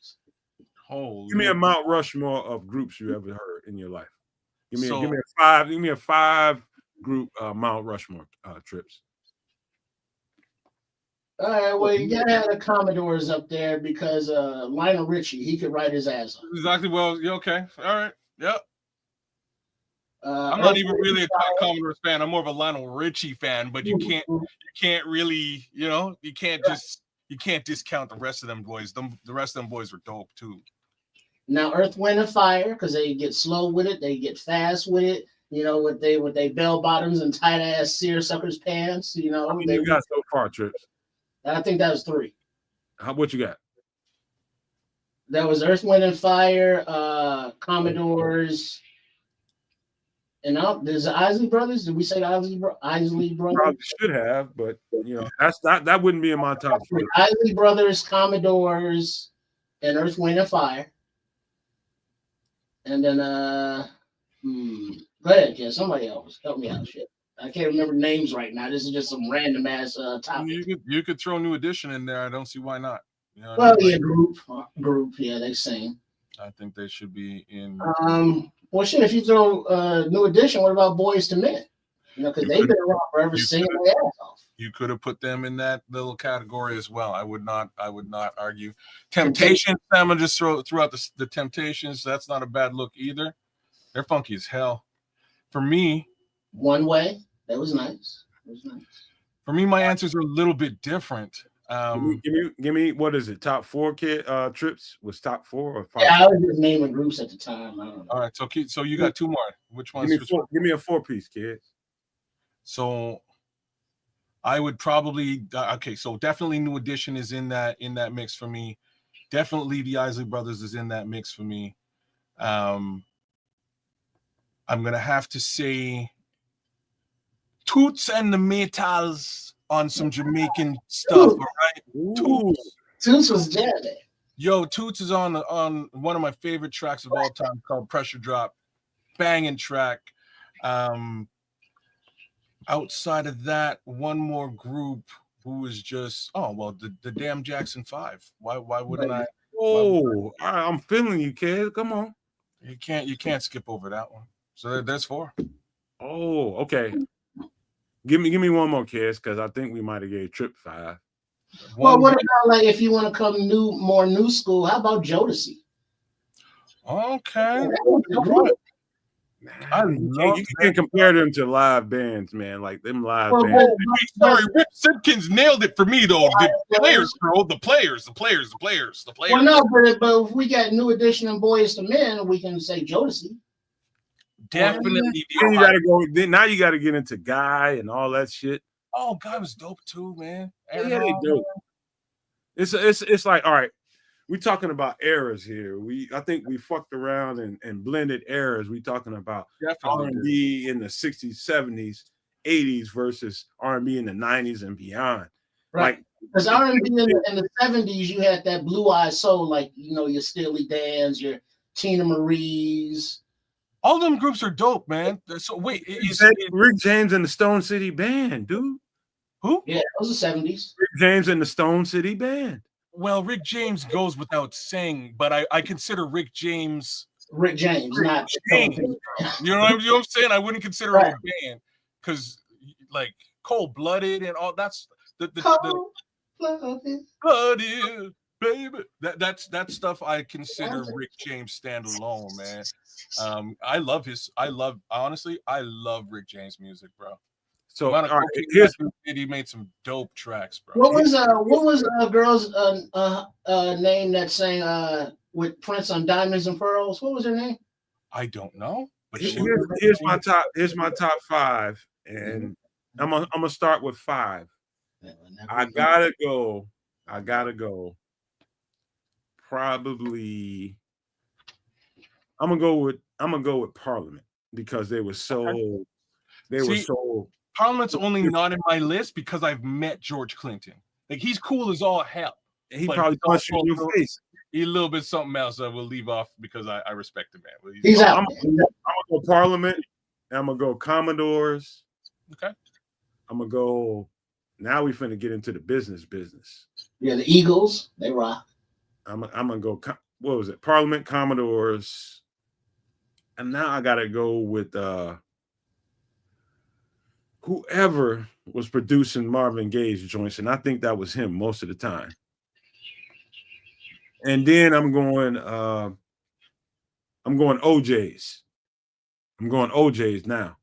Speaker 2: Holy.
Speaker 1: Give me a Mount Rushmore of groups you ever heard in your life. Give me a 5 group Mount Rushmore trips.
Speaker 3: All right, well, you gotta have the Commodores up there because Lionel Richie, he could write his ass off.
Speaker 2: Exactly. Well, you okay? All right. Yep. I'm not even really a Commodores fan. I'm more of a Lionel Richie fan, but you can't really, you can't discount the rest of them boys. The rest of them boys were dope too.
Speaker 3: Now, Earth, Wind, and Fire, because they get slow with it, they get fast with it. With they bell bottoms and tight ass seersuckers pants.
Speaker 1: How many you got so far, Trips?
Speaker 3: I think that was 3.
Speaker 1: What you got?
Speaker 3: That was Earth, Wind, and Fire, Commodores. And there's the Isley Brothers. Did we say Isley Brothers?
Speaker 1: Probably should have, but that wouldn't be in my top 3.
Speaker 3: Isley Brothers, Commodores, and Earth, Wind, and Fire. And then go ahead, kid. Somebody else help me out. Shit, I can't remember names right now. This is just some random ass topic.
Speaker 2: You could throw New Edition in there. I don't see why not.
Speaker 3: Group. Yeah, they sing.
Speaker 2: I think they should be in.
Speaker 3: Well, shit. If you throw New Edition, what about Boys to Men? Because they've been around forever, singing their ass off.
Speaker 2: You could have put them in that little category as well. I would not argue. Temptations. I'm gonna just throw out the Temptations. That's not a bad look either. They're funky as hell. For me,
Speaker 3: One Way. That was nice.
Speaker 2: For me, my answers are a little bit different.
Speaker 1: Give me what is it? Top 4 trips was top 4 or 5?
Speaker 3: Yeah, I was just naming groups at the time. I don't know.
Speaker 2: All right, so you got 2 more. Which ones?
Speaker 1: Give me a 4-piece, kid.
Speaker 2: So I would probably so definitely New Edition is in that mix for me. Definitely the Isley Brothers is in that mix for me. I'm gonna have to say Toots and the Metals on some Jamaican stuff. All right, Toots.
Speaker 3: Toots was jamming.
Speaker 2: Yo, Toots is on one of my favorite tracks of all time called Pressure Drop. Banging track. Outside of that, one more group who is just the damn Jackson 5. Why wouldn't I?
Speaker 1: Oh, I'm feeling you, kid. Come on.
Speaker 2: You can't skip over that one. So there's 4.
Speaker 1: Oh, okay. Give me one more, kids, because I think we might have gave Trip 5.
Speaker 3: Well, what about like if you want to come more new school? How about Jodeci?
Speaker 2: Okay.
Speaker 1: You can't compare them to live bands, man. Like them live bands.
Speaker 2: Sorry, Rip Simpkins nailed it for me though. The players, bro. The players.
Speaker 3: Well, no, but if we got New Edition and Boys to Men, we can say Jodeci.
Speaker 2: Definitely.
Speaker 1: Then you gotta go. Now you gotta get into Guy and all that shit.
Speaker 2: Oh, Guy was dope too, man.
Speaker 1: Yeah, they dope. It's like, all right, we're talking about eras here. I think we fucked around and blended eras. We talking about R&B in the 60s, 70s, 80s versus R&B in the 90s and beyond.
Speaker 3: Right. Because R&B in the 70s, you had that Blue Eye Soul, like your Steely Dan's, your Tina Marie's.
Speaker 2: All them groups are dope, man. So wait,
Speaker 1: you said Rick James and the Stone City Band, dude.
Speaker 2: Who?
Speaker 3: Yeah, those are 70s.
Speaker 1: Rick James and the Stone City Band.
Speaker 2: Well, Rick James goes without saying, but I consider Rick James,
Speaker 3: not
Speaker 2: James. You know what I'm saying? I wouldn't consider him a band because like Cold Blooded and all that's the Blooded, baby. That's stuff I consider Rick James standalone, man. I love Rick James music, bro.
Speaker 1: So
Speaker 2: he made some dope tracks, bro.
Speaker 3: What was girl's name that sang with Prince on Diamonds and Pearls? What was her name?
Speaker 2: I don't know. But
Speaker 1: here's my top 5, and I'm gonna start with 5. I gotta go. Probably, I'm gonna go with Parliament because they were so.
Speaker 2: Parliament's only not in my list because I've met George Clinton. Like he's cool as all hell.
Speaker 1: He probably punched you in your face.
Speaker 2: He's a little bit something else that we'll leave off because I respect him, man.
Speaker 3: He's out.
Speaker 1: I'm gonna go Parliament. I'm gonna go Commodores.
Speaker 2: Okay.
Speaker 1: I'm gonna go. Now we finna get into the business.
Speaker 3: Yeah, the Eagles, they rock.
Speaker 1: I'm gonna go. What was it? Parliament, Commodores, and now I gotta go with whoever was producing Marvin Gaye's joints, and I think that was him most of the time. And then I'm going OJ's. I'm going OJ's now.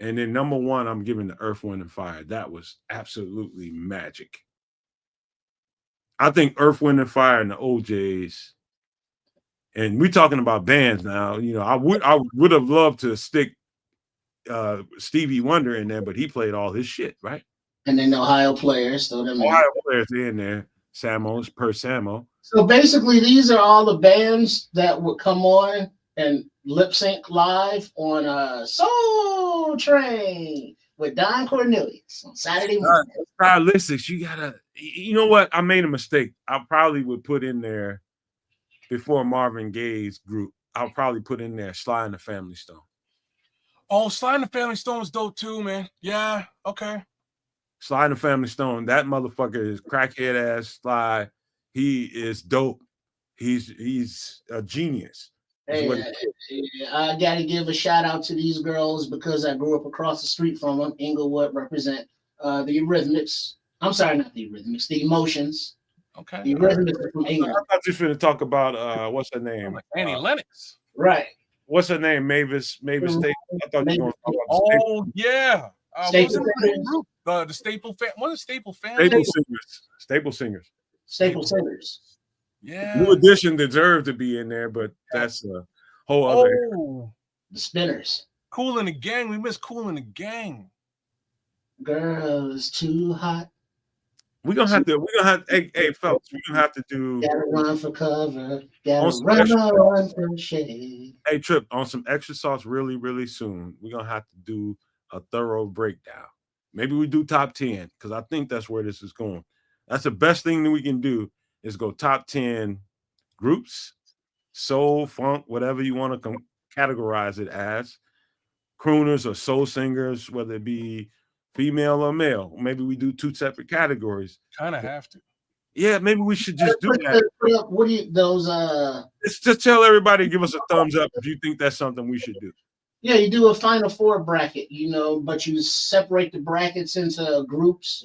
Speaker 1: And then number 1, I'm giving the Earth, Wind, and Fire. That was absolutely magic. I think Earth, Wind, and Fire and the OJ's. And we're talking about bands now. I would have loved to stick Stevie Wonder in there, but he played all his shit, right?
Speaker 3: And then the Ohio Players.
Speaker 1: Ohio Players in there. Samo.
Speaker 3: So basically, these are all the bands that would come on and lip sync live on Soul Train with Don Cornelius on Saturday morning.
Speaker 1: Stylistics, you know what? I made a mistake. I probably would put in there before Marvin Gaye's group. I'll probably put in there Sly and the Family Stone.
Speaker 2: Oh, Sly and the Family Stone is dope too, man. Yeah, okay.
Speaker 1: Sly and the Family Stone, that motherfucker is crackhead ass Sly. He is dope. He's a genius.
Speaker 3: Hey, I got to give a shout out to these girls because I grew up across the street from them. Inglewood represent the Eurythmics. I'm sorry, not the Eurythmics, the Emotions.
Speaker 2: Okay.
Speaker 3: The Eurythmics are from England.
Speaker 1: I thought you were going to talk about what's her name?
Speaker 2: Annie Lennox.
Speaker 3: Right.
Speaker 1: What's her name? Mavis Staples. I thought you were going to talk about
Speaker 2: Staples. Yeah. The Staple Family. What is Staple Family?
Speaker 1: Staple Singers.
Speaker 3: Yeah.
Speaker 1: New Edition deserved to be in there, but that's a whole other.
Speaker 3: The Spinners.
Speaker 2: Kool and the Gang. We miss Kool and the Gang.
Speaker 3: Girl is too hot.
Speaker 1: Hey fellas, we're gonna have to do
Speaker 3: Gotta run for cover.
Speaker 1: on
Speaker 3: Gotta
Speaker 1: some
Speaker 3: run for shade.
Speaker 1: hey Trip, on some extra sauce really, really soon. We're gonna have to do a thorough breakdown. Maybe we do top 10 because I think that's where this is going. That's the best thing that we can do is go top 10 groups, soul, funk, whatever you want to categorize it as, crooners or soul singers, whether it be female or male. Maybe we do two separate categories.
Speaker 2: Kind of have to.
Speaker 1: Yeah, maybe we should just do that.
Speaker 3: What do you those
Speaker 1: Just tell everybody, give us a thumbs up if you think that's something we should do.
Speaker 3: Yeah, you do a final four bracket, but you separate the brackets into groups,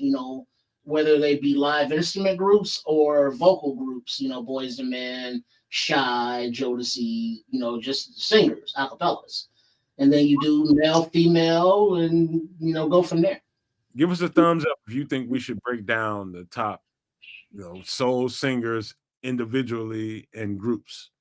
Speaker 3: whether they be live instrument groups or vocal groups, Boys and Men, Shy, Jodeci, just singers, acapellas. And then you do male, female, and go from there.
Speaker 1: Give us a thumbs up if you think we should break down the top, soul singers individually and groups.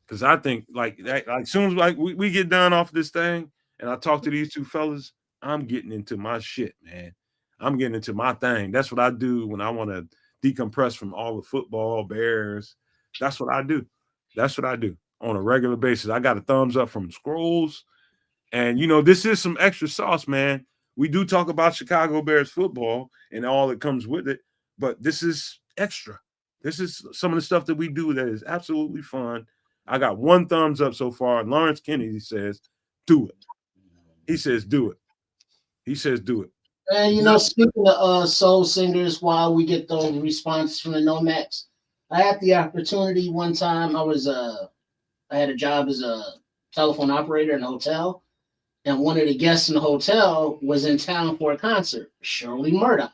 Speaker 1: Because I think like as soon as we get done off this thing and I talk to these two fellas, I'm getting into my shit, man. I'm getting into my thing. That's what I do when I want to decompress from all the football, Bears. That's what I do. That's what I do on a regular basis. I got a thumbs up from Scrolls. And, this is some extra sauce, man. We do talk about Chicago Bears football and all that comes with it, but this is extra. This is some of the stuff that we do that is absolutely fun. I got one thumbs up so far. Lawrence Kennedy says, do it. He says, do it. He says, do it.
Speaker 3: And, speaking of soul singers, while we get those responses from the Nomads, I had the opportunity one time. I had a job as a telephone operator in a hotel. And one of the guests in the hotel was in town for a concert, Shirley Murdoch,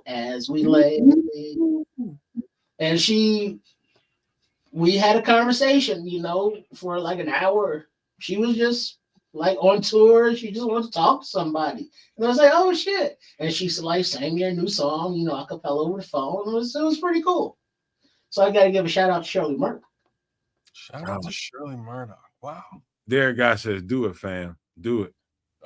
Speaker 3: As We Lay. And we had a conversation, for like an hour. She was just like on tour. She just wanted to talk to somebody. And I was like, oh shit. And she like sang me a new song, a cappella over the phone. It was pretty cool. So I got to give a shout out to Shirley Murdoch.
Speaker 2: Shout out to Shirley Murdoch. Wow.
Speaker 1: Derek guy says, do it, fam. Do it.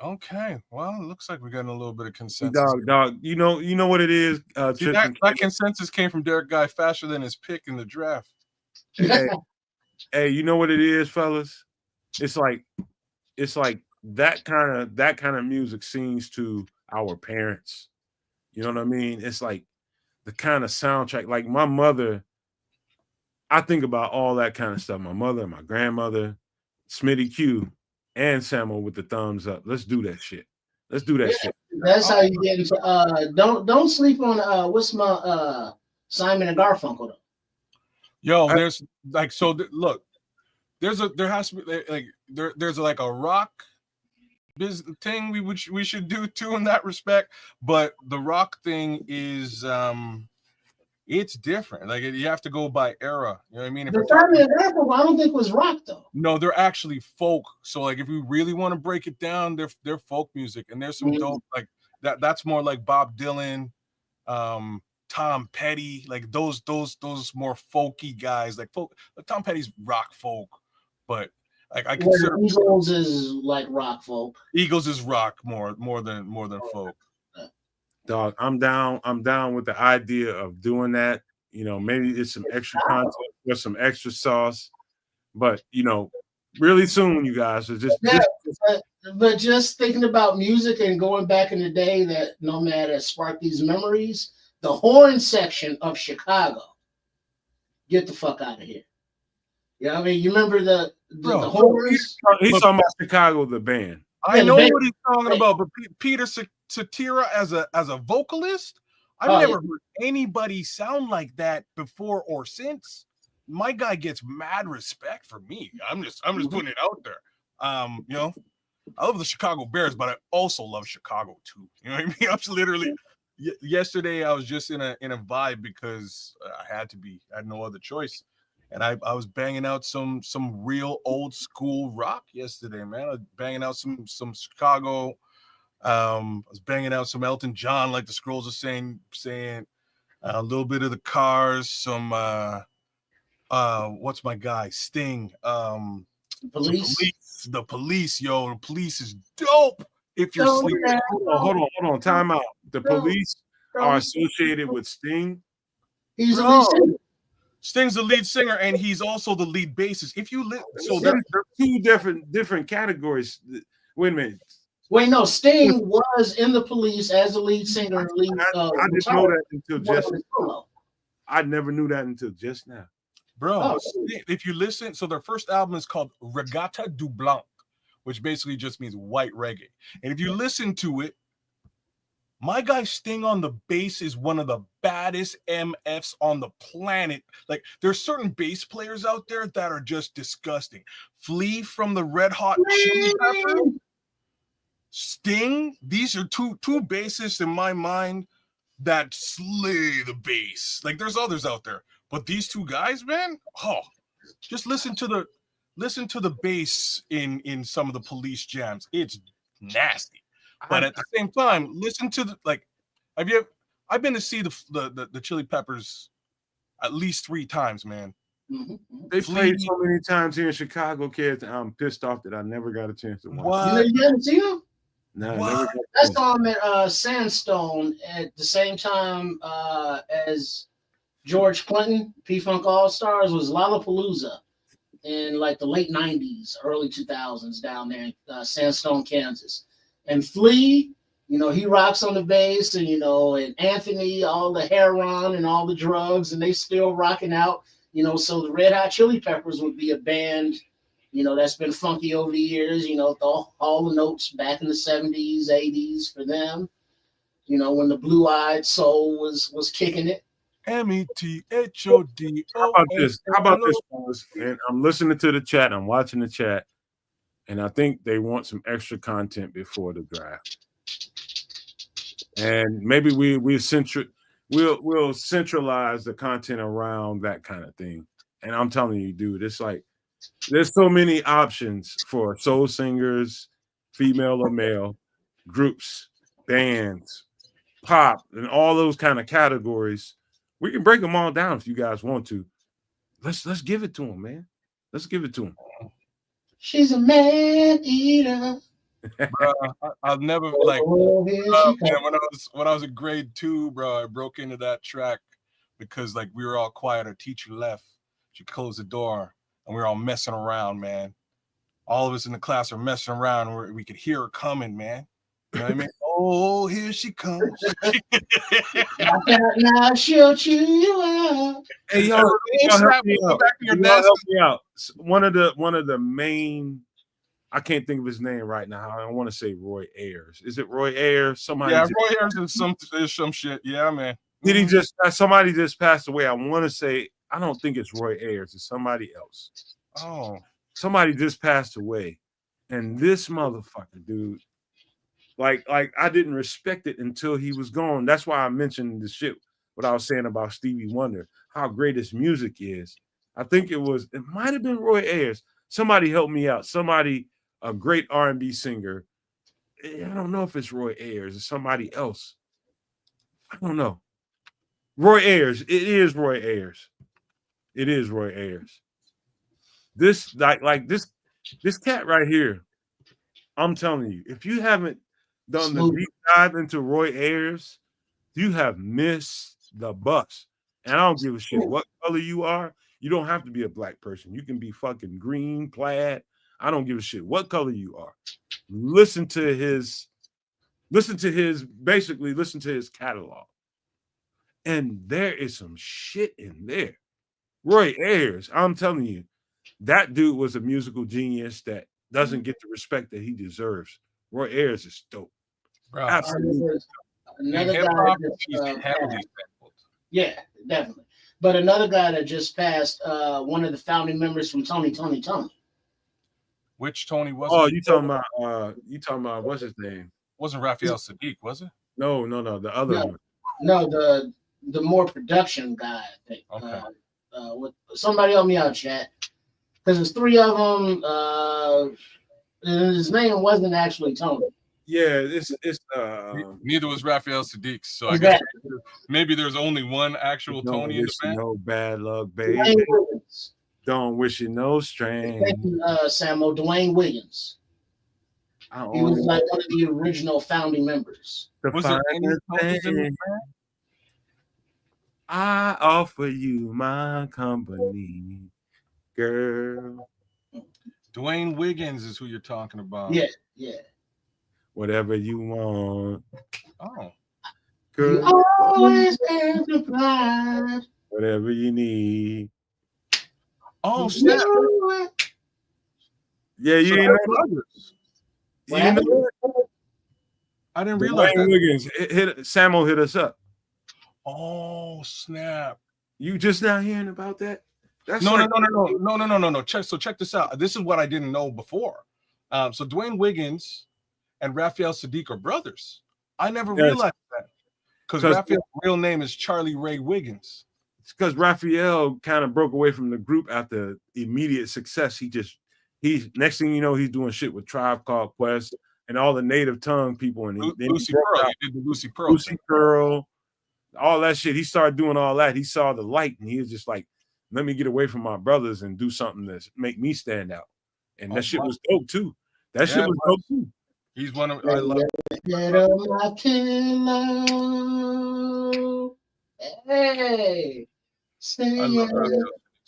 Speaker 2: Okay. Well, it looks like we're getting a little bit of consensus.
Speaker 1: Dog. You know what it is.
Speaker 2: See, that consensus came from Derek guy faster than his pick in the draft.
Speaker 1: Hey, you know what it is, fellas? It's like that kind of music sings to our parents. You know what I mean? It's like the kind of soundtrack. Like my mother, I think about all that kind of stuff. My mother, my grandmother, Smitty Q, and Samuel with the thumbs up. Let's do that shit. Let's do that shit.
Speaker 3: That's how you get into don't sleep on what's my Simon and Garfunkel though.
Speaker 2: Yo, there's like look, there has to be there's like a rock business thing we should do too in that respect, but the rock thing is it's different. Like you have to go by era. You know what I mean?
Speaker 3: The Simon and Garfunkel, I don't think was rock though.
Speaker 2: No, they're actually folk. So like if we really want to break it down, they're folk music, and there's some dope like that. That's more like Bob Dylan, Tom Petty, like those more folky guys. Like folk, like Tom Petty's rock folk, but like I consider
Speaker 3: Eagles is like rock folk.
Speaker 2: Eagles is rock more than folk.
Speaker 1: Dog, I'm down with the idea of doing that. Maybe it's some extra content with some extra sauce, but really soon, you guys are
Speaker 3: but just thinking about music and going back in the day that Nomad has sparked these memories. The horn section of Chicago, get the fuck out of here. I mean, you remember the horns?
Speaker 1: He's talking about Chicago, the band.
Speaker 2: I know what he's talking about, but Peter Cetera as a vocalist, I've never heard anybody sound like that before or since. My guy gets mad respect for me. I'm just putting it out there. I love the Chicago Bears, but I also love Chicago too. You know what I mean? I'm literally yesterday I was just in a vibe because I had to be. I had no other choice. And I was banging out some real old school rock yesterday, man. I was banging out some Chicago. I was banging out some Elton John, like the Scrolls are saying a little bit of the Cars, some what's my guy? Sting.
Speaker 3: Police.
Speaker 2: The Police, yo. The Police is dope. If you're sleeping.
Speaker 1: Hold on. Time out. The Police are associated with Sting.
Speaker 3: He's a lead singer.
Speaker 2: Sting's the lead singer, and he's also the lead bassist. If you
Speaker 1: So there are two different categories. Wait a minute.
Speaker 3: Wait, no, Sting was in the Police as a lead singer.
Speaker 1: I didn't know that until just now. I never knew that until just now.
Speaker 2: Bro, if you listen, so their first album is called Regatta du Blanc, which basically just means white reggae. And if you listen to it, my guy Sting on the bass is one of the baddest MFs on the planet. Like, there's certain bass players out there that are just disgusting. Flea from the Red Hot Chili Peppers, Sting. These are two bassists in my mind that slay the bass. Like, there's others out there, but these two guys, man, just listen to the bass in some of the Police jams. It's nasty. But at the same time, listen to I've been to see the Chili Peppers at least 3 times, man.
Speaker 1: They played so many times here in Chicago, kids. I'm pissed off that I never got a chance to watch.
Speaker 2: What?
Speaker 3: You haven't seen them?
Speaker 1: No, never.
Speaker 3: I saw them at Sandstone at the same time as George Clinton. P-Funk All-Stars was Lollapalooza in like the late 90s, early 2000s down there in Sandstone, Kansas. And Flea, he rocks on the bass, and and Anthony, all the heroin and all the drugs, and they still rocking out. So the Red Hot Chili Peppers would be a band, that's been funky over the years. All the notes back in the 70s, 80s for them. When the Blue Eyed Soul was kicking it.
Speaker 2: METHOD.
Speaker 1: How about this, fellas? And I'm listening to the chat. I'm watching the chat. And I think they want some extra content before the draft. And maybe we'll centralize the content around that kind of thing. And I'm telling you, dude, it's like there's so many options for soul singers, female or male, groups, bands, pop, and all those kind of categories. We can break them all down if you guys want to. Let's give it to them, man. Let's give it to them.
Speaker 3: She's a man eater.
Speaker 2: I've never man, when I was in grade 2, bro, I broke into that track because we were all quiet. Our teacher left. She closed the door, and we were all messing around, man. All of us in the class are messing around, where we could hear her coming, man. You know what I mean? Oh, here she comes.
Speaker 3: Now she'll chew you out.
Speaker 1: Hey, y'all help me out. One of the main, I can't think of his name right now. I want to say Roy Ayers. Is it Roy Ayers?
Speaker 2: Roy Ayers is some shit. Yeah, man.
Speaker 1: Did he just? Somebody just passed away. I want to say, I don't think it's Roy Ayers. It's somebody else.
Speaker 2: Oh,
Speaker 1: somebody just passed away, and this motherfucker, dude. Like I didn't respect it until he was gone. That's why I mentioned the shit, what I was saying about Stevie Wonder, how great his music is. I think it might have been Roy Ayers. Somebody help me out. Somebody, a great R&B singer. I don't know if it's Roy Ayers or somebody else. I don't know. Roy Ayers. It is Roy Ayers. It is Roy Ayers. This this cat right here, I'm telling you, if you haven't done the deep dive into Roy Ayers, you have missed the bus. And I don't give a shit what color you are. You don't have to be a black person. You can be fucking green, plaid. I don't give a shit what color you are. Listen to his catalog. And there is some shit in there. Roy Ayers, I'm telling you, that dude was a musical genius that doesn't get the respect that he deserves. Roy Ayers is dope.
Speaker 2: Bro,
Speaker 3: absolutely. Another guy yeah, definitely. But another guy that just passed, one of the founding members from Tony.
Speaker 2: Which Tony was?
Speaker 1: Oh, you talking about what's his name?
Speaker 2: Wasn't Raphael Sadiq, was it?
Speaker 1: No, the other one.
Speaker 3: No, the more production guy, I think.
Speaker 2: Okay.
Speaker 3: Somebody help me out, chat. Because there's 3 of them. And his name wasn't actually Tony.
Speaker 1: Yeah, it's
Speaker 2: neither was Raphael Sadiq. So I guess maybe there's only one actual Tony in the band.
Speaker 1: No bad luck, baby. Don't wish you no strain.
Speaker 3: Thank you, Samo. Dwayne Williams. He was like one of the original founding members.
Speaker 2: Was there any Tonys in the band?
Speaker 1: I offer you my company, girl.
Speaker 2: Dwayne Wiggins is who you're talking about.
Speaker 3: Yeah, yeah.
Speaker 1: Whatever you want,
Speaker 2: Oh,
Speaker 3: You
Speaker 1: girl.
Speaker 3: always amplified.
Speaker 1: Whatever you need.
Speaker 2: oh snap!
Speaker 1: Yeah,
Speaker 2: So
Speaker 1: you
Speaker 2: they're
Speaker 1: know,
Speaker 2: brothers.
Speaker 3: What
Speaker 1: you know.
Speaker 3: happened?
Speaker 2: I didn't realize
Speaker 1: Dwayne
Speaker 2: that.
Speaker 1: Wiggins Samuel hit us up.
Speaker 2: Oh snap!
Speaker 1: You just now hearing about that? That's
Speaker 2: No,
Speaker 1: like,
Speaker 2: no. Check this out. This is what I didn't know before. So Dwayne Wiggins and Raphael Sadiq are brothers. I never
Speaker 1: yes,
Speaker 2: realized that because
Speaker 1: because
Speaker 2: Raphael's real name is Charlie Ray Wiggins.
Speaker 1: Raphael kind of broke away from the group after immediate success. He's next thing you know, he's doing shit with Tribe Called Quest and all the native tongue people, and then
Speaker 2: Lucy
Speaker 1: he broke
Speaker 2: Pearl.
Speaker 1: out
Speaker 2: He did the Lucy Pearl
Speaker 1: Lucy
Speaker 2: thing.
Speaker 1: Pearl, all that shit. He started doing all that. He saw the light, and he was just like, "Let me get away from my brothers and do something that make me stand out." And that shit was dope too. That shit was dope too.
Speaker 2: He's one of I love.
Speaker 3: My pillow. Hey, say
Speaker 2: I love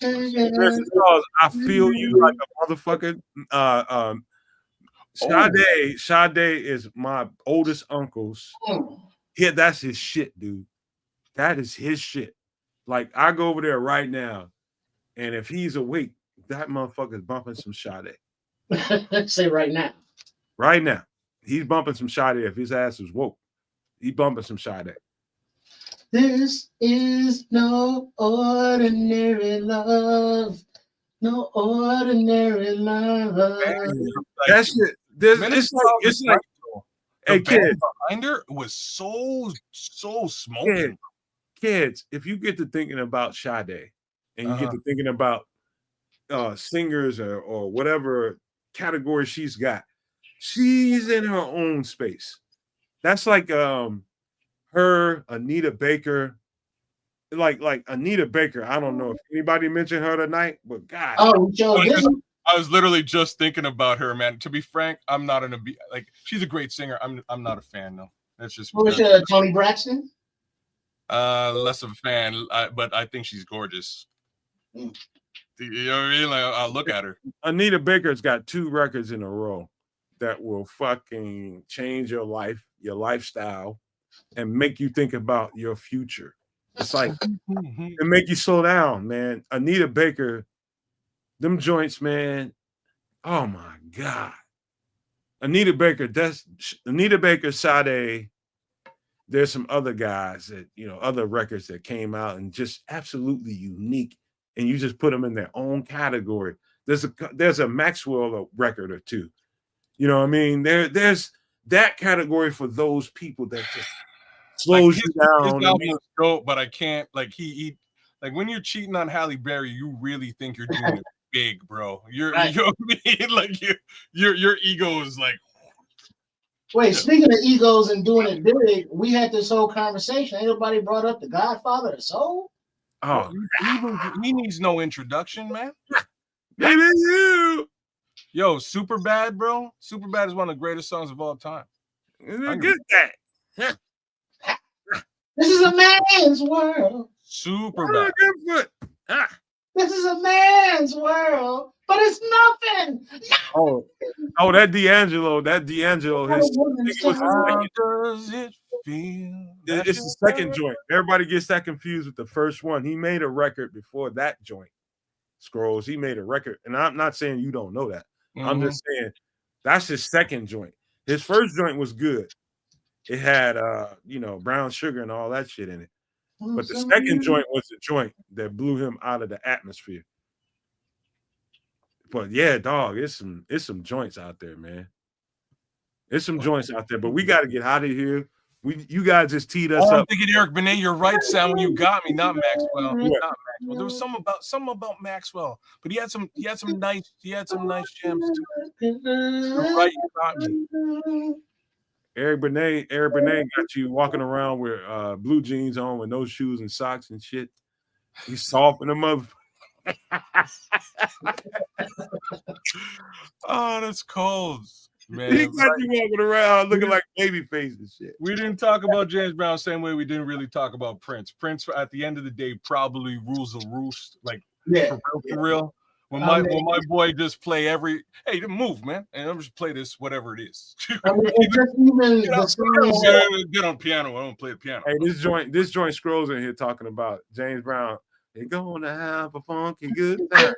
Speaker 1: Listen, Charles, I feel you like a motherfucker. Sade is my oldest uncle's. Yeah, that's his shit, dude. That is his shit. Like, I go over there right now, and if he's awake, that motherfucker's bumping some Sade.
Speaker 3: Say right now.
Speaker 1: Right now. He's bumping some Sade. If his ass is woke, he's bumping some Sade.
Speaker 3: This is no ordinary love. No ordinary love.
Speaker 1: That shit. It's like hey, kids.
Speaker 2: Behind her was so smoking.
Speaker 1: Kids, if you get to thinking about Sade and you get to thinking about singers or whatever category she's got, she's in her own space. That's like her, Anita Baker. Like Anita Baker. I don't know if anybody mentioned her tonight, but God.
Speaker 3: Oh, Joe,
Speaker 2: I was literally just thinking about her, man. To be frank, I'm not like she's a great singer. I'm not a fan though. That's just
Speaker 3: Toni Braxton.
Speaker 2: Less of a fan, but I think she's gorgeous. You know what I mean? Like I'll look at her.
Speaker 1: Anita Baker's got 2 records in a row that will fucking change your life, your lifestyle, and make you think about your future. It's like it make you slow down, man. Anita Baker, them joints, man. Oh my God. Anita Baker, Sade. There's some other guys that, other records that came out and just absolutely unique. And you just put them in their own category. There's a Maxwell record or 2. You know what I mean? There's that category for those people that just slows you down.
Speaker 2: His album was dope, but I can't he like when you're cheating on Halle Berry, you really think you're doing it big, bro. You know what I mean? Like your ego is like.
Speaker 3: Wait, speaking of egos and doing it big, we had this whole conversation. Ain't nobody brought up the Godfather of Soul?
Speaker 1: Oh,
Speaker 2: he needs no introduction, man.
Speaker 1: Maybe you.
Speaker 2: Yo, Superbad, bro. Superbad is one of the greatest songs of all time.
Speaker 1: Get that.
Speaker 3: This is a man's world.
Speaker 2: Superbad.
Speaker 3: This is a man's world, but it's nothing.
Speaker 1: Oh, that D'Angelo. How does
Speaker 2: it feel?
Speaker 1: It's the second joint. Everybody gets that confused with the first one. He made a record before that joint. Scrolls. He made a record, and I'm not saying you don't know that. I'm just saying that's his second joint. His first joint was good. It had brown sugar and all that shit in it. But the second joint was the joint that blew him out of the atmosphere. But yeah, dog, it's some joints out there, man. It's some joints out there, but we got to get out of here. You guys just teed us up.
Speaker 2: I'm thinking Eric Benet, you're right, Sam. You got me, not Maxwell. Not Maxwell. There was something about Maxwell, but he had some nice gems too. You're right, you got me.
Speaker 1: Eric Benet got you walking around with blue jeans on with no shoes and socks and shit. He's soft in the mother.
Speaker 2: Oh, that's cold. Man,
Speaker 1: He got you walking around looking like baby face and shit.
Speaker 2: we didn't talk about James Brown the same way we didn't really talk about Prince. Prince, at the end of the day, probably rules the roost. Like, for real. When my boy just play hey, move, man, and I'm just play this, whatever it is.
Speaker 3: I mean, it's just even
Speaker 2: get on piano. I don't play the piano.
Speaker 1: Hey, this joint scrolls in here talking about James Brown. They're gonna have a funky good time.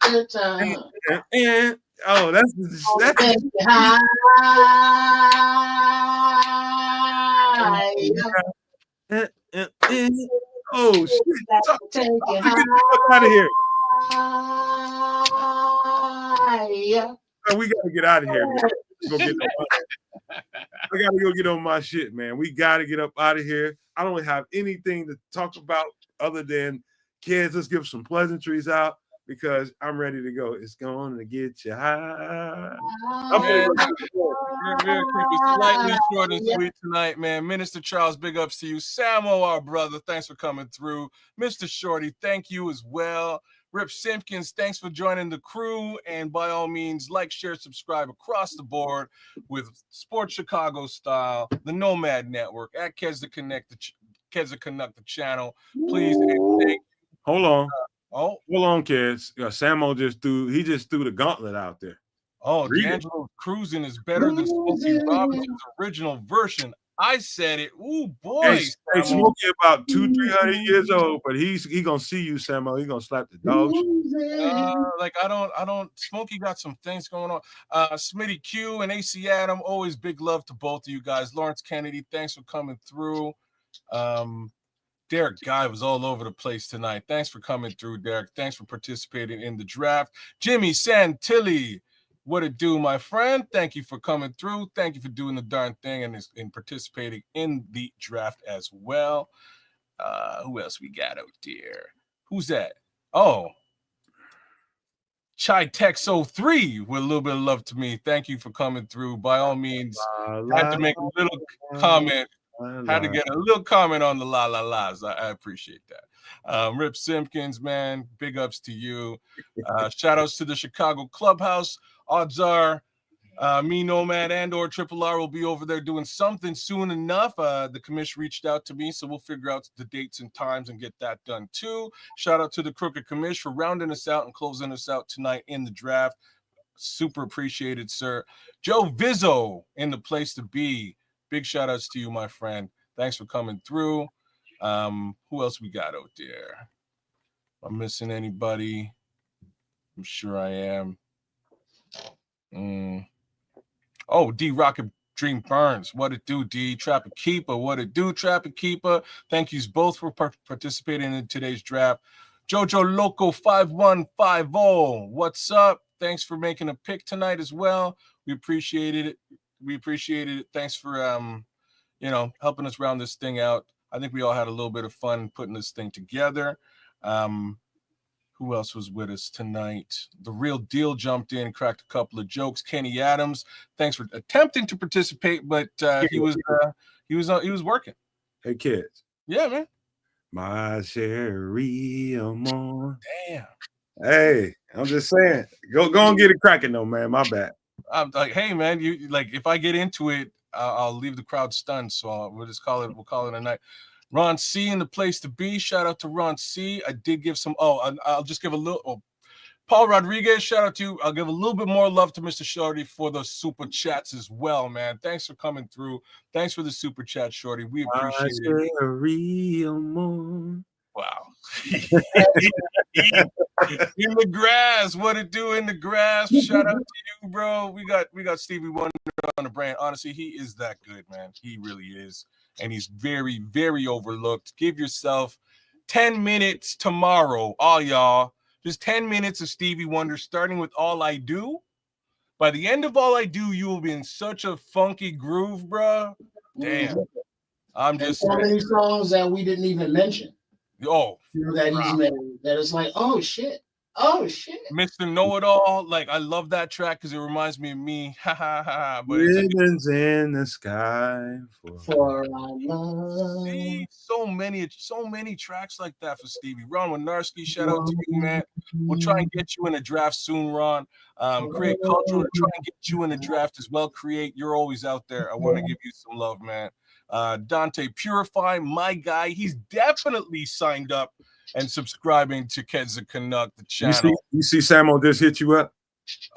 Speaker 3: Good time.
Speaker 1: Oh, that's oh shit! Get the fuck out of here. We gotta get out of here. Man. I gotta go get on my shit, man. We gotta get up out of here. I don't have anything to talk about other than kids. Let's give some pleasantries out because I'm ready to go. It's going to get you high.
Speaker 2: We're gonna keep it slightly short and sweet tonight, man. Minister Charles, big ups to you. Samo, our brother, thanks for coming through. Mr. Shorty, thank you as well. Rip Simpkins, thanks for joining the crew. And by all means, like, share, subscribe across the board with Sports Chicago Style, the Nomad Network, at Keza Connect, the channel. Please.
Speaker 1: Hold on.
Speaker 2: Hold
Speaker 1: on, kids. Samo just threw the gauntlet out there.
Speaker 2: Oh, D'Angelo Cruising is better than Smokey Robinson's original version. I said it. Ooh, boy.
Speaker 1: Hey, Smokey about 200-300 years old, but he gonna see you, Samo. He gonna slap the dog.
Speaker 2: I don't. Smokey got some things going on. Smitty Q and AC Adam, always big love to both of you guys. Lawrence Kennedy, thanks for coming through. Derek Guy was all over the place tonight. Thanks for coming through, Derek. Thanks for participating in the draft. Jimmy Santilli. What it do, my friend? Thank you for coming through. Thank you for doing the darn thing and participating in the draft as well. Who else we got out there? Who's that? Oh, Chai Tex 03 with a little bit of love to me. Thank you for coming through. By all means, had to make a little comment. Had to get a little comment on the la la la's. I appreciate that. Rip Simpkins, man, big ups to you. Shout outs to the Chicago Clubhouse. Odds are me, Nomad, and or Triple R will be over there doing something soon enough. The commission reached out to me, so we'll figure out the dates and times and get that done too. Shout out to the Crooked Commish for rounding us out and closing us out tonight in the draft. Super appreciated, sir. Joe Vizzo in the place to be. Big shout outs to you, my friend. Thanks for coming through. Who else we got out there? Am I missing anybody? I'm sure I am. Oh, D Rocket Dream Burns. What it do, D? Trapper Keeper. What it do, Trapper Keeper? Thank yous both for participating in today's draft. Jojo Loco 5150. What's up? Thanks for making a pick tonight as well. We appreciated it. Thanks for helping us round this thing out. I think we all had a little bit of fun putting this thing together. Who else was with us tonight? The Real Deal jumped in, cracked a couple of jokes. Kenny Adams, thanks for attempting to participate, but he was working.
Speaker 1: Hey kids.
Speaker 2: Yeah, man.
Speaker 1: My Sherry Amore.
Speaker 2: Damn.
Speaker 1: Hey, I'm just saying. Go and get it cracking though, man. My bad.
Speaker 2: I'm like, hey man, you like if I get into it, I'll leave the crowd stunned. So we'll call it a night. Ron C in the place to be. Shout out to Ron C. I did give some. I'll just give a little. Paul Rodriguez, shout out to you. I'll give a little bit more love to Mr. Shorty for the super chats as well, man. Thanks for coming through. Thanks for the super chat, Shorty. We appreciate it. Wow. In the grass. What it do in the grass? Shout out to you, bro. We got Stevie Wonder on the brand. Honestly, he is that good, man. He really is. And he's very, very overlooked. Give yourself 10 minutes tomorrow, all y'all. Just 10 minutes of Stevie Wonder, starting with All I Do. By the end of All I Do, you will be in such a funky groove, bro. Damn. I'm just
Speaker 3: so many songs that we didn't even mention.
Speaker 2: Oh,
Speaker 3: that he's made. That is like, oh shit. Oh shit.
Speaker 2: Mr. Know-It-All. Like, I love that track because it reminds me of me. Ha ha ha ha. But
Speaker 1: Ribbons in the sky
Speaker 3: for our love.
Speaker 2: See, so many tracks like that for Stevie. Ron Winarski, shout out to you, man. We'll try and get you in a draft soon, Ron. Create Cultural to try and get you in a draft as well. Create, you're always out there. I want to give you some love, man. Dante Purify, my guy, he's definitely signed up and subscribing to Kedza Canuck, the channel.
Speaker 1: You see Samo just hit you up?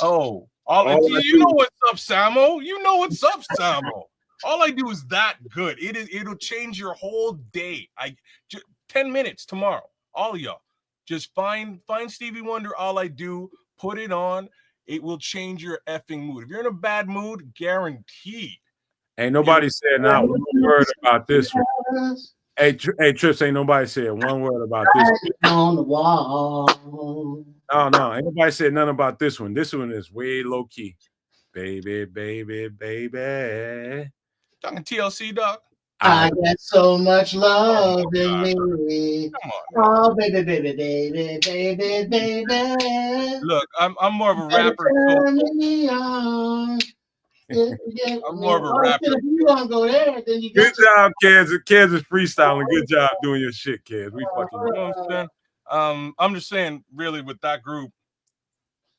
Speaker 2: Oh, you know what's up, Samo. You know what's up, Samo. All I do is that good. It'll change your whole day. 10 minutes tomorrow. All of y'all. Just find Stevie Wonder. All I do, put it on. It will change your effing mood. If you're in a bad mood, guaranteed.
Speaker 1: Ain't nobody said not one word about this one. Hey, Trips, ain't nobody said one word about this one.
Speaker 3: On the wall.
Speaker 1: No, ain't nobody said nothing about this one. This one is way low key. Baby, baby, baby.
Speaker 2: Talking TLC, dog.
Speaker 3: I got so much love in me.
Speaker 2: Come on.
Speaker 3: Oh, baby, baby, baby, baby, baby.
Speaker 2: Look, I'm more of a rapper. I'm more of a rapper.
Speaker 3: If you don't go there, then you
Speaker 1: Good job, Kansas. Kansas freestyling. Good job doing your shit, kids. We fucking.
Speaker 2: You know what I'm saying? I'm just saying, really, with that group,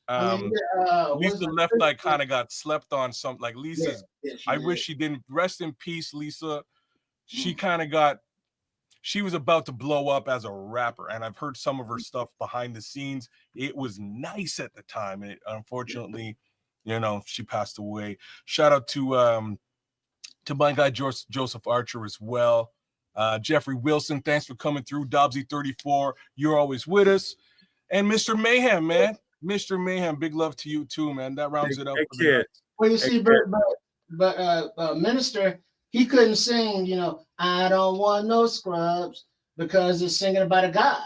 Speaker 2: Lisa Left Eye kind of got slept on. Something like Lisa's. I wish she didn't. Rest in peace, Lisa. She kind of got. She was about to blow up as a rapper, and I've heard some of her stuff behind the scenes. It was nice at the time, and unfortunately, you know, she passed away. Shout out to my guy Joseph Archer as well. Jeffrey Wilson, thanks for coming through. Dobbsy34, you're always with us. And Mr. Mayhem, man. Mr. Mayhem, big love to you too, man. That rounds it up.
Speaker 3: Well, you see, but Minister, he couldn't sing, you know, I don't want no scrubs, because it's singing about a guy.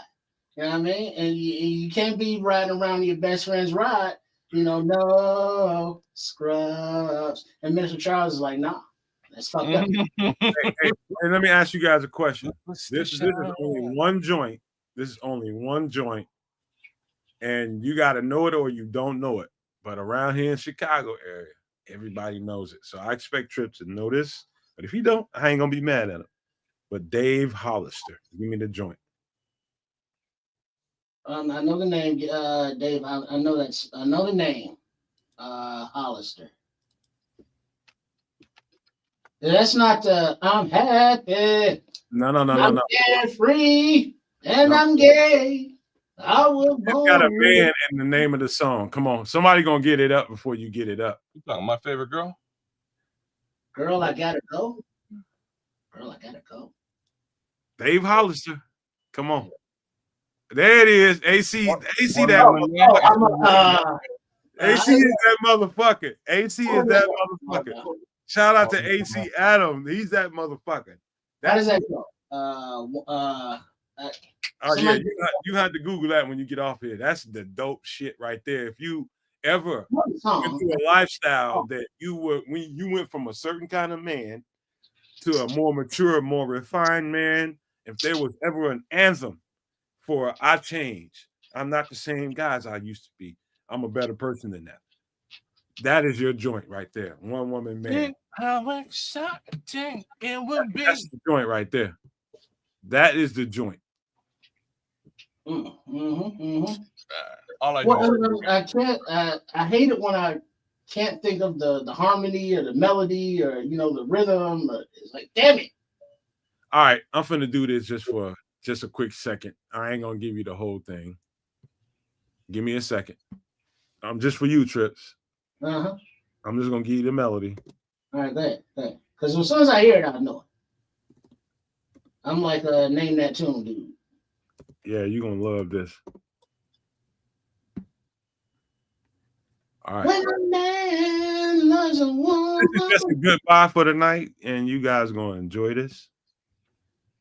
Speaker 3: You know what I mean? And you can't be riding around your best friend's ride, you know, no scrubs. And Minister Charles is like, nah, that's fucked up.
Speaker 1: Hey, let me ask you guys a question. This is only one joint. This is only one joint. And you got to know it or you don't know it. But around here in Chicago area, everybody knows it. So I expect Trip to know this. But if he don't, I ain't going to be mad at him. But Dave Hollister, give me the joint.
Speaker 3: I know the name, Dave. I know the name, Hollister. That's not I'm happy.
Speaker 1: No.
Speaker 3: I'm free and I'm gay. I will.
Speaker 1: It's got a man in the name of the song. Come on, somebody gonna get it up before you get it up.
Speaker 2: You talking my favorite girl?
Speaker 3: Girl, I gotta go. Girl, I gotta go.
Speaker 1: Dave Hollister. Come on. There it is. AC that AC is that motherfucker. AC is that motherfucker. Shout out to AC Adam. He's that motherfucker.
Speaker 3: How does that go?
Speaker 1: Yeah, you had to Google that when you get off here. That's the dope shit right there. If you ever went through a lifestyle that when you went from a certain kind of man to a more mature, more refined man, if there was ever an anthem for I changed, I'm not the same guy as I used to be, I'm a better person than that. That is your joint right there. One woman man.
Speaker 2: How exciting it would be.
Speaker 1: That's the joint right there. That is the joint.
Speaker 2: All I know.
Speaker 3: I can't. I hate it when I can't think of the harmony or the melody or the rhythm. It's like, damn it.
Speaker 1: All right, I'm finna do this just a quick second. I ain't gonna give you the whole thing. Give me a second. Just for you, Trips.
Speaker 3: I'm
Speaker 1: just gonna give you the melody.
Speaker 3: All right, go ahead. Because as soon as I hear it, I know it. I'm like name that tune, dude.
Speaker 1: Yeah, you're gonna love this. All right.
Speaker 3: When a man loves a woman.
Speaker 1: This is just a goodbye for the night, and you guys are gonna enjoy this.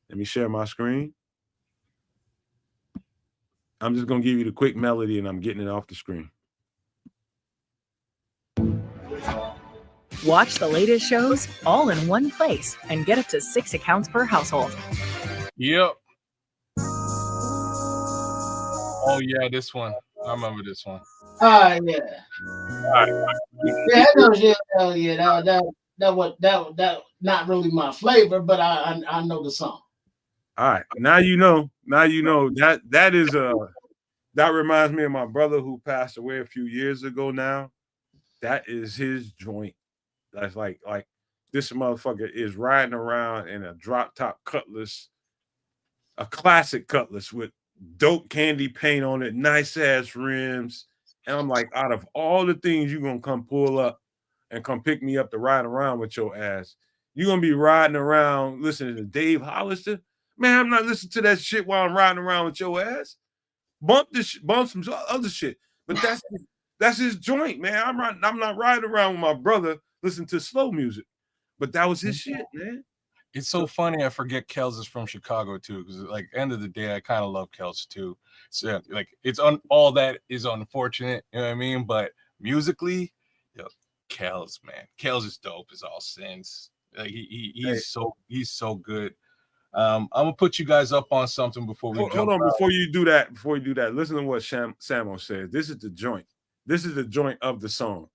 Speaker 1: Let me share my screen. I'm just gonna give you the quick melody, and I'm getting it off the screen.
Speaker 4: Watch the latest shows all in one place and get up to 6 accounts per household.
Speaker 2: Yep. Oh yeah, this one. I remember this one.
Speaker 3: Yeah. Yeah, I know. Yeah. That not really my flavor, but I know the song.
Speaker 1: All right, now you know. Now you know that is that reminds me of my brother who passed away a few years ago. Now that is his joint. That's like this motherfucker is riding around in a drop top Cutlass, a classic Cutlass with dope candy paint on it, nice ass rims. And I'm like, out of all the things you're gonna come pull up and come pick me up to ride around with your ass, you're gonna be riding around listening to Dave Hollister. Man, I'm not listening to that shit while I'm riding around with your ass. Bump some other shit. But that's his joint, man. I'm not riding around with my brother listening to slow music. But that was his shit, man.
Speaker 2: It's so funny. I forget Kels is from Chicago too, because like end of the day, I kind of love Kels too. So like it's on all that is unfortunate, you know what I mean? But musically, Kels, man, Kels is dope as all sins. Like he's so good. I'm gonna put you guys up on something before we
Speaker 1: hold on. Before you do that, listen to what Samo says. This is the joint. This is the joint of the song.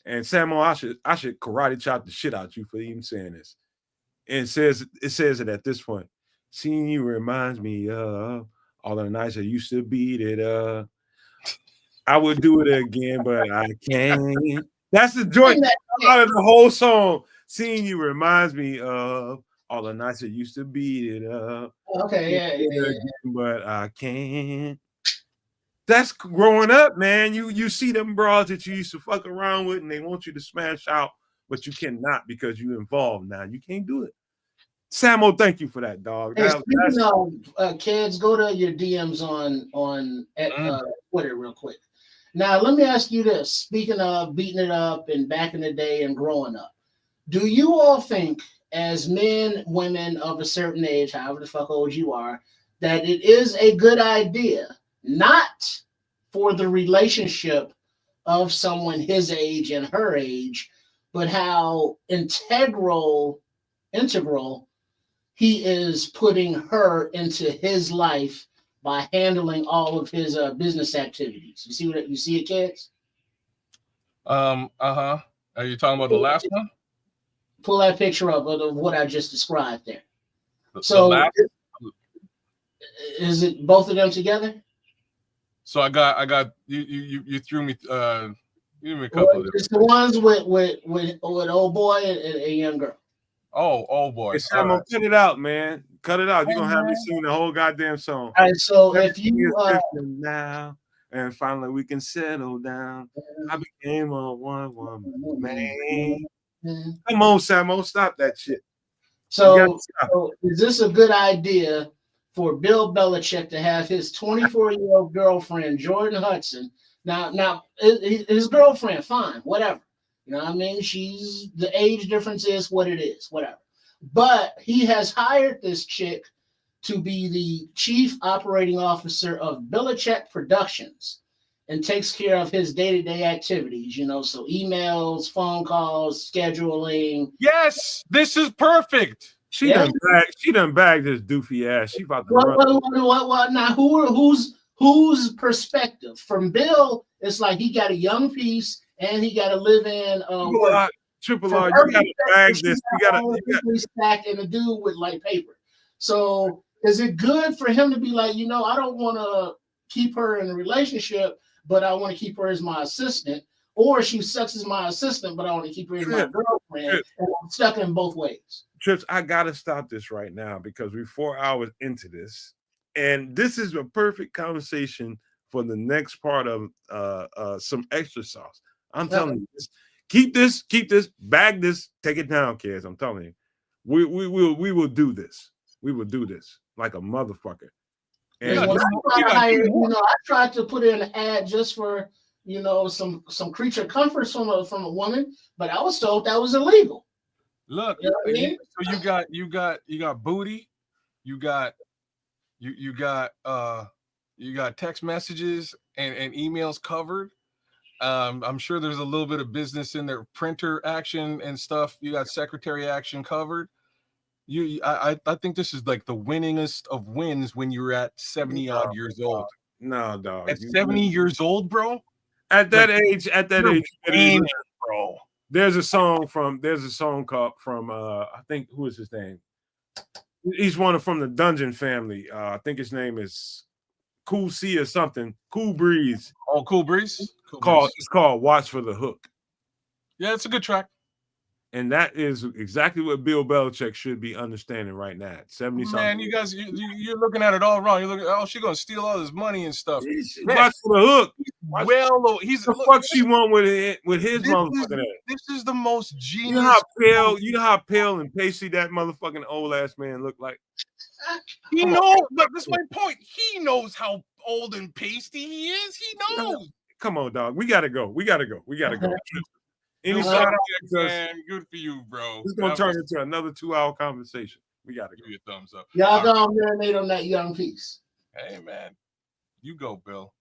Speaker 1: And Samo, I should karate chop the shit out you for even saying this. And it says it at this point. Seeing you reminds me of all the nights I used to beat it up. I would do it again, but I can't. That's the joint out of the whole song. Seeing you reminds me of all the nights I used to beat it up.
Speaker 3: Okay, yeah.
Speaker 1: But I can't. That's growing up, man. You see them broads that you used to fuck around with, and they want you to smash out, but you cannot because you involved now. You can't do it. Samo, thank you for that, dog.
Speaker 3: Hey, speaking of kids, go to your DMs on Twitter real quick. Now, let me ask you this. Speaking of beating it up and back in the day and growing up, do you all think, as men, women of a certain age, however the fuck old you are, that it is a good idea, not for the relationship of someone his age and her age, but how integral he is putting her into his life by handling all of his business activities? You see it, kids?
Speaker 2: Are you talking about the last one?
Speaker 3: Pull that picture up of what I just described there. So is it both of them together?
Speaker 2: So I got you threw me you threw me a couple of them.
Speaker 3: It's the ones with old boy and a young girl.
Speaker 2: Oh, old boy.
Speaker 1: Hey, Sam, right. Cut it out, man. Cut it out. You're gonna have me sing the whole goddamn song.
Speaker 3: All right, so if you
Speaker 1: now and finally we can settle down. I became a one man. Come on, Samo, stop that shit.
Speaker 3: So is this a good idea for Bill Belichick to have his 24-year-old girlfriend, Jordan Hudson? Now his girlfriend, fine, whatever. You know what I mean? The age difference is what it is, whatever. But he has hired this chick to be the chief operating officer of Belichick Productions and takes care of his day-to-day activities, so emails, phone calls, scheduling.
Speaker 2: Yes, this is perfect.
Speaker 1: She done bagged this doofy ass. She about to run.
Speaker 3: What? Now, whose perspective? From Bill, it's like he got a young piece and he got to live in.
Speaker 1: Triple R, you got to bag this. You got
Speaker 3: to stack and a dude with like paper. So, is it good for him to be like, I don't want to keep her in a relationship, but I want to keep her as my assistant, or she sucks as my assistant, but I want to keep her as my girlfriend, and I'm stuck in both ways.
Speaker 1: Trips, I gotta stop this right now because we're 4 hours into this, and this is a perfect conversation for the next part of some extra sauce. I'm telling you, keep this, bag this, take it down, kids. I'm telling you, we will do this. We will do this like a motherfucker. And
Speaker 3: I tried to put in an ad just for some creature comforts from a woman, but I was told that was illegal.
Speaker 2: Look, so you got booty, you got text messages and emails covered. I'm sure there's a little bit of business in there, printer action and stuff. You got secretary action covered. I think this is like the winningest of wins when you're at 70 odd years old.
Speaker 1: No, dog.
Speaker 2: At 70 years old, bro.
Speaker 1: At that age,
Speaker 2: Aiming, bro.
Speaker 1: There's a song called from I think, who is his name? He's one from the Dungeon family. I think his name is Cool C or something. Cool Breeze.
Speaker 2: Oh, Cool Breeze.
Speaker 1: It's called Watch for the Hook.
Speaker 2: Yeah, it's a good track.
Speaker 1: And that is exactly what Bill Belichick should be understanding right now. 70 something.
Speaker 2: Man, you guys, you're looking at it all wrong. You're looking, oh, she's gonna steal all his money and stuff.
Speaker 1: Watch for the hook.
Speaker 2: Well, he's
Speaker 1: the fuck she want with his motherfucking ass.
Speaker 2: This is the most genius.
Speaker 1: You know how pale and pasty that motherfucking old ass man look like.
Speaker 2: He knows, but this is my point. He knows how old and pasty he is. He knows.
Speaker 1: Come on, dog. We gotta go.
Speaker 2: Any shout out, man. Good for you, bro.
Speaker 1: It's gonna turn into another 2-hour conversation. We gotta
Speaker 2: give you a thumbs up.
Speaker 3: Y'all gonna marinate on that young piece.
Speaker 2: Hey, man. You go, Bill.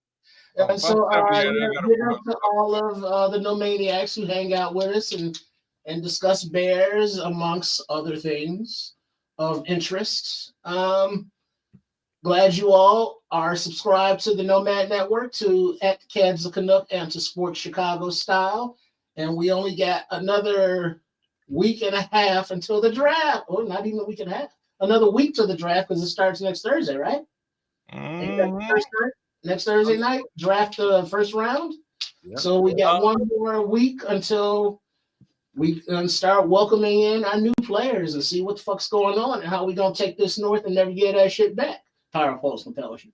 Speaker 3: And so get up to all of the No Maniacs who hang out with us and discuss bears amongst other things of interest. Glad you all are subscribed to the Nomad Network, to at Cans of Canuck and to Sports Chicago Style. And we only got another week and a half until the draft. Or not even a week and a half. Another week to the draft because it starts next Thursday, right? Next Thursday night, draft the first round. Yep. So we got one more week until we can start welcoming in our new players and see what the fuck's going on and how we gonna take this north and never get that shit back. Power Pulse Compulsion.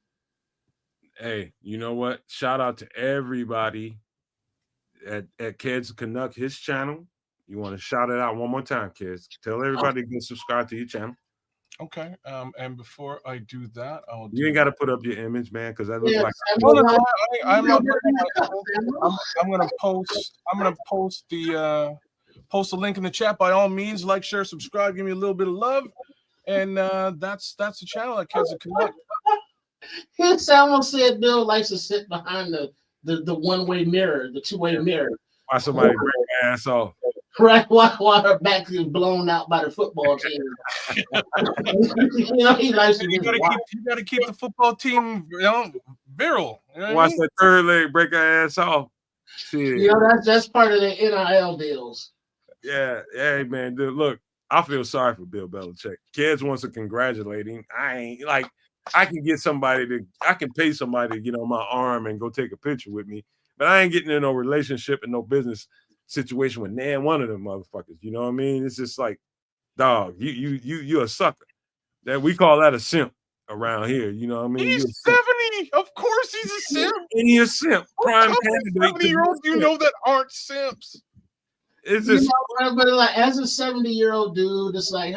Speaker 1: Hey, you know what? Shout out to everybody at Kids Canuck, his channel. You want to shout it out one more time, kids? Tell everybody to subscribe to your channel.
Speaker 2: Okay. And before I do that,
Speaker 1: you ain't got to put up your image, man, because that looks like
Speaker 2: I'm gonna post the link in the chat. By all means, like, share, subscribe, give me a little bit of love, and that's the channel at Kids Canuck.
Speaker 3: Someone said Bill likes to sit behind the one-way mirror, the two-way mirror.
Speaker 1: Why somebody break their ass off?
Speaker 3: Right, while her back is blown out by the football team. He likes to.
Speaker 2: You gotta keep the football team, virile.
Speaker 1: Watch that third leg break her ass off. Shit.
Speaker 3: That's part of the NIL deals.
Speaker 1: Yeah, hey man, dude, look, I feel sorry for Bill Belichick. Kids wants to congratulate him. I ain't like. I can pay somebody to get on my arm and go take a picture with me, but I ain't getting in no relationship and no business situation with one of them motherfuckers. You know what I mean? It's just like, dog, you a sucker. That we call that a simp around here. You know what I mean?
Speaker 2: He's 70. Of course he's a simp.
Speaker 1: And he's a simp. Prime candidate.
Speaker 2: 70-year-olds you know that aren't simps.
Speaker 1: It's just
Speaker 3: but like as a 70-year-old dude, it's like,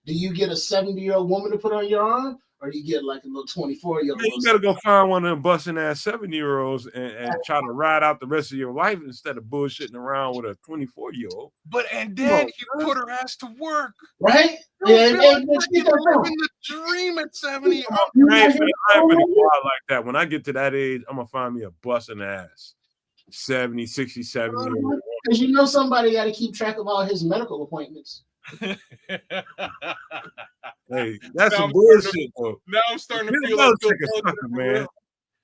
Speaker 3: do you get a 70-year-old woman to put on your arm? Or do you get like a little 24-year-old?
Speaker 1: You gotta go find one of them busting ass 70-year-olds and try to ride out the rest of your life instead of bullshitting around with a 24-year-old.
Speaker 2: And then he put her ass to work,
Speaker 3: right?
Speaker 2: Yeah, living the dream at 70.
Speaker 1: I ain't gonna go out like that. When I get to that age, I'm gonna find me a busting ass 70, 60, 70.
Speaker 3: Because somebody got to keep track of all his medical appointments.
Speaker 1: Hey, that's some bullshit, though.
Speaker 2: Now I'm starting to feel like
Speaker 1: a sucker, man.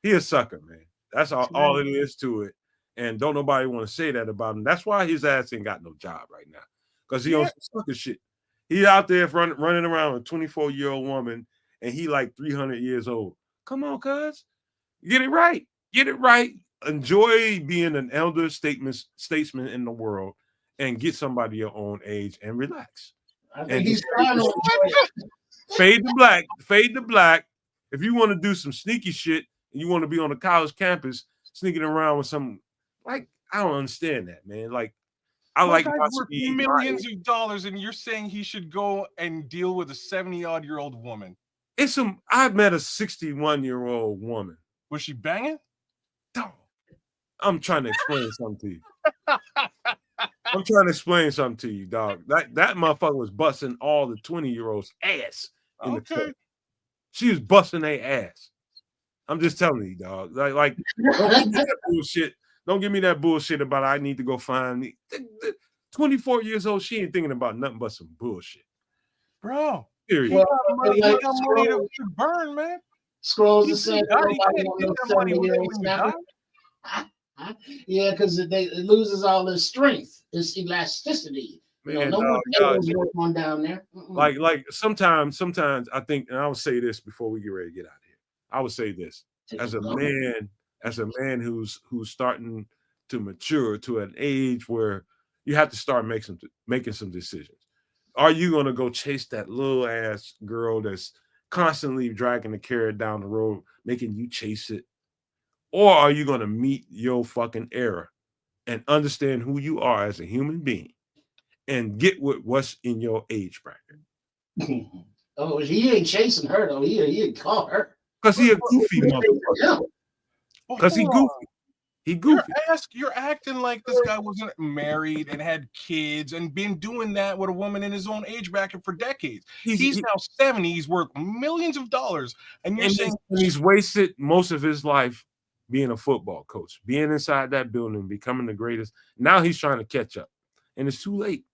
Speaker 1: He a sucker, man. That's all it is to it. And don't nobody want to say that about him. That's why his ass ain't got no job right now. Because he on some sucker shit. He out there running around with a 24-year-old woman, and he like 300 years old. Come on, cuz. Get it right. Get it right. Enjoy being an elder statesman in the world. And get somebody your own age and relax.
Speaker 3: I think he's trying to
Speaker 1: fade the black. If you want to do some sneaky shit and you want to be on a college campus sneaking around with some, like, I don't understand that, man. Like, I like
Speaker 2: worth millions of dollars, and you're saying he should go and deal with a 70-odd-year-old woman.
Speaker 1: I met a 61-year-old woman.
Speaker 2: Was she banging?
Speaker 1: No. I'm trying to explain something to you. I'm trying to explain something to you, dog. That motherfucker was busting all the 20-year-olds' ass in the club. She was busting their ass. I'm just telling you, dog. Like don't give me that bullshit. Don't give me that bullshit about I need to go find me. 24 years old, she ain't thinking about nothing but some bullshit.
Speaker 2: Bro.
Speaker 1: Period.
Speaker 2: You got money to burn, man.
Speaker 3: Scrolls is saying
Speaker 2: You
Speaker 3: nobody
Speaker 2: can't
Speaker 3: want
Speaker 2: get
Speaker 3: no
Speaker 2: that money
Speaker 3: 70-year-old
Speaker 2: when you die.
Speaker 3: snapper. Yeah, because it loses all its strength, its elasticity.
Speaker 1: Man,
Speaker 3: No more cables work on down there.
Speaker 1: Like sometimes I think, and I would say this before we get ready to get out of here. I would say this as a man who's starting to mature to an age where you have to start making some decisions. Are you gonna go chase that little ass girl that's constantly dragging the carrot down the road, making you chase it? Or are you gonna meet your fucking error and understand who you are as a human being and get with what's in your age bracket?
Speaker 3: Oh, he ain't chasing her though. He caught her.
Speaker 1: Because he a goofy motherfucker. Because he goofy. He goofy.
Speaker 2: You're acting like this guy wasn't married and had kids and been doing that with a woman in his own age bracket for decades. He's now 70. He's worth millions of dollars. And you're saying
Speaker 1: he's wasted most of his life being a football coach, being inside that building, becoming the greatest. Now he's trying to catch up. And it's too late.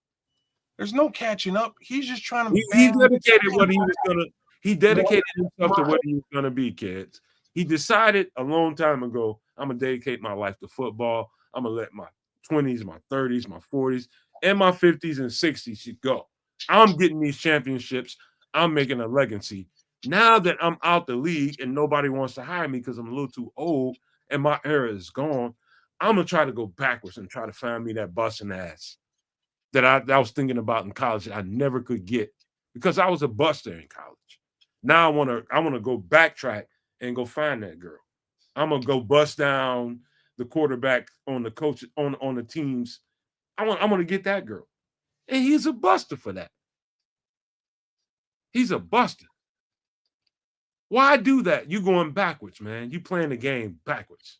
Speaker 2: There's no catching up. He's just trying to
Speaker 1: he dedicated what he was gonna. He dedicated himself to what he was gonna be, kids. He decided a long time ago, I'm gonna dedicate my life to football. I'm gonna let my 20s, my 30s, my 40s, and my 50s and 60s go. I'm getting these championships. I'm making a legacy. Now that I'm out the league and nobody wants to hire me because I'm a little too old and my era is gone, I'm gonna try to go backwards and try to find me that busting ass that I was thinking about in college that I never could get because I was a buster in college. Now I wanna go backtrack and go find that girl. I'm gonna go bust down the quarterback on the coach on the teams. I'm gonna get that girl. And he's a buster for that. He's a buster. Why do that? You going backwards, man. You playing the game backwards.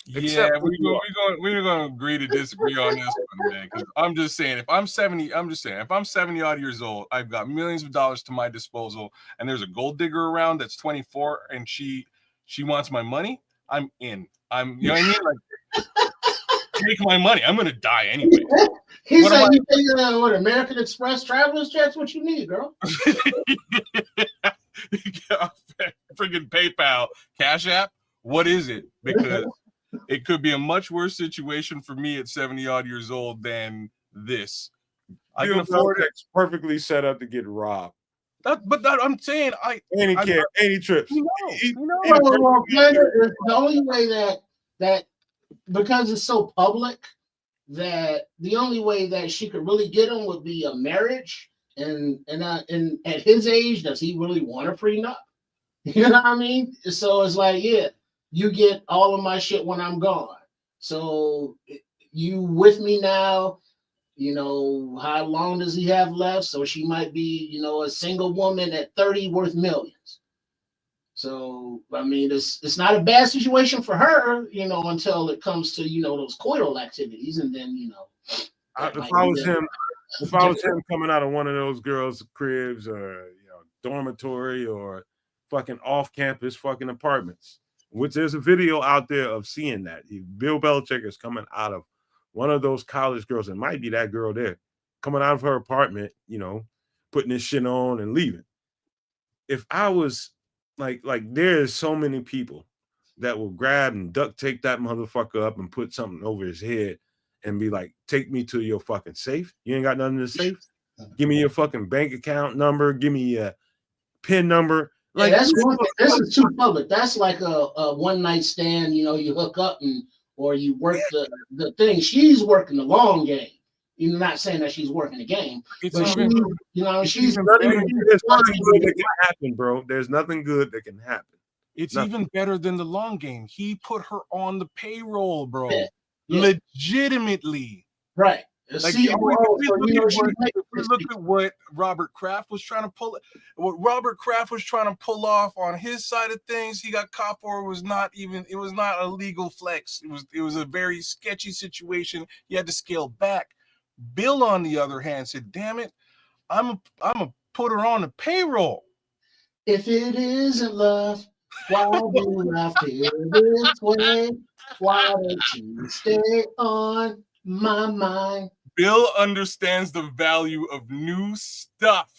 Speaker 2: Yeah, we're gonna agree to disagree on this one, man. Because I'm just saying, if I'm 70 odd years old, I've got millions of dollars to my disposal, and there's a gold digger around that's 24, and she wants my money. I'm in. You know what I mean? Like, take my money. I'm gonna die anyway.
Speaker 3: He's like, you think what American Express travelers checks? What you need, girl?
Speaker 2: Freaking PayPal, Cash App. What is it? Because it could be a much worse situation for me at 70 odd years old than this. I can afford it.
Speaker 1: Perfectly set up to get robbed.
Speaker 2: I'm saying
Speaker 1: any trips.
Speaker 3: The only way that because it's so public that the only way that she could really get him would be a marriage. And at his age, does he really want a prenup? You know what I mean? So it's like, yeah, you get all of my shit when I'm gone. So you with me now, you know, how long does he have left? So she might be, you know, a single woman at 30 worth millions. So, I mean, it's not a bad situation for her, you know, until it comes to, you know, those coital activities. And then, you know,
Speaker 1: if I was him coming out of one of those girls' cribs or, you know, dormitory or fucking off-campus fucking apartments, which there's a video out there of seeing that. Bill Belichick is coming out of one of those college girls. It might be that girl there coming out of her apartment, you know, putting this shit on and leaving. If I was like there's so many people that will grab and duct tape that motherfucker up and put something over his head and be like, take me to your fucking safe. You ain't got nothing to safe. Give me your fucking bank account number. Give me a PIN number.
Speaker 3: Like, yeah, this is too public. That's like a one night stand. You know, you hook up or you work the thing. She's working the long game. You're not saying that she's working the game, but she's nothing
Speaker 1: good that can happen, bro. There's nothing good that can happen.
Speaker 2: It's even better than the long game. He put her on the payroll, bro.
Speaker 3: Yeah.
Speaker 2: Legitimately,
Speaker 3: right?
Speaker 2: Like, look at what Robert Kraft was trying to pull. What Robert Kraft was trying to pull off on his side of things, he got caught for. It was not a legal flex. It was a very sketchy situation. He had to scale back. Bill, on the other hand, said, "Damn it, I'm a put her on the payroll."
Speaker 3: If it isn't love, why do I feel this way? Why don't you stay on my mind?
Speaker 2: Bill understands the value of new stuff.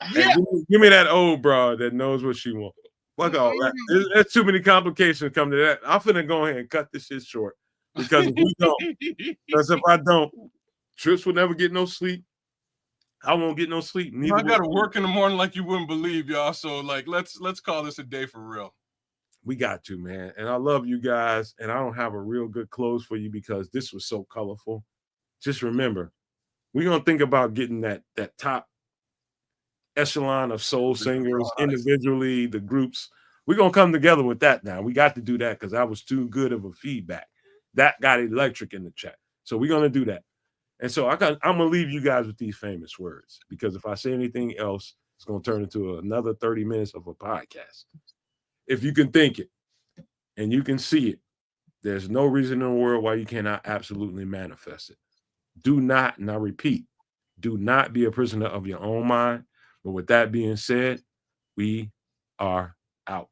Speaker 1: Hey, give me that old broad that knows what she wants. Fuck all that. There's too many complications come to that. I'm finna go ahead and cut this shit short because if we don't, because if I don't, Trips will never get no sleep. I won't get no sleep.
Speaker 2: I gotta work in the morning like you wouldn't believe, y'all. So like, let's call this a day for real.
Speaker 1: We got to, man. And I love you guys. And I don't have a real good close for you because this was so colorful. Just remember, we're gonna think about getting that top echelon of soul singers individually, the groups. We're gonna come together with that now. We got to do that because that was too good of a feedback. That got electric in the chat. So we're gonna do that. And so I'm gonna leave you guys with these famous words because if I say anything else, it's gonna turn into another 30 minutes of a podcast. If you can think it and you can see it, there's no reason in the world why you cannot absolutely manifest it. Do not, and I repeat, do not be a prisoner of your own mind. But with that being said, we are out.